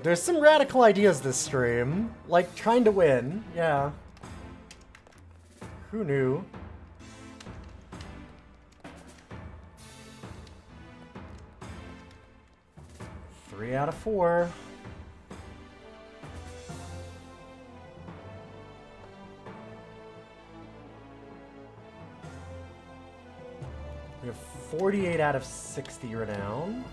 There's some radical ideas this stream. Like, trying to win. Yeah. Who knew? Three out of 4. We have 48 out of 60 renown.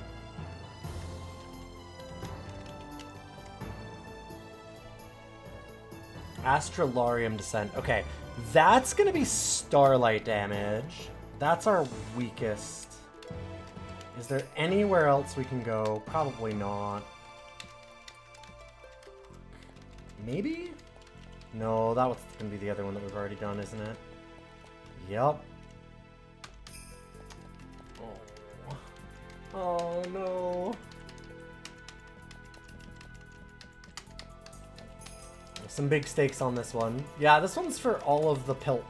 Astrolarium Descent. Okay, that's gonna be starlight damage. That's our weakest. Is there anywhere else we can go? Probably not. Maybe? No, that was gonna be the other one that we've already done, isn't it? Yep. Oh. Oh no. Some big stakes on this one. Yeah, this one's for all of the pilk.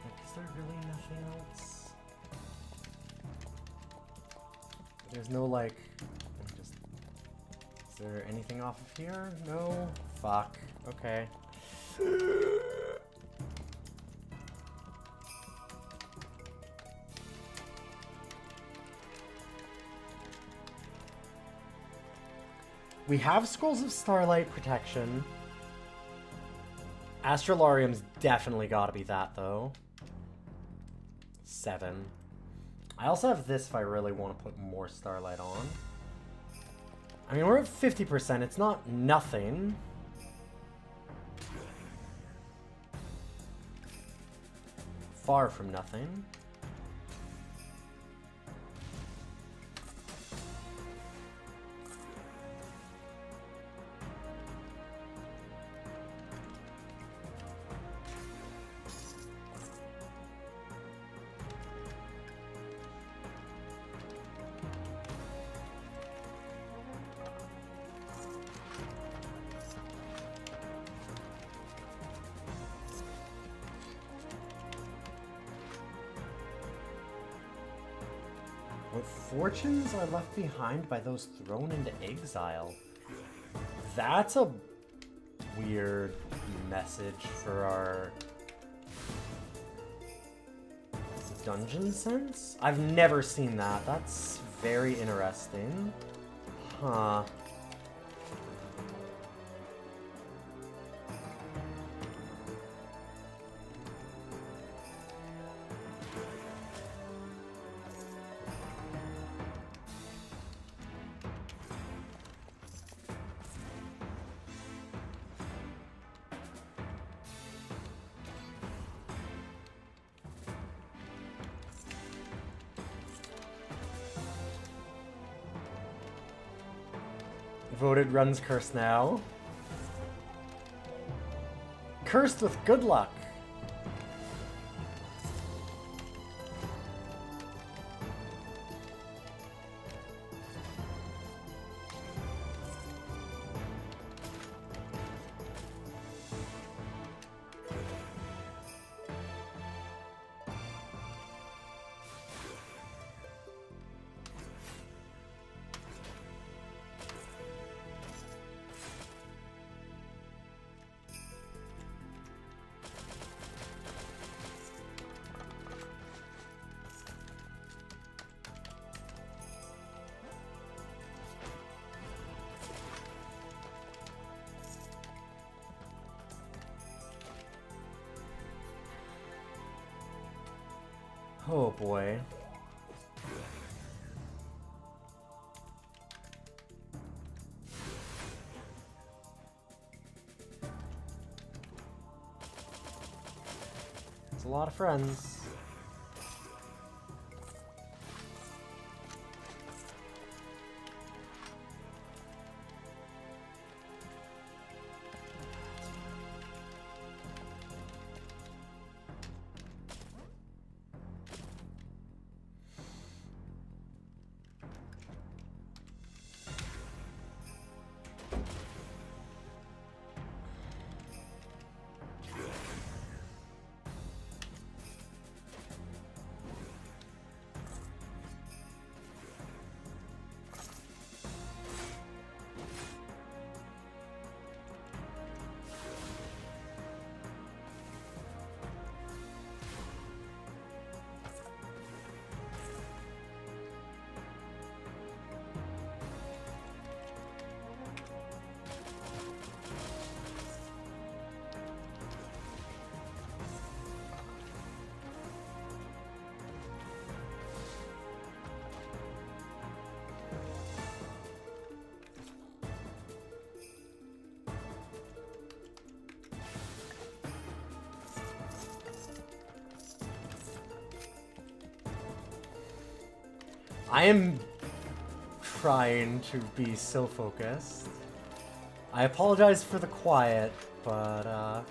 Like, is there really nothing else? There's no, like... Just... Is there anything off of here? No? Fuck. Okay. We have Scrolls of Starlight protection. Astrolarium's definitely gotta be that, though. 7. I also have this if I really want to put more Starlight on. I mean, we're at 50%. It's not nothing. Far from nothing. What fortunes are left behind by those thrown into exile? That's a weird message for our dungeon sense? I've never seen that. That's very interesting. Huh. Voted runs cursed now. Cursed with good luck. Oh boy. It's a lot of friends. I am trying to be so focused. I apologize for the quiet, but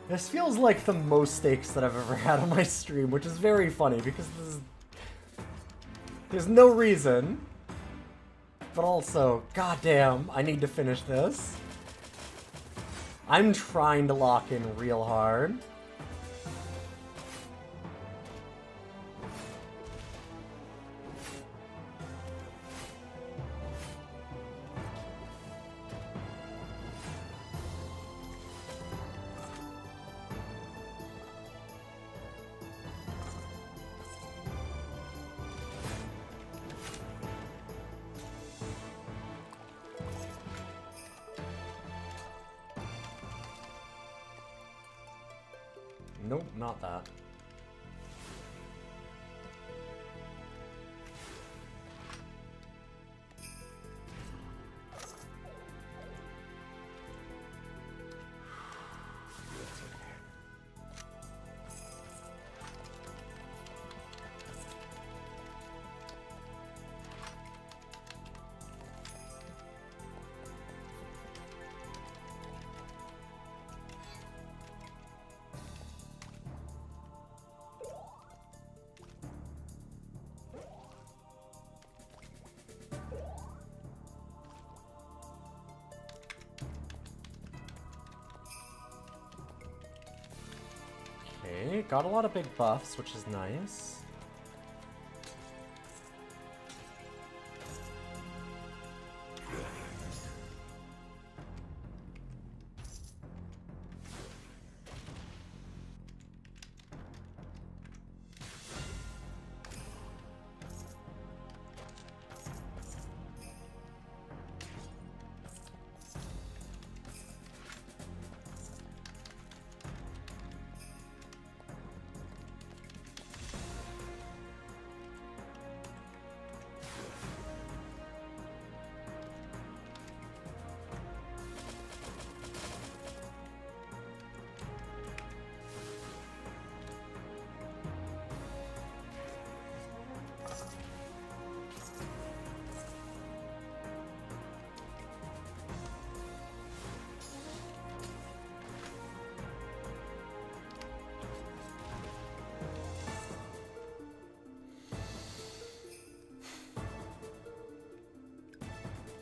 this feels like the most stakes that I've ever had on my stream, which is very funny because there's no reason. But also, goddamn, I need to finish this. I'm trying to lock in real hard. Nope, not that. Okay, got a lot of big buffs, which is nice.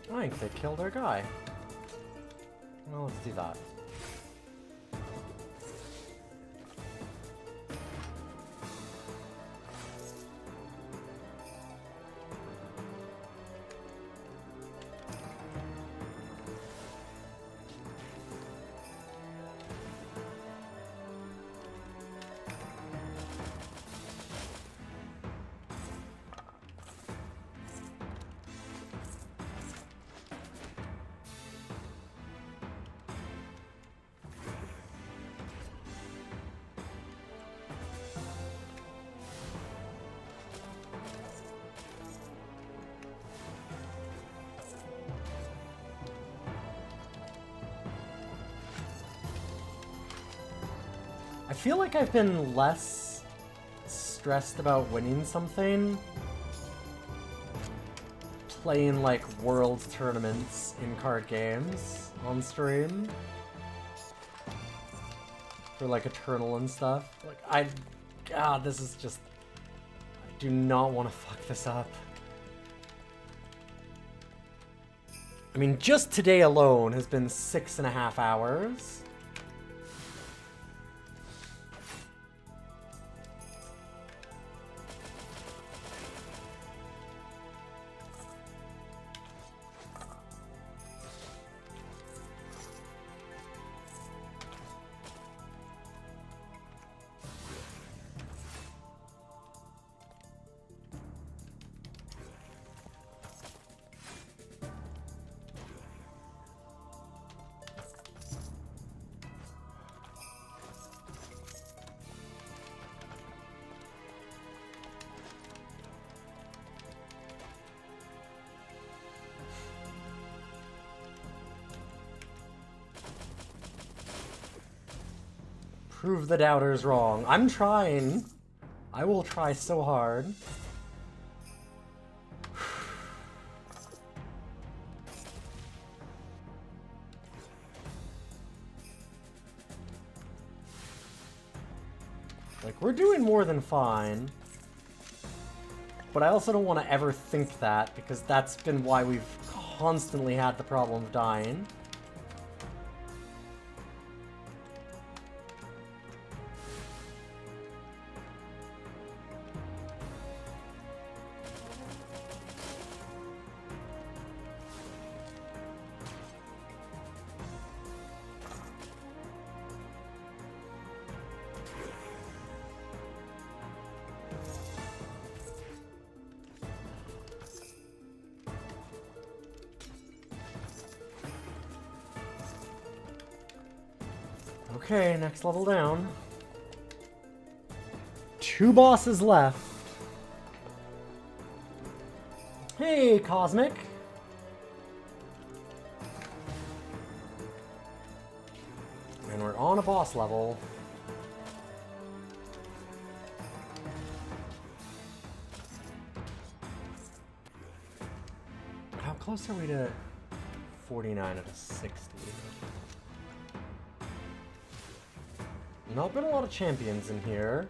I think they killed our guy. Well, let's do that. I feel like I've been less stressed about winning something playing like world tournaments in card games on stream for like Eternal and stuff. Like God, this is just, I do not want to fuck this up. I mean, just today alone has been 6.5 hours. Prove the doubters wrong. I'm trying. I will try so hard. Like, we're doing more than fine. But I also don't want to ever think that, because that's been why we've constantly had the problem of dying. Okay, next level down. 2 bosses left. Hey, Cosmic. And we're on a boss level. How close are we to 49 out of 60? Not been a lot of champions in here.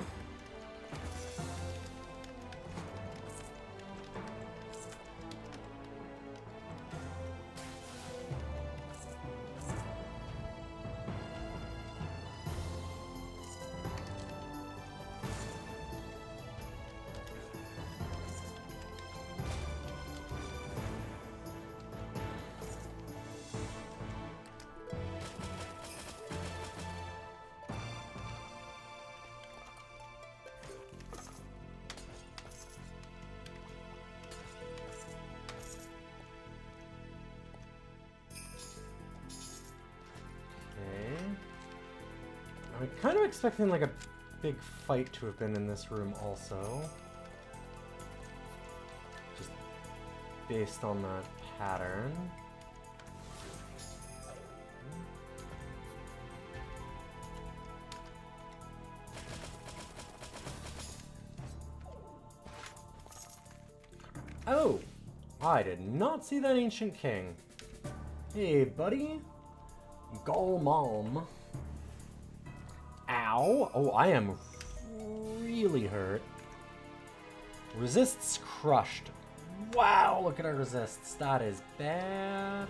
I'm kind of expecting like a big fight to have been in this room also. Just based on that pattern. Oh! I did not see that Ancient King. Hey, buddy. Golmom. Ow! Oh, I am really hurt. Resists crushed. Wow, look at our resists. That is bad.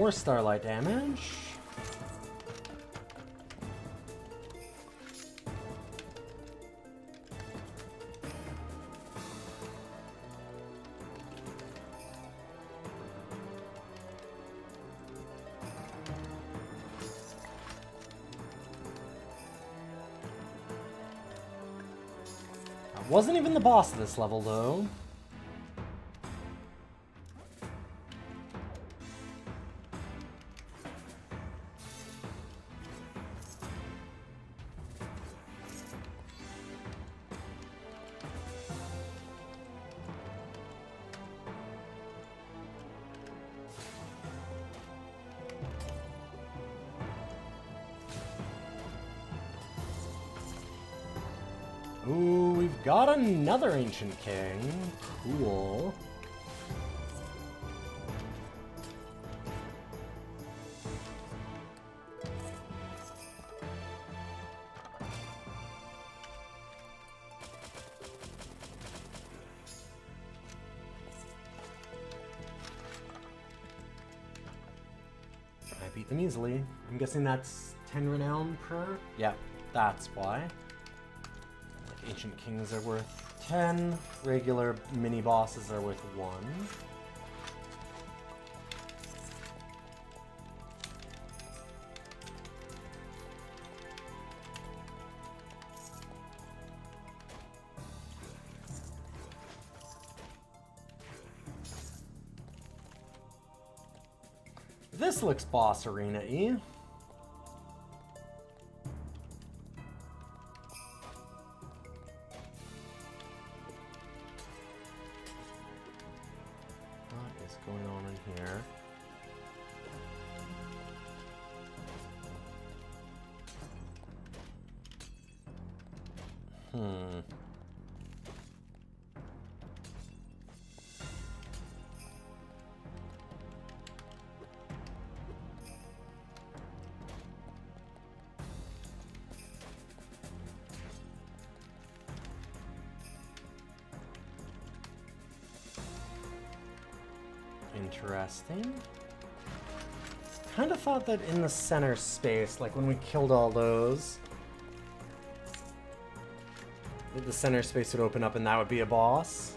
more starlight damage. Wasn't even the boss of this level, though. Ooh, we've got another Ancient King. Cool. I beat them easily. I'm guessing that's 10 renown per? Yeah, that's why. Ancient Kings are worth 10, regular mini-bosses are worth 1. This looks boss arena-y. Going on in here. Interesting. Kind of thought that in the center space, like when we killed all those, that the center space would open up and that would be a boss.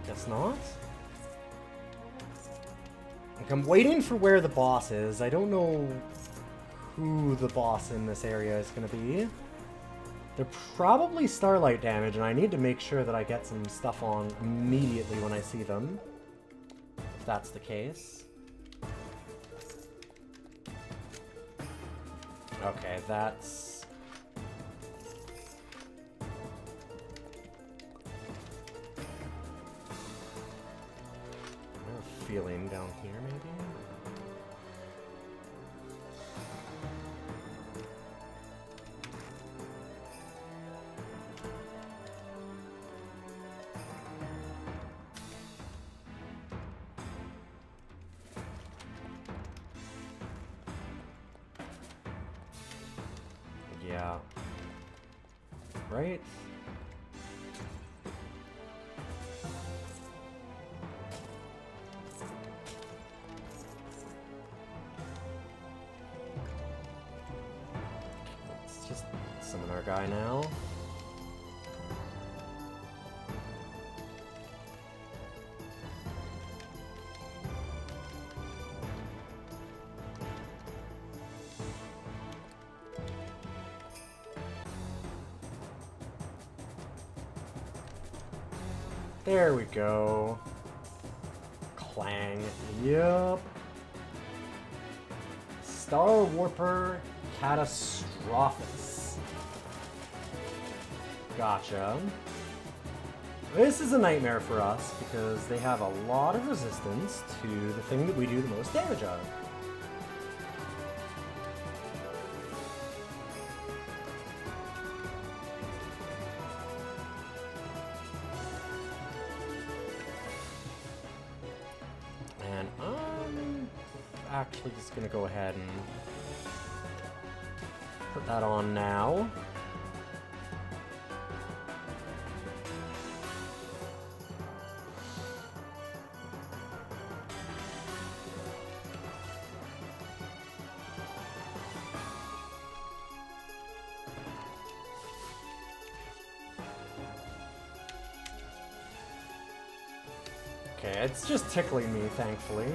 Guess not. Like, I'm waiting for where the boss is. I don't know who the boss in this area is going to be. They're probably starlight damage, and I need to make sure that I get some stuff on immediately when I see them. If that's the case. Okay, that's... I have a feeling down here, maybe? Yeah. Right? Let's just summon our guy now. There we go. Clang. Yup. Star Warper Catastrophus. Gotcha. This is a nightmare for us because they have a lot of resistance to the thing that we do the most damage of. Actually just gonna go ahead and put that on now. Okay, it's just tickling me, thankfully.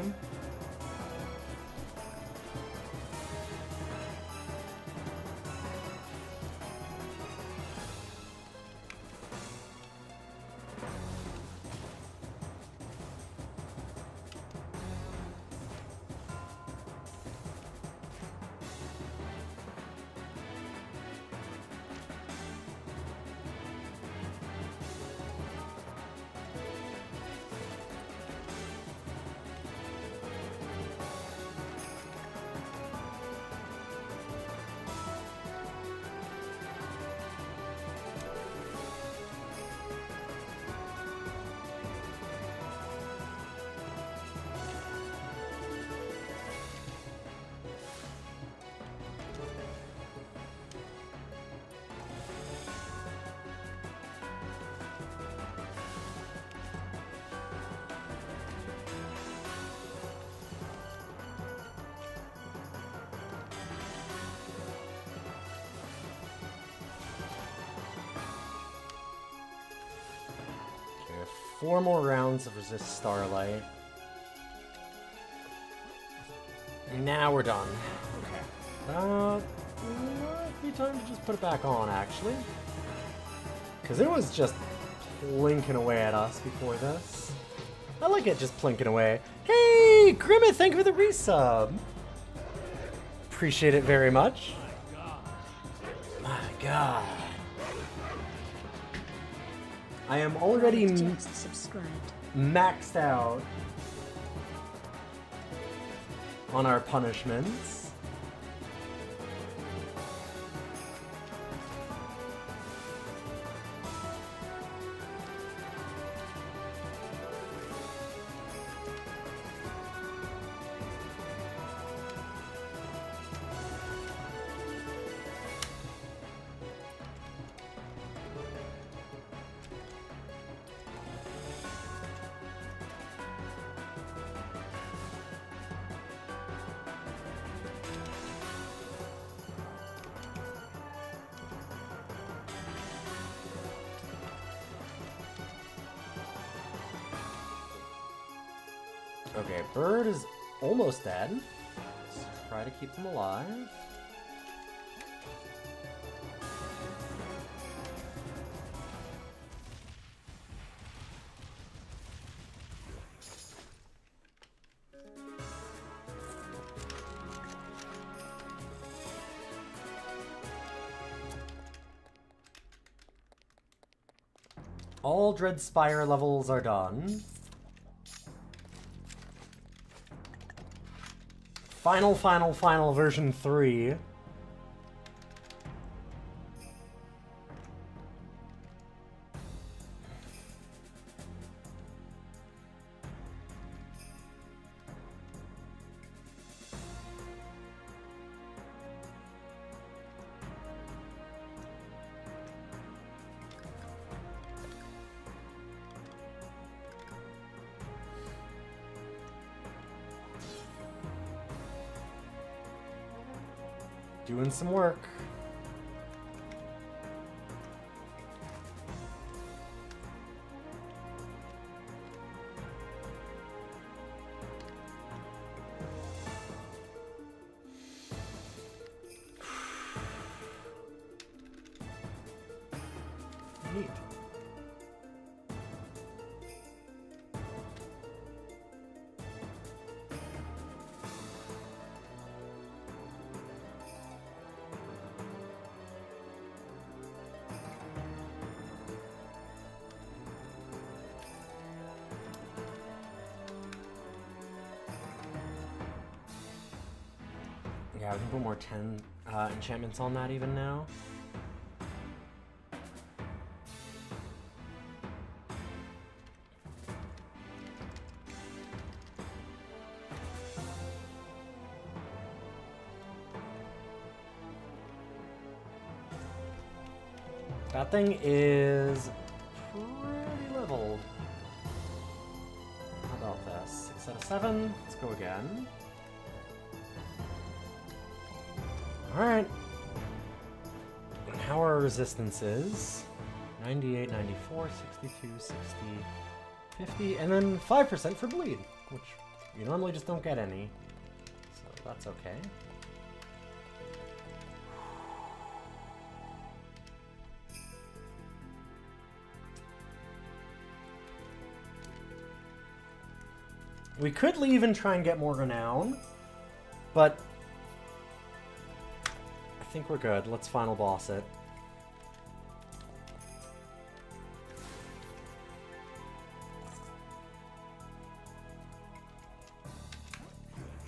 Okay, 4 more rounds of Resist Starlight. Now we're done. Okay. Might be time to just put it back on, actually. Because it was just plinking away at us before this. I like it just plinking away. Hey, Grimmett, thank you for the resub. Appreciate it very much. My God. I am already maxed out on our punishments. Okay, Bird is almost dead. Let's try to keep him alive. All Dreadspire levels are done. Final version 3. Doing some work. Neat. Yeah, we can put more 10 enchantments on that even now. That thing is pretty leveled. How about this? 6 out of 7. Let's go again. Alright. How are our resistances? 98, 94, 62, 60, 50, and then 5% for bleed, which you normally just don't get any. So that's okay. We could leave and try and get more renown, but I think we're good. Let's final boss it.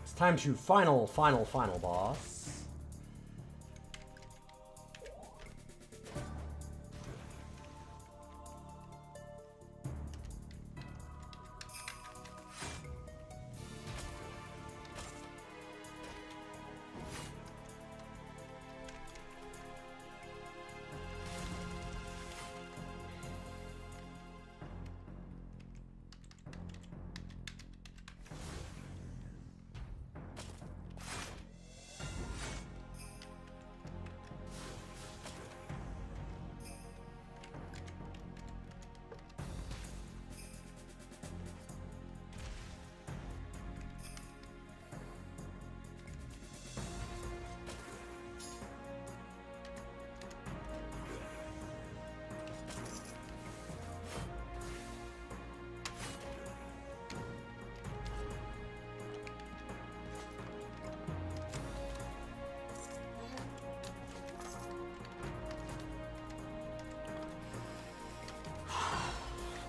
It's time to final boss.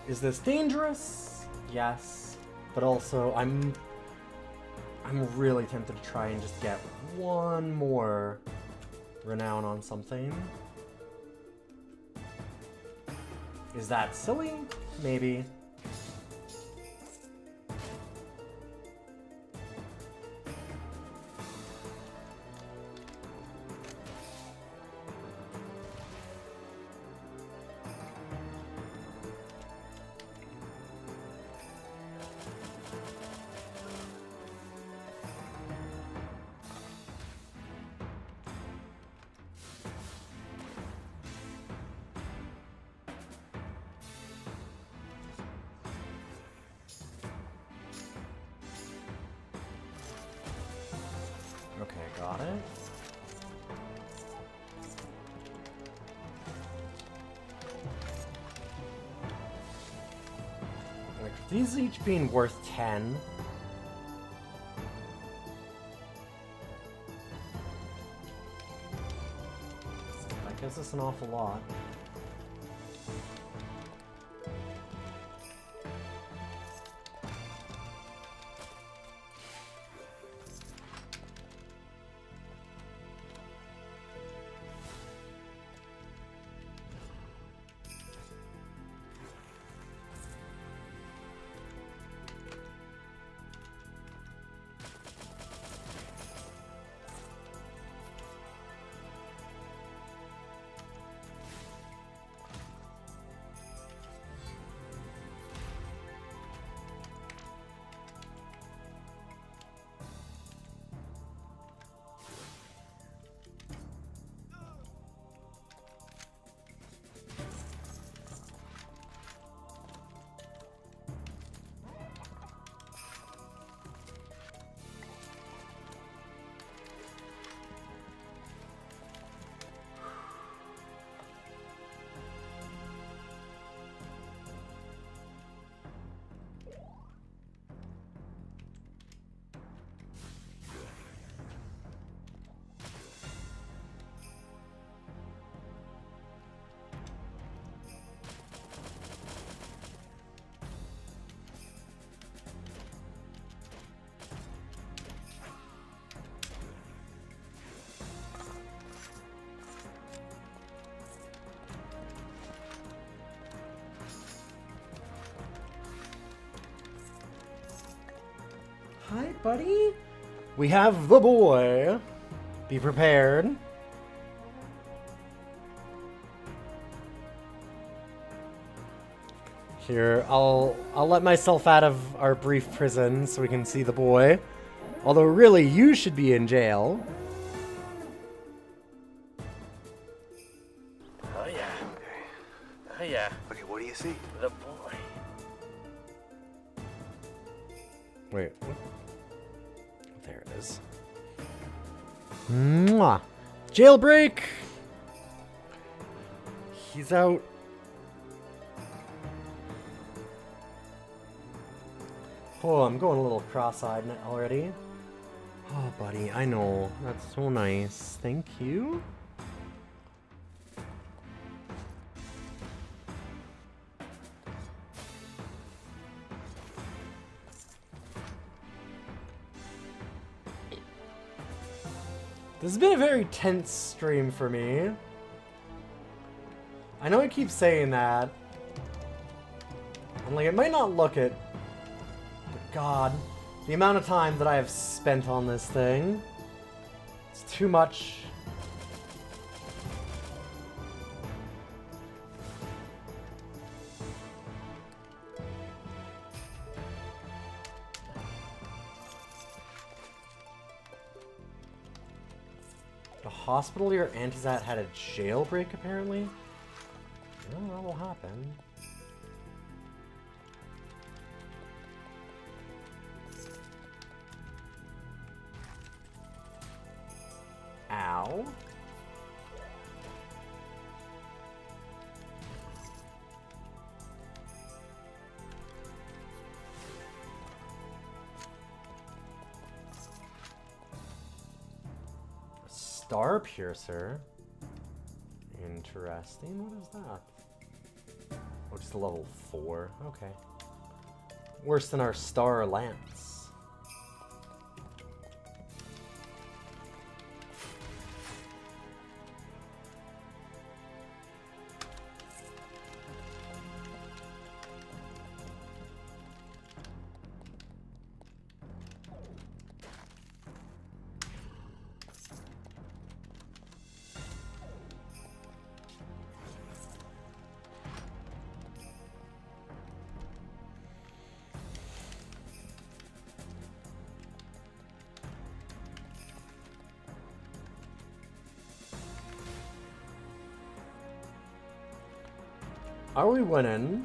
Is this dangerous? Yes. But also, I'm really tempted to try and just get one more renown on something. Is that silly? Maybe. Okay, got it. Like, these each being worth 10. That gives us an awful lot. Hi, buddy. We have the boy. Be prepared. Here, I'll let myself out of our brief prison so we can see the boy. Although really, you should be in jail. Oh yeah. Oh yeah. Okay, what do you see? The boy. Wait, what? There it is. Mwah! Jailbreak! He's out. Oh, I'm going a little cross-eyed already. Oh, buddy, I know. That's so nice. Thank you. This has been a very tense stream for me. I know I keep saying that. And like, it might not look it. But God, the amount of time that I have spent on this thing. It's too much. The hospital your aunt is at had a jailbreak, apparently? I don't know what will happen. Ow. Star Piercer. Interesting. What is that? Oh, just a level 4. Okay. Worse than our Star Lance. Are we winning?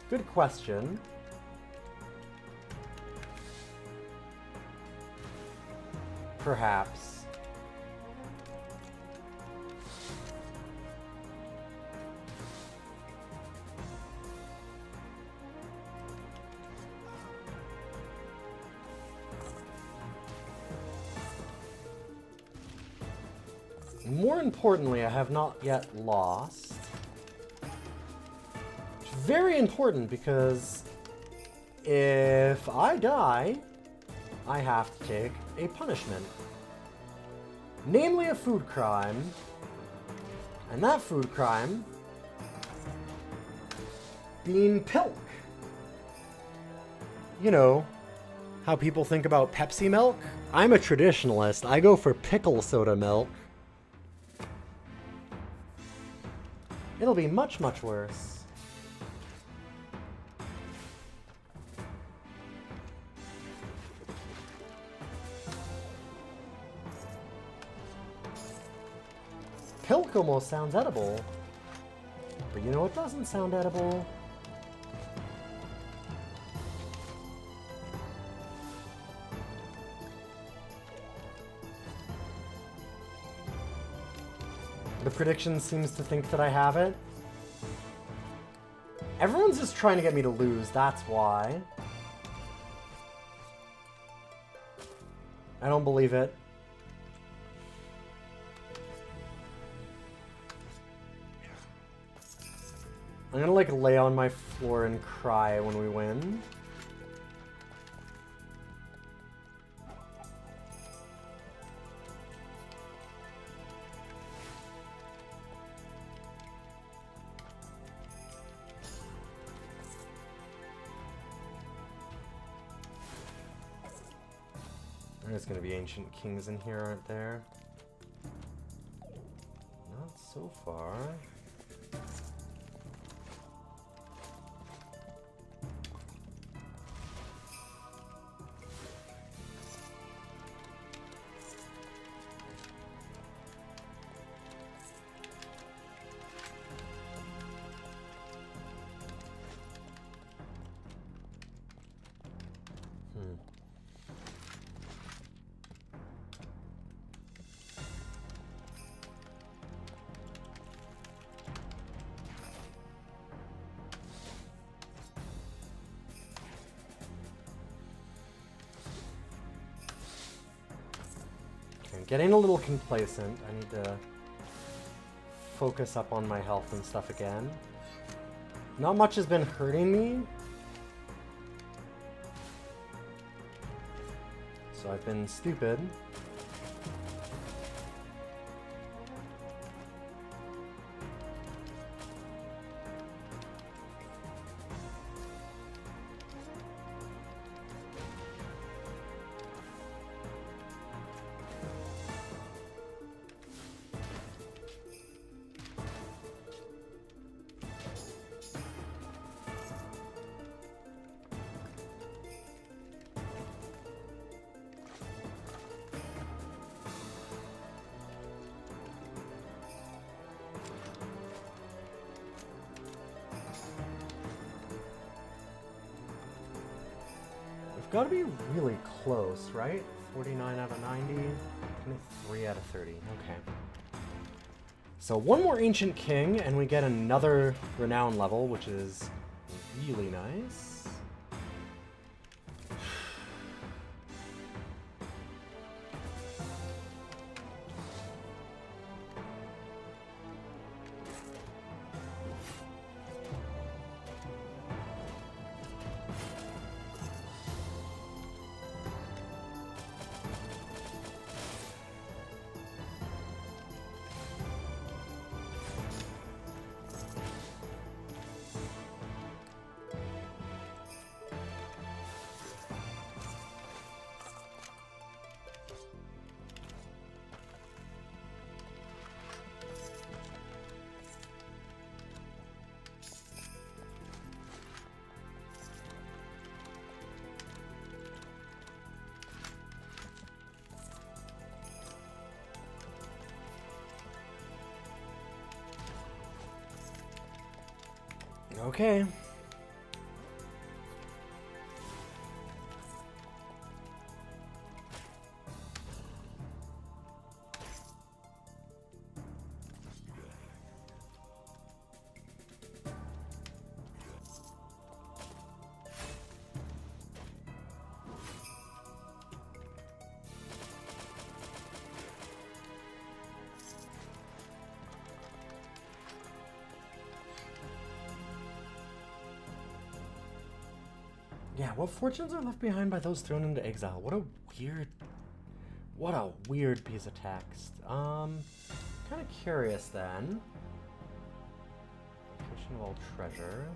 Good question. Perhaps. More importantly, I have not yet lost. Which is very important because if I die, I have to take a punishment. Namely a food crime. And that food crime being pilk. You know, how people think about Pepsi milk? I'm a traditionalist. I go for pickle soda milk. It'll be much, much worse. Pilk almost sounds edible. But you know what doesn't sound edible? The prediction seems to think that I have it. Everyone's just trying to get me to lose, that's why. I don't believe it. I'm gonna like lay on my floor and cry when we win. There's gonna be ancient kings in here, aren't there? Not so far. I'm getting a little complacent. I need to focus up on my health and stuff again. Not much has been hurting me. So I've been stupid. Gotta be really close, right? 49 out of 90, 23 out of 30. Okay. So one more Ancient King, and we get another Renown level, which is really nice. Okay. Yeah, what fortunes are left behind by those thrown into exile? What a weird piece of text. Kind of curious then. Location of all treasure.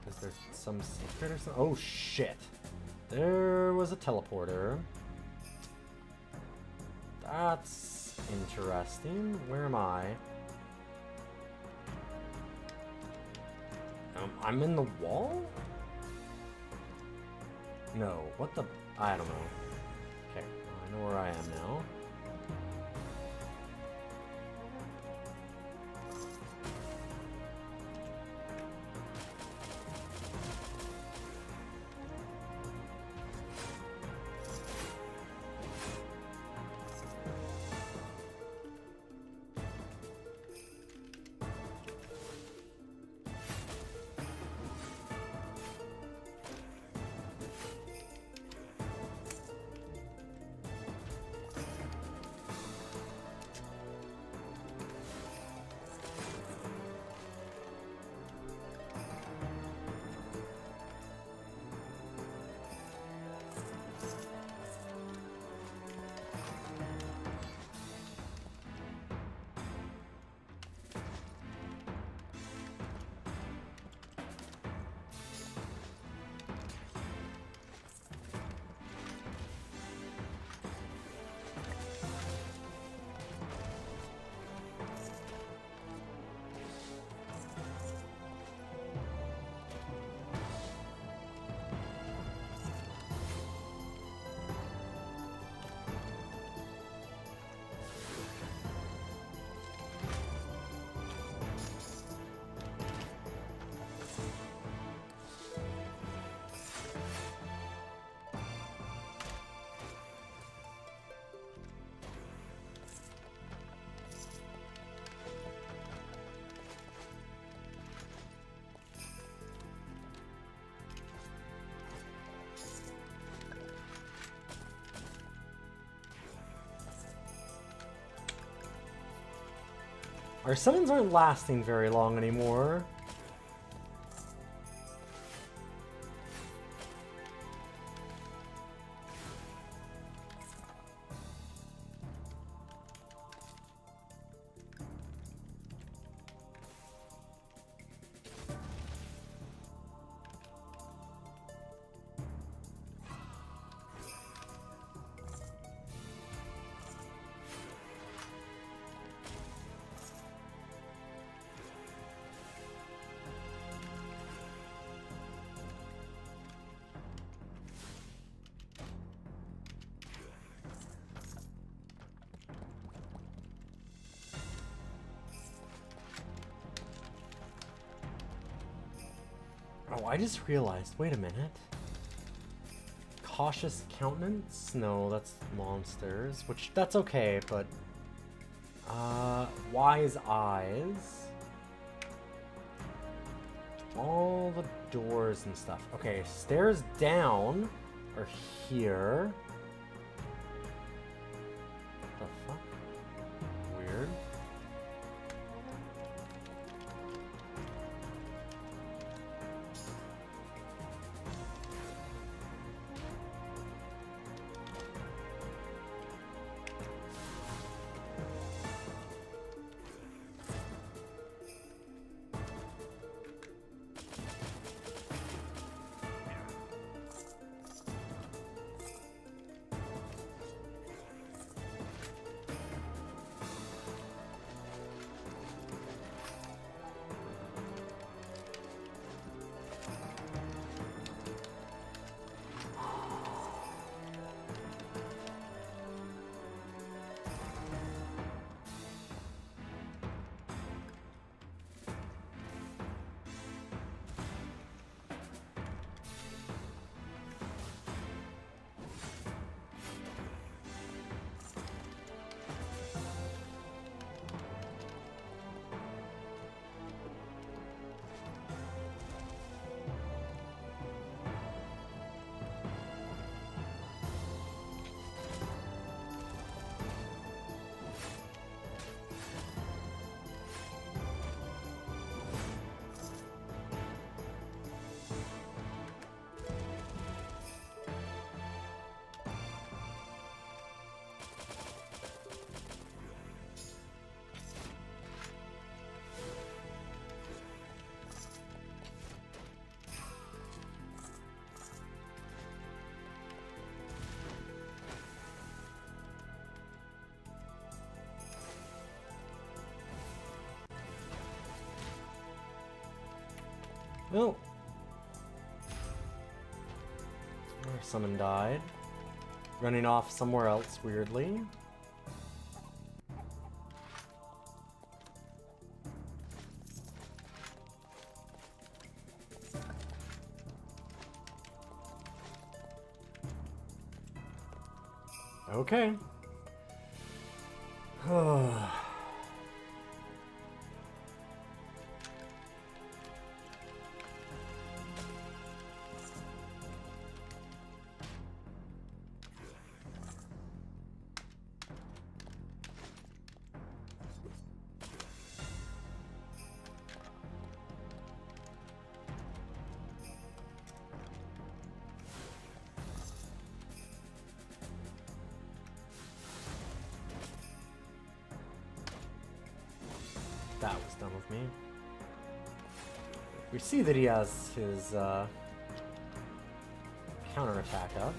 Because there's some secret or something. Oh shit! There was a teleporter. That's interesting. Where am I? I'm in the wall? No, what the... I don't know. Okay, I know where I am now. Our summons aren't lasting very long anymore. Oh, I just realized, wait a minute. Cautious countenance? No, that's monsters, which, that's okay, but... wise eyes. All the doors and stuff. Okay, stairs down are here. What the fuck? Weird. Oh. Our summon died. Running off somewhere else, weirdly. Okay. That was done with me. We see that he has his counterattack up.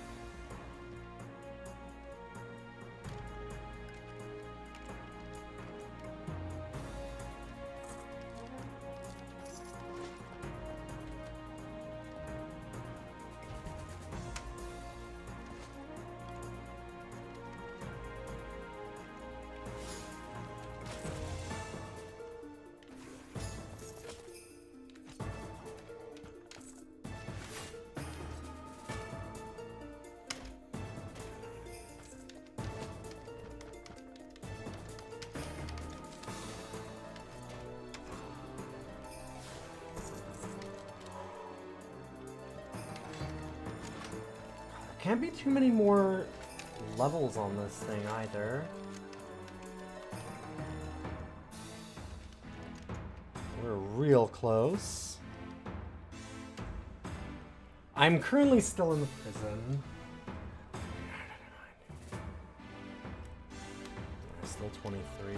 Can't be too many more levels on this thing either. We're real close. I'm currently still in the prison. I'm still 23.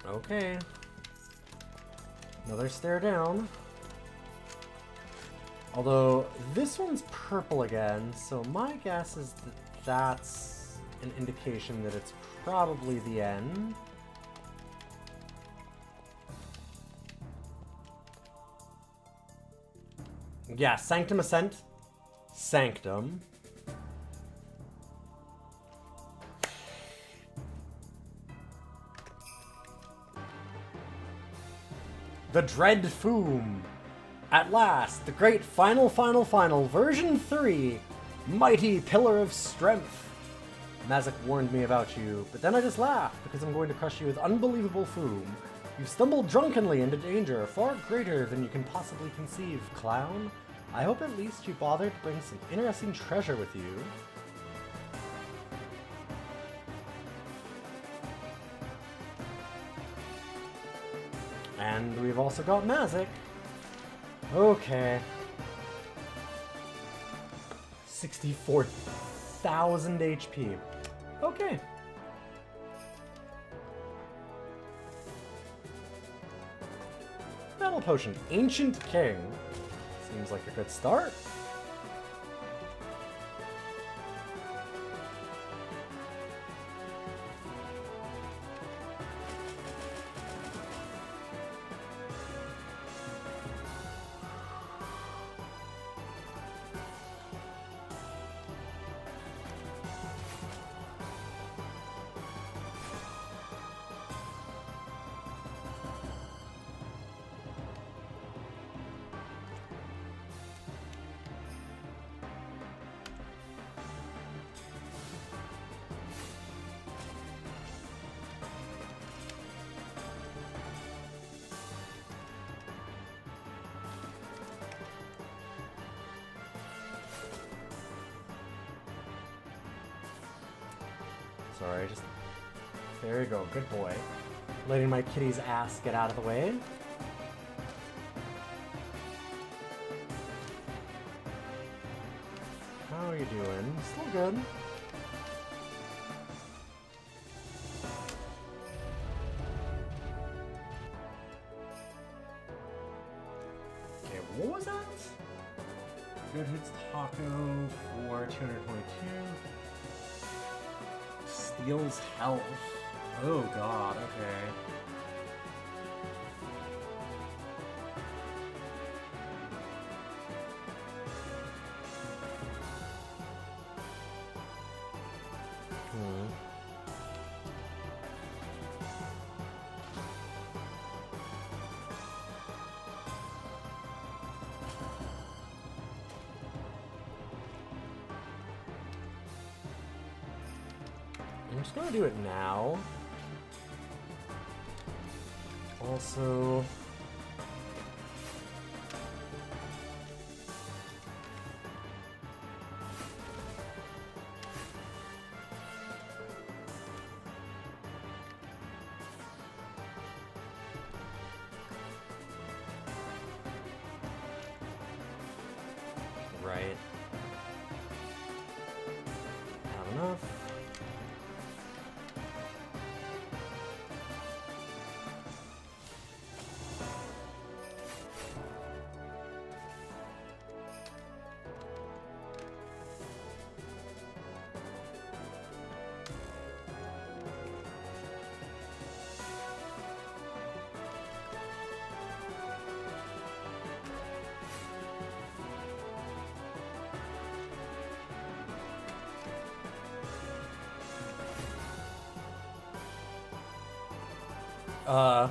Okay. Another stair down. Although, this one's purple again, so my guess is that that's an indication that it's probably the end. Yeah, Sanctum Ascent. Sanctum. The Dread Foom. At last, the great final, version 3. Mighty Pillar of Strength. Mazik warned me about you, but then I just laughed because I'm going to crush you with unbelievable Foom. You stumbled drunkenly into danger far greater than you can possibly conceive, clown. I hope at least you bothered to bring some interesting treasure with you. And we've also got Mazik. Okay. 64,000 HP. Okay. Battle Potion. Ancient King. Seems like a good start. Sorry, just... There you go, good boy. Letting my kitty's ass get out of the way. How are you doing? Still good. Okay, what was that? Good hits taco for 222. Steals health. Oh god, okay. I'm just gonna do it now. Also... Right. Not enough. Your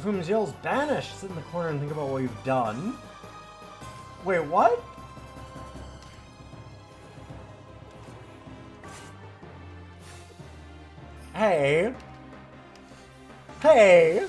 whom yells banish. Sit in the corner and think about what you've done. Wait, what? Hey. Hey.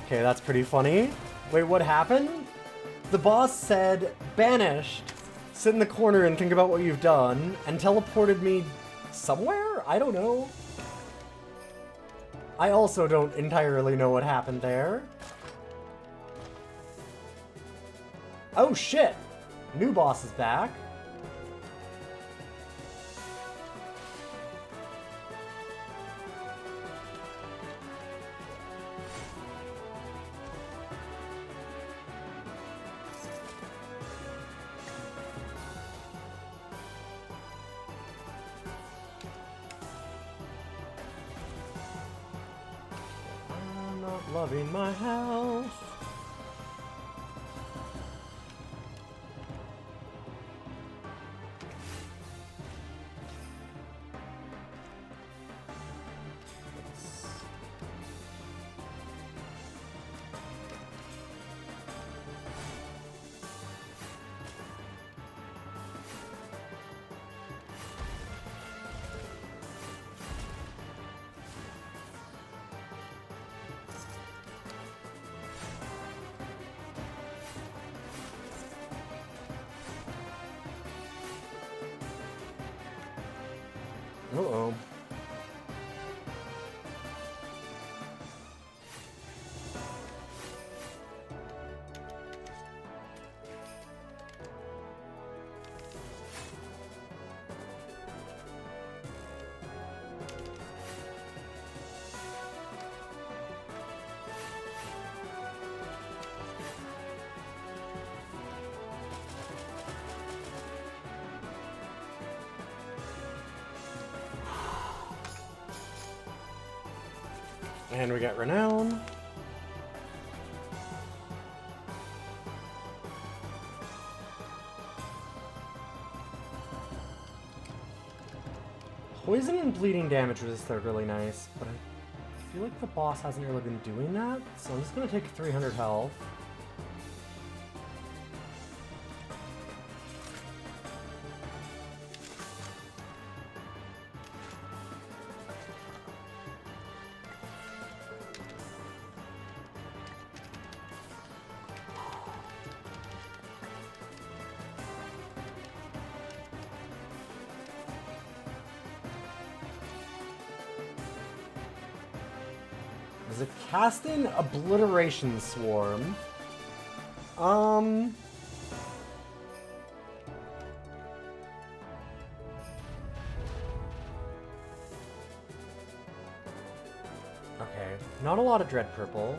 Okay, that's pretty funny. Wait, what happened? The boss said, banished, sit in the corner and think about what you've done, and teleported me somewhere? I don't know. I also don't entirely know what happened there. Oh shit! New boss is back. Loving my house. Uh-oh. And we got Renown. Poison and bleeding damage resist are really nice, but I feel like the boss hasn't really been doing that, so I'm just gonna take 300 health. Is it casting Obliteration Swarm? Okay, not a lot of Dread Purple.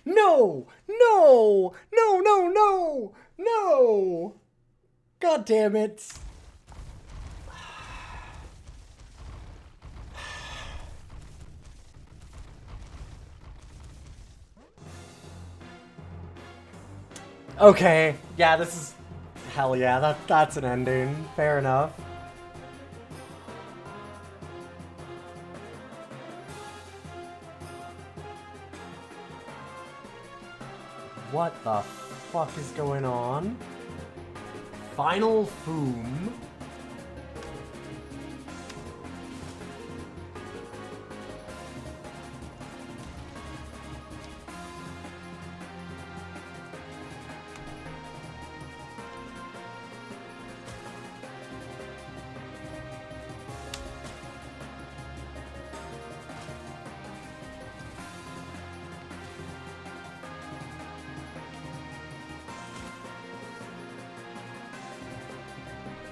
No! No! No, no, no! No! God damn it. Okay, yeah, this is... Hell yeah, that's an ending. Fair enough. What the fuck is going on? Final Foom.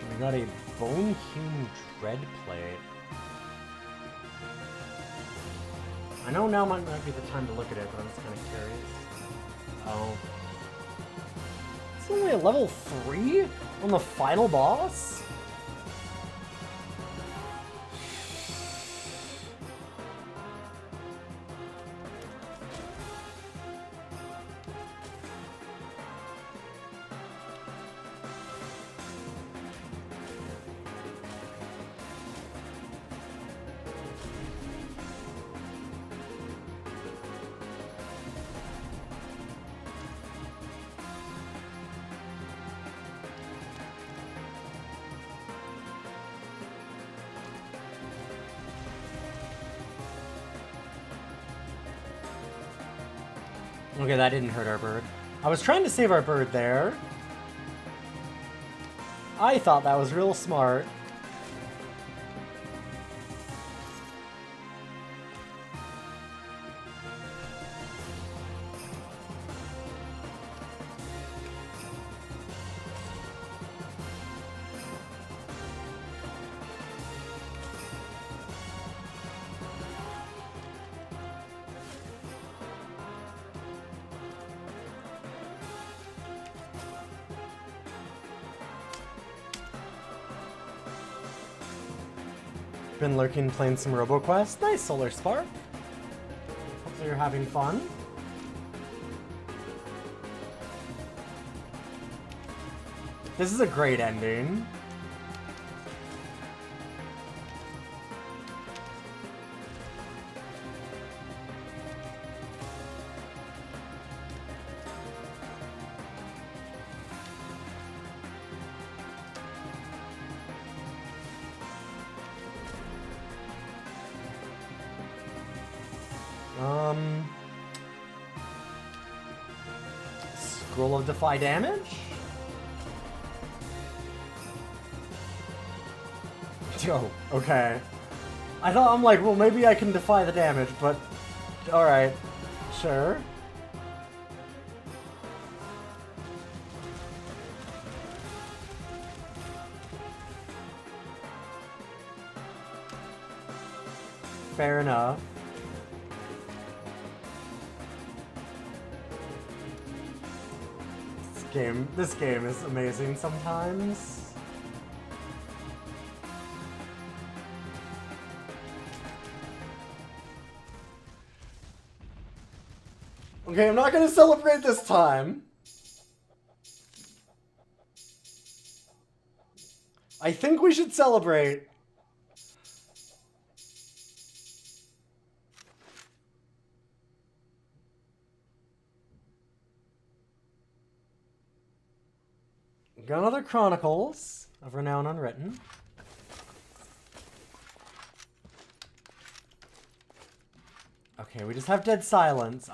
We got a bone-hewn dread plate. I know now might not be the time to look at it, but I'm just kind of curious. Oh. It's only a level 3 on the final boss? Okay, that didn't hurt our bird. I was trying to save our bird there. I thought that was real smart. Been lurking playing some RoboQuest. Nice, Solar Spark. Hopefully you're having fun. This is a great ending. Scroll of Defy Damage? Oh, okay. I'm like, well, maybe I can defy the damage, but... Alright. Sure. Fair enough. This game is amazing sometimes. Okay, I'm not gonna celebrate this time. I think we should celebrate. Got another Chronicles of Renown Unwritten. Okay, we just have Dead Silence.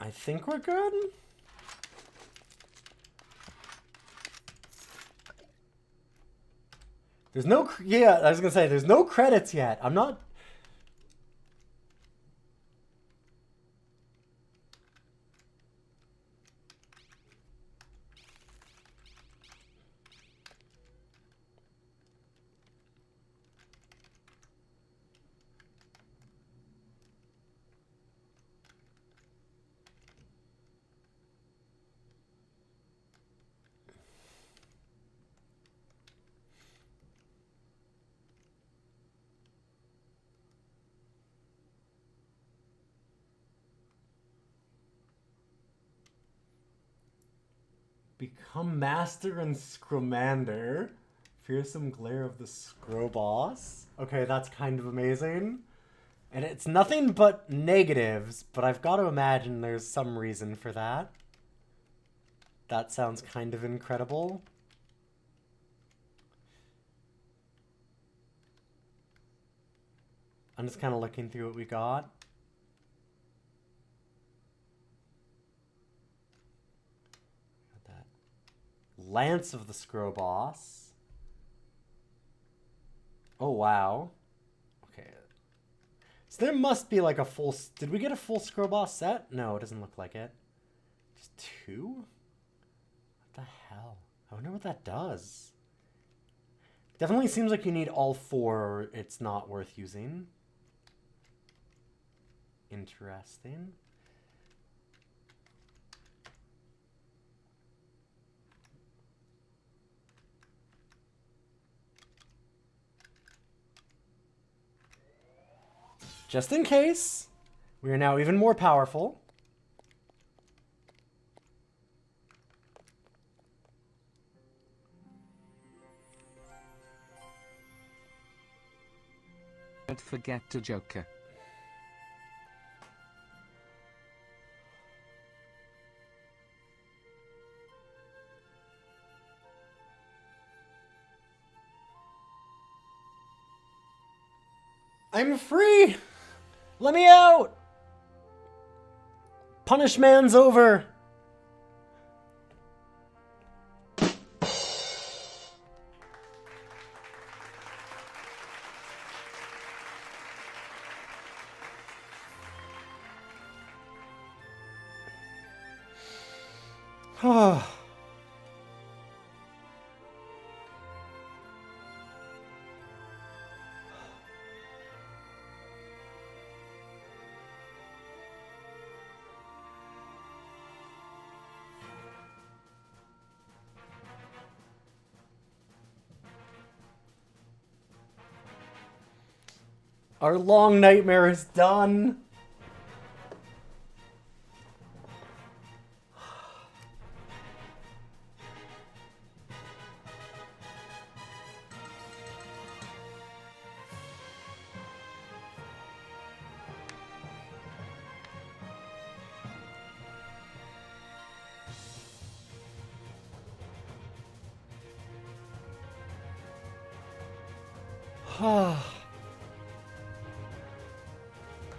I think we're good. There's no, yeah, I was gonna say, there's no credits yet. I'm not... Become master and Scromander. Fearsome glare of the Scroboss. Okay, that's kind of amazing. And it's nothing but negatives, but I've got to imagine there's some reason for that. That sounds kind of incredible. I'm just kind of looking through what we got. That Lance of the Scroboss. Oh, wow. Okay. So there must be like a full... Did we get a full Scroboss set? No, it doesn't look like it. Just 2? What the hell? I wonder what that does. Definitely seems like you need all 4 or it's not worth using. Interesting. Just in case, we are now even more powerful. Don't forget to Joker. I'm free! Let me out! Punishman's over! Our long nightmare is done.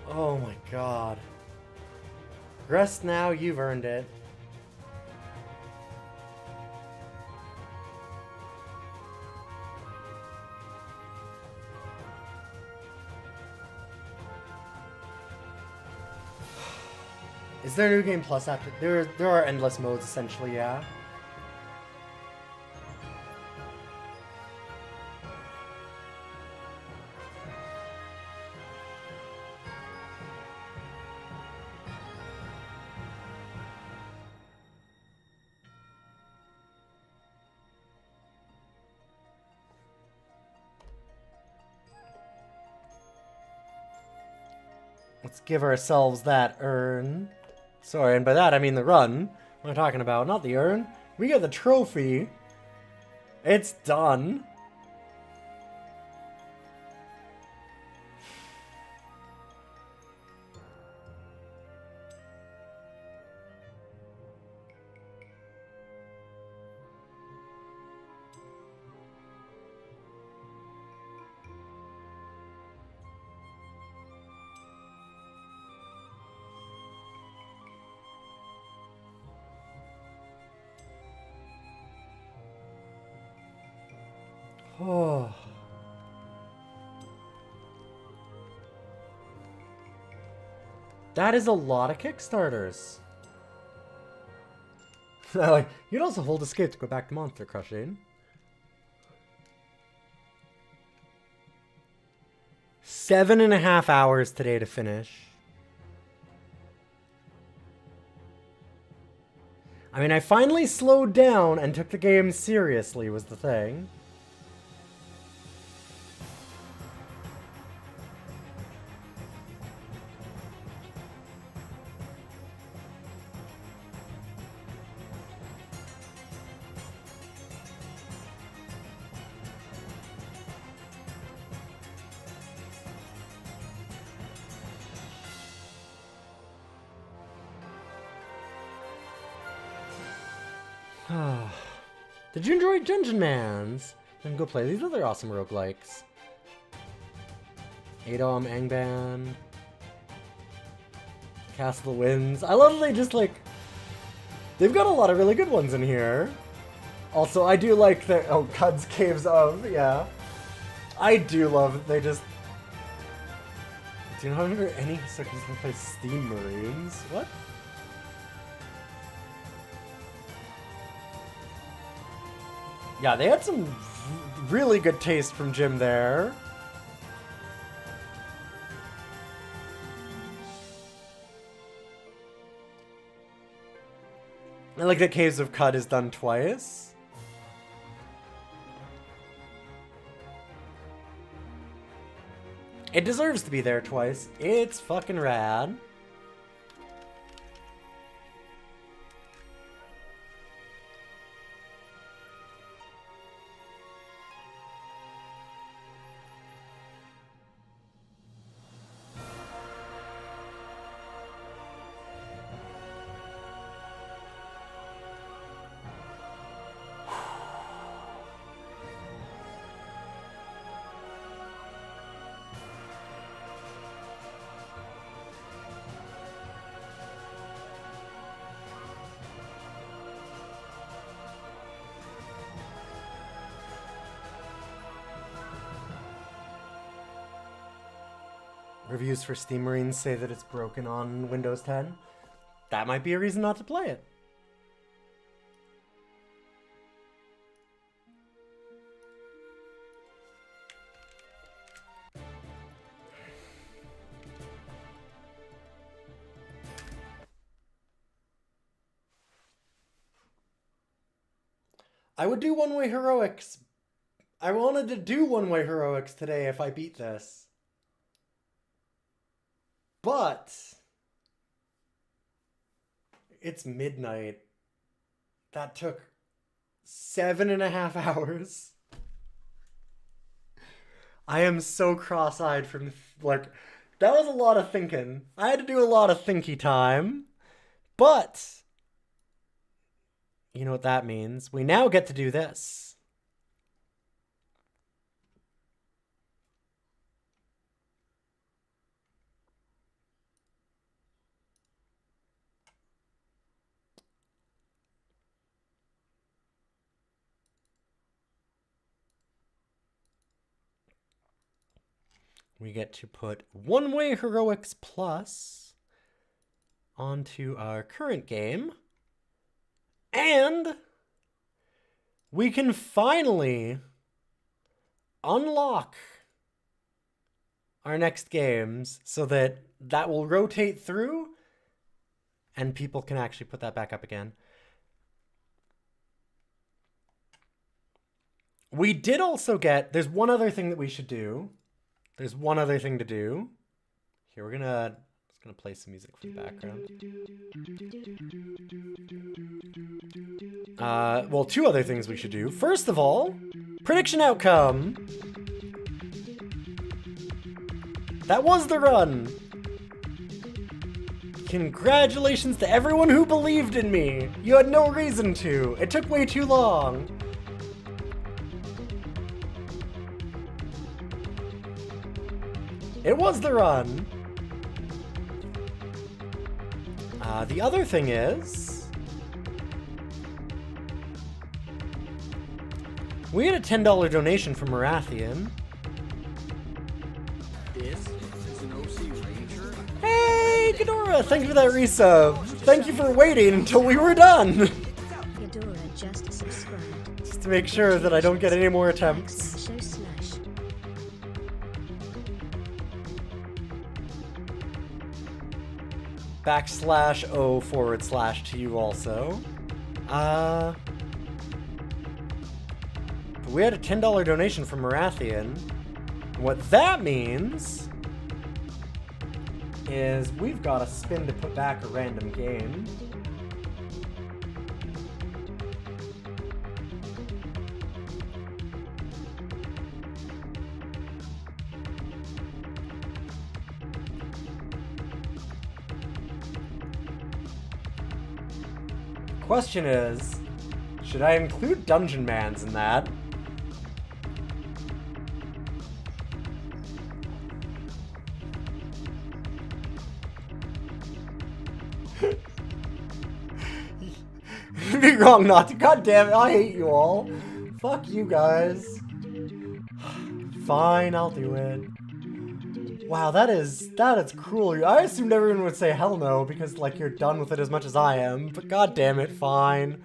Oh my god. Rest now, you've earned it. Is there a new game plus after? There are endless modes essentially, yeah. Let's give ourselves that urn. Sorry, and by that I mean the run. What am I talking about? Not the urn. We get the trophy. It's done. Oh. That is a lot of Kickstarters. Like, you'd also hold escape to go back to Monster Crushing. 7.5 hours today to finish. I mean, I finally slowed down and took the game seriously was the thing. Did you enjoy Dungeon Mans? Then go play these other awesome roguelikes. Adom, Angband, Castle of the Winds. I love that they just like... They've got a lot of really good ones in here. Also, I do like the... Oh, Cud's Caves of, yeah. I do love that they just... Do you know under any circumstance to play Steam Marines? What? Yeah, they had some really good taste from Jim there. I like that Caves of Cud is done twice. It deserves to be there twice. It's fucking rad. Reviews for Steam Marines say that it's broken on Windows 10. That might be a reason not to play it. I would do one-way heroics. I wanted to do one-way heroics today if I beat this. But it's midnight. That took 7.5 hours. I am so cross-eyed from, like, that was a lot of thinking. I had to do a lot of thinky time. But you know what that means. We now get to do this. We get to put One-Way Heroics Plus onto our current game. And we can finally unlock our next games so that that will rotate through and people can actually put that back up again. We did also get... There's one other thing that we should do. There's one other thing to do. Here, we're gonna play some music for the background. Well, two other things we should do. First of all, prediction outcome. That was the run. Congratulations to everyone who believed in me. You had no reason to. It took way too long. It was the run. The other thing is, we had a $10 donation from Marathian. This is an OC Ranger. Hey, Ghidorah, thank you for that resub. Thank you for waiting until we were done. Ghidorah just subscribed. Just to make sure that I don't get any more attempts. /o/ to you also. But we had a $10 donation from Marathian. What that means is we've got a spin to put back a random game. Question is, Should I include Dungeon Mans in that? You'd be wrong not to. God damn it, I hate you all. Fuck you guys. Fine, I'll do it. Wow, that is cruel. I assumed everyone would say hell no because like you're done with it as much as I am, but god damn it, fine.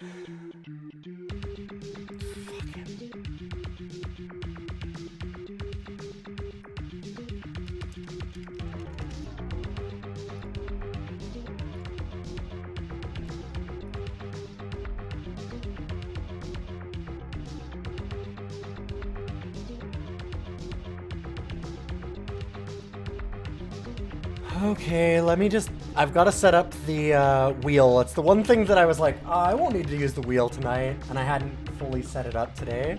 Okay, let me just... I've got to set up the wheel. It's the one thing that I was like, oh, I won't need to use the wheel tonight, and I hadn't fully set it up today.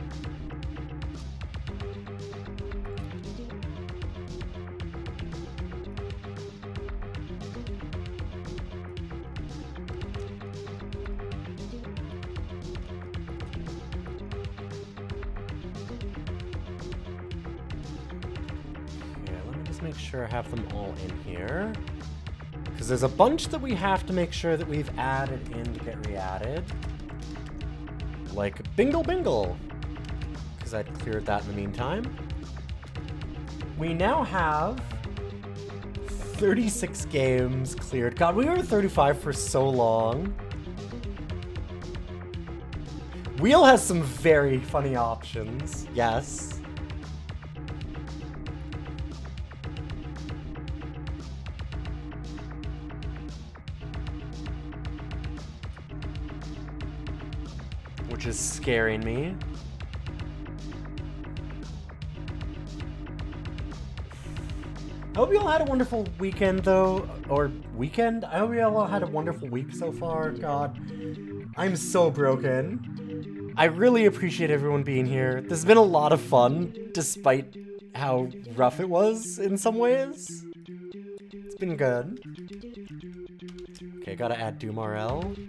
Make sure I have them all in here, because there's a bunch that we have to make sure that we've added in to get re-added, like Bingle Bingle, because I'd cleared that in the meantime. We now have 36 games cleared. God, we were 35 for so long. Wheel has some very funny options, yes. Which is scaring me. I hope you all had a wonderful weekend, though. Or weekend? I hope you all had a wonderful week so far. God, I'm so broken. I really appreciate everyone being here. This has been a lot of fun, despite how rough it was in some ways. It's been good. Okay, gotta add DoomRL.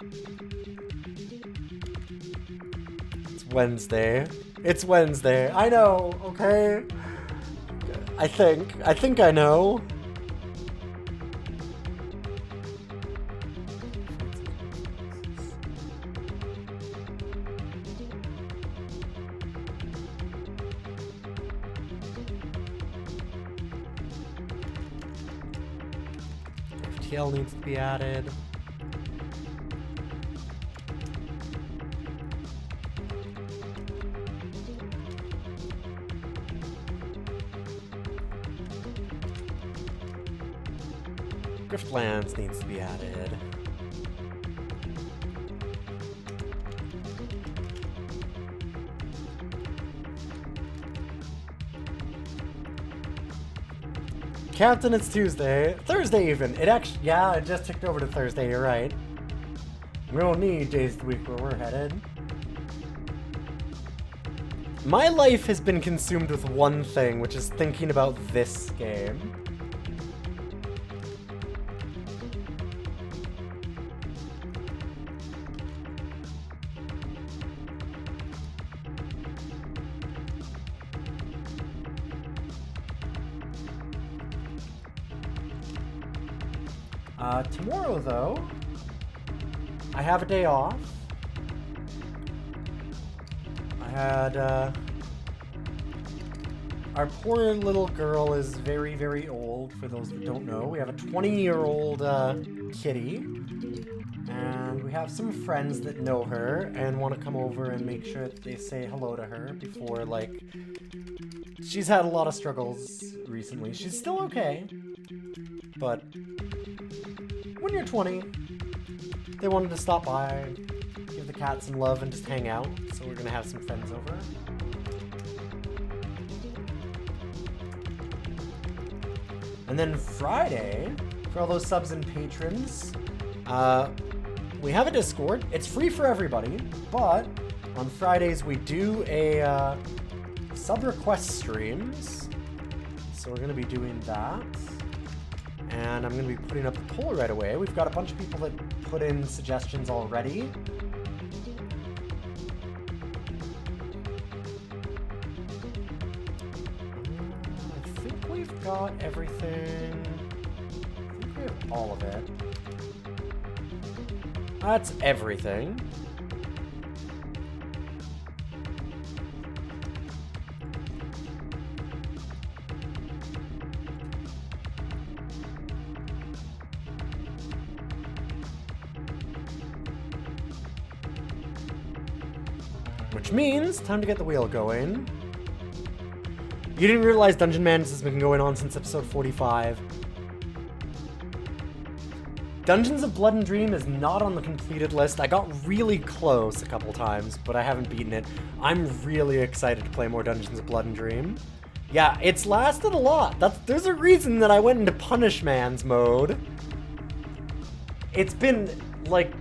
Wednesday. It's Wednesday. I know, okay? I think I know. FTL needs to be added. Driftlands needs to be added. Captain, it's Tuesday. Thursday even. It actually, yeah, it just ticked over to Thursday, you're right. We don't need days of the week where we're headed. My life has been consumed with one thing, which is thinking about this game. Tomorrow, though, I have a day off. I had, our poor little girl is very, very old, for those that don't know. We have a 20-year-old, kitty, and we have some friends that know her and want to come over and make sure that they say hello to her before, like, she's had a lot of struggles recently. She's still okay, but when you're 20, they wanted to stop by, give the cat some love, and just hang out. So we're gonna have some friends over. And then Friday, for all those subs and patrons, we have a Discord. It's free for everybody, but on Fridays we do a sub request streams. So we're gonna be doing that. And I'm going to be putting up the poll right away. We've got a bunch of people that put in suggestions already. got everything. I think we have all of it. That's everything. Which means, time to get the wheel going. You didn't realize Dungeon Madness has been going on since episode 45. Dungeons of Blood and Dream is not on the completed list. I got really close a couple times, but I haven't beaten it. I'm really excited to play more Dungeons of Blood and Dream. Yeah, it's lasted a lot. There's a reason that I went into Punishmans mode. It's been, like...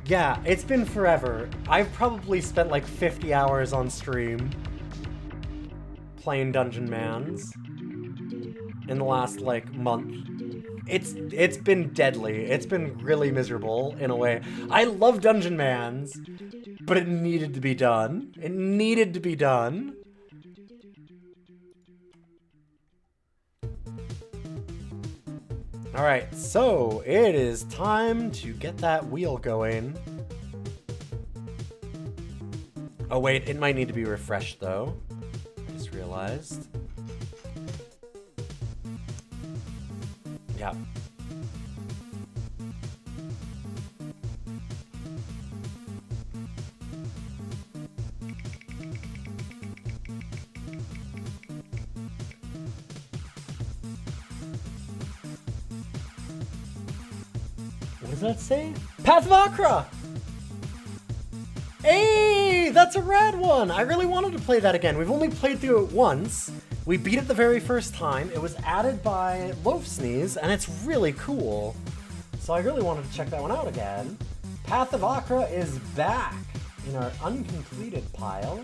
Yeah, it's been forever. I've probably spent like 50 hours on stream playing Dungeon Mans in the last like month. It's been deadly. It's been really miserable in a way. I love Dungeon Mans, but it needed to be done. It needed to be done. Alright, so it is time to get that wheel going. Oh wait, it might need to be refreshed though. I just realized. Yeah. What does that say? Path of Akra! Hey, that's a rad one! I really wanted to play that again. We've only played through it once. We beat it the very first time. It was added by Loaf Sneeze, and it's really cool. So I really wanted to check that one out again. Path of Akra is back in our uncompleted pile.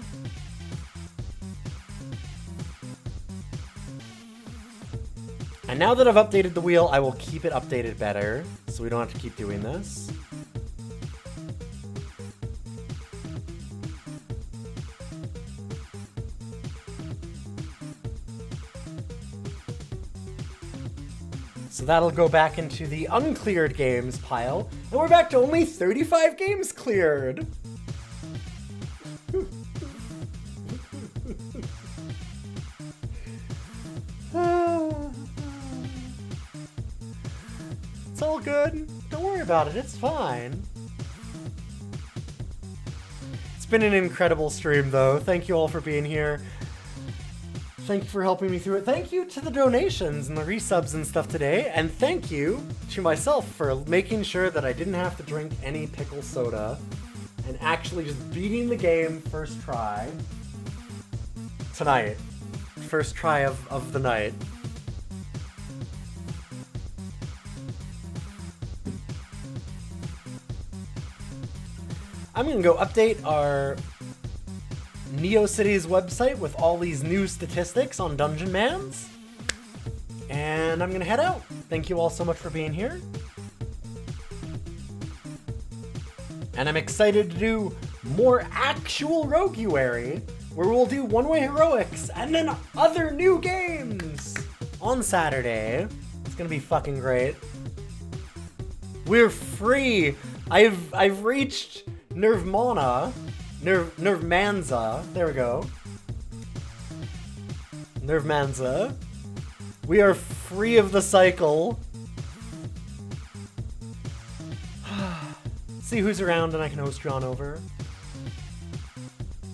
And now that I've updated the wheel, I will keep it updated better, so we don't have to keep doing this. So that'll go back into the uncleared games pile, and we're back to only 35 games cleared! It's all good. Don't worry about it. It's fine. It's been an incredible stream, though. Thank you all for being here. Thank you for helping me through it. Thank you to the donations and the resubs and stuff today. And thank you to myself for making sure that I didn't have to drink any pickle soda and actually just beating the game first try tonight. First try of the night. I'm gonna go update our NeoCities website with all these new statistics on Dungeon Mans. And I'm gonna head out. Thank you all so much for being here. And I'm excited to do more actual Roguary, where we'll do one-way heroics and then other new games on Saturday. It's gonna be fucking great. We're free. I've reached Nervmanza. There we go. Nervmanza. We are free of the cycle. See who's around and I can host you on over.